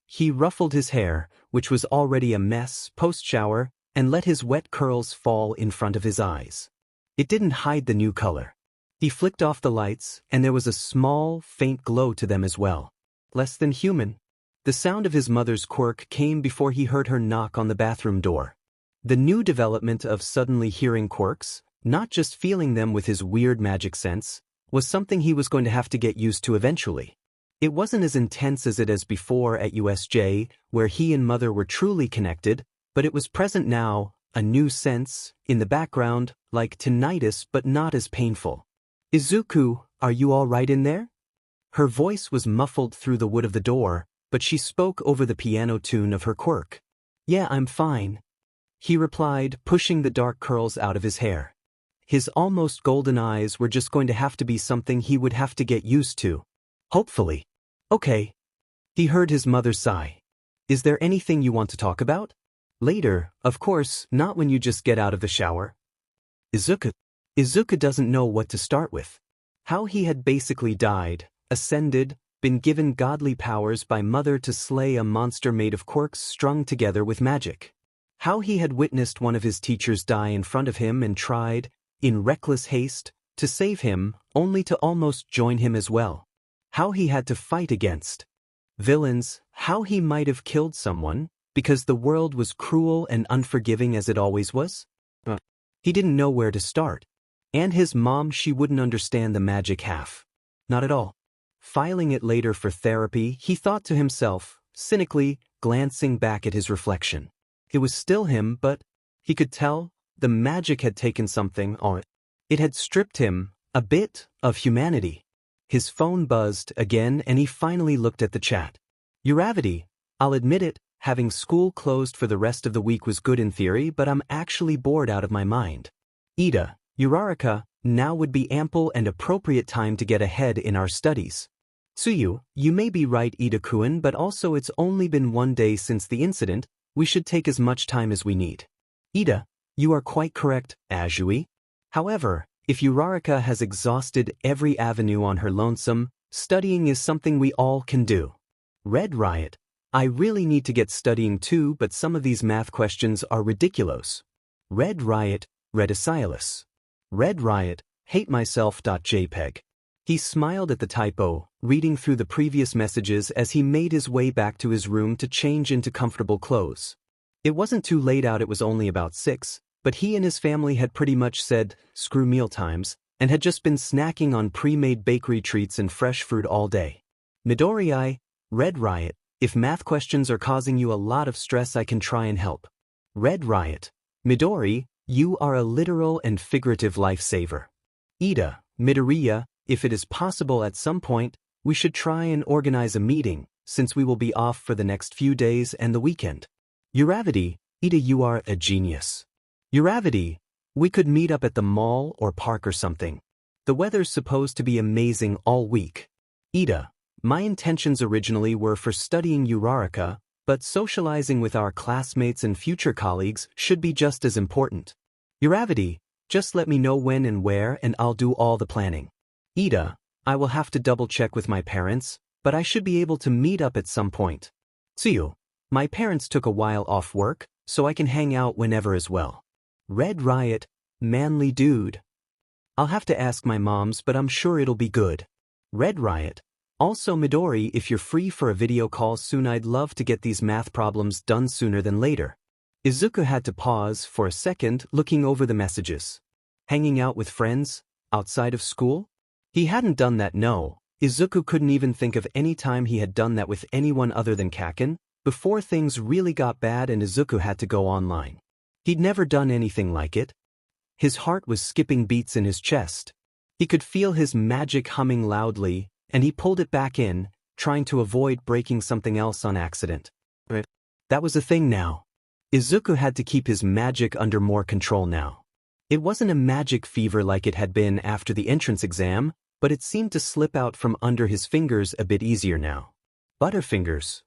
S1: He ruffled his hair, which was already a mess post-shower, and let his wet curls fall in front of his eyes. It didn't hide the new color. He flicked off the lights, and there was a small, faint glow to them as well. Less than human. The sound of his mother's quirk came before he heard her knock on the bathroom door. The new development of suddenly hearing quirks, not just feeling them with his weird magic sense, was something he was going to have to get used to eventually. It wasn't as intense as it is before at USJ, where he and Mother were truly connected, but it was present now, a new sense, in the background, like tinnitus but not as painful. Izuku, are you all right in there? Her voice was muffled through the wood of the door, but she spoke over the piano tune of her quirk. Yeah, I'm fine, he replied, pushing the dark curls out of his hair. His almost golden eyes were just going to have to be something he would have to get used to. Hopefully. Okay. He heard his mother sigh. Is there anything you want to talk about? Later, of course, not when you just get out of the shower. Izuku doesn't know what to start with. How he had basically died, ascended, been given godly powers by mother to slay a monster made of quirks strung together with magic. How he had witnessed one of his teachers die in front of him and tried, in reckless haste, to save him, only to almost join him as well. How he had to fight against villains, how he might have killed someone, because the world was cruel and unforgiving as it always was. He didn't know where to start. And his mom, she wouldn't understand the magic half. Not at all. Filing it later for therapy, he thought to himself, cynically, glancing back at his reflection. It was still him, but he could tell the magic had taken something on it. It had stripped him, a bit, of humanity. His phone buzzed again and he finally looked at the chat. Uravity, I'll admit it, having school closed for the rest of the week was good in theory, but I'm actually bored out of my mind. Ida, Uraraka, now would be ample and appropriate time to get ahead in our studies. Tsuyu, you may be right, Ida-kun, but also it's only been 1 day since the incident, we should take as much time as we need. Ida, you are quite correct, Azui. However, if Uraraka has exhausted every avenue on her lonesome, studying is something we all can do. Red Riot, I really need to get studying too, but some of these math questions are ridiculous. Red Riot, Redicilus. Red Riot, hate myself.jpg. He smiled at the typo, reading through the previous messages as he made his way back to his room to change into comfortable clothes. It wasn't too late out, it was only about 6, but he and his family had pretty much said, screw mealtimes, and had just been snacking on pre-made bakery treats and fresh fruit all day. Midori, Red Riot, if math questions are causing you a lot of stress, I can try and help. Red Riot, Midori, you are a literal and figurative lifesaver. Ida, Midoriya, if it is possible at some point, we should try and organize a meeting, since we will be off for the next few days and the weekend. Uravity, Ida, you are a genius. Uravity, we could meet up at the mall or park or something. The weather's supposed to be amazing all week. Ida, my intentions originally were for studying Uraraka, but socializing with our classmates and future colleagues should be just as important. Uravity, just let me know when and where and I'll do all the planning. Ida, I will have to double-check with my parents, but I should be able to meet up at some point. Tsuyu, my parents took a while off work, so I can hang out whenever as well. Red Riot, manly dude. I'll have to ask my moms, but I'm sure it'll be good. Red Riot, also Midori, if you're free for a video call soon, I'd love to get these math problems done sooner than later. Izuku had to pause for a second, looking over the messages. Hanging out with friends? Outside of school? He hadn't done that, no. Izuku couldn't even think of any time he had done that with anyone other than Kaken, before things really got bad and Izuku had to go online. He'd never done anything like it. His heart was skipping beats in his chest. He could feel his magic humming loudly, and he pulled it back in, trying to avoid breaking something else on accident. That was a thing now. Izuku had to keep his magic under more control now. It wasn't a magic fever like it had been after the entrance exam, but it seemed to slip out from under his fingers a bit easier now. Butterfingers.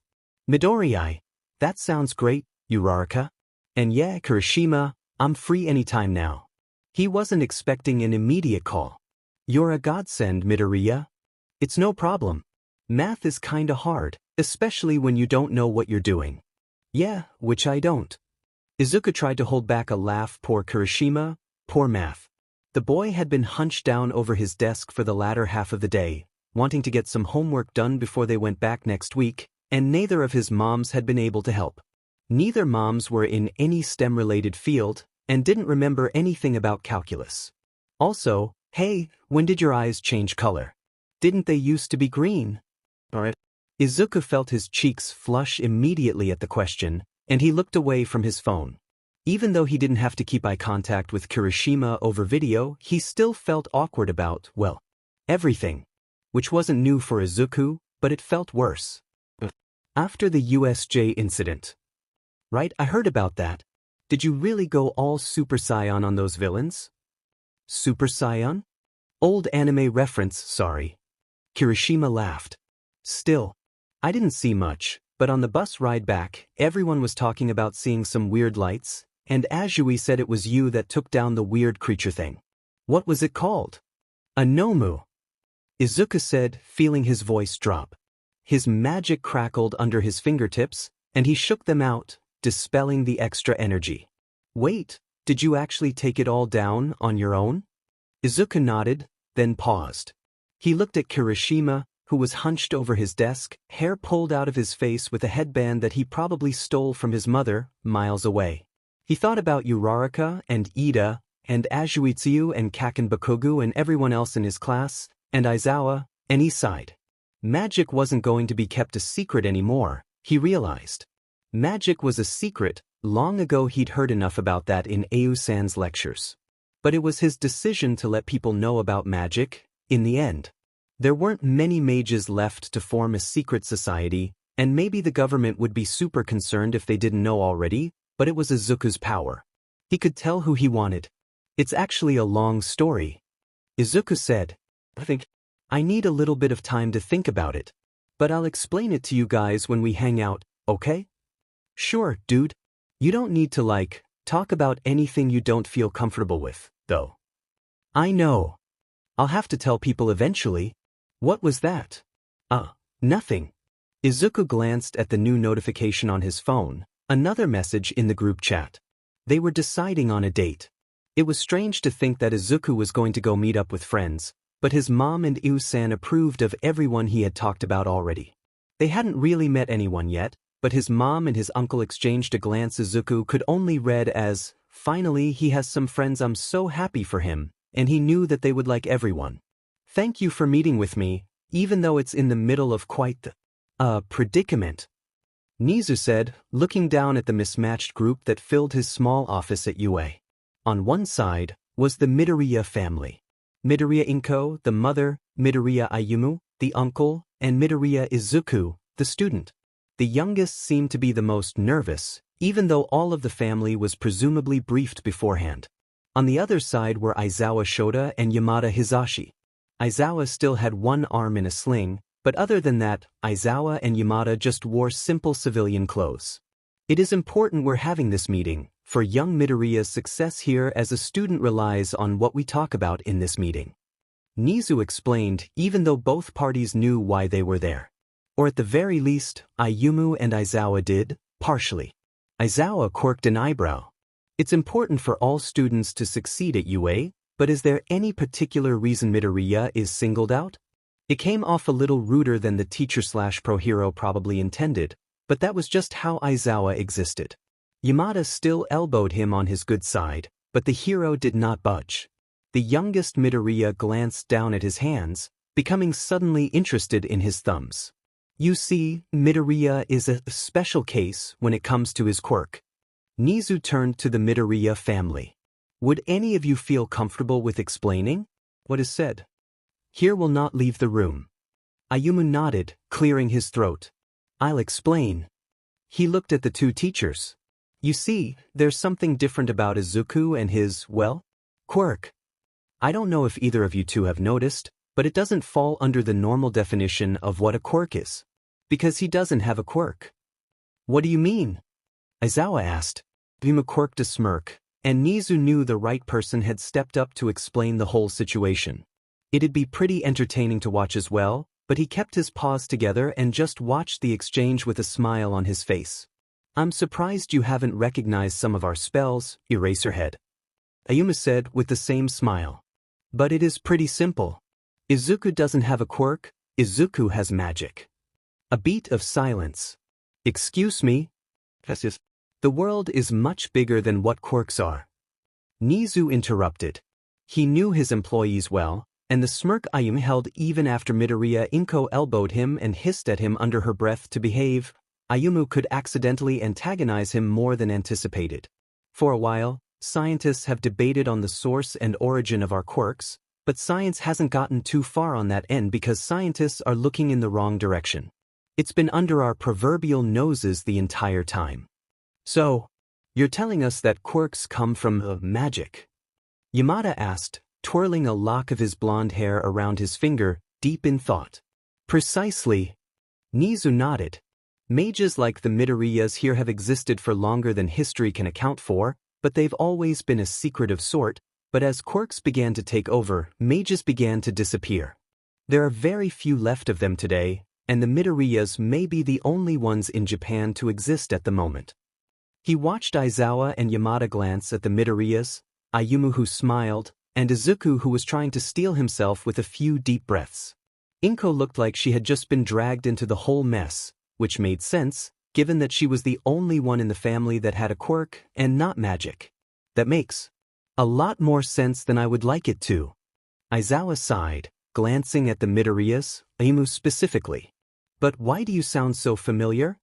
S1: Midori, that sounds great, Uraraka. And yeah, Kirishima, I'm free anytime now. He wasn't expecting an immediate call. You're a godsend, Midoriya. It's no problem. Math is kinda hard, especially when you don't know what you're doing. Yeah, which I don't. Izuku tried to hold back a laugh. Poor Kirishima, poor math. The boy had been hunched down over his desk for the latter half of the day, wanting to get some homework done before they went back next week, and neither of his moms had been able to help. Neither moms were in any STEM-related field, and didn't remember anything about calculus. Also, hey, when did your eyes change color? Didn't they used to be green? Alright. Izuku felt his cheeks flush immediately at the question, and he looked away from his phone. Even though he didn't have to keep eye contact with Kirishima over video, he still felt awkward about, well, everything. Which wasn't new for Izuku, but it felt worse. After the USJ incident. Right, I heard about that. Did you really go all Super Saiyan on those villains? Super Saiyan? Old anime reference, sorry. Kirishima laughed. Still, I didn't see much, but on the bus ride back, everyone was talking about seeing some weird lights, and Azui said it was you that took down the weird creature thing. What was it called? A Nomu. Izuku said, feeling his voice drop. His magic crackled under his fingertips, and he shook them out, dispelling the extra energy. Wait, did you actually take it all down on your own? Izuku nodded, then paused. He looked at Kirishima, who was hunched over his desk, hair pulled out of his face with a headband that he probably stole from his mother, miles away. He thought about Uraraka and Ida, and Azuitsu and Kaken Bakugo and everyone else in his class, and Aizawa, and he sighed. Magic wasn't going to be kept a secret anymore, he realized. Magic was a secret, long ago he'd heard enough about that in Ayu-san's lectures. But it was his decision to let people know about magic, in the end. There weren't many mages left to form a secret society, and maybe the government would be super concerned if they didn't know already, but it was Izuku's power. He could tell who he wanted. It's actually a long story. Izuku said, I need a little bit of time to think about it. But I'll explain it to you guys when we hang out, okay? Sure, dude. You don't need to talk about anything you don't feel comfortable with, though. I know. I'll have to tell people eventually. What was that? Nothing. Izuku glanced at the new notification on his phone, another message in the group chat. They were deciding on a date. It was strange to think that Izuku was going to go meet up with friends, but his mom and Ayu-san approved of everyone he had talked about already. They hadn't really met anyone yet, but his mom and his uncle exchanged a glance Izuku could only read as, finally he has some friends, I'm so happy for him, and he knew that they would like everyone. Thank you for meeting with me, even though it's in the middle of quite the predicament. Nizu said, looking down at the mismatched group that filled his small office at UA. On one side was the Midoriya family. Midoriya Inko, the mother, Midoriya Ayumu, the uncle, and Midoriya Izuku, the student. The youngest seemed to be the most nervous, even though all of the family was presumably briefed beforehand. On the other side were Aizawa Shota and Yamada Hisashi. Aizawa still had one arm in a sling, but other than that, Aizawa and Yamada just wore simple civilian clothes. It is important we're having this meeting, for young Midoriya's success here as a student relies on what we talk about in this meeting. Nizu explained, even though both parties knew why they were there. Or at the very least, Ayumu and Aizawa did, partially. Aizawa quirked an eyebrow. It's important for all students to succeed at UA, but is there any particular reason Midoriya is singled out? It came off a little ruder than the teacher/pro hero probably intended, but that was just how Aizawa existed. Yamada still elbowed him on his good side, but the hero did not budge. The youngest Midoriya glanced down at his hands, becoming suddenly interested in his thumbs. You see, Midoriya is a special case when it comes to his quirk. Nizu turned to the Midoriya family. Would any of you feel comfortable with explaining what is said? Here will not leave the room. Ayumu nodded, clearing his throat. I'll explain. He looked at the two teachers. You see, there's something different about Izuku and his, quirk. I don't know if either of you two have noticed, but it doesn't fall under the normal definition of what a quirk is. Because he doesn't have a quirk. What do you mean? Aizawa asked. Yuma quirked a smirk, and Nizu knew the right person had stepped up to explain the whole situation. It'd be pretty entertaining to watch as well, but he kept his paws together and just watched the exchange with a smile on his face. I'm surprised you haven't recognized some of our spells, Eraserhead. Ayuma said with the same smile. But it is pretty simple. Izuku doesn't have a quirk, Izuku has magic. A beat of silence. Excuse me? The world is much bigger than what quirks are. Nizu interrupted. He knew his employees well, and the smirk Ayumu held even after Midoriya Inko elbowed him and hissed at him under her breath to behave. Ayumu could accidentally antagonize him more than anticipated. For a while, scientists have debated on the source and origin of our quirks, but science hasn't gotten too far on that end because scientists are looking in the wrong direction. It's been under our proverbial noses the entire time. So, you're telling us that quirks come from magic? Yamada asked, twirling a lock of his blonde hair around his finger, deep in thought. Precisely. Nizu nodded. Mages like the Midoriyas here have existed for longer than history can account for, but they've always been a secretive sort, but as quirks began to take over, mages began to disappear. There are very few left of them today, and the Midoriyas may be the only ones in Japan to exist at the moment. He watched Aizawa and Yamada glance at the Midoriyas, Ayumu who smiled, and Izuku who was trying to steel himself with a few deep breaths. Inko looked like she had just been dragged into the whole mess, which made sense, given that she was the only one in the family that had a quirk and not magic. That makes a lot more sense than I would like it to. Aizawa sighed, glancing at the Midoriyas, Ayumu specifically. But why do you sound so familiar?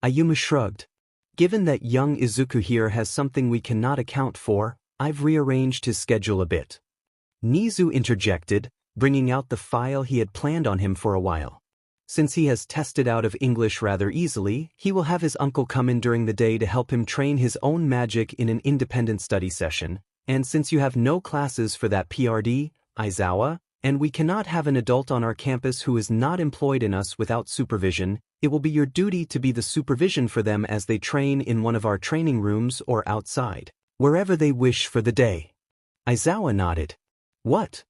S1: Ayumu shrugged. Given that young Izuku here has something we cannot account for, I've rearranged his schedule a bit. Nizu interjected, bringing out the file he had planned on him for a while. Since he has tested out of English rather easily, he will have his uncle come in during the day to help him train his own magic in an independent study session, and since you have no classes for that PRD, Aizawa, and we cannot have an adult on our campus who is not employed in us without supervision, it will be your duty to be the supervision for them as they train in one of our training rooms or outside, wherever they wish for the day. Aizawa nodded. What?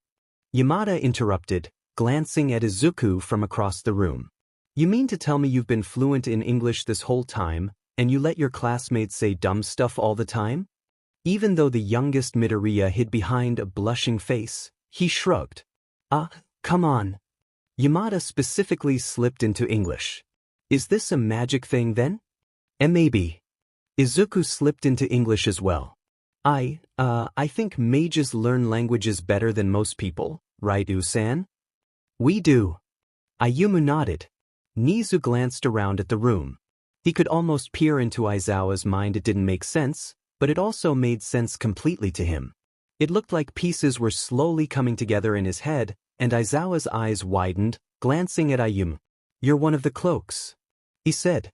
S1: Yamada interrupted, glancing at Izuku from across the room. You mean to tell me you've been fluent in English this whole time, and you let your classmates say dumb stuff all the time? Even though the youngest Midoriya hid behind a blushing face, he shrugged. Come on. Yamada specifically slipped into English. Is this a magic thing then? Maybe. Izuku slipped into English as well. I think mages learn languages better than most people, right, Usan? We do. Ayumu nodded. Nizu glanced around at the room. He could almost peer into Aizawa's mind. It didn't make sense, but it also made sense completely to him. It looked like pieces were slowly coming together in his head, and Aizawa's eyes widened, glancing at Ayumu. You're one of the cloaks, he said.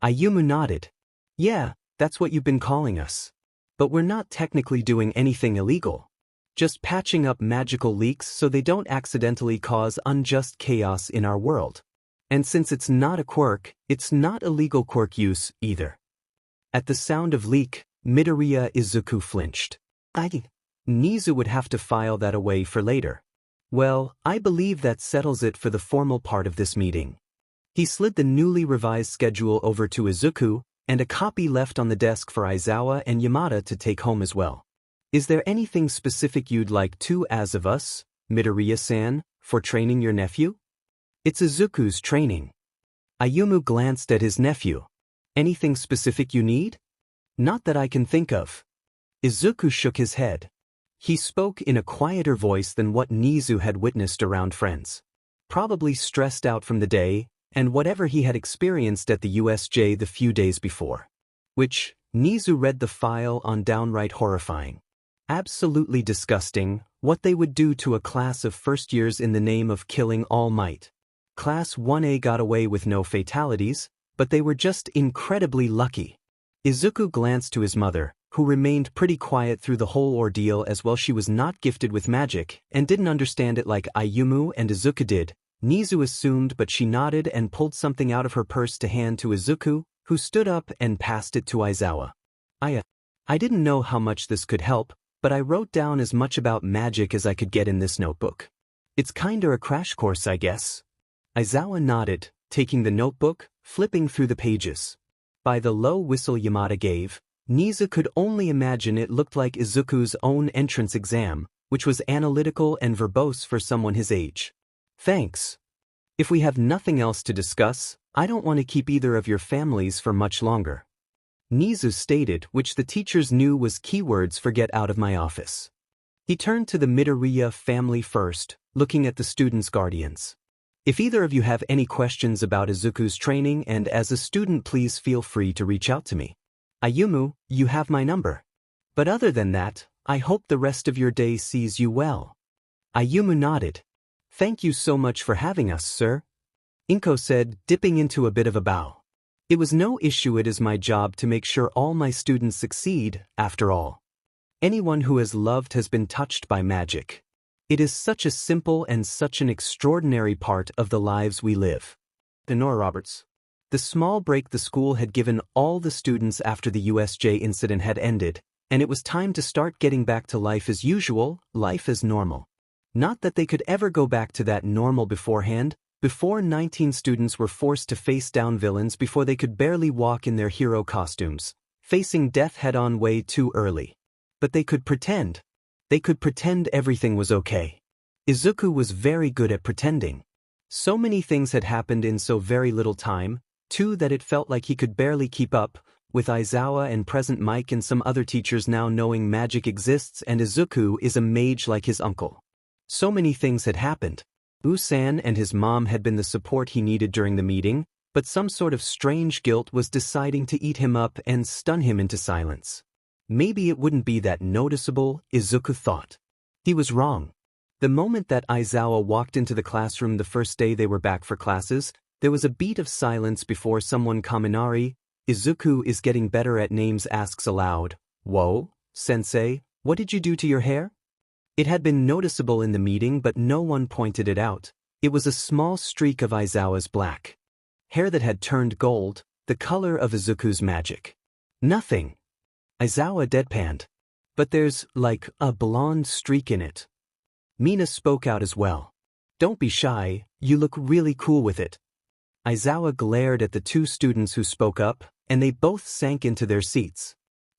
S1: Ayumu nodded. Yeah, that's what you've been calling us. But we're not technically doing anything illegal. Just patching up magical leaks so they don't accidentally cause unjust chaos in our world. And since it's not a quirk, it's not illegal quirk use either. At the sound of leak, Midoriya Izuku flinched. Nizu would have to file that away for later. Well, I believe that settles it for the formal part of this meeting. He slid the newly revised schedule over to Izuku, and a copy left on the desk for Aizawa and Yamada to take home as well. Is there anything specific you'd like to as of us, Midoriya-san, for training your nephew? It's Izuku's training. Ayumu glanced at his nephew. Anything specific you need? Not that I can think of. Izuku shook his head. He spoke in a quieter voice than what Nizu had witnessed around friends. Probably stressed out from the day, and whatever he had experienced at the USJ the few days before. Which, Nizu read the file on downright horrifying. Absolutely disgusting, what they would do to a class of first years in the name of killing All Might. Class 1A got away with no fatalities, but they were just incredibly lucky. Izuku glanced to his mother, who remained pretty quiet through the whole ordeal as well. She was not gifted with magic and didn't understand it like Ayumu and Izuku did. Nizu assumed, but she nodded and pulled something out of her purse to hand to Izuku, who stood up and passed it to Aizawa. I didn't know how much this could help, but I wrote down as much about magic as I could get in this notebook. It's kinda a crash course, I guess. Aizawa nodded, taking the notebook, flipping through the pages. By the low whistle Yamada gave, Nizu could only imagine it looked like Izuku's own entrance exam, which was analytical and verbose for someone his age. Thanks. If we have nothing else to discuss, I don't want to keep either of your families for much longer. Nizu stated, which the teachers knew was keywords for get out of my office. He turned to the Midoriya family first, looking at the students' guardians. If either of you have any questions about Izuku's training and as a student, please feel free to reach out to me. Ayumu, you have my number. But other than that, I hope the rest of your day sees you well. Ayumu nodded. Thank you so much for having us, sir. Inko said, dipping into a bit of a bow. It was no issue. It is my job to make sure all my students succeed, after all. Anyone who has loved has been touched by magic. It is such a simple and such an extraordinary part of the lives we live. Denora Roberts. The small break the school had given all the students after the USJ incident had ended, and it was time to start getting back to life as usual, life as normal. Not that they could ever go back to that normal beforehand. Before 19 students were forced to face down villains before they could barely walk in their hero costumes, facing death head-on way too early. But they could pretend. They could pretend everything was okay. Izuku was very good at pretending. So many things had happened in so very little time, too, that it felt like he could barely keep up, with Aizawa and present Mike and some other teachers now knowing magic exists and Izuku is a mage like his uncle. So many things had happened. Usan and his mom had been the support he needed during the meeting, but some sort of strange guilt was deciding to eat him up and stun him into silence. Maybe it wouldn't be that noticeable, Izuku thought. He was wrong. The moment that Aizawa walked into the classroom the first day they were back for classes, there was a beat of silence before someone Kaminari, Izuku is getting better at names, asks aloud, "Whoa, sensei, what did you do to your hair?" It had been noticeable in the meeting but no one pointed it out. It was a small streak of Aizawa's black hair that had turned gold, the color of Izuku's magic. Nothing. Aizawa deadpanned. But there's, like, a blonde streak in it. Mina spoke out as well. Don't be shy, you look really cool with it. Aizawa glared at the two students who spoke up, and they both sank into their seats.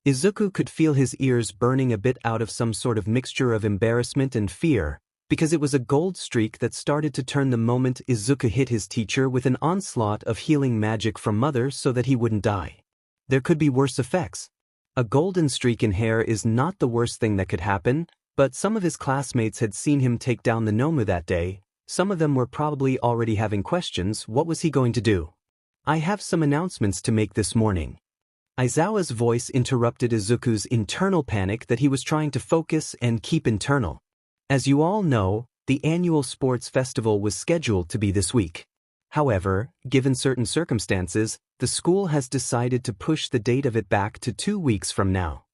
S1: Izuku could feel his ears burning a bit out of some sort of mixture of embarrassment and fear, because it was a gold streak that started to turn the moment Izuku hit his teacher with an onslaught of healing magic from Mother so that he wouldn't die. There could be worse effects. A golden streak in hair is not the worst thing that could happen, but some of his classmates had seen him take down the Nomu that day. Some of them were probably already having questions. What was he going to do? I have some announcements to make this morning. Aizawa's voice interrupted Izuku's internal panic that he was trying to focus and keep internal. As you all know, the annual sports festival was scheduled to be this week. However, given certain circumstances, the school has decided to push the date of it back to 2 weeks from now.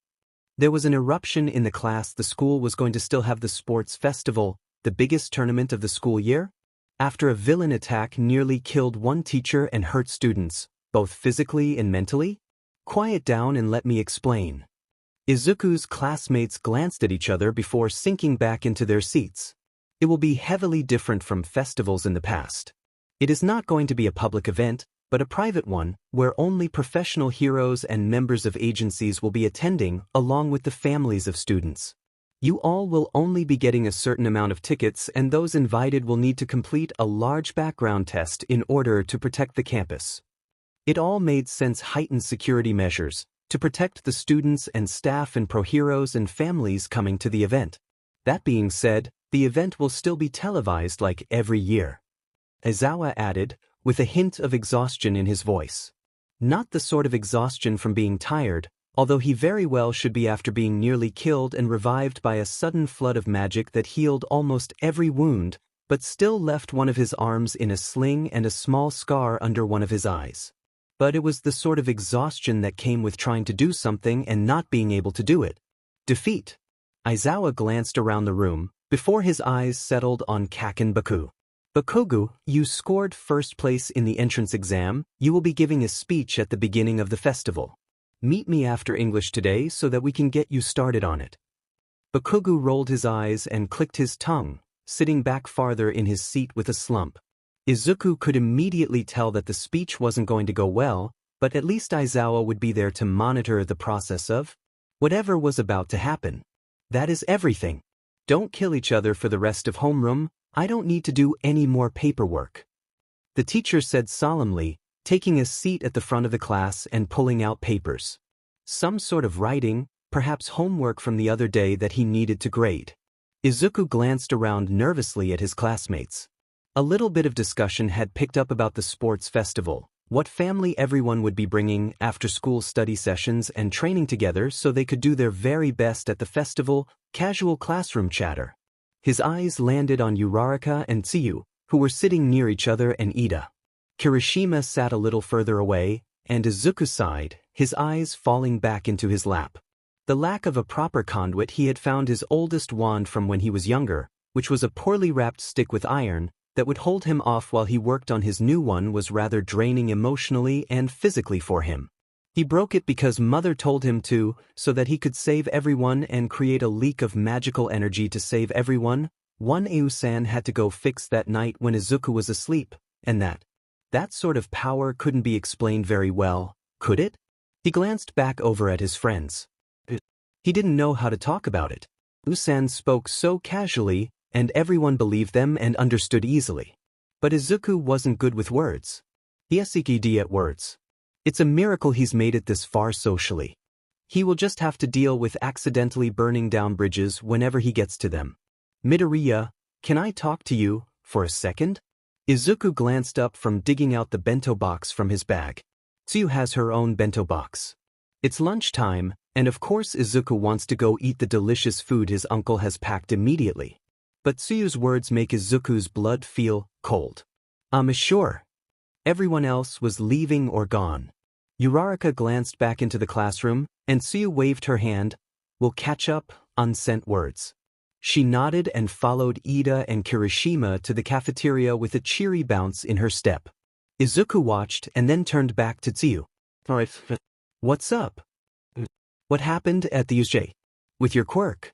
S1: There was an eruption in the class. The school was going to still have the sports festival, the biggest tournament of the school year, after a villain attack nearly killed one teacher and hurt students, both physically and mentally. Quiet down and let me explain. Izuku's classmates glanced at each other before sinking back into their seats. It will be heavily different from festivals in the past. It is not going to be a public event, but a private one, where only professional heroes and members of agencies will be attending, along with the families of students. You all will only be getting a certain amount of tickets, and those invited will need to complete a large background test in order to protect the campus. It all made sense. Heightened security measures to protect the students and staff and pro-heroes and families coming to the event. That being said, the event will still be televised like every year. Aizawa added, with a hint of exhaustion in his voice. Not the sort of exhaustion from being tired, although he very well should be after being nearly killed and revived by a sudden flood of magic that healed almost every wound, but still left one of his arms in a sling and a small scar under one of his eyes. But it was the sort of exhaustion that came with trying to do something and not being able to do it. Defeat. Aizawa glanced around the room, before his eyes settled on Kaken Baku. Bakugo, you scored first place in the entrance exam. You will be giving a speech at the beginning of the festival. Meet me after English today so that we can get you started on it. Bakugo rolled his eyes and clicked his tongue, sitting back farther in his seat with a slump. Izuku could immediately tell that the speech wasn't going to go well, but at least Aizawa would be there to monitor the process of whatever was about to happen. That is everything. Don't kill each other for the rest of homeroom. I don't need to do any more paperwork. The teacher said solemnly, taking a seat at the front of the class and pulling out papers. Some sort of writing, perhaps homework from the other day that he needed to grade. Izuku glanced around nervously at his classmates. A little bit of discussion had picked up about the sports festival, What family everyone would be bringing after-school study sessions and training together so they could do their very best at the festival, casual classroom chatter. His eyes landed on Uraraka and Tsuyu, who were sitting near each other, and Ida. Kirishima sat a little further away, and Izuku sighed, his eyes falling back into his lap. The lack of a proper conduit, he had found his oldest wand from when he was younger, which was a poorly wrapped stick with iron, that would hold him off while he worked on his new one, was rather draining emotionally and physically for him. He broke it because Mother told him to, so that he could save everyone and create a leak of magical energy to save everyone. One Eusan had to go fix that night when Izuku was asleep, and that sort of power couldn't be explained very well, could it? He glanced back over at his friends. He didn't know how to talk about it. Usan spoke so casually, and everyone believed them and understood easily. But Izuku wasn't good with words. He SEKD at words. It's a miracle he's made it this far socially. He will just have to deal with accidentally burning down bridges whenever he gets to them. Midoriya, can I talk to you for a second? Izuku glanced up from digging out the bento box from his bag. Tsuyu has her own bento box. It's lunchtime, and of course Izuku wants to go eat the delicious food his uncle has packed immediately. But Tsuyu's words make Izuku's blood feel cold. Sure. Everyone else was leaving or gone. Uraraka glanced back into the classroom, and Tsuyu waved her hand. We'll catch up, unsent words. She nodded and followed Ida and Kirishima to the cafeteria with a cheery bounce in her step. Izuku watched and then turned back to Tsuyu. What's up? What happened at the UJ? With your quirk?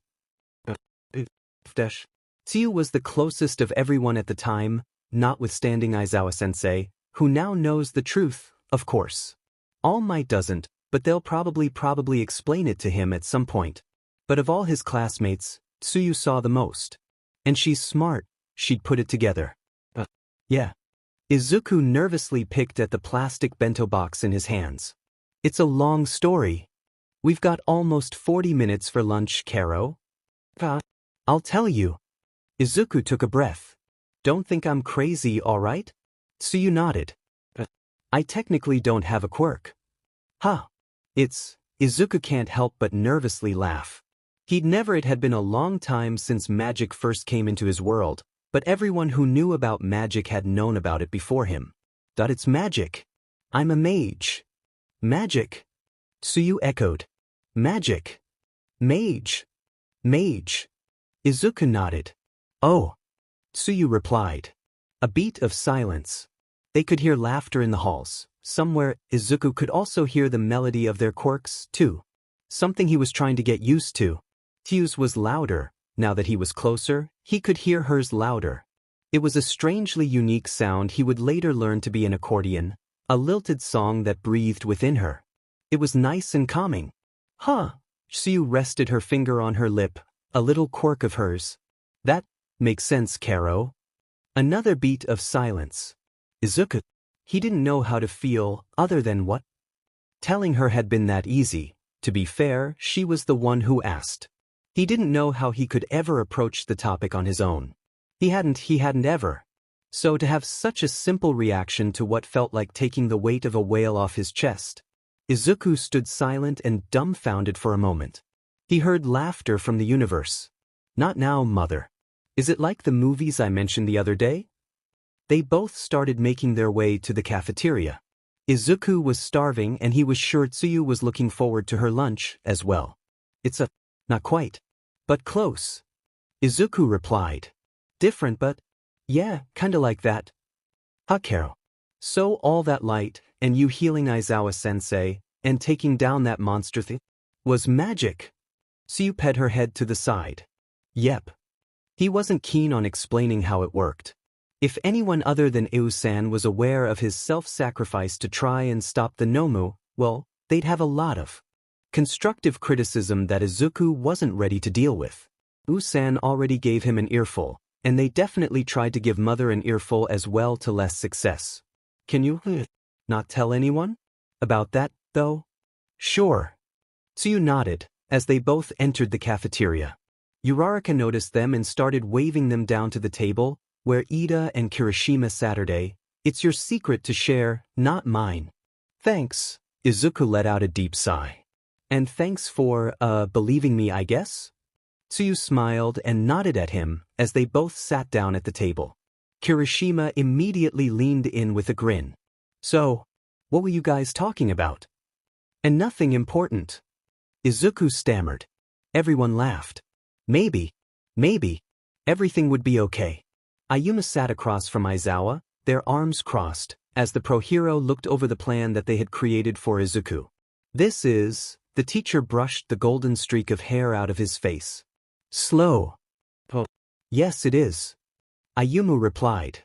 S1: Tsuyu was the closest of everyone at the time, notwithstanding Aizawa-sensei, who now knows the truth, of course. All Might doesn't, but they'll probably explain it to him at some point. But of all his classmates, Tsuyu saw the most. And she's smart, she'd put it together. Yeah. Izuku nervously picked at the plastic bento box in his hands. It's a long story. We've got almost 40 minutes for lunch, Karo. I'll tell you. Izuku took a breath. Don't think I'm crazy, all right? Tsuyu nodded. I technically don't have a quirk. Izuku can't help but nervously laugh. It had been a long time since magic first came into his world, but everyone who knew about magic had known about it before him. It's magic. I'm a mage. Magic. Tsuyu echoed. Magic. Mage. Mage. Izuku nodded. Oh. Tsuyu replied. A beat of silence. They could hear laughter in the halls. Somewhere, Izuku could also hear the melody of their quirks, too. Something he was trying to get used to. Tsuyu's was louder. Now that he was closer, he could hear hers louder. It was a strangely unique sound he would later learn to be an accordion, a lilted song that breathed within her. It was nice and calming. Tsuyu rested her finger on her lip, a little quirk of hers. That makes sense, Karo. Another beat of silence. Izuku. He didn't know how to feel, other than what? Telling her had been that easy. To be fair, she was the one who asked. He didn't know how he could ever approach the topic on his own. He hadn't ever. So to have such a simple reaction to what felt like taking the weight of a whale off his chest. Izuku stood silent and dumbfounded for a moment. He heard laughter from the universe. Not now, Mother. Is it like the movies I mentioned the other day? They both started making their way to the cafeteria. Izuku was starving and he was sure Tsuyu was looking forward to her lunch as well. Not quite. But close. Izuku replied. Different but, yeah, kinda like that. Karo. So all that light, and you healing Aizawa-sensei, and taking down that monster thing, was magic. Tsuyu ped her head to the side. Yep. He wasn't keen on explaining how it worked. If anyone other than Eusan was aware of his self-sacrifice to try and stop the Nomu, well, they'd have a lot of constructive criticism that Izuku wasn't ready to deal with. Eusan already gave him an earful, and they definitely tried to give Mother an earful as well to less success. Can you not tell anyone about that, though? Sure. Tsuyu nodded, as they both entered the cafeteria. Uraraka noticed them and started waving them down to the table, where Ida and Kirishima Saturday, It's your secret to share, not mine. Thanks. Izuku let out a deep sigh. And thanks for, believing me, I guess? Tsuyu smiled and nodded at him as they both sat down at the table. Kirishima immediately leaned in with a grin. So, what were you guys talking about? And nothing important. Izuku stammered. Everyone laughed. Maybe, everything would be okay. Ayuma sat across from Aizawa, their arms crossed, as the pro-hero looked over the plan that they had created for Izuku. The teacher brushed the golden streak of hair out of his face. Slow. Oh. Yes, it is. Ayumu replied.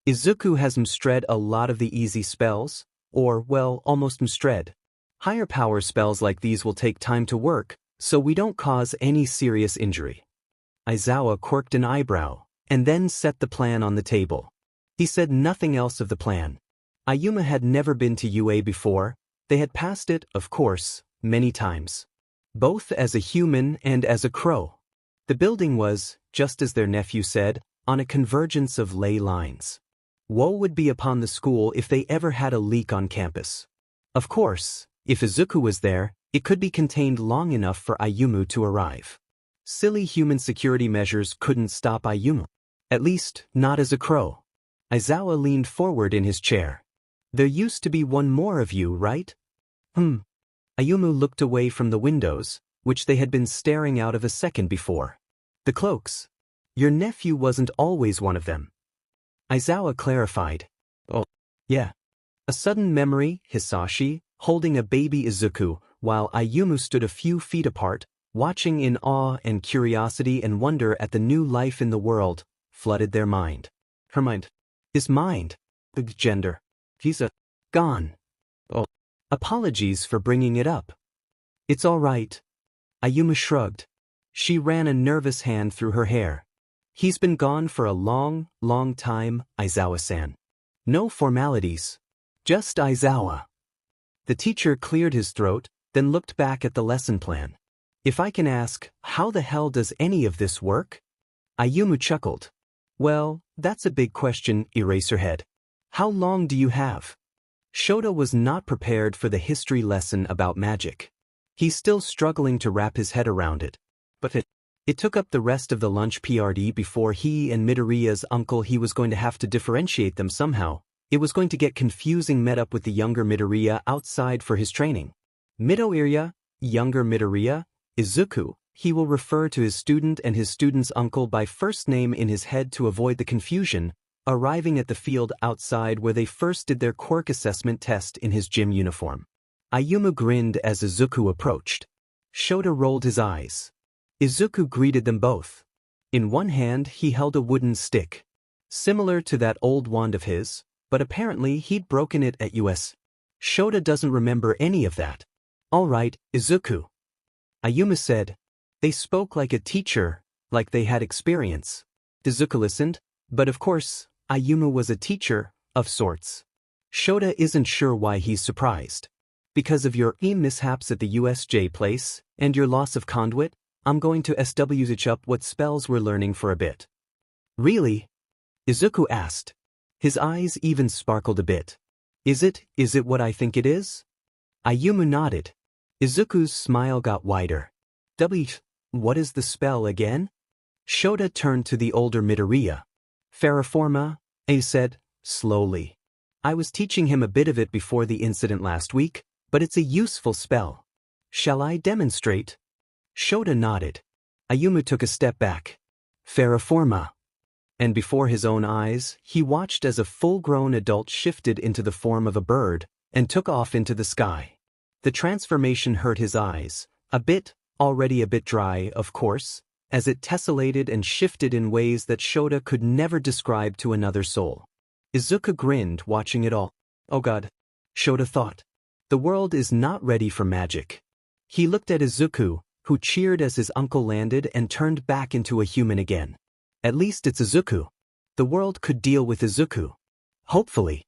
S1: Izuku has mstread a lot of the easy spells, or, well, almost mstread. Higher power spells like these will take time to work, so we don't cause any serious injury. Aizawa quirked an eyebrow, and then set the plan on the table. He said nothing else of the plan. Ayuma had never been to UA before. They had passed it, of course, many times. Both as a human and as a crow. The building was, just as their nephew said, on a convergence of ley lines. Woe would be upon the school if they ever had a leak on campus. Of course, if Izuku was there, it could be contained long enough for Ayumu to arrive. Silly human security measures couldn't stop Ayumu. At least, not as a crow. Aizawa leaned forward in his chair. There used to be one more of you, right? Ayumu looked away from the windows, which they had been staring out of a second before. The cloaks. Your nephew wasn't always one of them. Aizawa clarified. Oh, yeah. A sudden memory, Hisashi, holding a baby Izuku, while Ayumu stood a few feet apart, watching in awe and curiosity and wonder at the new life in the world, flooded their mind. Her mind. His mind. The gender. He's gone. Oh. Apologies for bringing it up. It's all right. Ayumu shrugged. She ran a nervous hand through her hair. He's been gone for a long, long time, Aizawa-san. No formalities. Just Aizawa. The teacher cleared his throat, then looked back at the lesson plan. If I can ask, how the hell does any of this work? Ayumu chuckled. Well, that's a big question, Eraserhead. How long do you have? Shota was not prepared for the history lesson about magic. He's still struggling to wrap his head around it. But it took up the rest of the lunch PRD before he and Midoriya's uncle he was going to have to differentiate them somehow. It was going to get confusing met up with the younger Midoriya outside for his training. Midoriya, younger Midoriya, Izuku, he will refer to his student and his student's uncle by first name in his head to avoid the confusion, arriving at the field outside where they first did their quirk assessment test in his gym uniform. Ayumu grinned as Izuku approached. Shota rolled his eyes. Izuku greeted them both. In one hand he held a wooden stick. Similar to that old wand of his, but apparently he'd broken it at US. Shota doesn't remember any of that. All right, Izuku. Ayumu said. They spoke like a teacher, like they had experience. Izuku listened, but of course, Ayumu was a teacher, of sorts. Shota isn't sure why he's surprised. Because of your mishaps at the USJ place, and your loss of conduit, I'm going to switch up what spells we're learning for a bit. Really? Izuku asked. His eyes even sparkled a bit. Is it what I think it is? Ayumu nodded. Izuku's smile got wider. What is the spell again? Shota turned to the older Midoriya. Ferroforma, he said, slowly. I was teaching him a bit of it before the incident last week, but it's a useful spell. Shall I demonstrate? Shota nodded. Ayumu took a step back. Ferroforma. And before his own eyes, he watched as a full-grown adult shifted into the form of a bird and took off into the sky. The transformation hurt his eyes, already a bit dry, of course, as it tessellated and shifted in ways that Shota could never describe to another soul. Izuku grinned watching it all. Oh God, Shota thought. The world is not ready for magic. He looked at Izuku, who cheered as his uncle landed and turned back into a human again. At least it's Izuku. The world could deal with Izuku. Hopefully.